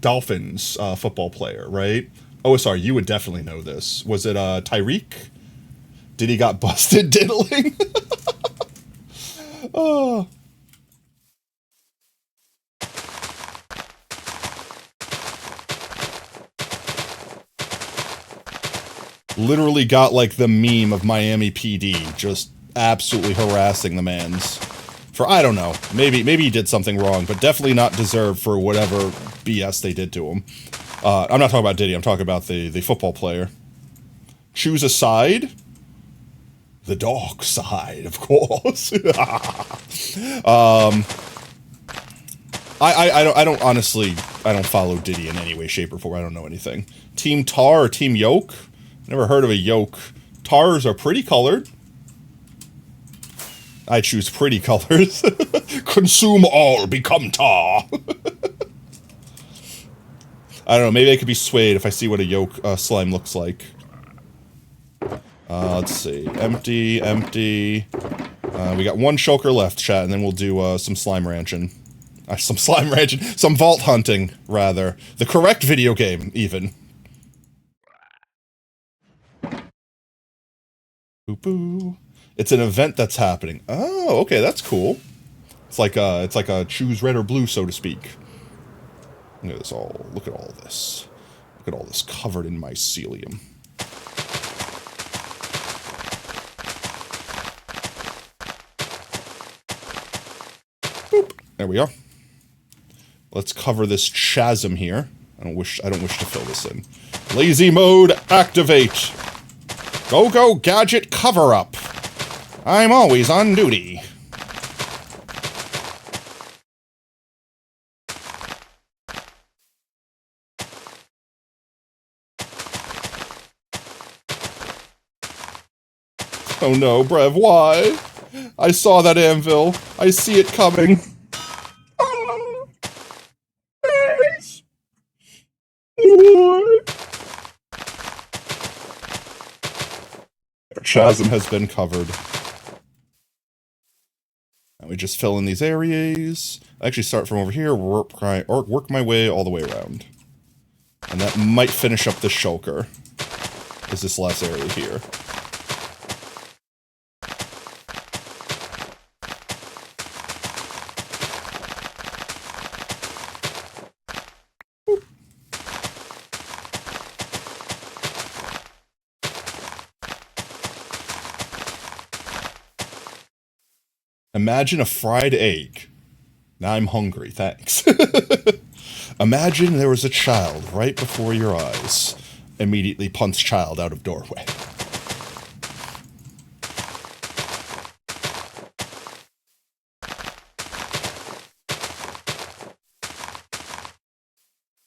Dolphins football player, right? OSR, you would definitely know this. Was it Tyreek? Did he got busted diddling? Oh. Literally got like the meme of Miami PD, just absolutely harassing the mans. For, I don't know, maybe he did something wrong, but definitely not deserved for whatever BS they did to him. I'm not talking about Diddy, I'm talking about the football player. Choose a side? The dog side, of course. I don't honestly, I don't follow Diddy in any way, shape, or form. I don't know anything. Team Tar or Team Yoke? Never heard of a yoke. Tars are pretty colored. I choose pretty colors. Consume all, become tar. I don't know, maybe I could be swayed if I see what a yoke slime looks like. Let's see. Empty, empty. We got one shulker left, chat, and then we'll do some slime ranching. Some vault hunting, rather. The correct video game, even. Boo-boo. It's an event that's happening. Oh, okay, that's cool. It's like a choose red or blue, so to speak. Look at this all. Look at all this. Look at all this covered in mycelium. Boop. There we are. Let's cover this chasm here. I don't wish to fill this in. Lazy mode activate. Go gadget cover up. I'm always on duty. Oh no, Brev, why? I saw that anvil. I see it coming. Chasm has been covered. And we just fill in these areas. I actually start from over here, work my way all the way around. And that might finish up the shulker. Is this last area here. Imagine a fried egg. Now I'm hungry, thanks. Imagine there was a child right before your eyes. Immediately punch child out of doorway.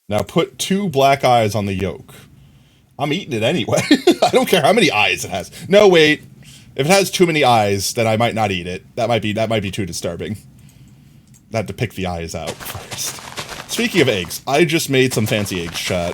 Now put 2 black eyes on the yolk. I'm eating it anyway. I don't care how many eyes it has. No, wait. If it has too many eyes, then I might not eat it. That might be too disturbing. I had to pick the eyes out first. Speaking of eggs, I just made some fancy eggs, chat.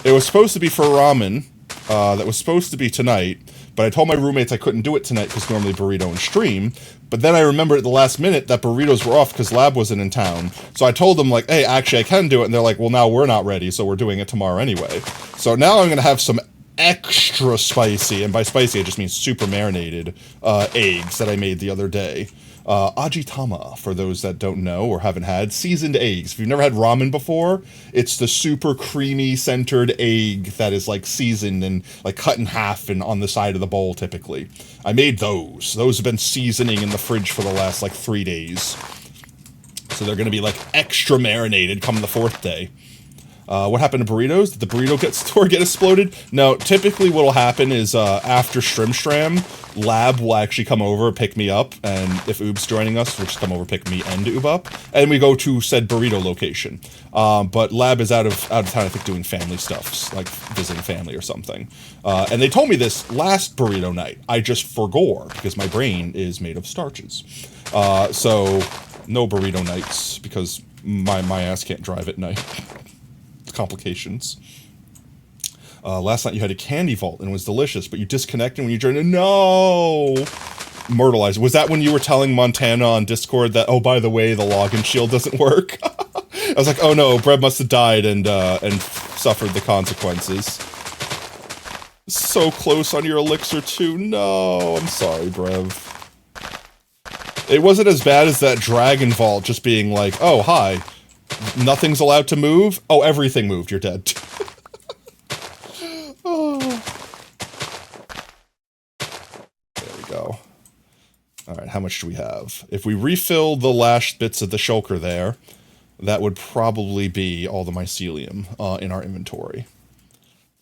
It was supposed to be for ramen. That was supposed to be tonight. But I told my roommates I couldn't do it tonight because normally burrito and stream. But then I remembered at the last minute that burritos were off because Lab wasn't in town. So I told them, like, hey, actually I can do it. And they're like, well, now we're not ready, so we're doing it tomorrow anyway. So now I'm going to have some extra spicy, and by spicy I just mean super marinated, eggs that I made the other day. Ajitama, for those that don't know or haven't had, seasoned eggs. If you've never had ramen before, it's the super creamy centered egg that is like seasoned and like cut in half and on the side of the bowl typically. I made those. Those have been seasoning in the fridge for the last like 3 days. So they're gonna be like extra marinated come the 4th day. What happened to burritos? Did the burrito store get exploded? No, typically what'll happen is after Shrim Shram, Lab will actually come over, pick me up, and if Oob's joining us, we'll just come over, pick me and Oob up, and we go to said burrito location. But Lab is out of town, I think, doing family stuff, like visiting family or something. And they told me this last burrito night. I just forgore, because my brain is made of starches. So, no burrito nights, because my ass can't drive at night. Complications. Last night you had a candy vault and it was delicious, but you disconnected when you joined. No! Myrtleizer. Was that when you were telling Montana on Discord that, oh, by the way, the login shield doesn't work? I was like, oh no, Brev must have died and suffered the consequences. So close on your elixir too. No, I'm sorry, Brev. It wasn't as bad as that Dragon Vault just being like, oh, hi. Nothing's allowed to move? Oh, everything moved. You're dead. Oh. There we go. Alright, how much do we have? If we refill the last bits of the shulker there, that would probably be all the mycelium in our inventory.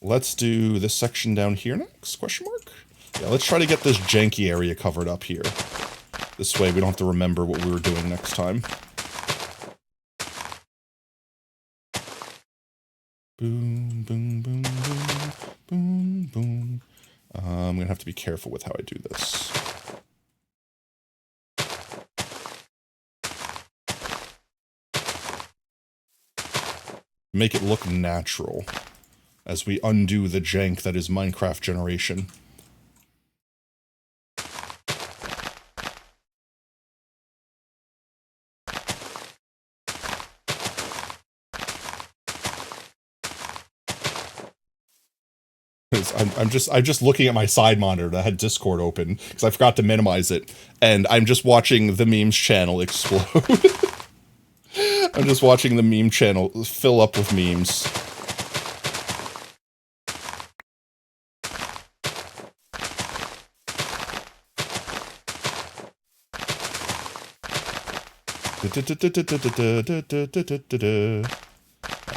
Let's do this section down here next, question mark? Yeah, let's try to get this janky area covered up here. This way we don't have to remember what we were doing next time. Boom, boom, boom, boom, boom, boom. I'm gonna have to be careful with how I do this. Make it look natural as we undo the jank that is Minecraft generation. I'm just looking at my side monitor that had Discord open because I forgot to minimize it, and I'm just watching the memes channel explode. I'm just watching the meme channel fill up with memes.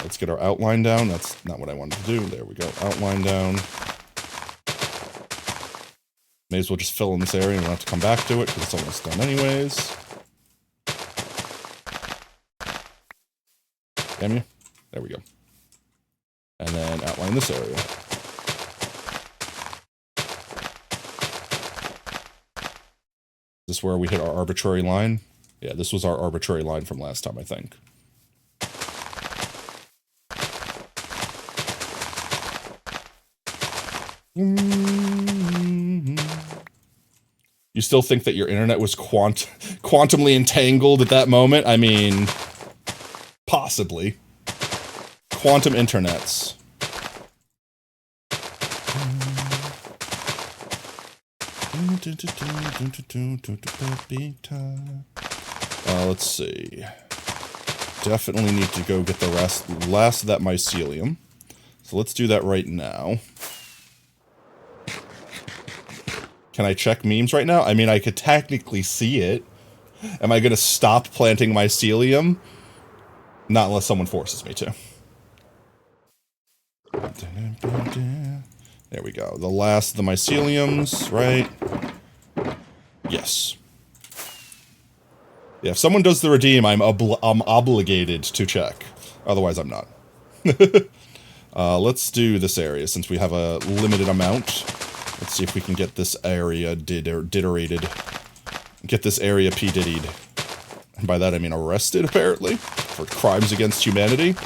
Let's get our outline down. That's not what I wanted to do. There we go. Outline down. May as well just fill in this area and we don't have to come back to it because it's almost done anyways. Damn you. There we go. And then outline this area. Is this where we hit our arbitrary line? Yeah, this was our arbitrary line from last time, I think. You still think that your internet was quantumly entangled at that moment? I mean, possibly. Quantum internets. Let's see. Definitely need to go get the last of that mycelium. So let's do that right now. Can I check memes right now? I mean, I could technically see it. Am I going to stop planting mycelium? Not unless someone forces me to. There we go. The last of the myceliums, right? Yes. Yeah, if someone does the redeem, I'm obligated to check. Otherwise, I'm not. Let's do this area, since we have a limited amount. Let's see if we can get this area diderated. Get this area P-diddied. And by that I mean arrested, apparently, for crimes against humanity.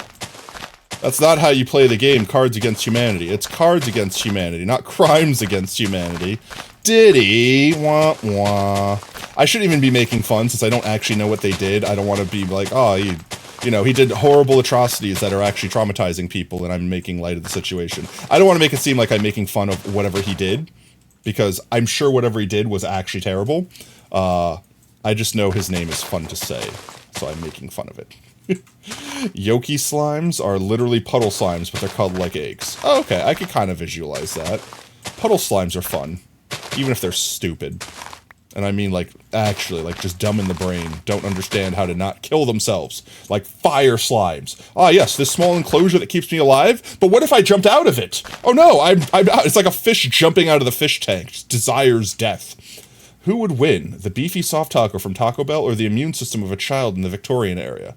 That's not how you play the game, Cards Against Humanity. It's Cards Against Humanity, not Crimes Against Humanity. Diddy, wah wah. I shouldn't even be making fun, since I don't actually know what they did. I don't want to be like, oh, you know, he did horrible atrocities that are actually traumatizing people, and I'm making light of the situation. I don't want to make it seem like I'm making fun of whatever he did, because I'm sure whatever he did was actually terrible. I just know his name is fun to say, so I'm making fun of it. Yoki slimes are literally puddle slimes, but they're called like eggs. Oh, okay, I could kind of visualize that. Puddle slimes are fun, even if they're stupid. And I mean, like, actually, like, just dumb in the brain, don't understand how to not kill themselves. Like, fire slimes. Ah, yes, this small enclosure that keeps me alive, but what if I jumped out of it? Oh no, I'm out. It's like a fish jumping out of the fish tank. Just desires death. Who would win, the beefy soft taco from Taco Bell or the immune system of a child in the Victorian area?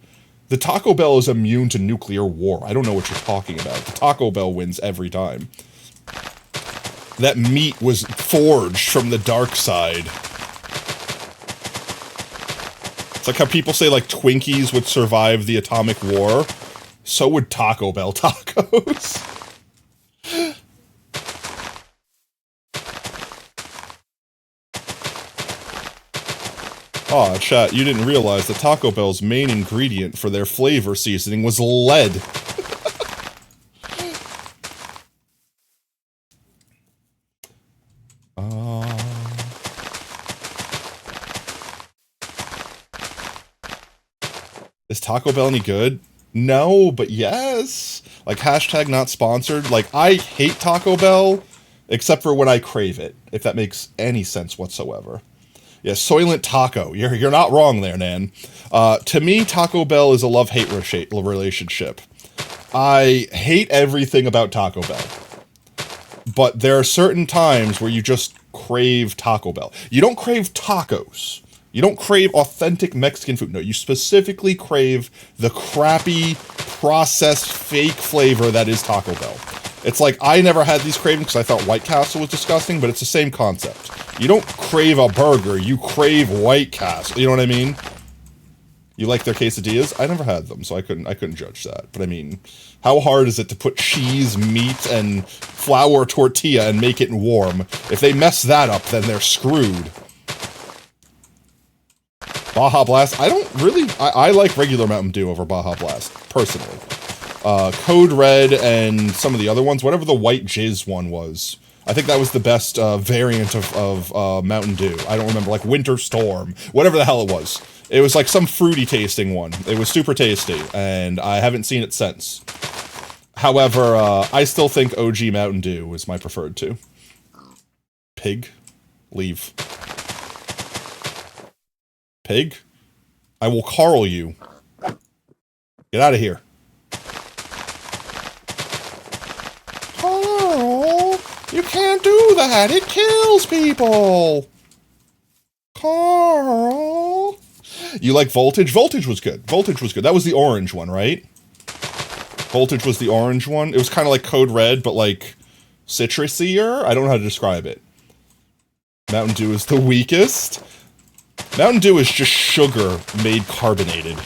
The Taco Bell is immune to nuclear war. I don't know what you're talking about. The Taco Bell wins every time. That meat was forged from the dark side. It's like how people say, like, Twinkies would survive the atomic war. So would Taco Bell tacos. Aw, chat, you didn't realize that Taco Bell's main ingredient for their flavor seasoning was lead. Is Taco Bell any good? No, but yes. Like, hashtag not sponsored. Like, I hate Taco Bell, except for when I crave it, if that makes any sense whatsoever. Yeah, Soylent Taco. You're not wrong there, Nan. To me, Taco Bell is a love-hate relationship. I hate everything about Taco Bell. But there are certain times where you just crave Taco Bell. You don't crave tacos. You don't crave authentic Mexican food. No, you specifically crave the crappy, processed, fake flavor that is Taco Bell. It's like, I never had these cravings because I thought White Castle was disgusting, but it's the same concept. You don't crave a burger, you crave White Castle. You know what I mean? You like their quesadillas? I never had them, so I couldn't judge that. But I mean, how hard is it to put cheese, meat, and flour tortilla and make it warm? If they mess that up, then they're screwed. Baja Blast, I don't really... I like regular Mountain Dew over Baja Blast, personally. Code Red and some of the other ones, whatever the white jizz one was. I think that was the best variant of Mountain Dew. I don't remember, like Winter Storm, whatever the hell it was. It was like some fruity tasting one. It was super tasty, and I haven't seen it since. However, I still think OG Mountain Dew is my preferred too. Pig, leave. Pig, I will Carl you. Get out of here. Carl, you can't do that. It kills people. Carl. You like Voltage? Voltage was good. Voltage was good. That was the orange one, right? Voltage was the orange one. It was kind of like Code Red, but like citrusier? I don't know how to describe it. Mountain Dew is the weakest. Mountain Dew is just sugar made carbonated.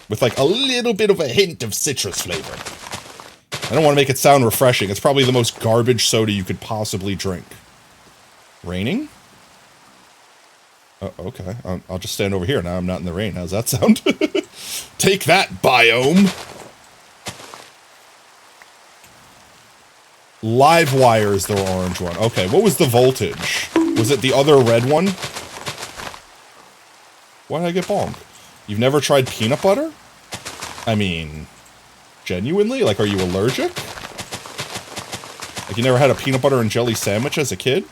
With like a little bit of a hint of citrus flavor. I don't want to make it sound refreshing. It's probably the most garbage soda you could possibly drink. Raining? Oh, okay. I'll just stand over here. Now I'm not in the rain. How's that sound? Take that, biome! Livewire is the orange one. Okay, what was the voltage? Was it the other red one? Why did I get bombed? You've never tried peanut butter? I mean, genuinely? Like, are you allergic? Like, you never had a peanut butter and jelly sandwich as a kid?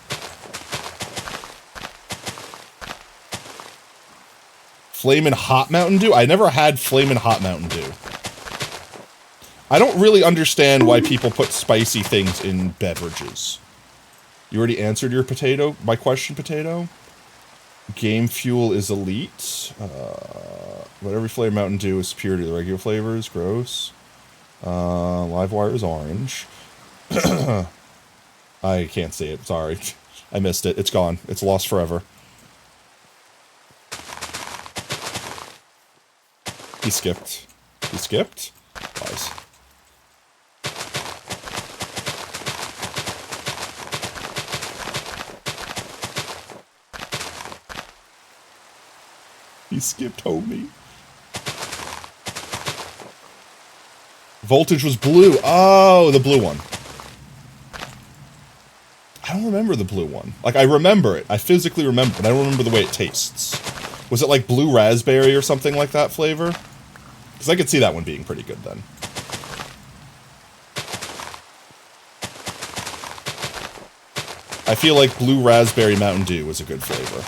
Flamin' Hot Mountain Dew? I never had Flamin' Hot Mountain Dew. I don't really understand why people put spicy things in beverages. You already answered your my question, Potato? Game Fuel is elite. But every flavor Mountain Dew is superior to the regular flavors. Gross. Livewire is orange. I can't see it. Sorry. I missed it. It's gone. It's lost forever. He skipped. He skipped? Lies. He skipped homie. Voltage was blue. Oh, the blue one. I don't remember the blue one. Like, I remember it. I physically remember it. I don't remember the way it tastes. Was it like blue raspberry or something like that flavor? Because I could see that one being pretty good then. I feel like Blue Raspberry Mountain Dew was a good flavor.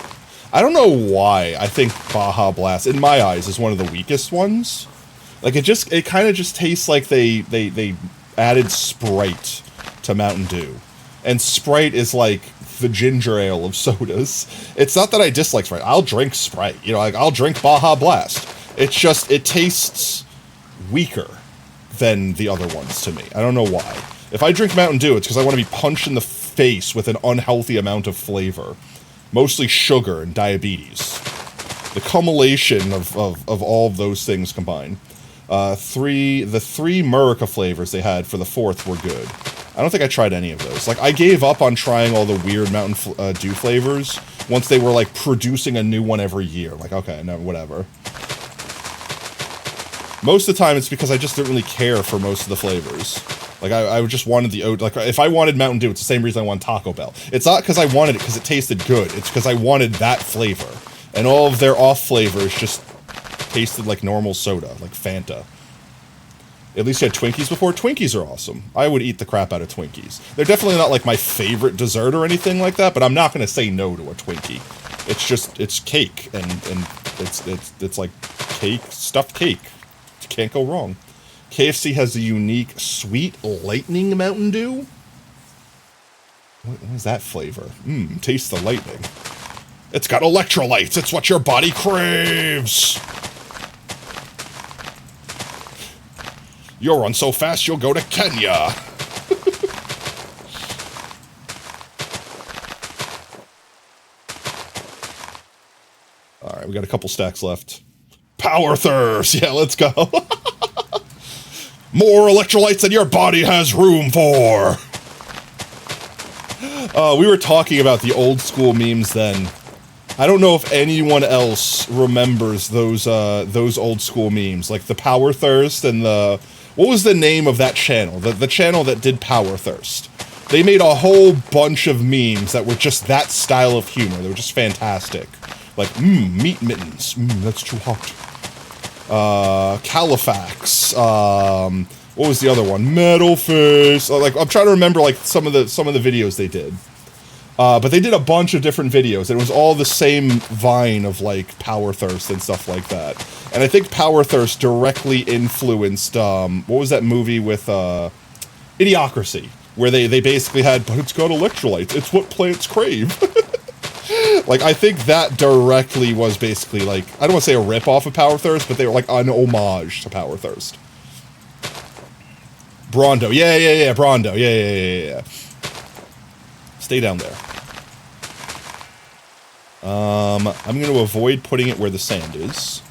I don't know why. I think Baja Blast, in my eyes, is one of the weakest ones. Like, it kind of just tastes like they added Sprite to Mountain Dew. And Sprite is like the ginger ale of sodas. It's not that I dislike Sprite. I'll drink Sprite. You know, like, I'll drink Baja Blast. It's just, it tastes weaker than the other ones to me. I don't know why. If I drink Mountain Dew, it's because I want to be punched in the face with an unhealthy amount of flavor. Mostly sugar and diabetes. The cumulation of all of those things combined. The three Murica flavors they had for the 4th were good. I don't think I tried any of those. Like, I gave up on trying all the weird Mountain Dew flavors once they were, like, producing a new one every year. Like, okay, no, whatever. Most of the time, it's because I just didn't really care for most of the flavors. Like, I just wanted like, if I wanted Mountain Dew, it's the same reason I want Taco Bell. It's not because I wanted it because it tasted good. It's because I wanted that flavor. And all of their off flavors just tasted like normal soda, like Fanta. At least you had Twinkies before. Twinkies are awesome. I would eat the crap out of Twinkies. They're definitely not like my favorite dessert or anything like that, but I'm not going to say no to a Twinkie. It's just, it's cake, and it's like cake, stuffed cake. You can't go wrong. KFC has a unique sweet lightning Mountain Dew. What is that flavor? Taste the lightning. It's got electrolytes. It's what your body craves. You'll run so fast you'll go to Kenya. Alright, we got a couple stacks left. Power Thirst! Yeah, let's go. More electrolytes than your body has room for! We were talking about the old school memes then. I don't know if anyone else remembers those old school memes, like the Power Thirst and the... What was the name of that channel? The channel that did Power Thirst. They made a whole bunch of memes that were just that style of humor. They were just fantastic. Like, meat mittens. That's too hot. Califax. What was the other one? Metal Face. Like, I'm trying to remember, like, some of the videos they did. But they did a bunch of different videos, and it was all the same vine of, like, Power Thirst and stuff like that. And I think Power Thirst directly influenced, what was that movie with, Idiocracy, where they basically had, but it's got electrolytes, it's what plants crave. Like, I think that directly was basically, like, I don't want to say a rip-off of Power Thirst, but they were, like, an homage to Power Thirst. Brondo, yeah, Brondo, yeah. Stay down there. I'm going to avoid putting it where the sand is.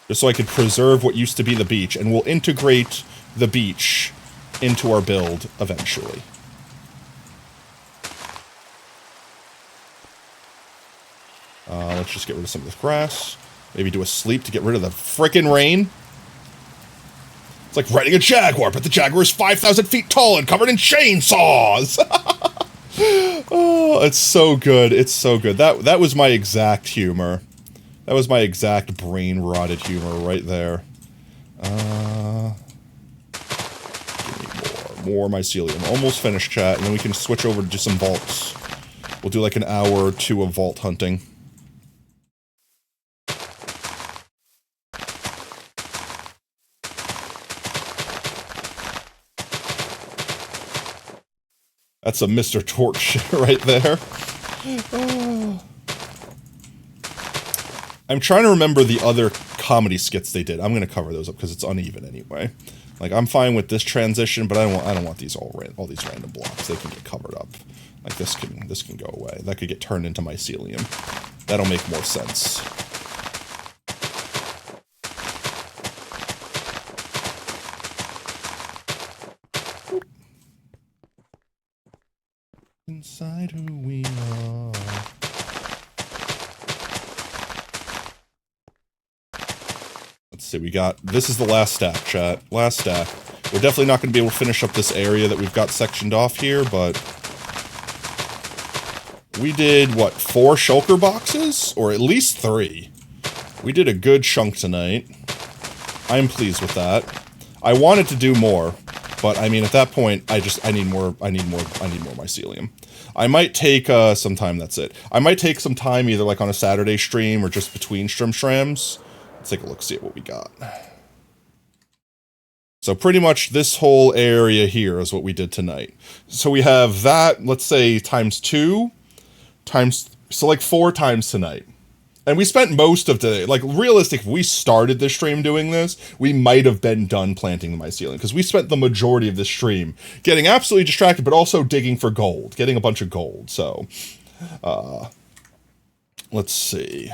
Just so I could preserve what used to be the beach, and we'll integrate the beach into our build eventually. Let's just get rid of some of this grass. Maybe do a sleep to get rid of the frickin' rain. It's like riding a Jaguar, but the Jaguar is 5,000 feet tall and covered in chainsaws! Oh, it's so good. It's so good. That was my exact humor. That was my exact brain-rotted humor right there. Give me more mycelium. Almost finished, chat, and then we can switch over to do some vaults. We'll do like an hour or two of vault hunting. That's a Mr. Torch shit right there. Oh. I'm trying to remember the other comedy skits they did. I'm going to cover those up because it's uneven anyway. Like, I'm fine with this transition, but I don't want these all these random blocks. They can get covered up. Like, this can go away. That could get turned into mycelium. That'll make more sense. Inside who we are. Let's see, this is the last stack, chat. Last stack. We're definitely not going to be able to finish up this area that we've got sectioned off here, but... we did, what, 4 shulker boxes? Or at least 3. We did a good chunk tonight. I'm pleased with that. I wanted to do more, but I mean, at that point, I need more mycelium. I might take some time, that's it. I might take some time either like on a Saturday stream or just between shrams. Let's take a look, see what we got. So pretty much this whole area here is what we did tonight. So we have that, let's say, times 2, so like 4 times tonight. And we spent most of today, like realistic, if we started the stream doing this, we might have been done planting the mycelium, because we spent the majority of the stream getting absolutely distracted, but also digging for gold, getting a bunch of gold. So, let's see.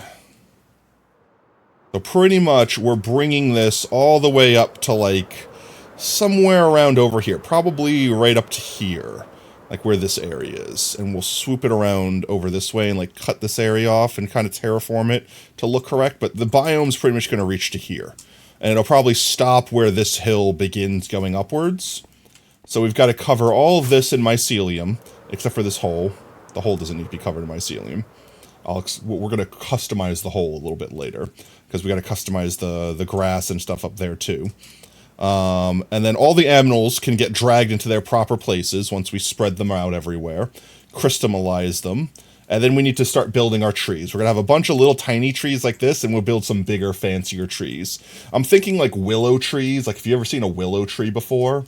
So pretty much we're bringing this all the way up to like somewhere around over here, probably right up to here. Like where this area is, and we'll swoop it around over this way and like cut this area off and kind of terraform it to look correct, but the biome's pretty much going to reach to here. And it'll probably stop where this hill begins going upwards. So we've got to cover all of this in mycelium, except for this hole. The hole doesn't need to be covered in mycelium. We're going to customize the hole a little bit later, because we got to customize the grass and stuff up there too. And then all the aminals can get dragged into their proper places once we spread them out everywhere, crystallize them, and then we need to start building our trees. We're going to have a bunch of little tiny trees like this, and we'll build some bigger, fancier trees. I'm thinking like willow trees, like if you've ever seen a willow tree before,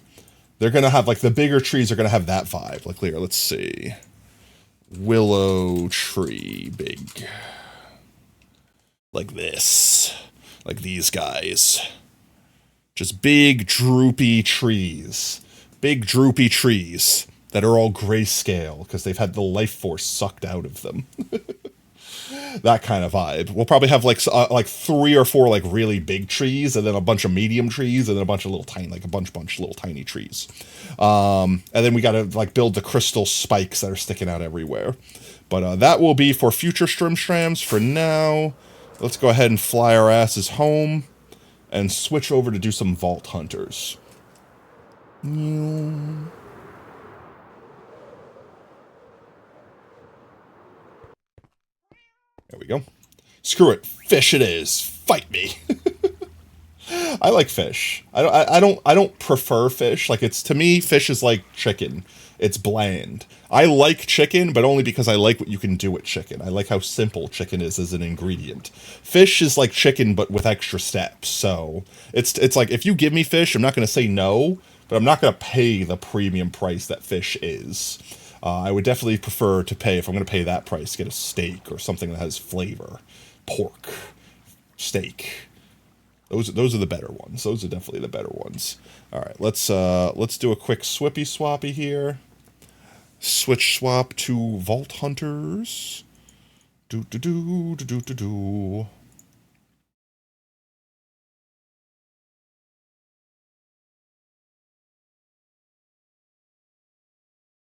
they're going to have, like the bigger trees are going to have that vibe. Like here, let's see. Willow tree, big. Like this. Like these guys. Just big, droopy trees. Big, droopy trees that are all grayscale because they've had the life force sucked out of them. That kind of vibe. We'll probably have like 3 or 4 like really big trees, and then a bunch of medium trees, and then a bunch of little tiny, like a bunch little tiny trees. And then we got to like build the crystal spikes that are sticking out everywhere. But that will be for future strams. For now, let's go ahead and fly our asses home and switch over to do some Vault Hunters. There we go. Screw it. Fish it is. Fight me. I like fish. I don't prefer fish. Like, it's, to me, fish is like chicken. It's bland. I like chicken, but only because I like what you can do with chicken. I like how simple chicken is as an ingredient. Fish is like chicken, but with extra steps. So it's like, if you give me fish, I'm not going to say no, but I'm not going to pay the premium price that fish is. I would definitely prefer to pay, if I'm going to pay that price, get a steak or something that has flavor. Pork, steak. Those are the better ones. Those are definitely the better ones. All right, let's do a quick swippy swappy here. Switch swap to Vault Hunters. Do.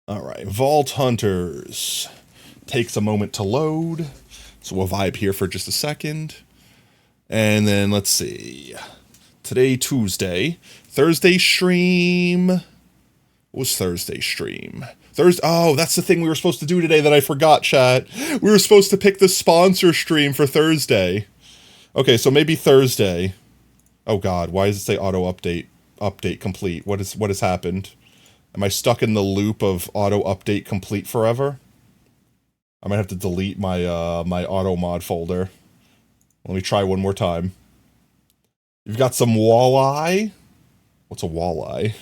All right, Vault Hunters. Takes a moment to load, so we'll vibe here for just a second. And then let's see. Today, Tuesday. Thursday stream. What was Thursday stream? Oh, that's the thing we were supposed to do today that I forgot, chat. We were supposed to pick the sponsor stream for Thursday. Okay, so maybe Thursday. Oh god, why does it say auto update complete? What has happened? Am I stuck in the loop of auto update complete forever? I might have to delete my my auto mod folder. Let me try one more time. You've got some walleye? What's a walleye?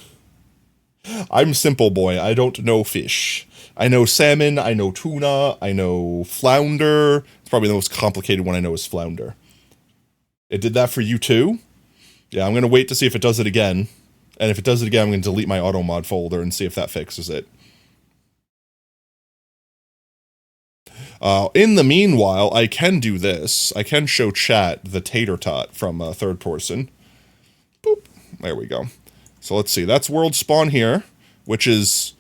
I'm simple boy, I don't know fish. I know salmon, I know tuna, I know flounder. It's probably the most complicated one I know is flounder. It did that for you too? Yeah, I'm gonna wait to see if it does it again. And if it does it again, I'm gonna delete my auto mod folder and see if that fixes it. In the meanwhile, I can do this. I can show chat the tater tot from third person. Boop. There we go. So let's see. That's world spawn here, which is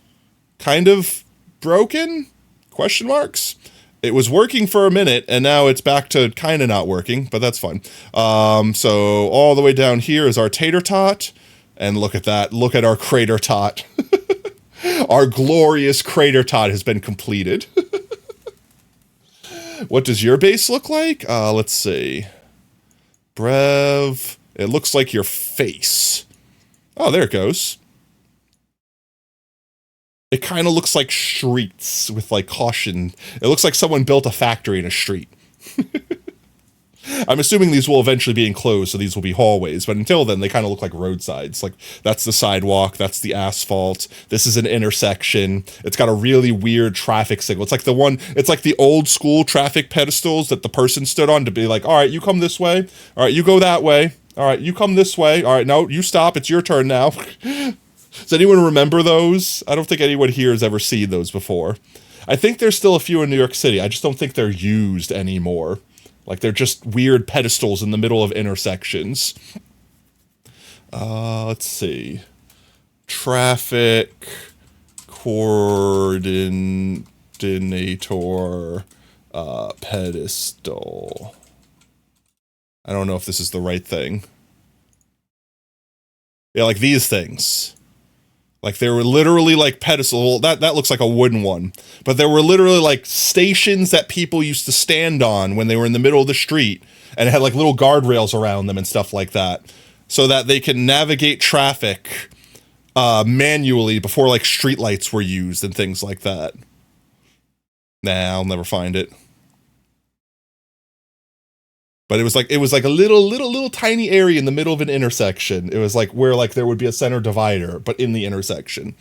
kind of broken? Question marks? It was working for a minute, and now it's back to kind of not working, but that's fine. So all the way down here is our tater tot, and look at that. Look at our crater tot. Our glorious crater tot has been completed. What does your base look like? Let's see. Brev. It looks like your face. Oh, there it goes. It kind of looks like streets with like caution. It looks like someone built a factory in a street. I'm assuming these will eventually be enclosed, so these will be hallways. But until then, they kind of look like roadsides. Like, that's the sidewalk, that's the asphalt. This is an intersection. It's got a really weird traffic signal. It's like the old school traffic pedestals that the person stood on to be like, all right, you come this way. All right, you go that way. All right, you come this way. All right, no, you stop. It's your turn now. Does anyone remember those? I don't think anyone here has ever seen those before. I think there's still a few in New York City. I just don't think they're used anymore. Like, they're just weird pedestals in the middle of intersections. Let's see. Traffic coordinator pedestal. I don't know if this is the right thing. Yeah, like these things. Like, they were literally like pedestal. Well, that looks like a wooden one. But there were literally like stations that people used to stand on when they were in the middle of the street. And it had like little guardrails around them and stuff like that. So that they can navigate traffic manually before like streetlights were used and things like that. Nah, I'll never find it. But it was like a little tiny area in the middle of an intersection. It was like where like there would be a center divider, but in the intersection.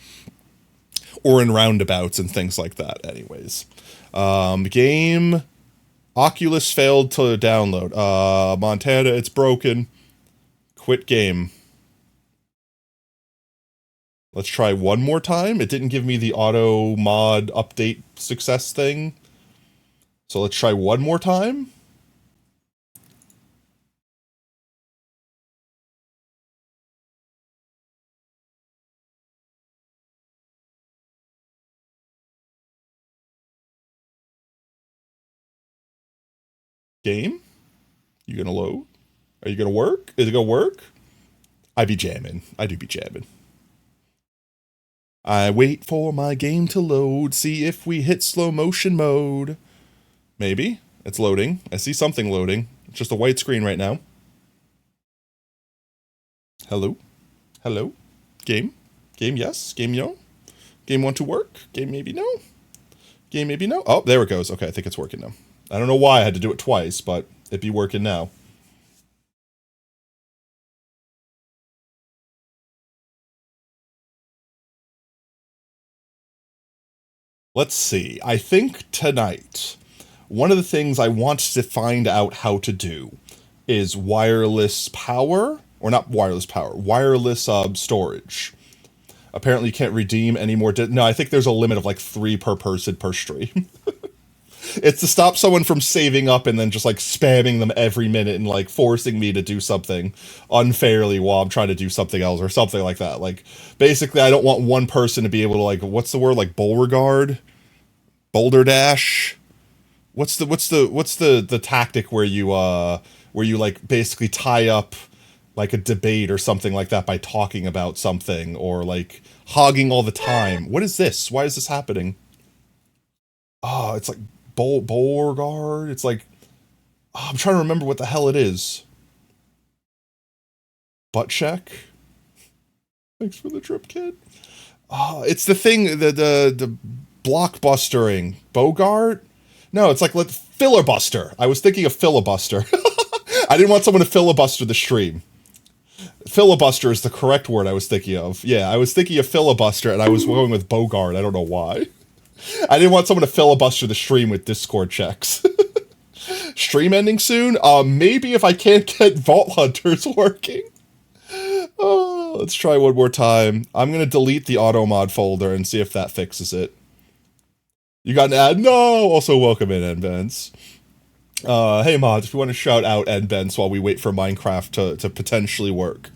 Or in roundabouts and things like that, anyways. Game. Oculus failed to download. Montana, it's broken. Quit game. Let's try one more time. It didn't give me the auto mod update success thing. So let's try one more time. Game? You gonna load? Are you gonna work? Is it gonna work? I be jamming. I do be jamming. I wait for my game to load, see if we hit slow motion mode. Maybe. It's loading. I see something loading. It's just a white screen right now. Hello? Hello? Game? Game yes? Game no? Game want to work? Game maybe no? Game maybe no? Oh, there it goes. Okay, I think it's working now. I don't know why I had to do it twice, but it'd be working now. Let's see. I think tonight, one of the things I want to find out how to do is wireless power, or not wireless power, wireless storage. Apparently you can't redeem any more. No, I think there's a limit of like 3 per person per stream. It's to stop someone from saving up and then just like spamming them every minute and like forcing me to do something unfairly while I'm trying to do something else or something like that. Like, basically I don't want one person to be able to like, what's the word? Like Beauregard? Boulder Dash? What's the tactic where you like basically tie up like a debate or something like that by talking about something or like hogging all the time? What is this? Why is this happening? Oh, it's like Beauregard. It's like, oh, I'm trying to remember what the hell it is. Butt check. Thanks for the trip, kid. Oh, it's the thing, the blockbustering. Bogart? No, it's like filibuster. I was thinking of filibuster. I didn't want someone to filibuster the stream. Filibuster is the correct word I was thinking of. Yeah, I was thinking of filibuster and I was going with Bogart. I don't know why. I didn't want someone to filibuster the stream with Discord checks. Stream ending soon? Maybe if I can't get Vault Hunters working. Oh, let's try one more time. I'm going to delete the auto mod folder and see if that fixes it. You got an ad? No! Also, welcome in, NBens. Hey mods, if you want to shout out NBens while we wait for Minecraft to potentially work.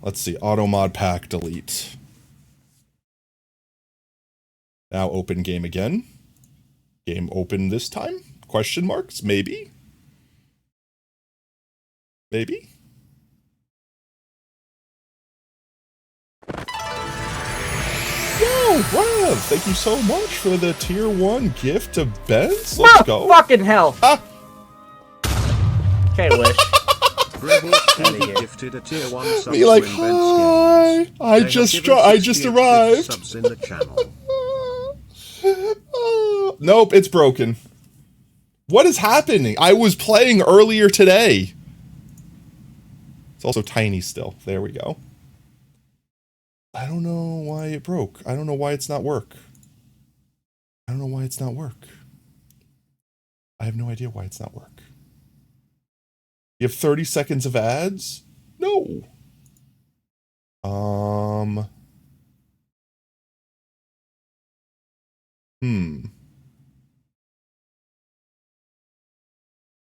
Let's see, auto mod pack, delete. Now open game again. Game open this time? Question marks? Maybe? Maybe? Yo, Brav, thank you so much for the tier 1 gift to Benz. Let's go. Fucking hell. Okay, Wish. Gifted a tier 1 sub Be like, to hi, I just arrived. Subs in the channel. Nope, it's broken. What is happening? I was playing earlier today. It's also tiny still. There we go. I don't know why it broke. I don't know why it's not work. I don't know why it's not work. I have no idea why it's not work. You have 30 seconds of ads? No.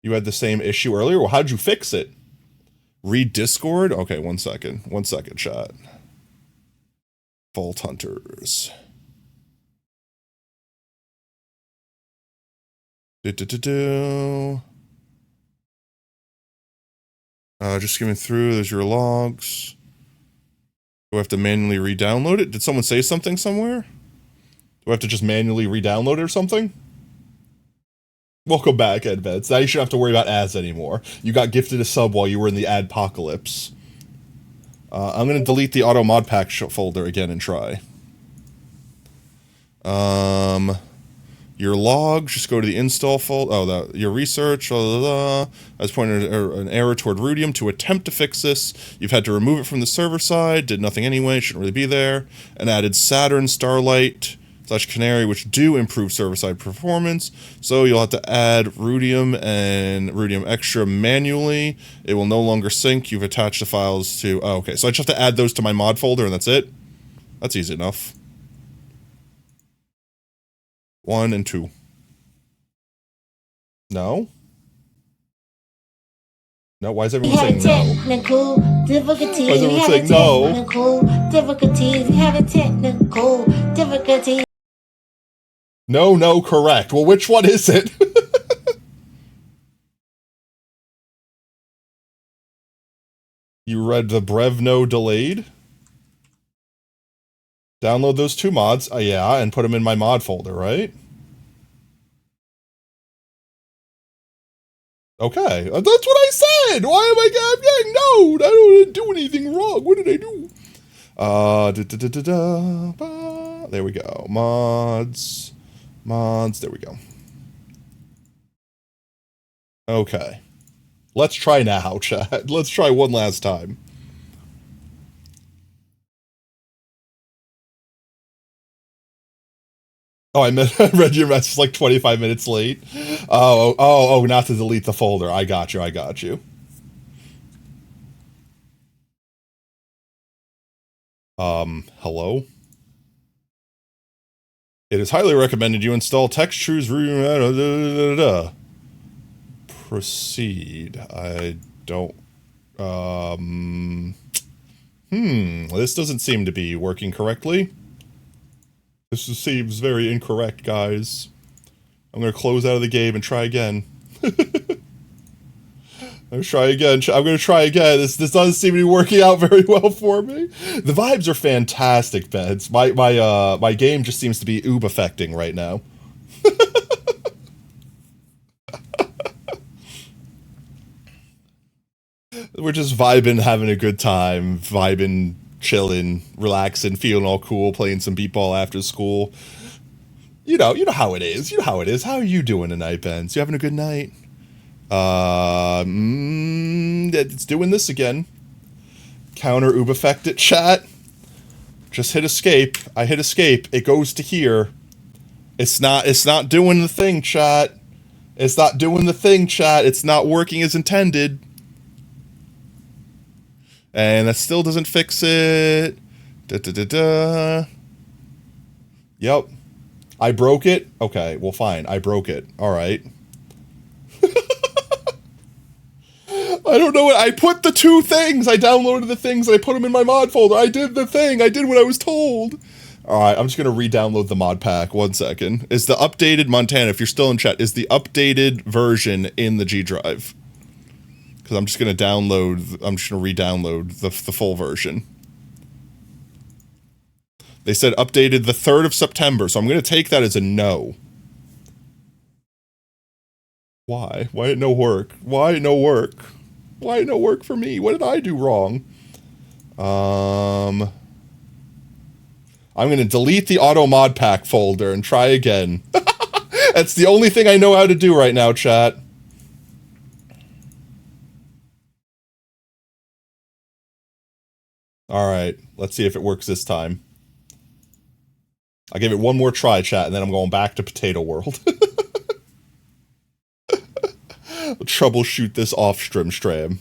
You had the same issue earlier? Well, how'd you fix it? Read Discord? Okay, 1 second. 1 second, chat. Vault Hunters. Just skimming through, there's your logs. Do I have to manually re-download it? Did someone say something somewhere? Do I have to just manually re-download it or something? Welcome back, Edveds. Now you shouldn't have to worry about ads anymore. You got gifted a sub while you were in the adpocalypse. I'm going to delete the auto mod pack folder again and try. Your logs, just go to the install folder. Oh, your research, blah, blah, blah. I was pointing an error toward Rudium to attempt to fix this. You've had to remove it from the server side, did nothing anyway, shouldn't really be there. And added Saturn, Starlight, / Canary, which do improve server-side performance. So you'll have to add Rudium and Rudium Extra manually. It will no longer sync. You've attached the files to... Oh, okay. So I just have to add those to my mod folder and that's it? That's easy enough. 1 and 2. No? No, why is everyone saying no? Technical difficulties. Why is everyone saying no? Technical difficulties. We have a technical difficulty. No, correct. Well, which one is it? You read the Brevno delayed? Download those 2 mods, yeah, and put them in my mod folder, right? Okay, that's what I said! Why am I'm getting no? I don't do anything wrong. What did I do? There we go. Mods, there we go. Okay. Let's try now, chat. Let's try one last time. Oh, I read your message like 25 minutes late. Oh, not to delete the folder. I got you. Hello? It is highly recommended you install textures. Proceed. I don't... This doesn't seem to be working correctly. This seems very incorrect, guys. I'm gonna close out of the game and try again. I'm gonna try again. This doesn't seem to be working out very well for me. The vibes are fantastic, Beds. My game just seems to be oob affecting right now. We're just vibing, having a good time, vibing, chilling, relaxing, feeling all cool, playing some beatball after school. You know how it is. How are you doing tonight, Benz? You having a good night? It's doing this again. Counter oob affected chat. Just hit escape. I hit escape. It goes to here. It's not doing the thing, chat. It's not doing the thing, chat. It's not working as intended. And that still doesn't fix it. Yep. I broke it? Okay, well fine. I broke it. Alright. I don't know what... I put the 2 things! I downloaded the things and I put them in my mod folder. I did the thing! I did what I was told! Alright, I'm just gonna re-download the mod pack. 1 second. Is the updated... Montana, if you're still in chat, is the updated version in the G drive? Because I'm just gonna re-download the full version. They said updated the 3rd of September, so I'm gonna take that as a no. Why? Why no work? Why no work? Why no work for me? What did I do wrong? I'm going to delete the auto mod pack folder and try again. That's the only thing I know how to do right now, chat. Alright, let's see if it works this time. I'll give it one more try, chat, and then I'm going back to Potato World. We'll troubleshoot this off-stram.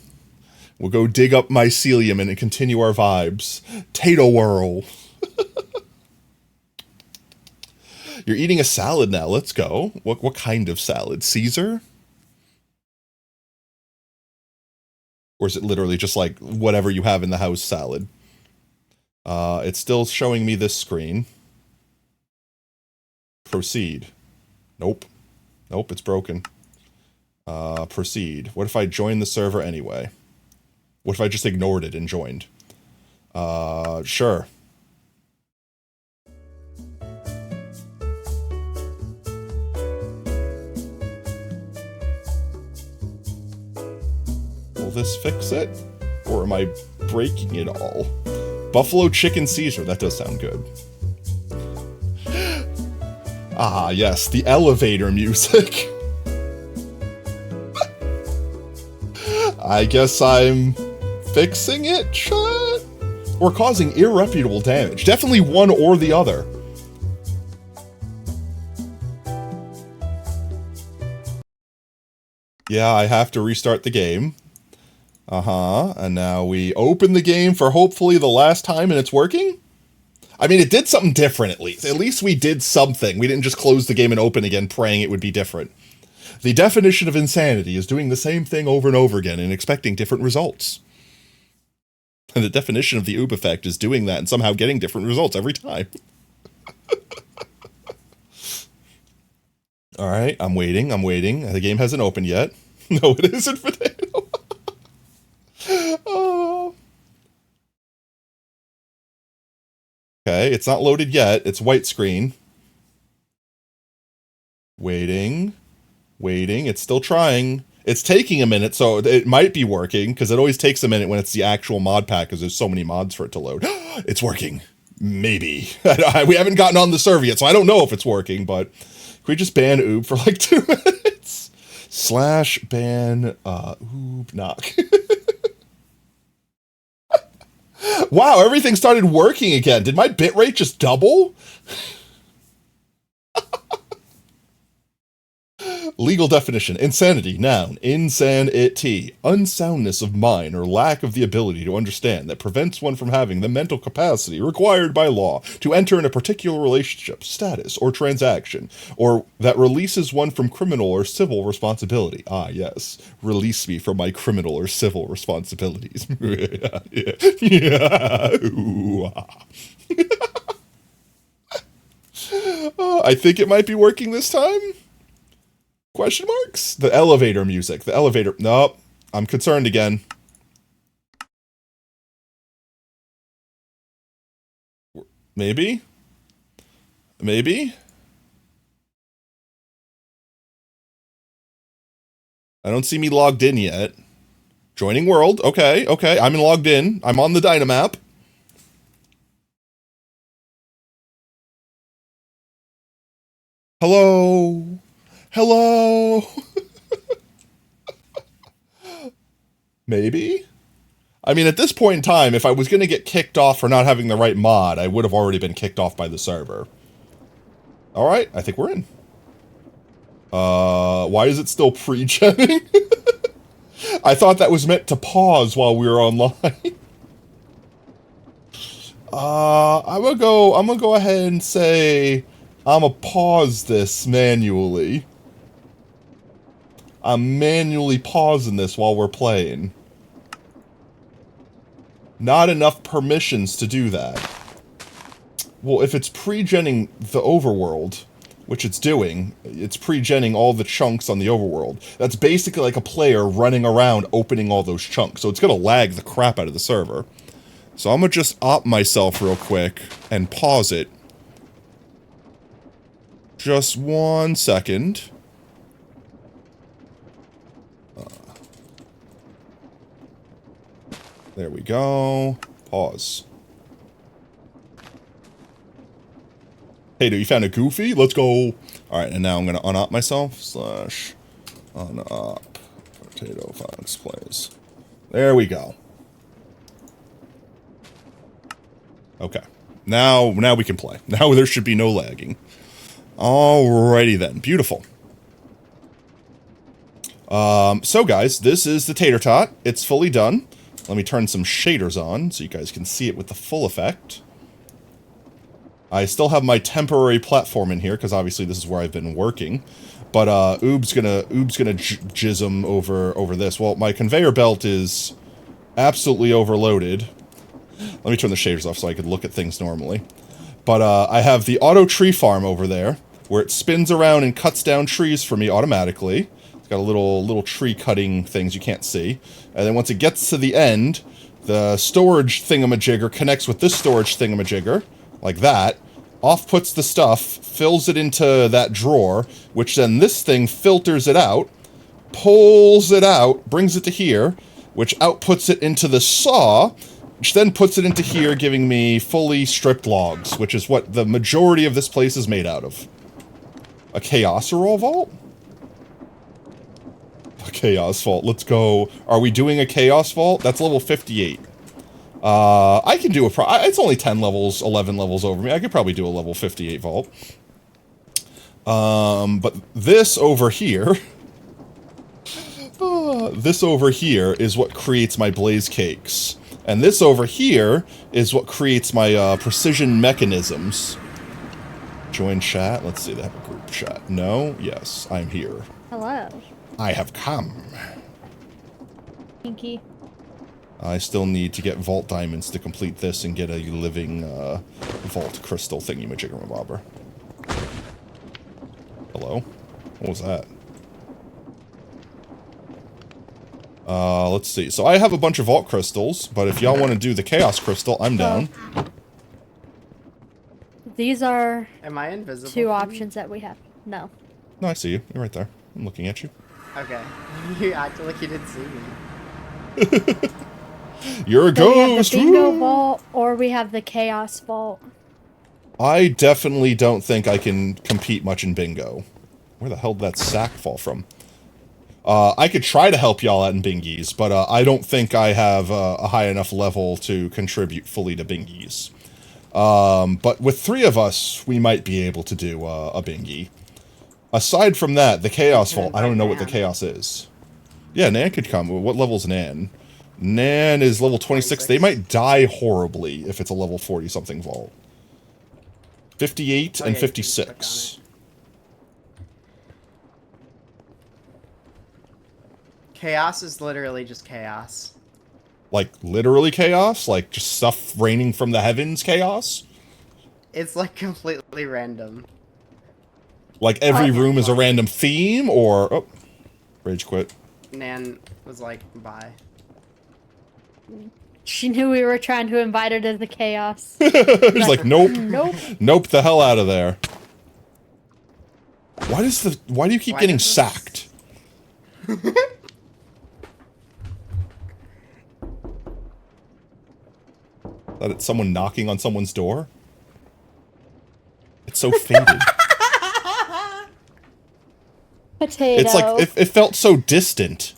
We'll go dig up mycelium and continue our vibes. Tater Whirl. You're eating a salad now. Let's go. What kind of salad? Caesar? Or is it literally just like whatever you have in the house salad? It's still showing me this screen. Proceed. Nope. Nope, it's broken. Proceed. What if I join the server anyway? What if I just ignored it and joined? Sure. Will this fix it? Or am I breaking it all? Buffalo Chicken Caesar, that does sound good. Ah, yes, the elevator music. I guess I'm fixing it, chat? Or causing irreputable damage. Definitely one or the other. Yeah, I have to restart the game. And now we open the game for hopefully the last time and it's working? I mean, it did something different at least. At least we did something. We didn't just close the game and open again praying it would be different. The definition of insanity is doing the same thing over and over again and expecting different results. And the definition of the oob effect is doing that and somehow getting different results every time. Alright, I'm waiting. The game hasn't opened yet. No, it isn't Potato. Oh. Okay, it's not loaded yet. It's white screen. Waiting. It's still trying. It's taking a minute, so it might be working, because it always takes a minute when it's the actual mod pack, because there's so many mods for it to load. It's working. Maybe. We haven't gotten on the server yet, so I don't know if it's working, but can we just ban oob for like 2 minutes? / ban oob knock. Wow, everything started working again. Did my bitrate just double? Legal definition. Insanity. Noun. Insanity. Unsoundness of mind or lack of the ability to understand that prevents one from having the mental capacity required by law to enter in a particular relationship, status, or transaction, or that releases one from criminal or civil responsibility. Ah, yes. Release me from my criminal or civil responsibilities. I think it might be working this time. Question marks? The elevator music. The elevator. Nope. I'm concerned again. Maybe? Maybe? I don't see me logged in yet. Joining world. Okay. I'm logged in. I'm on the Dynamap. Hello? Maybe? I mean, at this point in time, if I was going to get kicked off for not having the right mod, I would have already been kicked off by the server. Alright, I think we're in. Why is it still pre-genning? I thought that was meant to pause while we were online. I'm gonna go ahead and say I'm gonna pause this manually. I'm manually pausing this while we're playing. Not enough permissions to do that. Well, if it's pre-genning the overworld, which it's doing, it's pre-genning all the chunks on the overworld. That's basically like a player running around opening all those chunks, so it's gonna lag the crap out of the server. So I'm gonna just opt myself real quick and pause it. Just 1 second. There we go. Pause. Hey, dude, you found a Goofy? Let's go. Alright, and now I'm going to un-op myself. Slash un-op. Potato Fox plays. There we go. Okay. Now we can play. Now there should be no lagging. Alrighty then. Beautiful. So guys, this is the Tater Tot. It's fully done. Let me turn some shaders on so you guys can see it with the full effect. I still have my temporary platform in here because obviously this is where I've been working. But Oob's gonna jism over this. Well, my conveyor belt is absolutely overloaded. Let me turn the shaders off so I could look at things normally. But I have the auto tree farm over there where it spins around and cuts down trees for me automatically. It's got a little tree cutting things you can't see. And then once it gets to the end, the storage thingamajigger connects with this storage thingamajigger. Like that, off puts the stuff, fills it into that drawer, which then this thing filters it out, pulls it out, brings it to here, which outputs it into the saw, which then puts it into here, giving me fully stripped logs, which is what the majority of this place is made out of. A Chaos-roll vault? A Chaos vault, let's go. Are we doing a Chaos vault? That's level 58. I can do it's only 10 levels, 11 levels over me. I could probably do a level 58 vault. But this over here... this over here is what creates my blaze cakes. And this over here is what creates my, precision mechanisms. Join chat? Let's see, they have a group chat. No? Yes, I'm here. Hello. I have come. Pinky. I still need to get vault diamonds to complete this and get a living vault crystal thingy-majigger-mabobber. Hello? What was that? Let's see. So I have a bunch of vault crystals, but if y'all want to do the chaos crystal, I'm down. These are Am I invisible? two options that we have. No. No, I see you. You're right there. I'm looking at you. Okay. You acted like you didn't see me. You're a So we have ghost! the bingo vault, or we have the chaos vault. I definitely don't think I can compete much in bingo. Where the hell did that sack fall from? I could try to help y'all out in bingies, but I don't think I have a high enough level to contribute fully to bingies. But with 3 of us, we might be able to do a bingy. Aside from that, the chaos vault, I don't know what the chaos is. Yeah, Nan could come. What level's Nan? Nan is level 26. They might die horribly if it's a level 40-something vault. 58 and 56. Chaos is literally just chaos. Like, literally chaos? Like, just stuff raining from the heavens chaos? It's like completely random. Like, every room is a random theme, or... Oh, rage quit. Nan was like, bye. She knew we were trying to invite her to the chaos. He's like, nope. Nope. Nope the hell out of there. Why do you keep getting sacked? That it's someone knocking on someone's door? It's so faded. Potato. It's like, it felt so distant.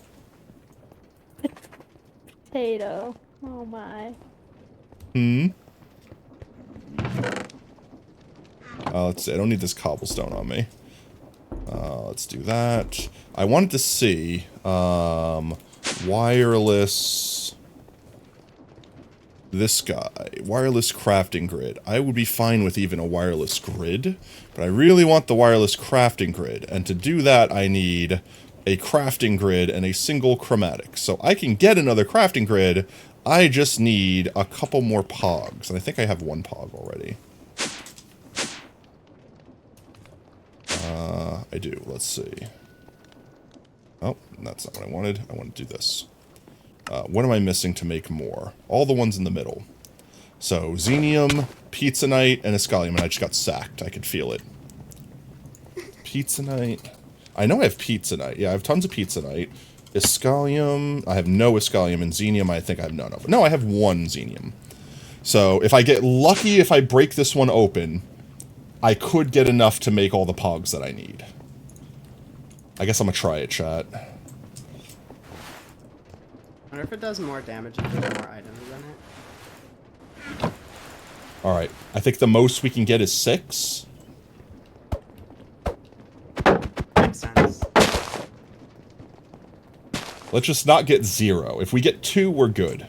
Potato. Oh my. Let's see. I don't need this cobblestone on me. Let's do that. I wanted to see, wireless... This guy. Wireless crafting grid. I would be fine with even a wireless grid, but I really want the wireless crafting grid, and to do that I need a crafting grid and a single chromatic. So I can get another crafting grid, I just need a couple more pogs, and I think I have one pog already. I do. Let's see. Oh, that's not what I wanted. I want to do this. What am I missing to make more? All the ones in the middle. So, Xenium, Pizzanite, and Escalium, and I just got sacked. I could feel it. Pizzanite. I know I have Pizzanite. Yeah, I have tons of Pizzanite. Ischalium. I have no Ischalium, and Xenium I think I have none of. No, I have 1 Xenium. So if I get lucky, if I break this one open, I could get enough to make all the pogs that I need. I guess I'm gonna try it, chat. I wonder if it does more damage if there's more items in it. Alright, I think the most we can get is 6. Makes sense. Let's just not get 0. If we get 2, we're good.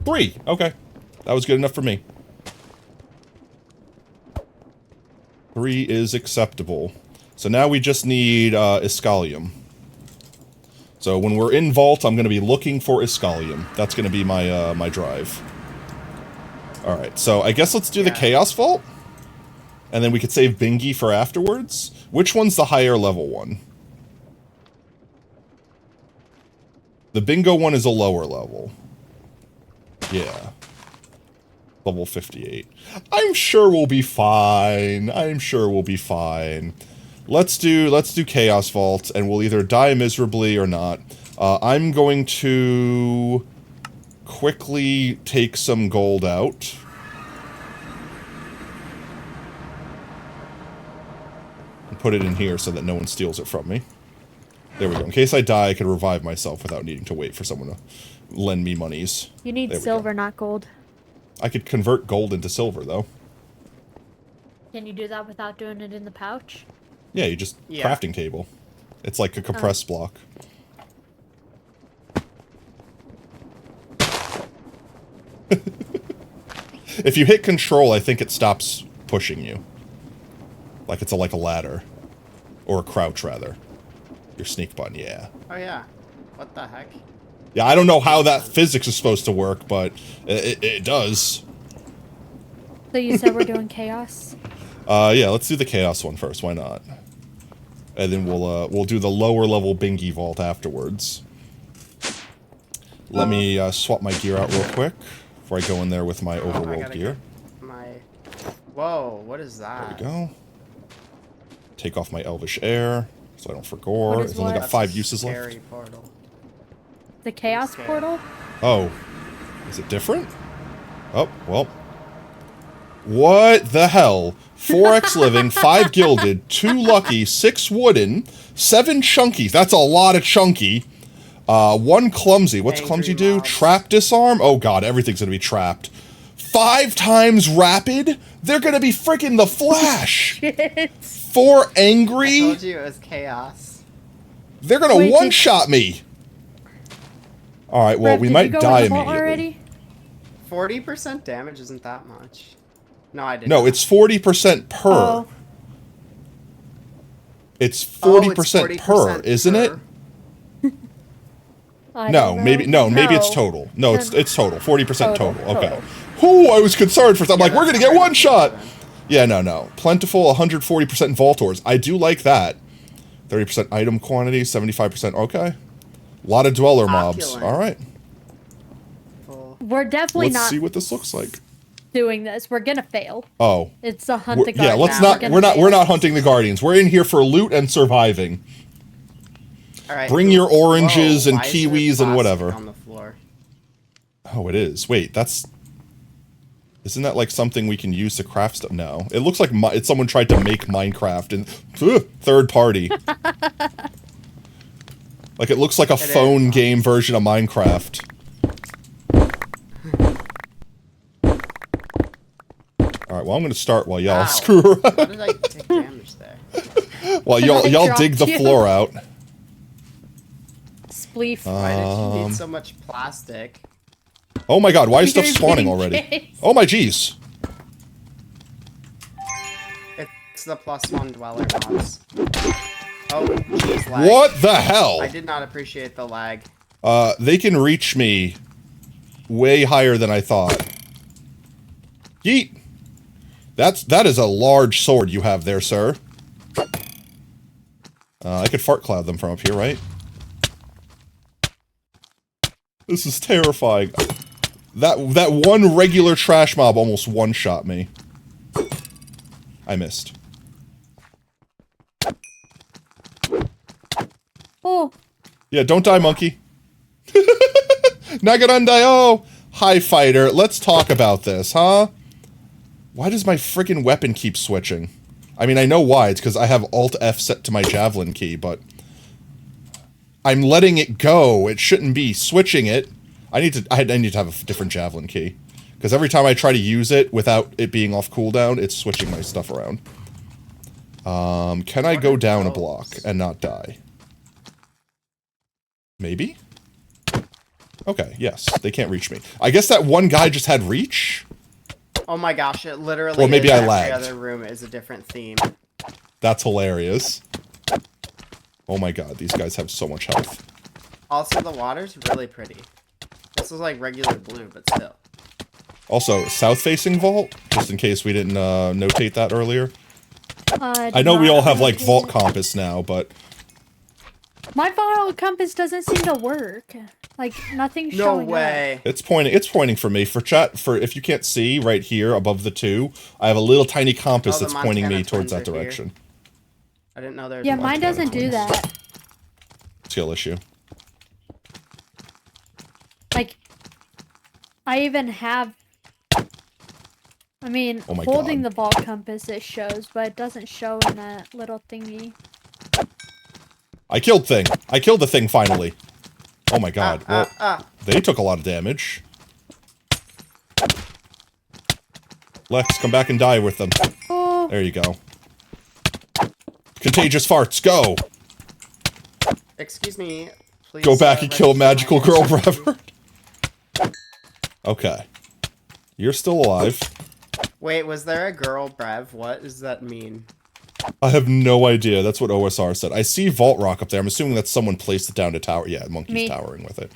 3! Okay. That was good enough for me. 3 is acceptable. So now we just need Ischalium. So when we're in Vault, I'm going to be looking for Ischalium. That's going to be my my drive. Alright, so I guess let's do the Chaos Vault. And then we could save Bingy for afterwards. Which one's the higher level one? The Bingo one is a lower level. Yeah. Level 58. I'm sure we'll be fine. I'm sure we'll be fine. Let's do Chaos Vault, and we'll either die miserably or not. I'm going to quickly take some gold out. And put it in here so that no one steals it from me. There we go. In case I die, I can revive myself without needing to wait for someone to lend me monies. You need silver, not gold. I could convert gold into silver, though. Can you do that without doing it in the pouch? Yeah, you just crafting table. It's like a compressed block. If you hit control, I think it stops pushing you. Like it's like a ladder. Or a crouch, rather. Your sneak button, yeah. Oh yeah. What the heck? Yeah, I don't know how that physics is supposed to work, but it does. So you said we're doing chaos? Yeah, let's do the chaos one first. Why not? And then we'll do the lower level Bingy Vault afterwards. Let me swap my gear out real quick before I go in there with my overworld gear. Whoa, what is that? There we go. Take off my Elvish Air so I don't forgore. It's only got 5 uses left. Portal. The chaos portal? Oh. Is it different? Oh, well. What the hell? 4x living, 5 gilded, 2 lucky, 6 wooden, 7 chunky. That's a lot of chunky. 1 clumsy. What's clumsy do? Trap disarm? Oh god, everything's gonna be trapped. 5 times rapid? They're gonna be freaking the Flash! 4 angry? I told you it was chaos. They're gonna one-shot me! Alright, well, we might die immediately. 40% damage isn't that much. No, I didn't. No, it's 40% per. Oh. It's 40% per, isn't it? No, maybe it's total. No, it's total. 40% total. Okay. Whoo, I was concerned for I'm like, we're gonna get one shot. Yeah, no. Plentiful, 140% Voltors. I do like that. 30% item quantity, 75%. Okay. A lot of dweller mobs. All right. We're definitely Let's see what this looks like. Doing this. We're gonna fail. Oh. It's a hunt the guardians. Yeah, let's not. We're not hunting the guardians. We're in here for loot and surviving. All right. Bring your oranges and why is kiwis there and whatever. plastic on the floor? Oh, it is. Wait, isn't that like something we can use to craft stuff? No, it looks like someone tried to make Minecraft and third party. Like it looks like a phone game version of Minecraft. All right, well I'm gonna start while y'all screw around. How did I take damage there? While y'all dig the floor out. Spleef. Why did you need so much plastic? Oh my god, why is stuff spawning already? Oh my jeez. It's the +1 dweller mobs. Oh, jeez, lag. What the hell? I did not appreciate the lag. They can reach me way higher than I thought. Yeet. That is a large sword you have there, sir. I could fart cloud them from up here, right? This is terrifying. That one regular trash mob almost one-shot me. I missed. Oh. Yeah, don't die, monkey. Nagarandai, oh! Hi, fighter. Let's talk about this, huh? Why does my friggin' weapon keep switching? I mean, I know why. It's because I have Alt-F set to my javelin key, but... I'm letting it go. It shouldn't be switching it. I need to have a different javelin key. Because every time I try to use it without it being off cooldown, it's switching my stuff around. Can I go down a block and not die? Maybe? Okay, yes. They can't reach me. I guess that one guy just had reach? Oh my gosh, it literally Or maybe is I every lagged. other room is a different theme. That's hilarious. Oh my god, these guys have so much health. Also, the water's really pretty. This is like regular blue, but still. Also, south-facing vault, just in case we didn't notate that earlier. I know not we all have, like, notate vault it. compass now, but... My vault compass doesn't seem to work. Like, nothing's showing up. It's pointing for me. For chat, if you can't see, right here, above the 2, I have a little tiny compass Oh, the that's pointing me Montana towards that twins are here. direction. I didn't know there was Yeah, one. mine doesn't do that. Skill issue. Like, I even have... I mean, Oh my holding God. the vault compass it shows, but it doesn't show in that little thingy. I killed thing. I killed the thing finally. Oh my god. Well, they took a lot of damage. Lex, come back and die with them. Oh. There you go. Contagious farts, go! Excuse me, please. Go back and kill register magical my girl identity. Brever. Okay. You're still alive. Wait, was there a girl Brev? What does that mean? I have no idea. That's what OSR said. I see Vault Rock up there. I'm assuming that someone placed it down to tower. Yeah, Monkey's Me. towering with it.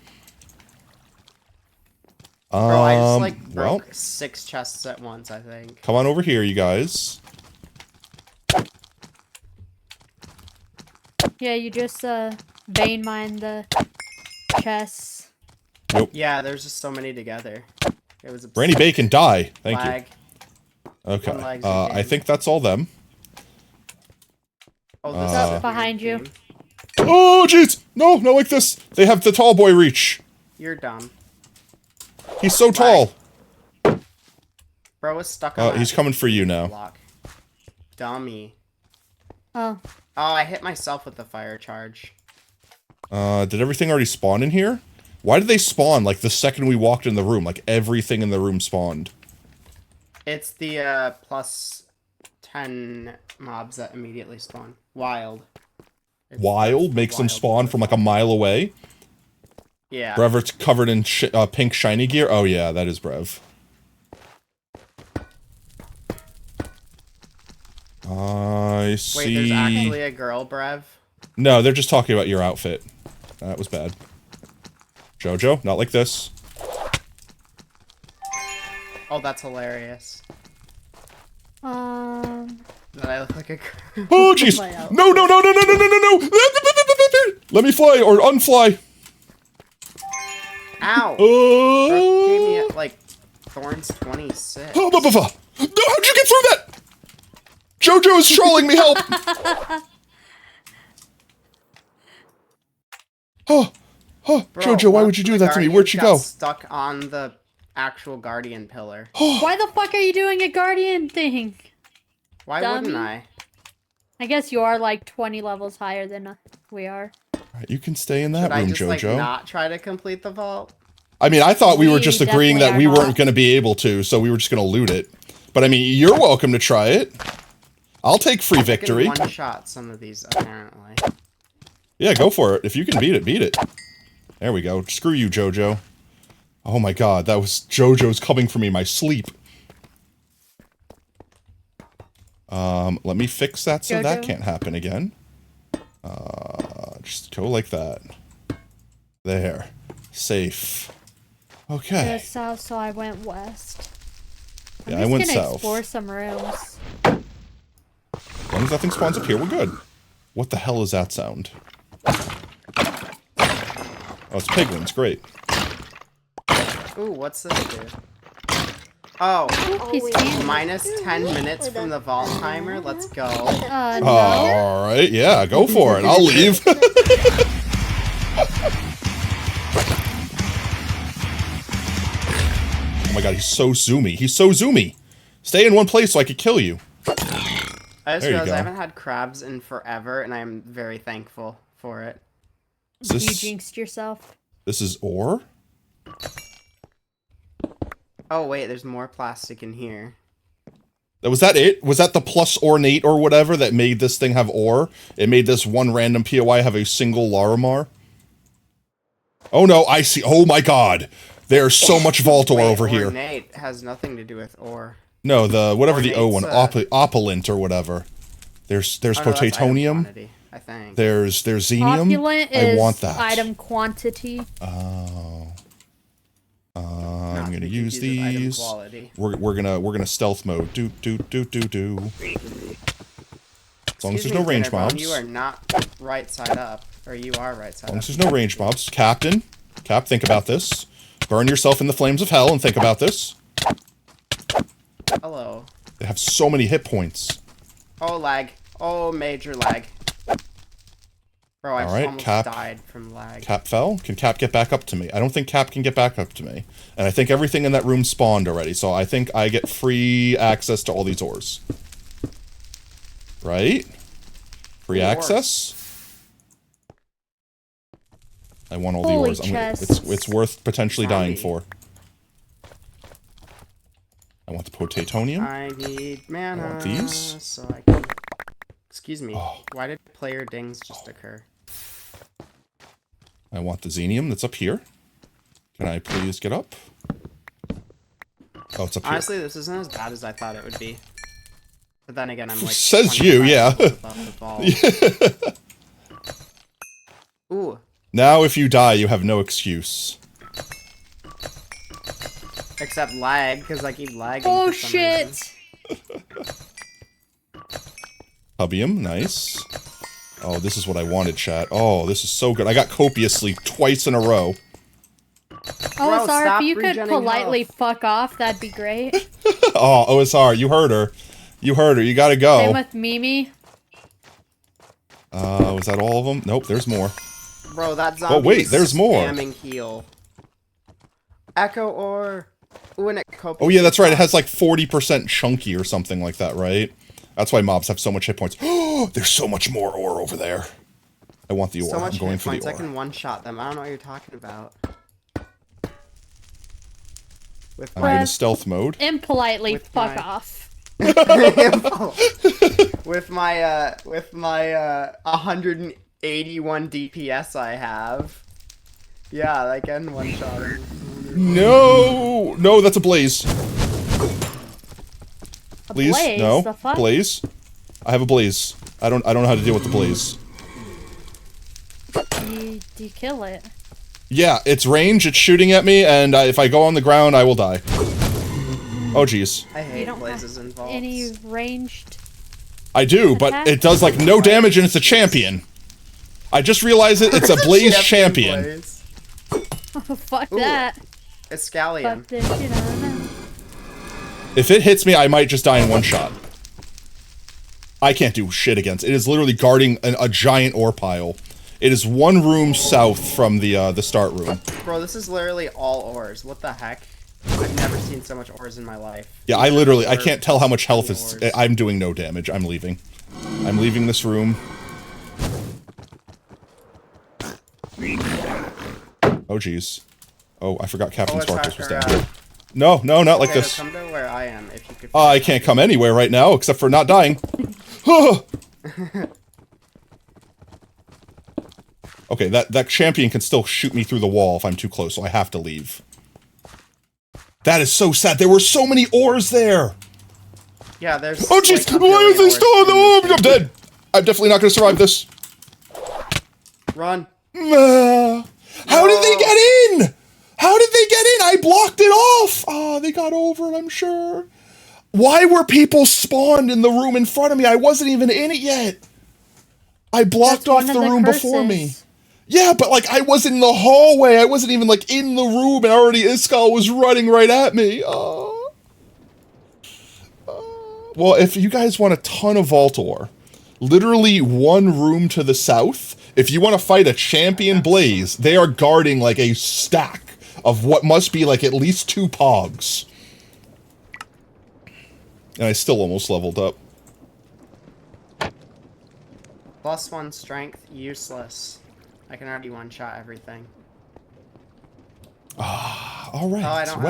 Bro, I just like well, broke 6 chests at once, I think. come on over here, you guys. Yeah, you just, vein mine the chests. Nope. Yeah, there's just so many together. It was a Brandy Bacon, die. Thank lag. you. Okay. One lag's I again. think that's all them. Oh, this Up is behind you. Oh, jeez! No, not like this. They have the tall boy reach. You're dumb. He's so tall. Bro was stuck on He's that coming for you now. block. Dummy. Oh. Oh, I hit myself with the fire charge. Did everything already spawn in here? Why did they spawn, like, the second we walked in the room? Like, everything in the room spawned. It's the, plus 10 mobs that immediately spawn. Wild. Wild makes them spawn from, like, a mile away? Yeah. Brever's covered in pink shiny gear? Oh, yeah, that is Brev. I see... Wait, there's actually a girl, Brev? No, they're just talking about your outfit. That was bad. Jojo, not like this. Oh, that's hilarious. That I look like a girl. Oh, jeez! No, no, no, no, no, no, no, no, no! Let me fly, or unfly! Ow! Brooke gave me, like, Thorns 26. Oh, no, how'd you get through that? Jojo is trolling me, help! Oh, Bro, Jojo, why would you do that to me? Where'd she go? Stuck on the actual guardian pillar. Why the fuck are you doing a guardian thing? Why Dummy? wouldn't I? I guess you are like 20 levels higher than we are. You can stay in that Should I room, just, like, Jojo. not try to complete the vault? I mean, I thought we were We just agreeing that definitely we are weren't not. going to be able to, so we were just going to loot it. But I mean, you're welcome to try it. I'll take free victory. I can one-shot some of these, apparently. Yeah, go for it. If you can beat it, beat it. There we go. Screw you, Jojo. Oh my god, that was Jojo's coming for me in my sleep. Let me fix that so that Jojo? can't happen again. Just go like that. There. Safe. Okay. It was south, so I went west. Yeah, I'm I went just gonna south. explore some rooms. As long as nothing spawns up here, we're good. What the hell is that sound? Oh, it's piglins. Great. Ooh, what's this do? Oh, Always minus 10 minutes from the vault timer. Let's go. No. All right, yeah, go for it. I'll leave. Oh my god, he's so zoomy. He's so zoomy. Stay in one place so I could kill you. I just There you realized go. I haven't had crabs in forever, and I am very thankful for it. You jinxed yourself. This is ore? Oh wait, there's more plastic in here. Was that it? Was that the plus ornate or whatever that made this thing have ore? It made this one random POI have a single Larimar? Oh no, I see. Oh my god. There's so much vault ore over here. Ornate has nothing to do with ore. No, the whatever the O one, Ornate's, opulent or whatever. There's Oh, no, that's item potatoinium. quantity, I think. There's xenium. Opulent I is want that. item quantity. Oh. I'm to gonna be use confused with item these. quality. We're gonna stealth mode. Do. As long as there's no range Dinnerbone, mobs. You are not right side up, or you are right side As long up. as there's no range mobs. Cap, think about this. Burn yourself in the flames of hell and think about this. Hello. They have so many hit points. Oh, lag. Oh, major lag. Bro, I All just right, almost Cap. died from lag. Cap fell. Can Cap get back up to me? I don't think Cap can get back up to me. And I think everything in that room spawned already, so I think I get free access to all these ores. Right? Free access? I want all Holy the ores. chests. It's worth potentially dying for. I want the potatonium. I need mana. I want these. So I can... Excuse me. Oh. Why did player dings just occur? I want the xenium that's up here. Can I please get up? Oh, it's up Honestly, this isn't as bad as I thought it would be. But then again, I'm like... Says you, 25 yeah. above the vault. Ooh. Now if you die, you have no excuse. Except lag, because I keep lagging. Oh for some shit! reason. Hubium, nice. Oh, this is what I wanted, chat. Oh, this is so good. I got copiously twice in a row. Oh, Bro, sorry, stop if you could regenning politely fuck off, that'd be great. Oh, OSR, you heard her. You heard her. You gotta Same go. with Mimi. Was that all of them? Nope, there's more. Bro, that zombie Oh, wait, is there's more. spamming heal. Echo or... Ooh, and it Oh, yeah, that's right. It has like 40% chunky or something like that, right? That's why mobs have so much hit points. Oh, there's so much more ore over there. I want the ore. So much I'm going hit for the points, I ore. can one-shot them. I don't know what you're talking about. With I'm in stealth mode. Impolitely With fuck my- off. with my 181 DPS I have. Yeah, I can one-shot him. No! No, that's a blaze. Please? blaze? No. The fuck? Blaze? I have a blaze. I don't know how to deal with the blaze. Do you kill it? Yeah, it's range, it's shooting at me, and if I go on the ground, I will die. Oh, jeez. I You hate don't blazes have involved. any ranged... I do, but Attack? it does, like, no damage and it's a champion. I just realized it's a blaze champion. Blaze. Fuck Ooh, that. Escallion. Fuck this shit on them. If it hits me, I might just die in one shot. I can't do shit against it. It is literally guarding a giant ore pile. It is one room south from the start room. Bro, this is literally all ores. What the heck? I've never seen so much ores in my life. Yeah, I can't tell how much health is. I'm doing no damage. I'm leaving. I'm leaving this room. Oh, jeez. Oh, I forgot Captain Sparkus was down. No, not like Okay, this. Come to where I am, if you could. I can't come anywhere right now, except for not dying. Okay, that champion can still shoot me through the wall if I'm too close, so I have to leave. That is so sad. There were so many ores there. Yeah, there's. Oh, jeez. like, Why is they ores still in the in wall? this I'm dead. I'm definitely not going to survive this. Run. How did they get in? How did they get in? I blocked it off. Oh, they got over it, I'm sure. Why were people spawned in the room in front of me? I wasn't even in it yet. I blocked off the room before me. Yeah, but like I wasn't in the hallway. I wasn't even like in the room and already Iskall was running right at me. Oh. Well, if you guys want a ton of vault ore, literally one room to the south, if you want to fight a champion blaze, they are guarding like a stack of what must be like at least 2 pogs. And I still almost leveled up. +1 strength, useless. I can already one-shot everything. All right. Oh, I don't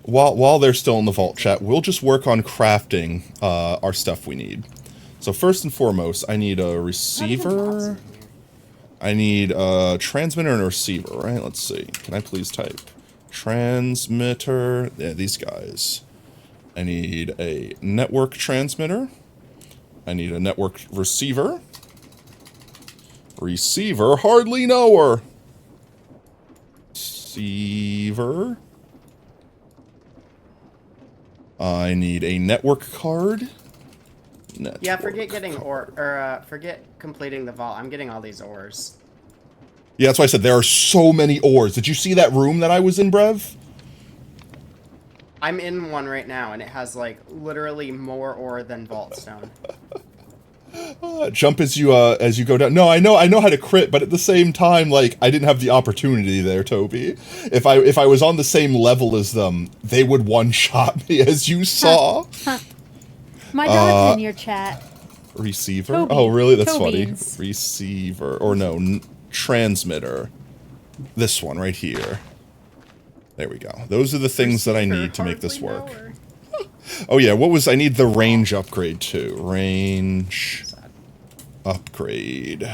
well, while they're still in the vault chat, we'll just work on crafting our stuff we need. So first and foremost, I need a receiver. I need a transmitter and a receiver, right? Let's see. Can I please type transmitter? Yeah, these guys. I need a network transmitter. I need a network receiver. Receiver, hardly know her. Receiver. I need a network card. Yeah, forget getting ore, or forget completing the vault. I'm getting all these ores. Yeah, that's why I said there are so many ores. Did you see that room that I was in, Brev? I'm in one right now, and it has like literally more ore than vault stone. Jump as you go down. No, I know how to crit, but at the same time, like I didn't have the opportunity there, Toby. If I was on the same level as them, they would one-shot me, as you saw. My dog's in your chat. Receiver? Toby. Oh, really? That's Toby's. funny. Receiver, or no, transmitter. This one right here. There we go. Those are the things that I need to make this work. Oh yeah, I need the range upgrade too. Range upgrade. Yo,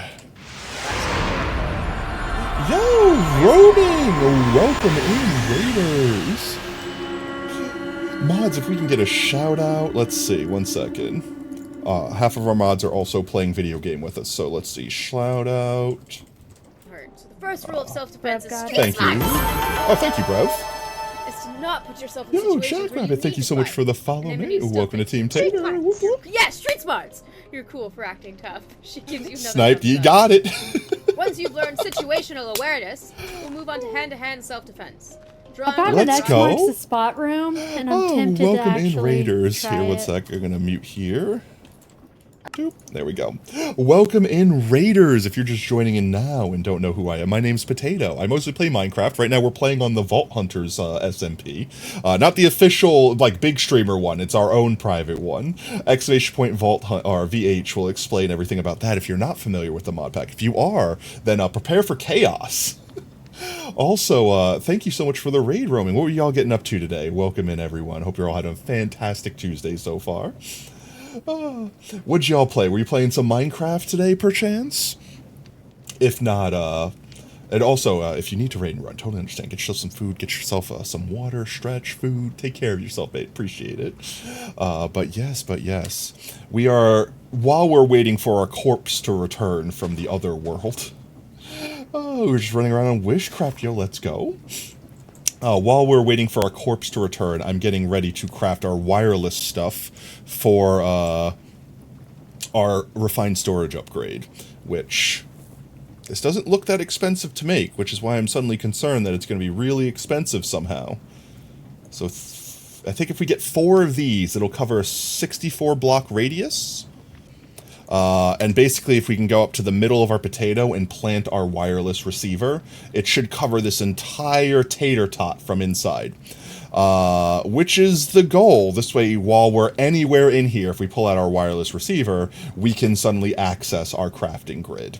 Ronin! Welcome in, Raiders! Mods, if we can get a shout out. Let's see, 1 second. Half of our mods are also playing video game with us, so let's see. Shout out. So the first rule of self-defense is Thank you. Oh, thank you, Brev. is to not put yourself in Yo, situations Jack where you Rabbit, thank need you so to much fight. for the follow And me. Welcome to Team Street Tater. smarts. Yeah, street smarts. You're cool for acting tough. She gives you another Sniped, you thumbs got up. it. Once you've learned situational awareness, we'll move on to hand-to-hand self-defense. I found an X marks the spot room, and I'm tempted to welcome actually in, Raiders. try Here, 1 it. sec. I'm gonna mute here. Doop. There we go. Welcome in, Raiders. If you're just joining in now and don't know who I am, my name's Potato. I mostly play Minecraft. Right now we're playing on the Vault Hunters SMP. Not the official, like, big streamer one. It's our own private one. Exclamation point Vault Hunt, or VH, will explain everything about that if you're not familiar with the mod pack. If you are, then prepare for chaos. Also, thank you so much for the raid roaming. What were y'all getting up to today? Welcome in, everyone. Hope you're all having a fantastic Tuesday so far. What'd y'all play? Were you playing some Minecraft today, perchance? If not, and also, if you need to raid and run, totally understand. Get yourself some food, get yourself some water, stretch, food, take care of yourself, mate. Appreciate it. But yes. We are, while we're waiting for our corpse to return from the other world. Oh, we're just running around on Wishcraft, yo, let's go. While we're waiting for our corpse to return, I'm getting ready to craft our wireless stuff for our refined storage upgrade, which this doesn't look that expensive to make, which is why I'm suddenly concerned that it's going to be really expensive somehow. So I think if we get 4 of these, it'll cover a 64 block radius. And basically, if we can go up to the middle of our potato and plant our wireless receiver, it should cover this entire tater tot from inside. Which is the goal. This way, while we're anywhere in here, if we pull out our wireless receiver, we can suddenly access our crafting grid.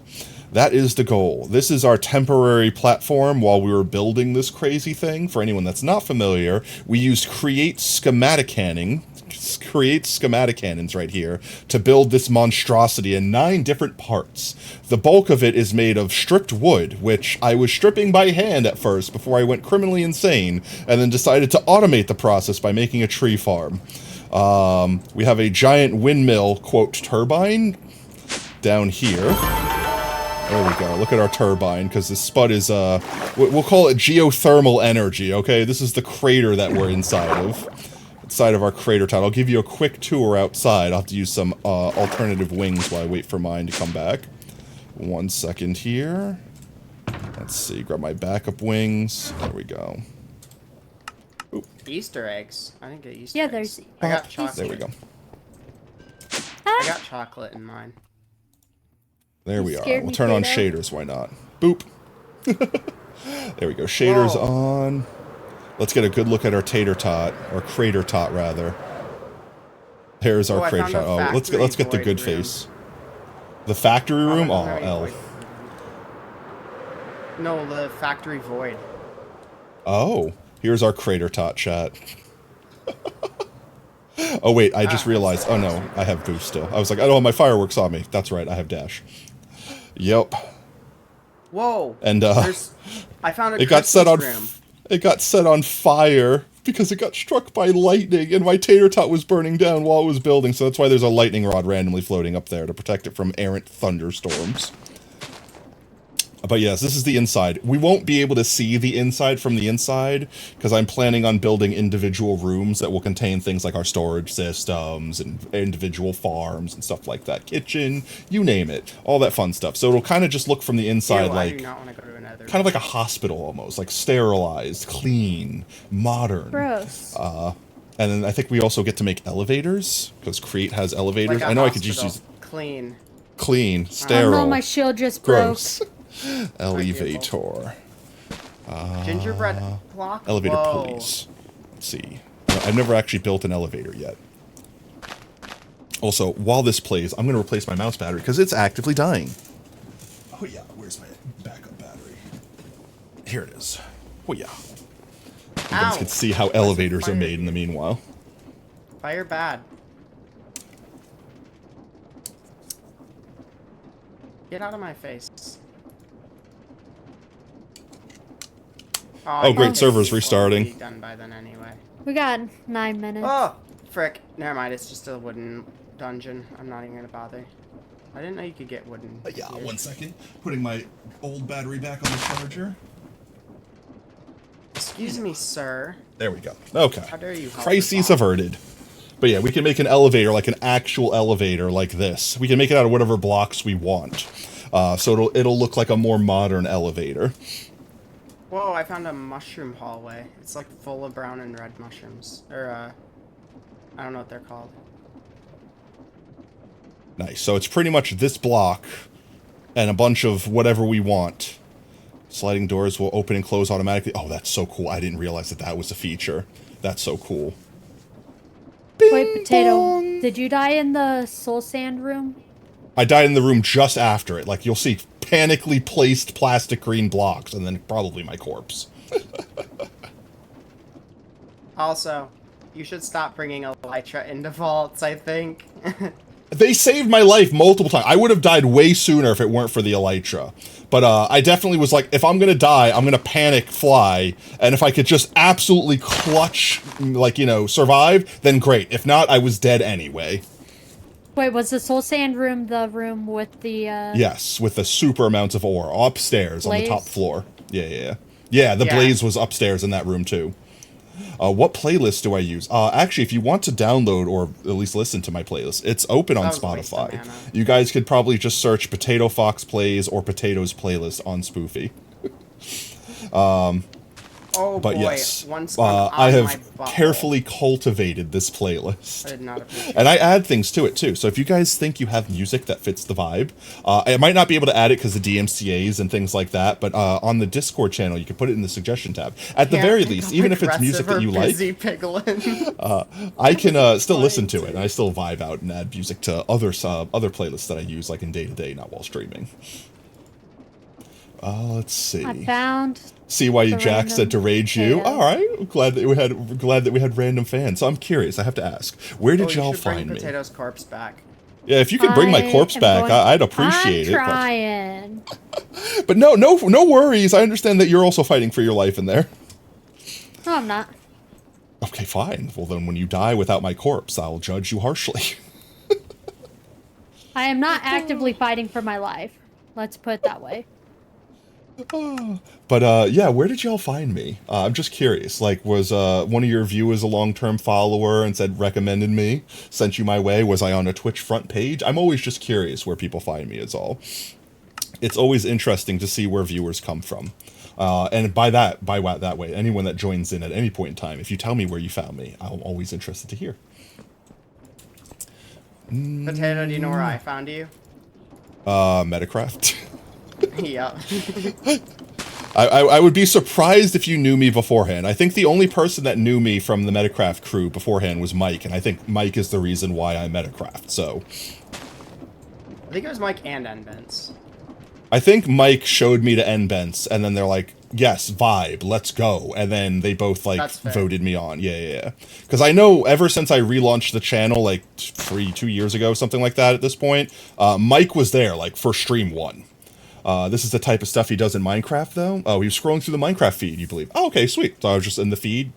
That is the goal. This is our temporary platform while we were building this crazy thing. For anyone that's not familiar, we used create schematic cannons right here to build this monstrosity in 9 different parts. The bulk of it is made of stripped wood, which I was stripping by hand at first before I went criminally insane, and then decided to automate the process by making a tree farm. We have a giant windmill, quote, turbine down here. There we go. Look at our turbine, because this spud is, we'll call it geothermal energy, okay? This is the crater that we're inside of our crater town. I'll give you a quick tour outside. I'll have to use some alternative wings while I wait for mine to come back. 1 second here. Let's see, grab my backup wings. There we go. Oop. Easter eggs. I didn't get Easter eggs. Yeah, there's... I got chocolate. There we go. I got chocolate in mine. There we are. scared We'll me, turn on Tater. shaders. Why not? Boop. There we go. Shaders on. Let's get a good look at our tater tot, or crater tot rather. There's our crater tot. Oh, let's get the good face. The factory room? Oh, L. No, the factory void. Oh, here's our crater tot chat. Oh wait, I just realized. Oh no, I have boost still. I was like, I don't have my fireworks on me. That's right, I have dash. Yep. Whoa. And I found a it got set on. room. It got set on fire because it got struck by lightning, and my tater tot was burning down while it was building. So that's why there's a lightning rod randomly floating up there to protect it from errant thunderstorms. But yes, this is the inside. We won't be able to see the inside from the inside because I'm planning on building individual rooms that will contain things like our storage systems and individual farms and stuff like that. Kitchen, you name it. All that fun stuff. So it'll kind of just look from the inside like... I do not want to go to another kind of like a hospital almost. Like sterilized, clean, modern. Gross. And then I think we also get to make elevators because Crete has elevators. Like I know hospital. I could just use... Clean. Clean, sterile. Oh no, my shield just broke. Gross. Elevator. Gingerbread block? Elevator, Whoa. please. Let's see. I've never actually built an elevator yet. Also, while this plays, I'm going to replace my mouse battery because it's actively dying. Oh yeah, where's my backup battery? Here it is. Oh yeah. You guys can see how elevators are made in the meanwhile. Fire bad. Get out of my face. Oh great, server's restarting. Done by then anyway. We got 9 minutes. Oh, frick. Never mind, it's just a wooden dungeon. I'm not even gonna bother. I didn't know you could get wooden. Yeah, 1 second. Putting my old battery back on the charger. Excuse me, sir. There we go. Okay. How dare you? Crises averted. But yeah, we can make an elevator, like an actual elevator like this. We can make it out of whatever blocks we want. So it'll look like a more modern elevator. Whoa, I found a mushroom hallway. It's like full of brown and red mushrooms. Or, I don't know what they're called. Nice. So it's pretty much this block and a bunch of whatever we want. Sliding doors will open and close automatically. Oh, that's so cool. I didn't realize that that was a feature. That's so cool. Wait, Potato, did you die in the soul sand room? I died in the room just after it. Like, you'll see panically placed plastic green blocks, and then probably my corpse. Also, you should stop bringing Elytra into vaults, I think. They saved my life multiple times. I would have died way sooner if it weren't for the Elytra. But I definitely was like, if I'm going to die, I'm going to panic fly. And if I could just absolutely clutch, like, you know, survive, then great. If not, I was dead anyway. Wait, was the soul sand room the room with the, Yes, with the super amounts of ore. Upstairs on the top floor. Yeah. Yeah, the blaze was upstairs in that room, too. What playlist do I use? Actually, if you want to download or at least listen to my playlist, it's open on Spotify. You guys could probably just search Potato Fox Plays or Potatoes Playlist on Spoofy. But yes, I have carefully cultivated this playlist. I did not appreciate and I add things to it too. So if you guys think you have music that fits the vibe, I might not be able to add it because of DMCAs and things like that, but on the Discord channel, you can put it in the suggestion tab. At the very least, even if it's music that you like, I can still listen to it, and I still vibe out and add music to other playlists that I use, like in day-to-day, not while streaming. Let's see. I found CYU Jack said to rage you. All right, I'm glad that we had random fans. So I'm curious. I have to ask, where did y'all find me? Potato's corpse back. Yeah, if you could bring my corpse back, I'd appreciate it. I'm trying. But no worries. I understand that you're also fighting for your life in there. No, I'm not. Okay, fine. Well, then when you die without my corpse, I'll judge you harshly. I am not actively fighting for my life. Let's put it that way. But yeah, where did y'all find me? I'm just curious. Like, was one of your viewers a long-term follower and recommended me, sent you my way? Was I on a Twitch front page? I'm always just curious where people find me is all. It's always interesting to see where viewers come from. And by that way, anyone that joins in at any point in time, if you tell me where you found me, I'm always interested to hear. Potato, do you know where I found you? Metacraft. Yep. I would be surprised if you knew me beforehand. I think the only person that knew me from the Metacraft crew beforehand was Mike, and I think Mike is the reason why I'm Metacraft, so... I think it was Mike and Nbents. I think Mike showed me to Nbents, and then they're like, yes, vibe, let's go. And then they both, like, voted me on. Yeah. Because I know ever since I relaunched the channel, like, 2 years ago, something like that at this point, Mike was there, like, for stream 1. This is the type of stuff he does in Minecraft, though. Oh, he was scrolling through the Minecraft feed, you believe. Oh, okay, sweet. So I was just in the feed,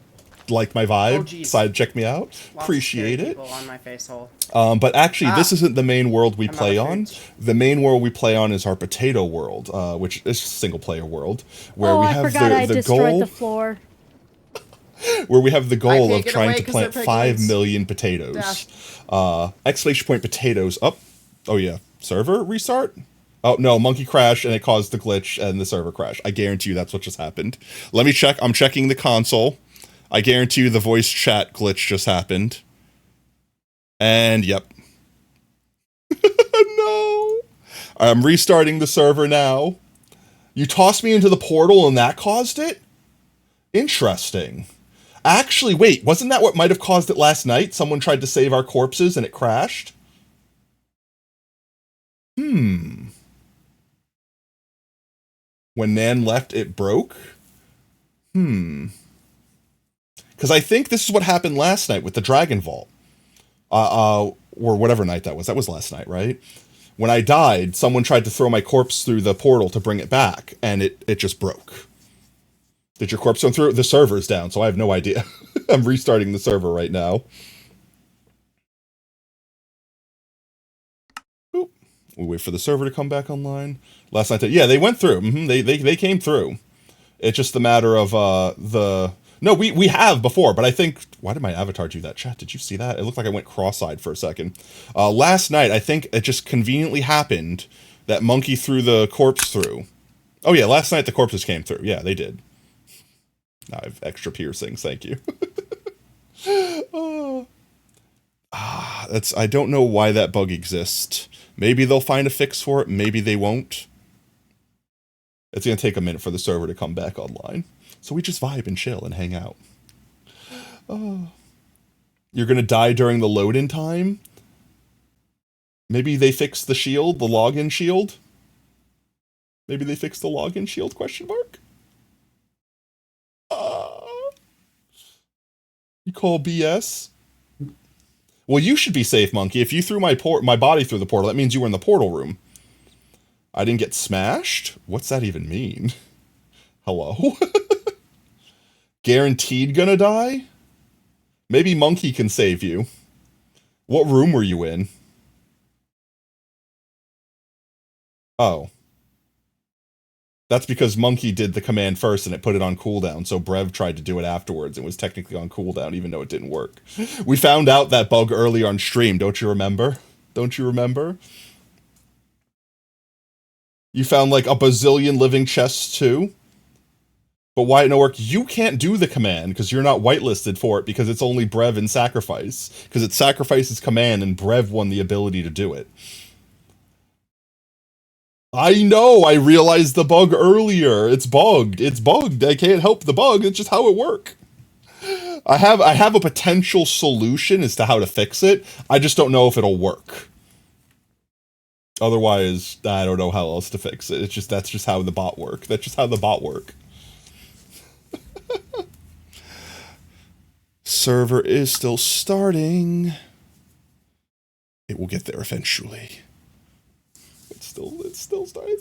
liked my vibe, decided to check me out. Appreciate it. On my face hole. But actually, this isn't the main world we play on. The main world we play on is our potato world, which is a single-player world, where we have the goal. The floor. Where we have the goal of trying to plant 5 million potatoes. Exclamation point potatoes up. Oh yeah, server restart. Oh no, monkey crash and it caused the glitch and the server crash. I guarantee you that's what just happened. Let me check. I'm checking the console. I guarantee you the voice chat glitch just happened. And yep. No. I'm restarting the server now. You tossed me into the portal and that caused it? Interesting. Actually, wait, wasn't that what might have caused it last night? Someone tried to save our corpses and it crashed? When Nan left, it broke? Because I think this is what happened last night with the Dragon Vault. Or whatever night that was. That was last night, right? When I died, someone tried to throw my corpse through the portal to bring it back, and it just broke. Did your corpse go through? The server's down, so I have no idea. I'm restarting the server right now. Oop. We'll wait for the server to come back online. Last night, yeah, they went through. They came through. It's just a matter of the... No, we have before, but I think... Why did my avatar do that? Chat, did you see that? It looked like I went cross-eyed for a second. Last night, I think it just conveniently happened that Monkey threw the corpse through. Oh yeah, last night the corpses came through. Yeah, they did. Now I have extra piercings, thank you. I don't know why that bug exists. Maybe they'll find a fix for it, maybe they won't. It's gonna take a minute for the server to come back online. So we just vibe and chill and hang out. You're gonna die during the load-in time? Maybe they fixed the shield, the login shield? Maybe they fixed the login shield, question mark? You call BS? Well, you should be safe, Monkey. If you threw my body through the portal, that means you were in the portal room. I didn't get smashed? What's that even mean? Hello? Guaranteed gonna die? Maybe Monkey can save you. What room were you in? Oh. That's because Monkey did the command first and it put it on cooldown, so Brev tried to do it afterwards and was technically on cooldown even though it didn't work. We found out that bug earlier on stream, don't you remember? Don't you remember? You found like a bazillion living chests too? But why it no work? You can't do the command because you're not whitelisted for it because it's only Brev and Sacrifice. Because it's Sacrifice's command and Brev won the ability to do it. I know, I realized the bug earlier. It's bugged. It's bugged. I can't help the bug. It's just how it works. I have a potential solution as to how to fix it. I just don't know if it'll work. Otherwise, I don't know how else to fix it. That's just how the bot works. That's just how the bot works. Server is still starting. It will get there eventually. It's still starting.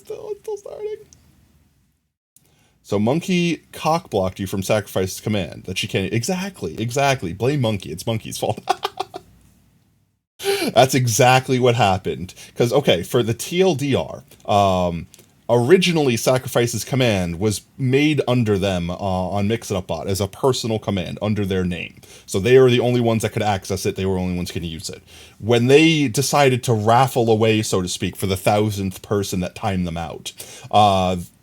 So Monkey cock blocked you from Sacrifice's command that she can't. Exactly. Blame Monkey. It's Monkey's fault. That's exactly what happened. Because, okay, for the TLDR, originally Sacrifice's command was made under them on Mix-It-Up-Bot as a personal command under their name. So they are the only ones that could access it. They were the only ones who could use it. When they decided to raffle away, so to speak, for the 1,000th person that timed them out,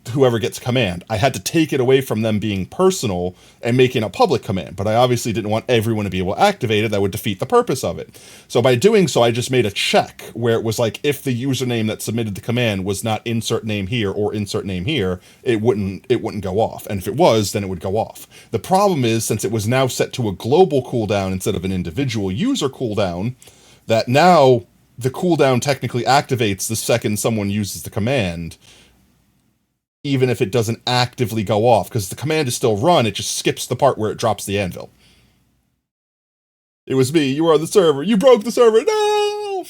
whoever gets command. I had to take it away from them being personal and making a public command, but I obviously didn't want everyone to be able to activate it. That would defeat the purpose of it. So by doing so, I just made a check where it was like, if the username that submitted the command was not insert name here or insert name here, it wouldn't go off. And if it was, then it would go off. The problem is, since it was now set to a global cooldown instead of an individual user cooldown, that now the cooldown technically activates the second someone uses the command, even if it doesn't actively go off, because the command is still run, it just skips the part where it drops the anvil. It was me, you are the server, you broke the server, no!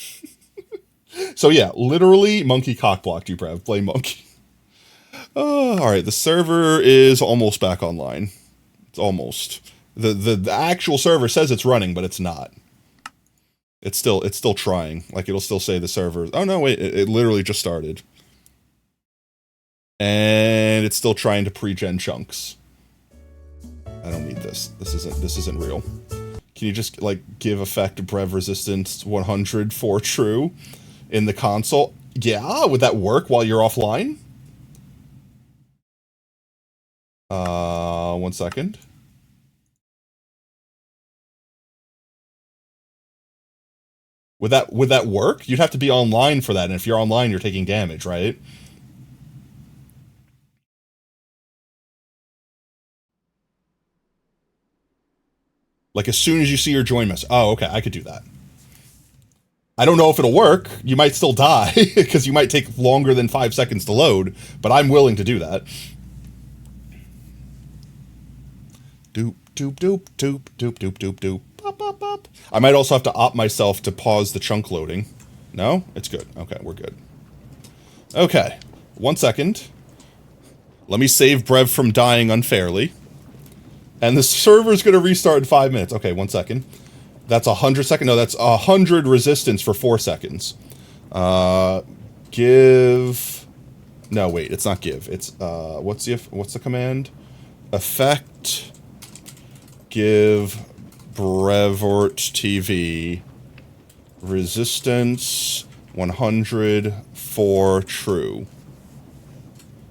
So yeah, literally, Monkey cockblocked you, Brev, blame Monkey. Alright, the server is almost back online. It's almost. The actual server says it's running, but it's not. It's still trying. Like, it'll still say the server, oh no, wait, it literally just started. And it's still trying to pre-gen chunks. I don't need this. This isn't real. Can you just, like, give effect Brev resistance 100 for true in the console? Yeah, would that work while you're offline? 1 second. Would that work? You'd have to be online for that, and if you're online, you're taking damage, right? Like, as soon as you see your join message. Oh, okay, I could do that. I don't know if it'll work. You might still die, because you might take longer than 5 seconds to load, but I'm willing to do that. Doop, doop, doop, doop, doop, doop, doop, doop. Bop, bop, bop. I might also have to opt myself to pause the chunk loading. No? It's good. Okay, we're good. Okay, 1 second. Let me save Brev from dying unfairly. And the server's going to restart in 5 minutes. Okay, 1 second. That's 100 seconds. No, that's 100 resistance for 4 seconds. Give... No, wait, it's not give. It's, what's the command? Effect... Give... Brevort TV... Resistance... 100 for true.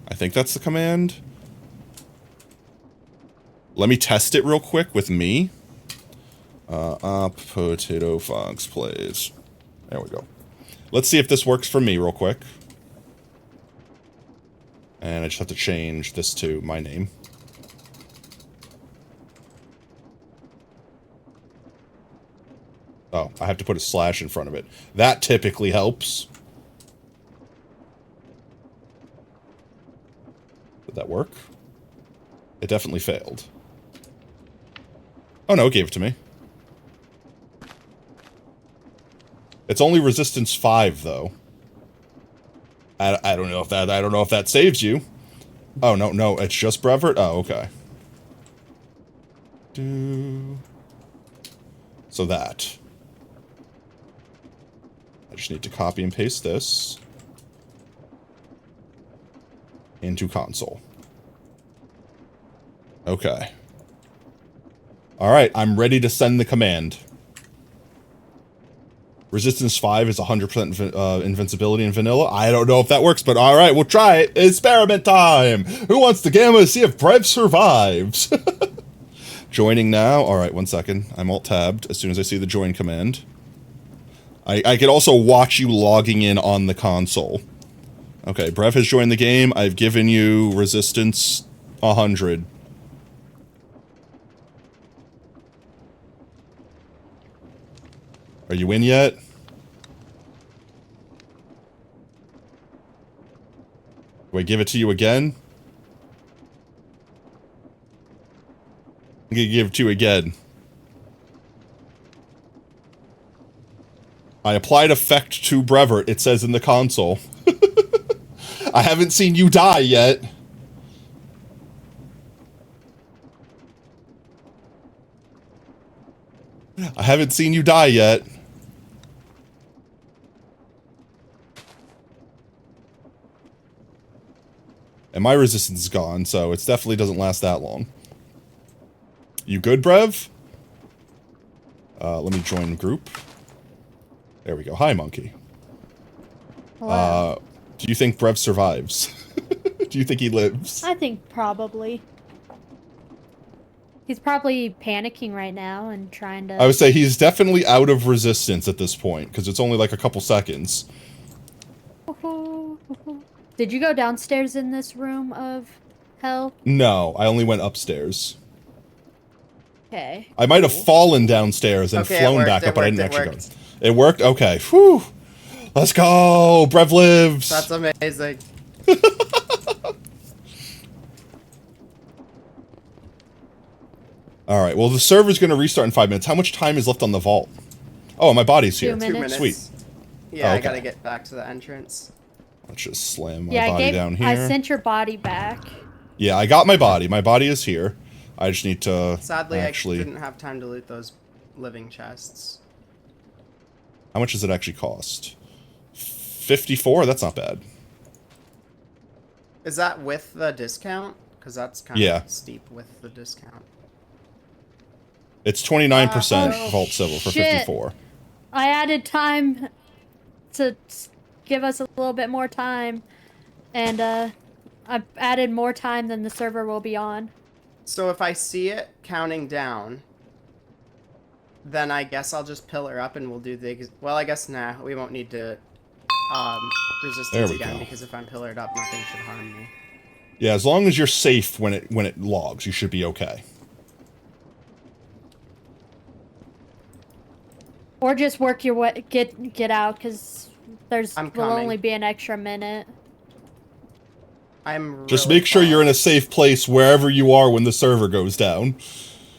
I think that's the command. Let me test it real quick with me. Potato Fox plays. There we go. Let's see if this works for me real quick. And I just have to change this to my name. Oh, I have to put a slash in front of it. That typically helps. Did that work? It definitely failed. Oh no, it gave it to me. It's only resistance 5 though. I don't know if that saves you. Oh no, it's just Brevert? Oh, okay. So that. I just need to copy and paste this into console. Okay. Alright, I'm ready to send the command. Resistance 5 is 100% invincibility in vanilla. I don't know if that works, but alright, we'll try it. Experiment time! Who wants to gamma to see if Brev survives? Joining now. Alright, 1 second. I'm alt-tabbed as soon as I see the join command. I can also watch you logging in on the console. Okay, Brev has joined the game. I've given you resistance 100. Are you in yet? Do I give it to you again? I'm gonna give it to you again. I applied effect to Brevert, it says in the console. I haven't seen you die yet. I haven't seen you die yet. And my resistance is gone, so it definitely doesn't last that long. You good, Brev? Let me join group. There we go. Hi, Monkey. Wow. Do you think Brev survives? Do you think he lives? I think probably. He's probably panicking right now and trying to... I would say he's definitely out of resistance at this point, because it's only like a couple seconds. Did you go downstairs in this room of hell? No, I only went upstairs. Okay. I might have fallen downstairs and flown back up, but I didn't actually go. It worked? Okay. Whew. Let's go! Brev lives! That's amazing. Alright, well the server's gonna restart in 5 minutes. How much time is left on the vault? Oh, my body's here. 2 minutes. Sweet. Yeah, okay. I gotta get back to the entrance. Let's just slam my body down here. I sent your body back. Yeah, I got my body. My body is here. I just need to Sadly, actually... I didn't have time to loot those living chests. How much does it actually cost? 54? That's not bad. Is that with the discount? Because that's kind of steep with the discount. It's 29% Vault Silver for 54. I added time to give us a little bit more time. And I've added more time than the server will be on. So if I see it counting down, then I guess I'll just pillar up and we'll do the... Well, I guess, nah, we won't need to resistance again, because if I'm pillared up, nothing should harm me. Yeah, as long as you're safe when it logs, you should be okay. Or just work your way, get out, because will only be an extra minute. Just make sure you're in a safe place wherever you are when the server goes down.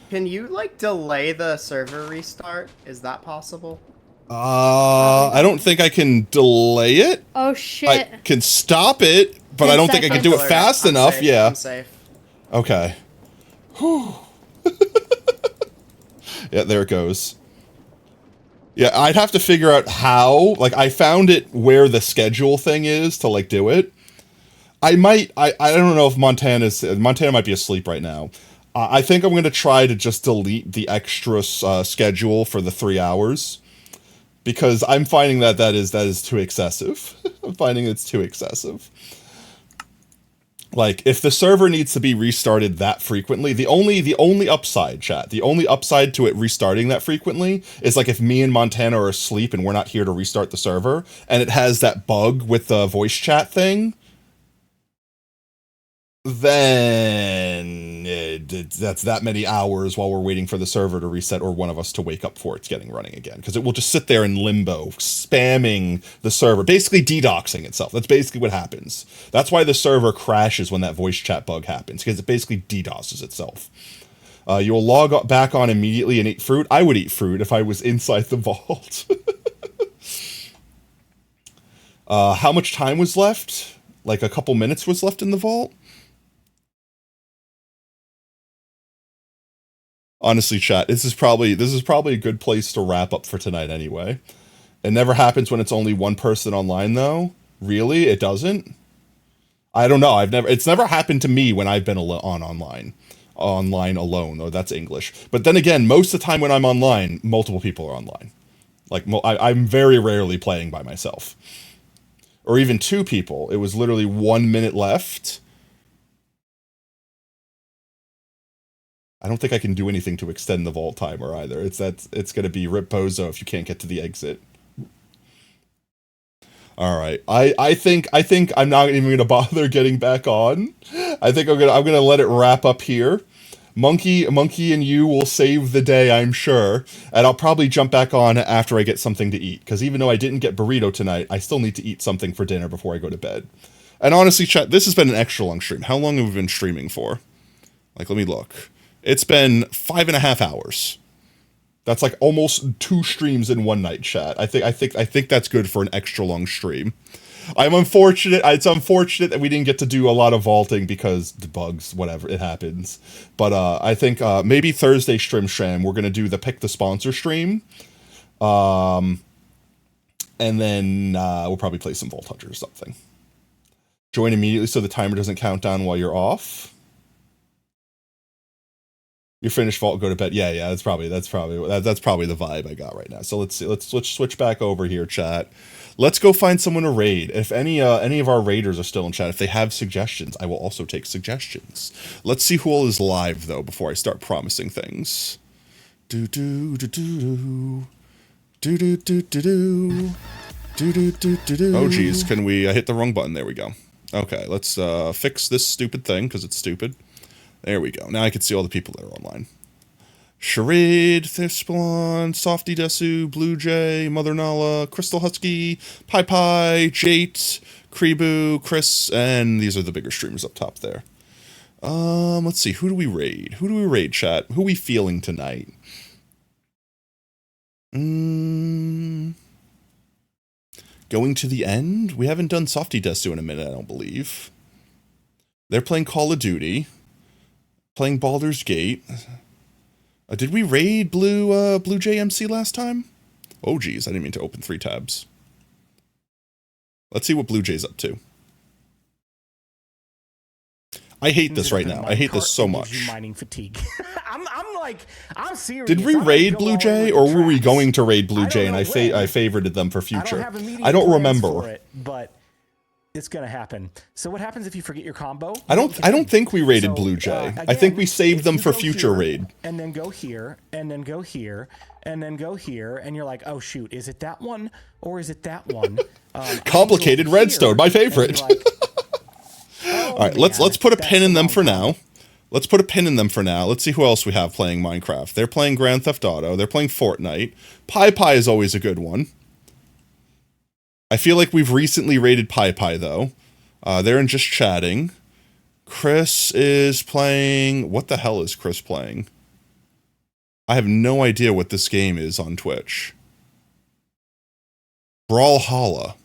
Can you, like, delay the server restart? Is that possible? I don't think I can delay it. Oh, shit. I can stop it, but I don't think I can do it fast enough. Safe. Yeah. I'm safe. Okay. Whew. Yeah, there it goes. Yeah, I'd have to figure out how. Like, I found it where the schedule thing is to, like, do it. I don't know if Montana might be asleep right now. I think I'm going to try to just delete the extra schedule for the 3 hours. Because I'm finding that is too excessive. I'm finding it's too excessive. Like, if the server needs to be restarted that frequently, the only upside, chat, the only upside to it restarting that frequently is, like, if me and Montana are asleep and we're not here to restart the server, and it has that bug with the voice chat thing, then that's that many hours while we're waiting for the server to reset or one of us to wake up for it's getting running again. Because it will just sit there in limbo, spamming the server, basically DDoSing itself. That's basically what happens. That's why the server crashes when that voice chat bug happens, because it basically DDoSes itself. You'll log back on immediately and eat fruit. I would eat fruit if I was inside the vault. How much time was left? Like a couple minutes was left in the vault? Honestly, chat, this is probably a good place to wrap up for tonight anyway. It never happens when it's only one person online, though. Really? It doesn't? I don't know. It's never happened to me when I've been online alone, though. That's English. But then again, most of the time when I'm online, multiple people are online. Like, I'm very rarely playing by myself. Or even 2 people. It was literally 1 minute left. I don't think I can do anything to extend the vault timer either. It's going to be rip bozo if you can't get to the exit. All right. I think I'm not even going to bother getting back on. I think I'm going to let it wrap up here. Monkey and you will save the day, I'm sure. And I'll probably jump back on after I get something to eat, because even though I didn't get burrito tonight, I still need to eat something for dinner before I go to bed. And honestly, chat, this has been an extra long stream. How long have we been streaming for? Like, let me look. It's been 5.5 hours. That's like almost 2 streams in one night, chat. I think that's good for an extra long stream. It's unfortunate that we didn't get to do a lot of vaulting because the bugs, whatever, it happens. But I think maybe Thursday stream we're gonna do the pick the sponsor stream. And then we'll probably play some Vault Hunter or something. Join immediately so the timer doesn't count down while you're off. You finish Vault, go to bed. Yeah, that's probably the vibe I got right now. So let's see. Let's switch back over here, chat. Let's go find someone to raid. If any of our raiders are still in chat, if they have suggestions, I will also take suggestions. Let's see who all is live though before I start promising things. Do do do do do do do do do do do do do. Oh geez, can we hit the wrong button? There we go. Okay, let's fix this stupid thing because it's stupid. There we go. Now I can see all the people that are online. Charade, Thifspawn, Softy Desu, Blue Jay, Mother Nala, Crystal Husky, Pi Pi, Jate, Kribu, Chris, and these are the bigger streamers up top there. Let's see. Who do we raid? Who do we raid, chat? Who are we feeling tonight? Going to the end? We haven't done Softy Desu in a minute, I don't believe. They're playing Call of Duty. Playing Baldur's Gate. Did we raid Blue Jay MC last time? Oh geez, I didn't mean to open 3 tabs. Let's see what Blue Jay's up to. I hate this right now. I hate this so much. Mining fatigue. I'm serious. Did we raid Blue Jay, or were we going to raid Blue Jay and I favorited them for future? I don't remember. But it's gonna happen. So what happens if you forget your combo? I don't think we raided Blue Jay. Again, I think we saved them for future raid. And then go here, and then go here, and then go here, and you're like, oh shoot, is it that one or is it that one? Complicated redstone, my favorite. Like, all right, let's put a pin in them for now. Let's put a pin in them for now. Let's see who else we have playing Minecraft. They're playing Grand Theft Auto. They're playing Fortnite. Pi Pi is always a good one. I feel like we've recently raided Pi Pi, though. They're in just chatting. Chris is playing... What the hell is Chris playing? I have no idea what this game is on Twitch. Brawlhalla.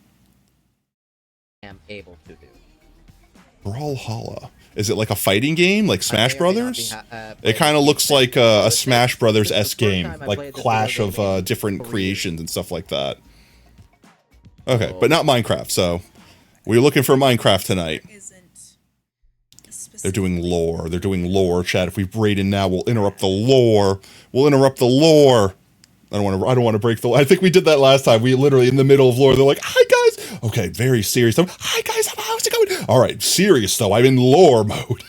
Am able to do. Brawlhalla. Is it like a fighting game? Like Smash Brothers? It kind of looks like a Smash Brothers-esque game. Like clash of different creations and stuff like that. Okay, but not Minecraft, so we're looking for Minecraft tonight. They're doing lore. They're doing lore, chat. If we raid in now, we'll interrupt the lore. We'll interrupt the lore. I don't want to break the lore. I think we did that last time. We literally in the middle of lore. They're like, "Hi guys." Okay, very serious. Hi guys, how's it going? All right, serious though. I'm in lore mode.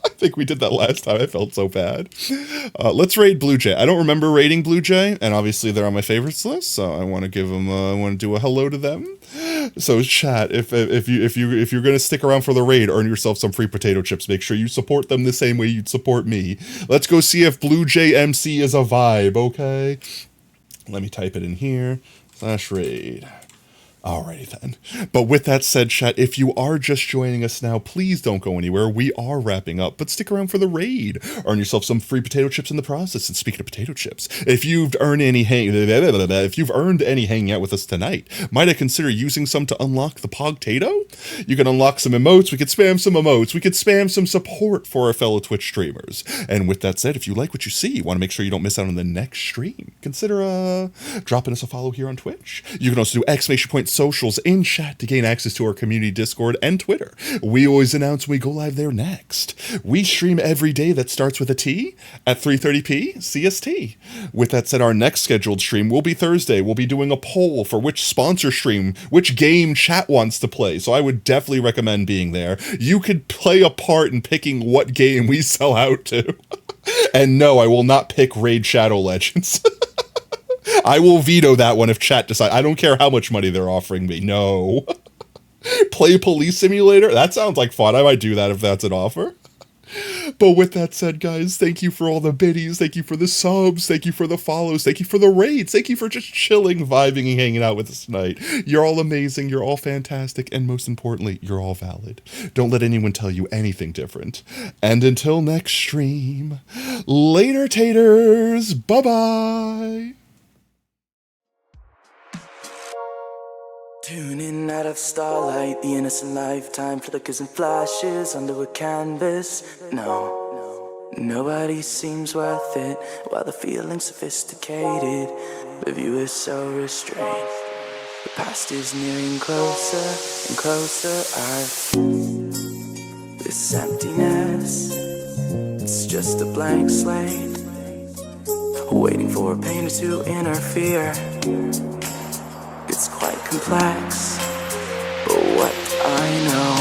I think we did that last time. I felt so bad. Let's raid Blue Jay. I don't remember raiding Blue Jay, and obviously they're on my favorites list, so I want to give them. I want to do a hello to them. So chat, if you're gonna stick around for the raid, earn yourself some free potato chips. Make sure you support them the same way you'd support me. Let's go see if Blue Jay MC is a vibe. Okay. Let me type it in here. /raid. Alrighty then. But with that said, chat, if you are just joining us now, please don't go anywhere. We are wrapping up, but stick around for the raid. Earn yourself some free potato chips in the process. And speaking of potato chips, if you've earned any hanging out with us tonight, might I consider using some to unlock the Pogtato? You can unlock some emotes. We could spam some emotes. We could spam some support for our fellow Twitch streamers. And with that said, if you like what you see, you want to make sure you don't miss out on the next stream, consider dropping us a follow here on Twitch. You can also do !socials in chat to gain access to our community Discord and Twitter. We always announce when we go live there next. We stream every day that starts with a T at 3:30 CST. With that said, our next scheduled stream will be Thursday. We'll be doing a poll for which sponsor stream, which game chat wants to play. So I would definitely recommend being there. You could play a part in picking what game we sell out to. And no, I will not pick Raid Shadow Legends. I will veto that one if chat decides. I don't care how much money they're offering me. No. Play Police Simulator? That sounds like fun. I might do that if that's an offer. But with that said, guys, thank you for all the biddies. Thank you for the subs. Thank you for the follows. Thank you for the raids. Thank you for just chilling, vibing, and hanging out with us tonight. You're all amazing. You're all fantastic. And most importantly, you're all valid. Don't let anyone tell you anything different. And until next stream, later, taters. Bye-bye. Tuning out of starlight, the innocent lifetime flickers and flashes under a canvas. No, nobody seems worth it, while the feeling's sophisticated. The view is so restrained. The past is nearing closer and closer. I feel this emptiness. It's It's just a blank slate, waiting for a painter to interfere. It's quite complex, but what I know